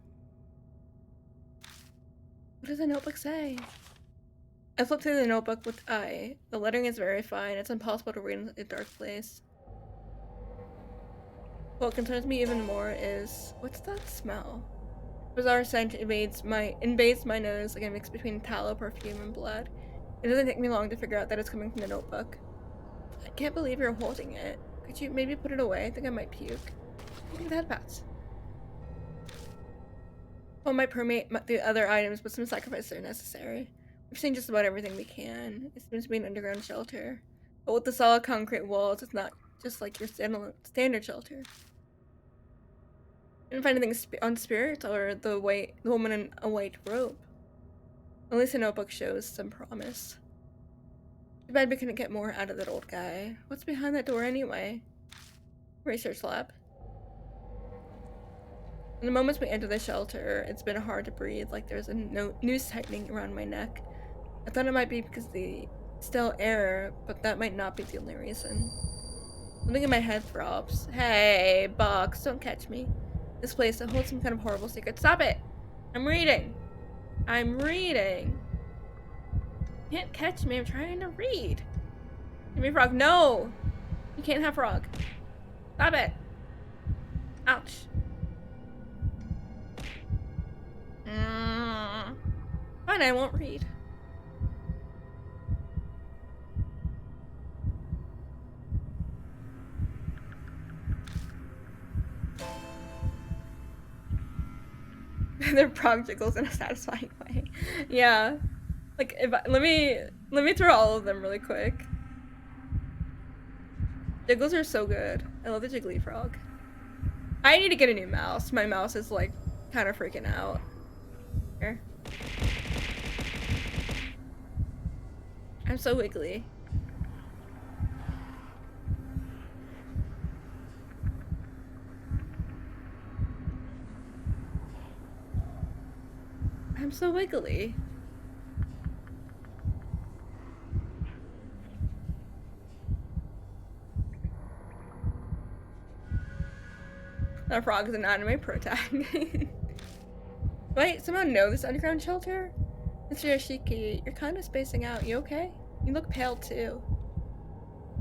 What does the notebook say? I flip through the notebook with eye. The lettering is very fine. It's impossible to read in a dark place. What concerns me even more is... what's that smell? Bizarre scent invades my nose like a mix between tallow, perfume, and blood. It doesn't take me long to figure out that it's coming from the notebook. I can't believe you're holding it. Could you maybe put it away? I think I might puke. Give me the headpats. Well, might permeate the other items, but some sacrifices are necessary. We've seen just about everything we can. It seems to be an underground shelter. But with the solid concrete walls, it's not just like your standard shelter. I didn't find anything on spirit or the woman in a white robe. At least the notebook shows some promise. Too bad we couldn't get more out of that old guy. What's behind that door anyway? Research lab. In the moments we enter the shelter, it's been hard to breathe, like there's a noose tightening around my neck. I thought it might be because the still air, but that might not be the only reason. Something in my head throbs. Hey, Box, don't catch me. This place that holds some kind of horrible secret. Stop it! I'm reading! I'm reading! You can't catch me, I'm trying to read. Give me frog. No! You can't have frog. Stop it! Ouch. Fine, I won't read. Their prog jiggles in a satisfying way. Yeah. Like, let me throw all of them really quick. Jiggles are so good. I love the jiggly frog. I need to get a new mouse. My mouse is like kind of freaking out. Here. I'm so wiggly. I'm so wiggly. That frog is an anime protagonist. Wait, somehow know this underground shelter? Mr. Yoshiki, you're kind of spacing out. You okay? You look pale too.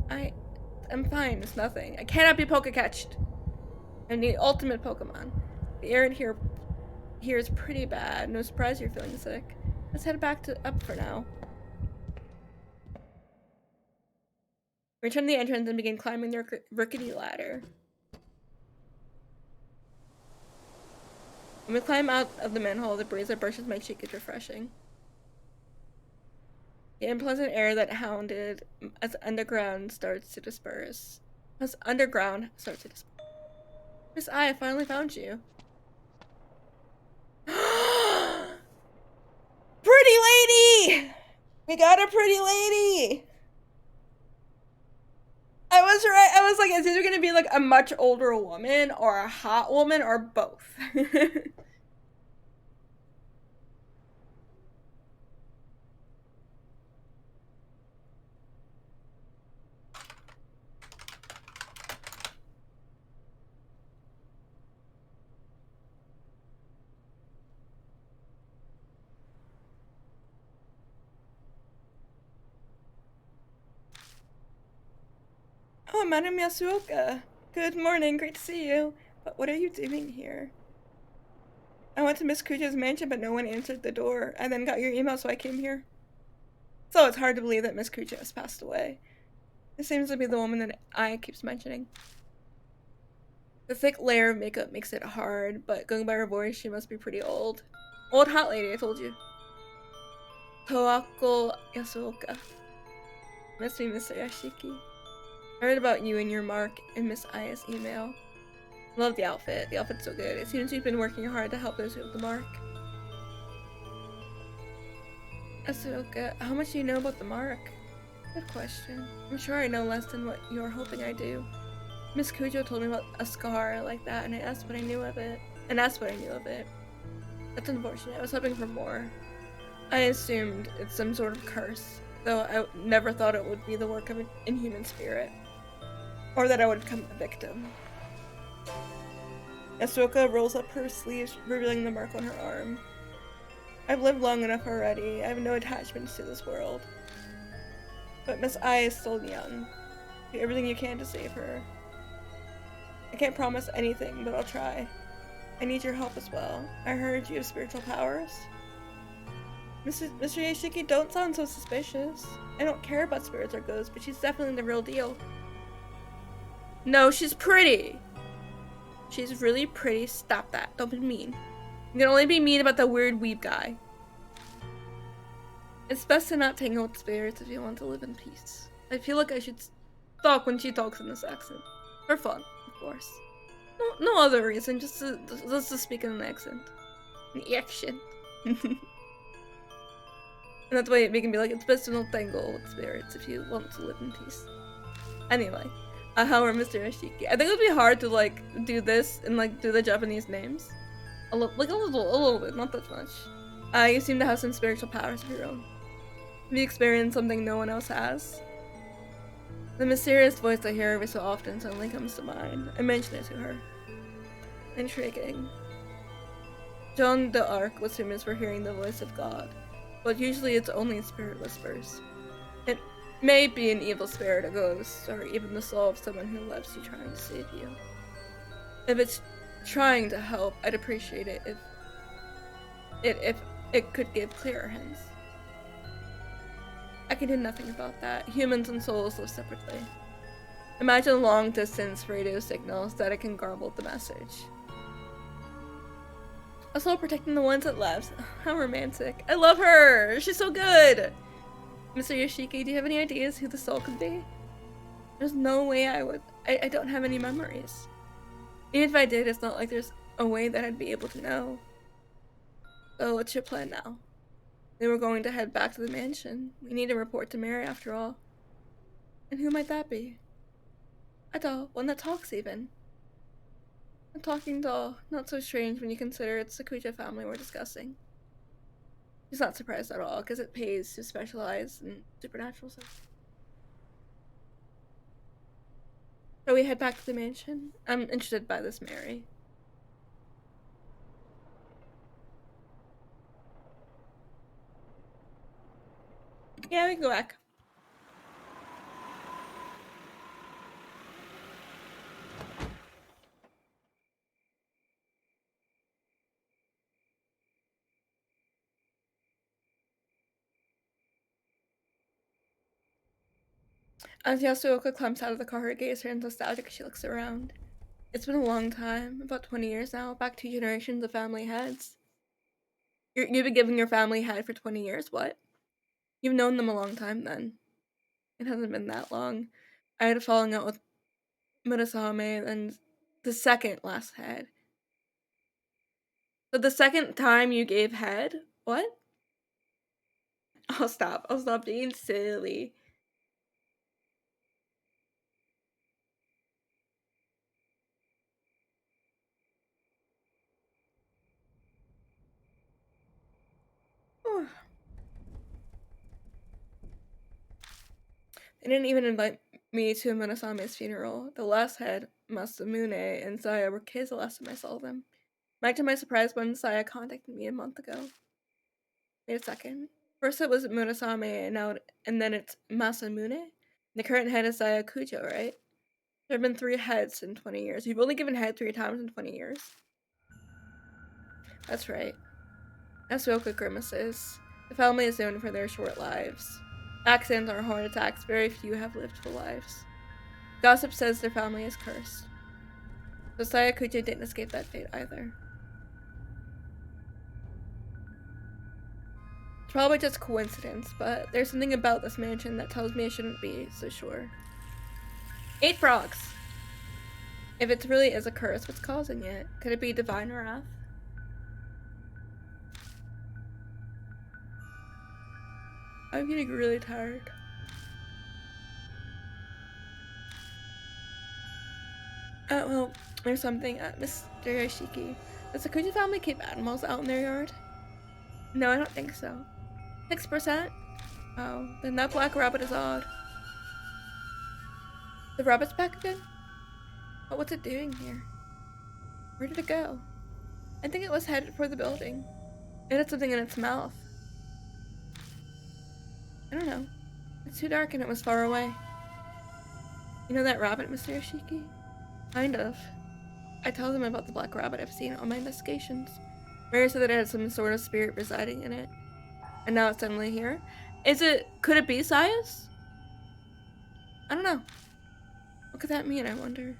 I'm fine. It's nothing. I cannot be poke-catched. I'm the ultimate Pokemon. The air in here is pretty bad. No surprise you're feeling sick. Let's head back up for now. Return to the entrance and begin climbing the rickety ladder. When we climb out of the manhole, the breeze that brushes my cheek is refreshing. The unpleasant air that hounded as underground starts to disperse. Miss I finally found you. Pretty lady! We got a pretty lady! I was right. I was like, is either gonna be like a much older woman or a hot woman or both? Oh, Madam Yasuoka. Good morning, great to see you. But what are you doing here? I went to Miss Kuja's mansion, but no one answered the door. I then got your email, so I came here. So it's hard to believe that Miss Kuja has passed away. This seems to be the woman that I keeps mentioning. The thick layer of makeup makes it hard, but going by her voice, she must be pretty old. Old hot lady, I told you. Toako Yasuoka. Must be Mr. Yoshiki. I read about you and your mark in Miss Aya's email. Love the outfit. The outfit's so good. It seems you've been working hard to help those who have the mark. Yasuoka, how much do you know about the mark? Good question. I'm sure I know less than what you're hoping I do. Miss Kujo told me about a scar like that, and I asked what I knew of it. That's unfortunate. I was hoping for more. I assumed it's some sort of curse, though I never thought it would be the work of an inhuman spirit. Or that I would become a victim. Yasuoka rolls up her sleeves, revealing the mark on her arm. I've lived long enough already. I have no attachments to this world. But Miss Aya is still young. Do everything you can to save her. I can't promise anything, but I'll try. I need your help as well. I heard you have spiritual powers. Mr. Yoshiki, don't sound so suspicious. I don't care about spirits or ghosts, but she's definitely the real deal. No, she's pretty. She's really pretty. Stop that. Don't be mean. You can only be mean about the weird weeb guy. It's best to not tangle with spirits if you want to live in peace. I feel like I should talk when she talks in this accent. For fun, of course. No other reason, just to speak in an accent. An accent. And that's why we can be like, it's best to not tangle with spirits if you want to live in peace. Anyway, how are Mr. Ashiki? I think it would be hard to like do this and like do the Japanese names. A little bit, not that much. You seem to have some spiritual powers of your own. Have you experienced something no one else has? The mysterious voice I hear every so often suddenly comes to mind. I mention it to her. Intriguing. Joan d'Arc was famous for hearing the voice of God, but usually it's only spirit whispers. It may be an evil spirit, a ghost, or even the soul of someone who loves you trying to save you. If it's trying to help, I'd appreciate it if it could give clearer hints. I can do nothing about that. Humans and souls live separately. Imagine long-distance radio signals that it can garble the message. A soul protecting the ones it loves. How romantic. I love her! She's so good! Mr. Yoshiki, do you have any ideas who the soul could be? There's no way I would. I don't have any memories. Even if I did, it's not like there's a way that I'd be able to know. So what's your plan now? They were going to head back to the mansion. We need to report to Mary after all. And who might that be? A doll, one that talks even. A talking doll, not so strange when you consider it's the Kuja family we're discussing. He's not surprised at all, because it pays to specialize in supernatural stuff. Shall we head back to the mansion? I'm interested by this Mary. Yeah, we can go back. As Yasuoka climbs out of the car, her gaze turns nostalgic as she looks around. It's been a long time, about 20 years now, back 2 generations of family heads. You've been giving your family head for 20 years, what? You've known them a long time then. It hasn't been that long. I had a falling out with Murasame and the second last head. So the second time you gave head? What? I'll stop. I'll stop being silly. They didn't even invite me to Murasame's funeral. The last head, Masamune, and Saya were kids the last time I saw them. Much to my surprise when Saya contacted me a month ago. Wait a second. First it was Murasame, and then it's Masamune? The current head is Saya Kujo, right? There have been 3 heads in 20 years. You've only given head 3 times in 20 years. That's right. Asuoka grimaces. The family is known for their short lives. Accidents or heart attacks, very few have lived full lives. Gossip says their family is cursed. So Saya Kujo didn't escape that fate either. It's probably just coincidence, but there's something about this mansion that tells me I shouldn't be so sure. 8 frogs! If it really is a curse, what's causing it? Could it be divine wrath? I'm getting really tired. Well, there's something. Mr. Yoshiki, does the Kuji family keep animals out in their yard? No, I don't think so. 6%? Oh, then that black rabbit is odd. The rabbit's back again? But what's it doing here? Where did it go? I think it was headed for the building. It had something in its mouth. I don't know. It's too dark and it was far away. You know that rabbit, Mr. Yoshiki? Kind of. I tell them about the black rabbit I've seen on my investigations. Mary said that it had some sort of spirit residing in it. And now it's suddenly here. Could it be Saya's? I don't know. What could that mean, I wonder?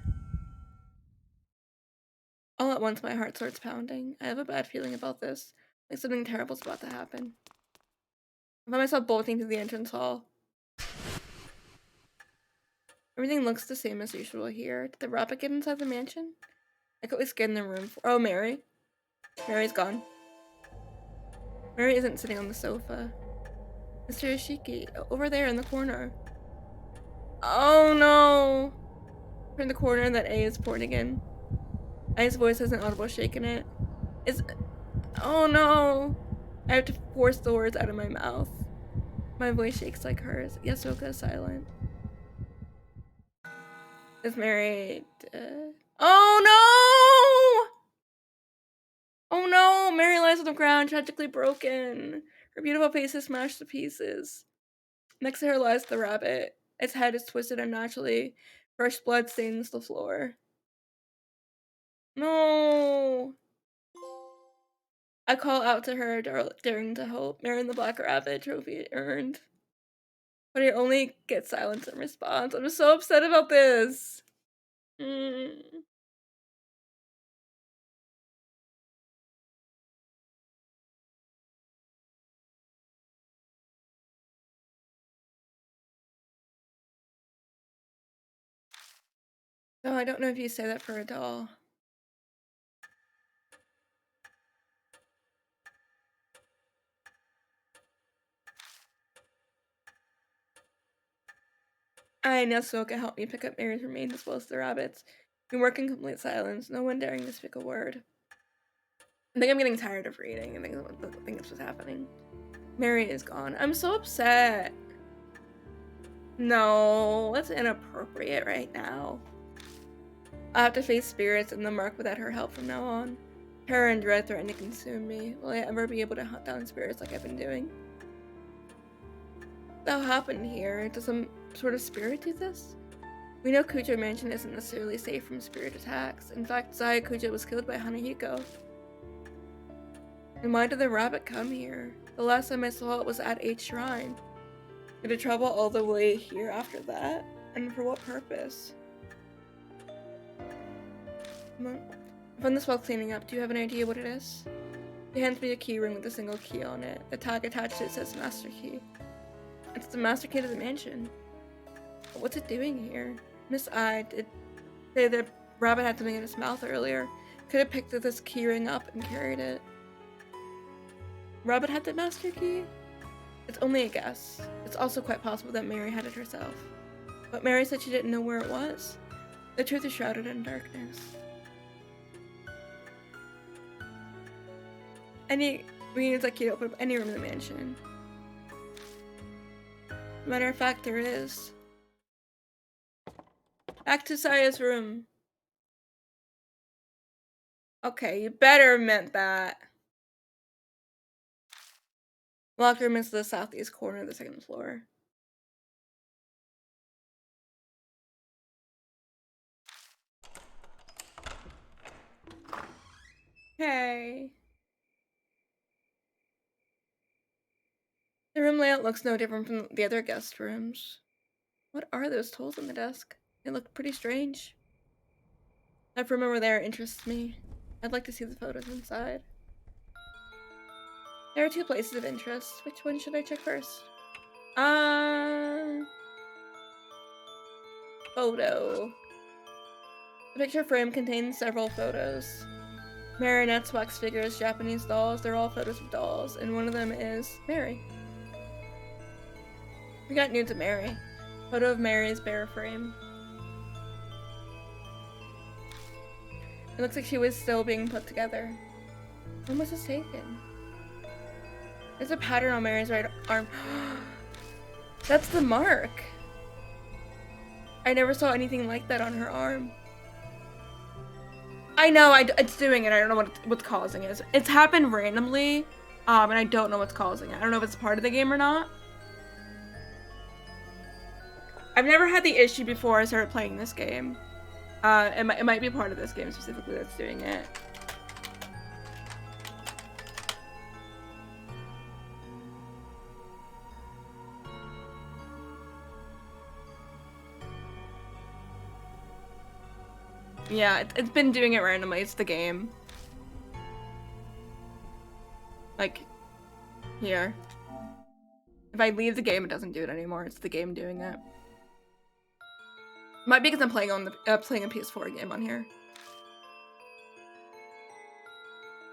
All at once my heart starts pounding. I have a bad feeling about this. Like something terrible's about to happen. I found myself bolting to the entrance hall. Everything looks the same as usual here. Did the rabbit get inside the mansion? I could get in the room for— oh, Mary. Mary's gone. Mary isn't sitting on the sofa. Mr. Ishiki, over there in the corner. Oh no! In the corner that A is pointing in. A's voice has an audible shake in it. Oh no! I have to force the words out of my mouth. My voice shakes like hers. Yasuoka is silent. Is Mary dead? Oh no! Oh no! Mary lies on the ground, tragically broken. Her beautiful face is smashed to pieces. Next to her lies the rabbit. Its head is twisted unnaturally. Fresh blood stains the floor. No! I call out to her, daring to hope. Mary and the Black Rabbit trophy earned. But I only get silence in response. I'm so upset about this. No, I don't know if you say that for a doll. I and Yasuoka helped me pick up Mary's remains as well as the rabbits. We work in complete silence, no one daring to speak a word. I think I'm getting tired of reading. I think that's what's happening. Mary is gone. I'm so upset. No, that's inappropriate right now. I have to face spirits in the mark without her help from now on. Terror and dread threaten to consume me. Will I ever be able to hunt down spirits like I've been doing? What happened here? Does some sort of spirit do this? We know Kujo Mansion isn't necessarily safe from spirit attacks. In fact, Zaya Kujo was killed by Hanahiko. And why did the rabbit come here? The last time I saw it was at H Shrine. Did it travel all the way here after that? And for what purpose? I found this while cleaning up. Do you have an idea what it is? He hands me a key ring with a single key on it. The tag attached to it says Master Key. It's the Master Key to the mansion. But what's it doing here? Miss I did say the rabbit had something in its mouth earlier. Could have picked this key ring up and carried it. Rabbit had the Master Key? It's only a guess. It's also quite possible that Mary had it herself. But Mary said she didn't know where it was. The truth is shrouded in darkness. We need a key to open up any room in the mansion. Matter of fact, there is. Back to Saya's room. Okay, you better have meant that. Locker room is the southeast corner of the second floor. Okay. The room layout looks no different from the other guest rooms. What are those tools on the desk? They look pretty strange. That room over there interests me. I'd like to see the photos inside. There are 2 places of interest. Which one should I check first? Photo. The picture frame contains several photos. Marionettes, wax figures, Japanese dolls. They're all photos of dolls, and one of them is Mary. We got nudes of Mary. Photo of Mary's bare frame. It looks like she was still being put together. When was this taken? There's a pattern on Mary's right arm. That's the mark! I never saw anything like that on her arm. I know, it's doing it. I don't know what's causing it. It's happened randomly, and I don't know what's causing it. I don't know if it's part of the game or not. I've never had the issue before I started playing this game. It might be part of this game specifically that's doing it. Yeah, it's been doing it randomly. It's the game. Like, here. If I leave the game, it doesn't do it anymore. It's the game doing it. Might be because I'm playing on the playing a PS4 game on here.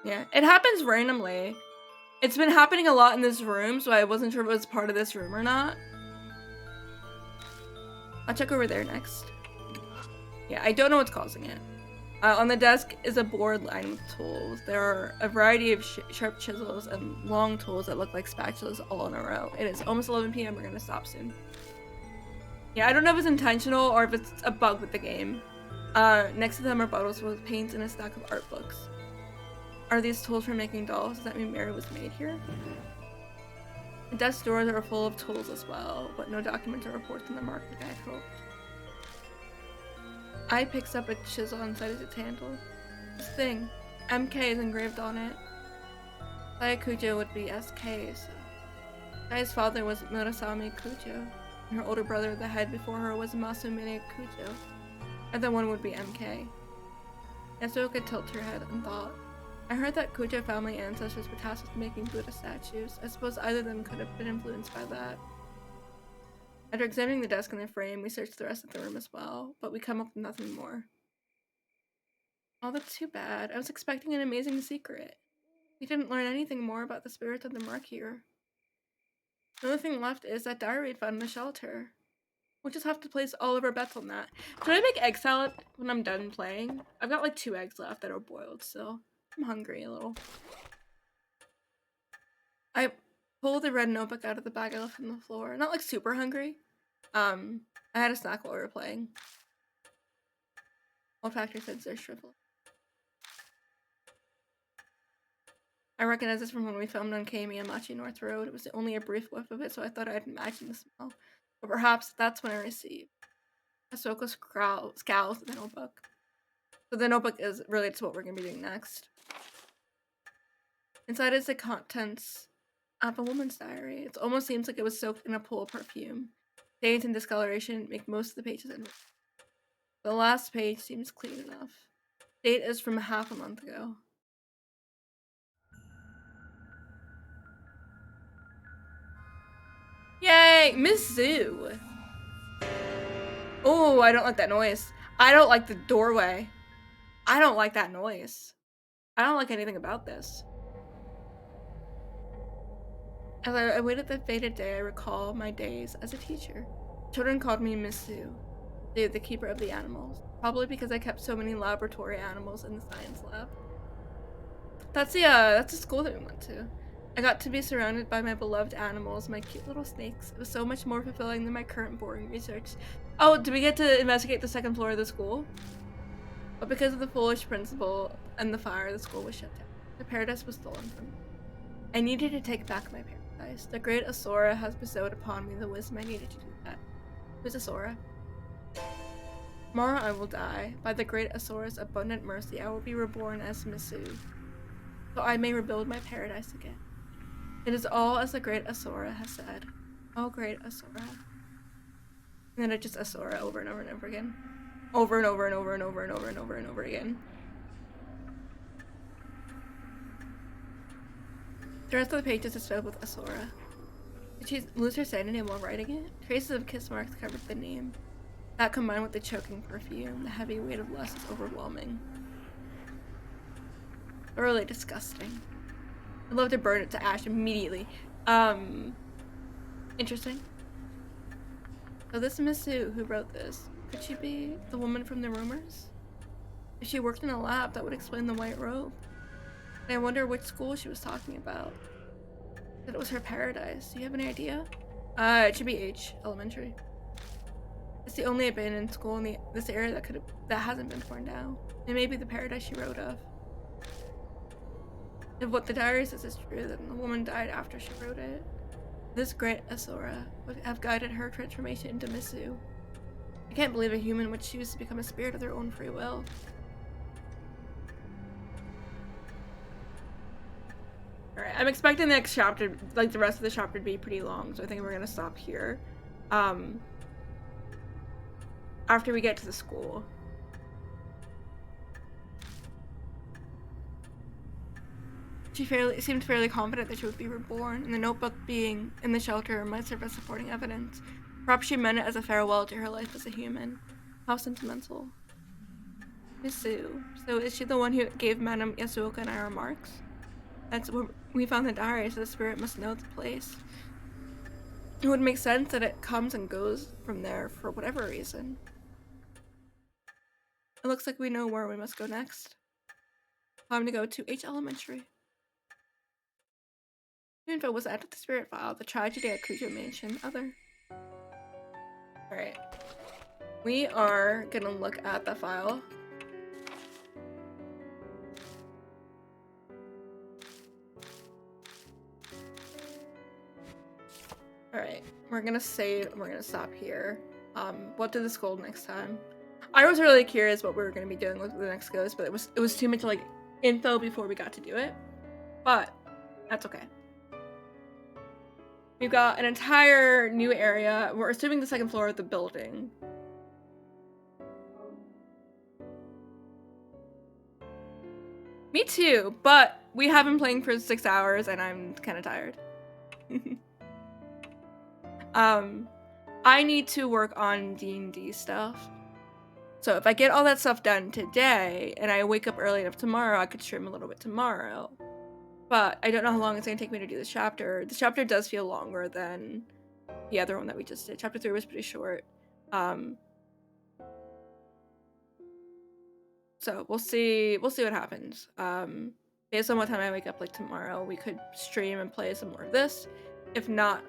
Yeah, it happens randomly. It's been happening a lot in this room, so I wasn't sure if it was part of this room or not. I'll check over there next. Yeah, I don't know what's causing it. On the desk is a board lined with tools. There are a variety of sharp chisels and long tools that look like spatulas all in a row. It is almost 11 p.m. We're gonna stop soon. Yeah, I don't know if it's intentional or if it's a bug with the game. Next to them are bottles with paint and a stack of art books. Are these tools for making dolls? Does that mean Mary was made here? The desk doors are full of tools as well, but no documents or reports in the mark the guy hoped. I picks up a chisel inside its handle. This thing, MK is engraved on it. Sayakujo would be SK, so. Saya's father was Murasame Kujo, and her older brother, the head before her, was Masumine Kujo. Other one would be MK. Yasuoka tilted her head and thought. I heard that Kujo family ancestors were tasked with making Buddha statues. I suppose either of them could have been influenced by that. After examining the desk and the frame, we searched the rest of the room as well, but we come up with nothing more. Oh, that's too bad. I was expecting an amazing secret. We didn't learn anything more about the spirits of the mark here. The only thing left is that diary we found in the shelter. We'll just have to place all of our bets on that. Should I make egg salad when I'm done playing? I've got like 2 eggs left that are boiled, so I'm hungry a little. I pulled the red notebook out of the bag I left on the floor. Not like super hungry. I had a snack while we were playing. Old Factory said they're shriveled. I recognize this from when we filmed on Kei Miyamachi North Road. It was only a brief whiff of it, so I thought I'd imagine the smell. But perhaps that's when I received. Ahsoka scowls at the notebook. So the notebook is related to what we're going to be doing next. Inside is the contents of a woman's diary. It almost seems like it was soaked in a pool of perfume. Stains and discoloration make most of the pages in. The last page seems clean enough. Date is from half a month ago. Yay! Miss Zoo! Oh, I don't like that noise. I don't like the doorway. I don't like that noise. I don't like anything about this. As I awaited the fated day, I recall my days as a teacher. Children called me Miss Sue, the keeper of the animals. Probably because I kept so many laboratory animals in the science lab. That's the school that we went to. I got to be surrounded by my beloved animals, my cute little snakes. It was so much more fulfilling than my current boring research. Oh, did we get to investigate the second floor of the school? But because of the foolish principal and the fire, the school was shut down. The paradise was stolen from me. I needed to take back my paradise. The great Asura has bestowed upon me the wisdom I needed to do that. Who's Asura? Tomorrow I will die. By the great Asura's abundant mercy, I will be reborn as Misu, so I may rebuild my paradise again. It is all as the great Asura has said. Oh, great Asura. And then it just Asura over and over and over again. Over and over and over and over and over and over and over again. The rest of the pages is filled with Asura. Did she lose her sanity while writing it? Traces of kiss marks covered the name. That combined with the choking perfume, the heavy weight of lust is overwhelming. Thoroughly disgusting. I'd love to burn it to ash immediately. Interesting. So this Miss Sue who wrote this, could she be the woman from the rumors? If she worked in a lab, that would explain the white robe. And I wonder which school she was talking about. That it was her paradise. Do you have any idea? It should be H Elementary. It's the only abandoned school in this area that hasn't been torn down. It may be the paradise she wrote of. If what the diary says is true, then the woman died after she wrote it. This great Asura would have guided her transformation into Misu. I can't believe a human would choose to become a spirit of their own free will. Alright, I'm expecting the next chapter, like the rest of the chapter, to be pretty long, so I think we're gonna stop here. After we get to the school. She seemed fairly confident that she would be reborn, and the notebook being in the shelter might serve as supporting evidence. Perhaps she meant it as a farewell to her life as a human. How sentimental. Misu. So is she the one who gave Madame Yasuoka and I our marks? That's where we found the diary, so the spirit must know the place. It would make sense that it comes and goes from there for whatever reason. It looks like we know where we must go next. Time to go to H Elementary. Info was added to the spirit file. The tragedy at Kujo Mansion. Other. Alright. We are gonna look at the file. Alright. We're gonna save and we're gonna stop here. What did this gold next time? I was really curious what we were gonna be doing with the next ghost, but it was too much like info before we got to do it. But that's okay. We've got an entire new area. We're assuming the second floor of the building. Me too, but we have been playing for 6 hours and I'm kind of tired. I need to work on D&D stuff. So if I get all that stuff done today and I wake up early enough tomorrow, I could stream a little bit tomorrow. But I don't know how long it's going to take me to do this chapter. This chapter does feel longer than the other one that we just did. Chapter 3 was pretty short. So we'll see what happens. Based on what time I wake up like tomorrow, we could stream and play some more of this. If not,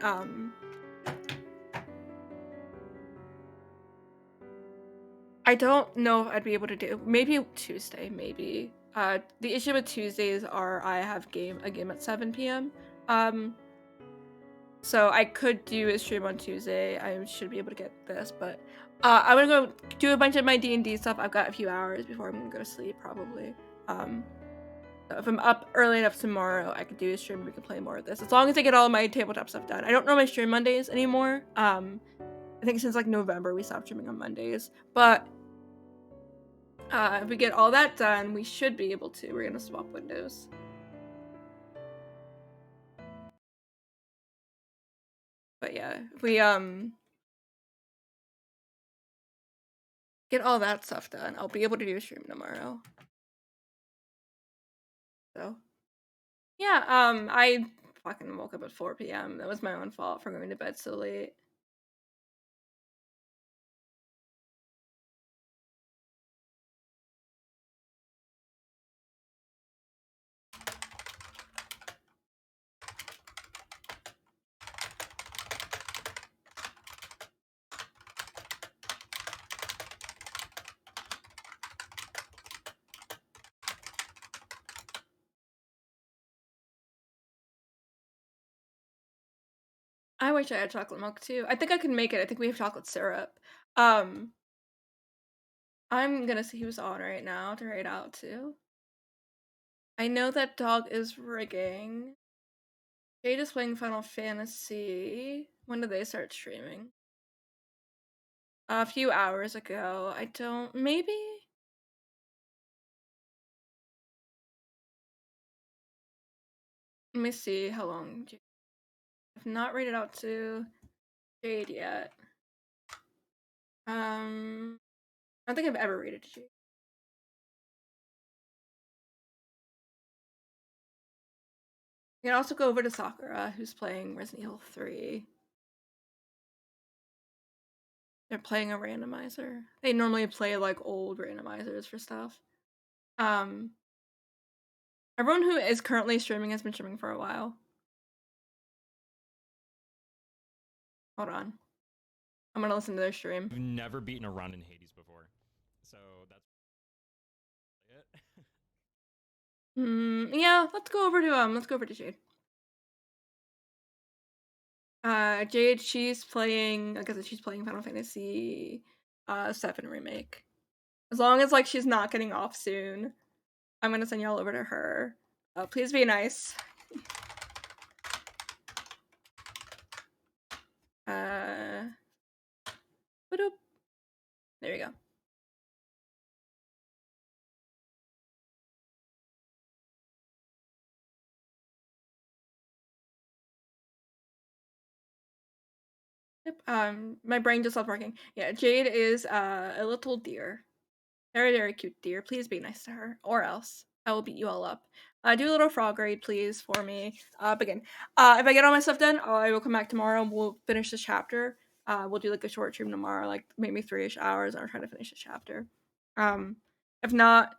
I don't know if I'd be able to do maybe Tuesday, maybe. The issue with Tuesdays are I have a game at 7 p.m. So I could do a stream on Tuesday. I should be able to get this, but I'm gonna go do a bunch of my D&D stuff. I've got a few hours before I'm gonna go to sleep, probably. So if I'm up early enough tomorrow, I could do a stream and we can play more of this. As long as I get all my tabletop stuff done. I don't normally stream Mondays anymore. I think since like November we stopped streaming on Mondays. But if we get all that done, we should be able to. We're gonna swap windows. But yeah, if we get all that stuff done, I'll be able to do a stream tomorrow. So yeah, I fucking woke up at 4 p.m. That was my own fault for going to bed so late. I wish I had chocolate milk too. I think I can make it. I think we have chocolate syrup. I'm gonna see who's on right now to write out to. I know that dog is rigging. Jade is playing Final Fantasy. When did they start streaming? A few hours ago. I don't. Maybe? Let me see how long. I've not rated out to Jade yet. I don't think I've ever rated Jade. You can also go over to Sakura, who's playing Resident Evil 3. They're playing a randomizer. They normally play like old randomizers for stuff. Everyone who is currently streaming has been streaming for a while. Hold on. I'm gonna listen to their stream. I've never beaten a run in Hades before, so that's it. Yeah, let's go over to Jade. Jade, she's playing, like I said, she's playing Final Fantasy 7 Remake. As long as like she's not getting off soon, I'm gonna send y'all over to her. Please be nice. There you go. Yep. My brain just stopped working. Yeah, Jade is a little deer. Very, very cute deer. Please be nice to her, or else I will beat you all up. Do a little frog raid, please, for me. Begin. If I get all my stuff done, I will come back tomorrow and we'll finish this chapter. We'll do like a short stream tomorrow, like maybe 3-ish hours. I'll try to finish the chapter. If not,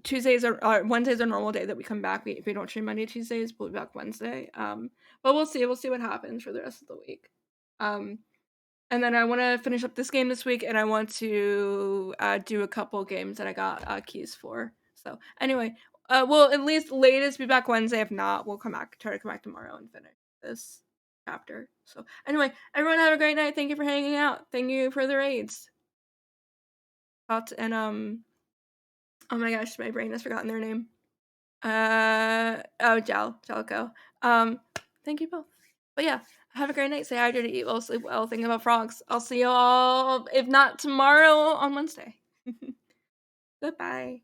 Tuesdays are Wednesdays are normal day that we come back. If we don't stream Monday, Tuesdays, we'll be back Wednesday. But we'll see. We'll see what happens for the rest of the week. And then I want to finish up this game this week, and I want to do a couple games that I got keys for. So anyway, we'll at least latest be back Wednesday. If not, we'll try to come back tomorrow and finish this chapter. So anyway, everyone have a great night. Thank you for hanging out. Thank you for the raids. And oh my gosh, my brain has forgotten their name. Jalco. Thank you both. But yeah, have a great night. Stay hydrated, eat well, sleep well, think about frogs. I'll see you all, if not tomorrow, on Wednesday. Goodbye.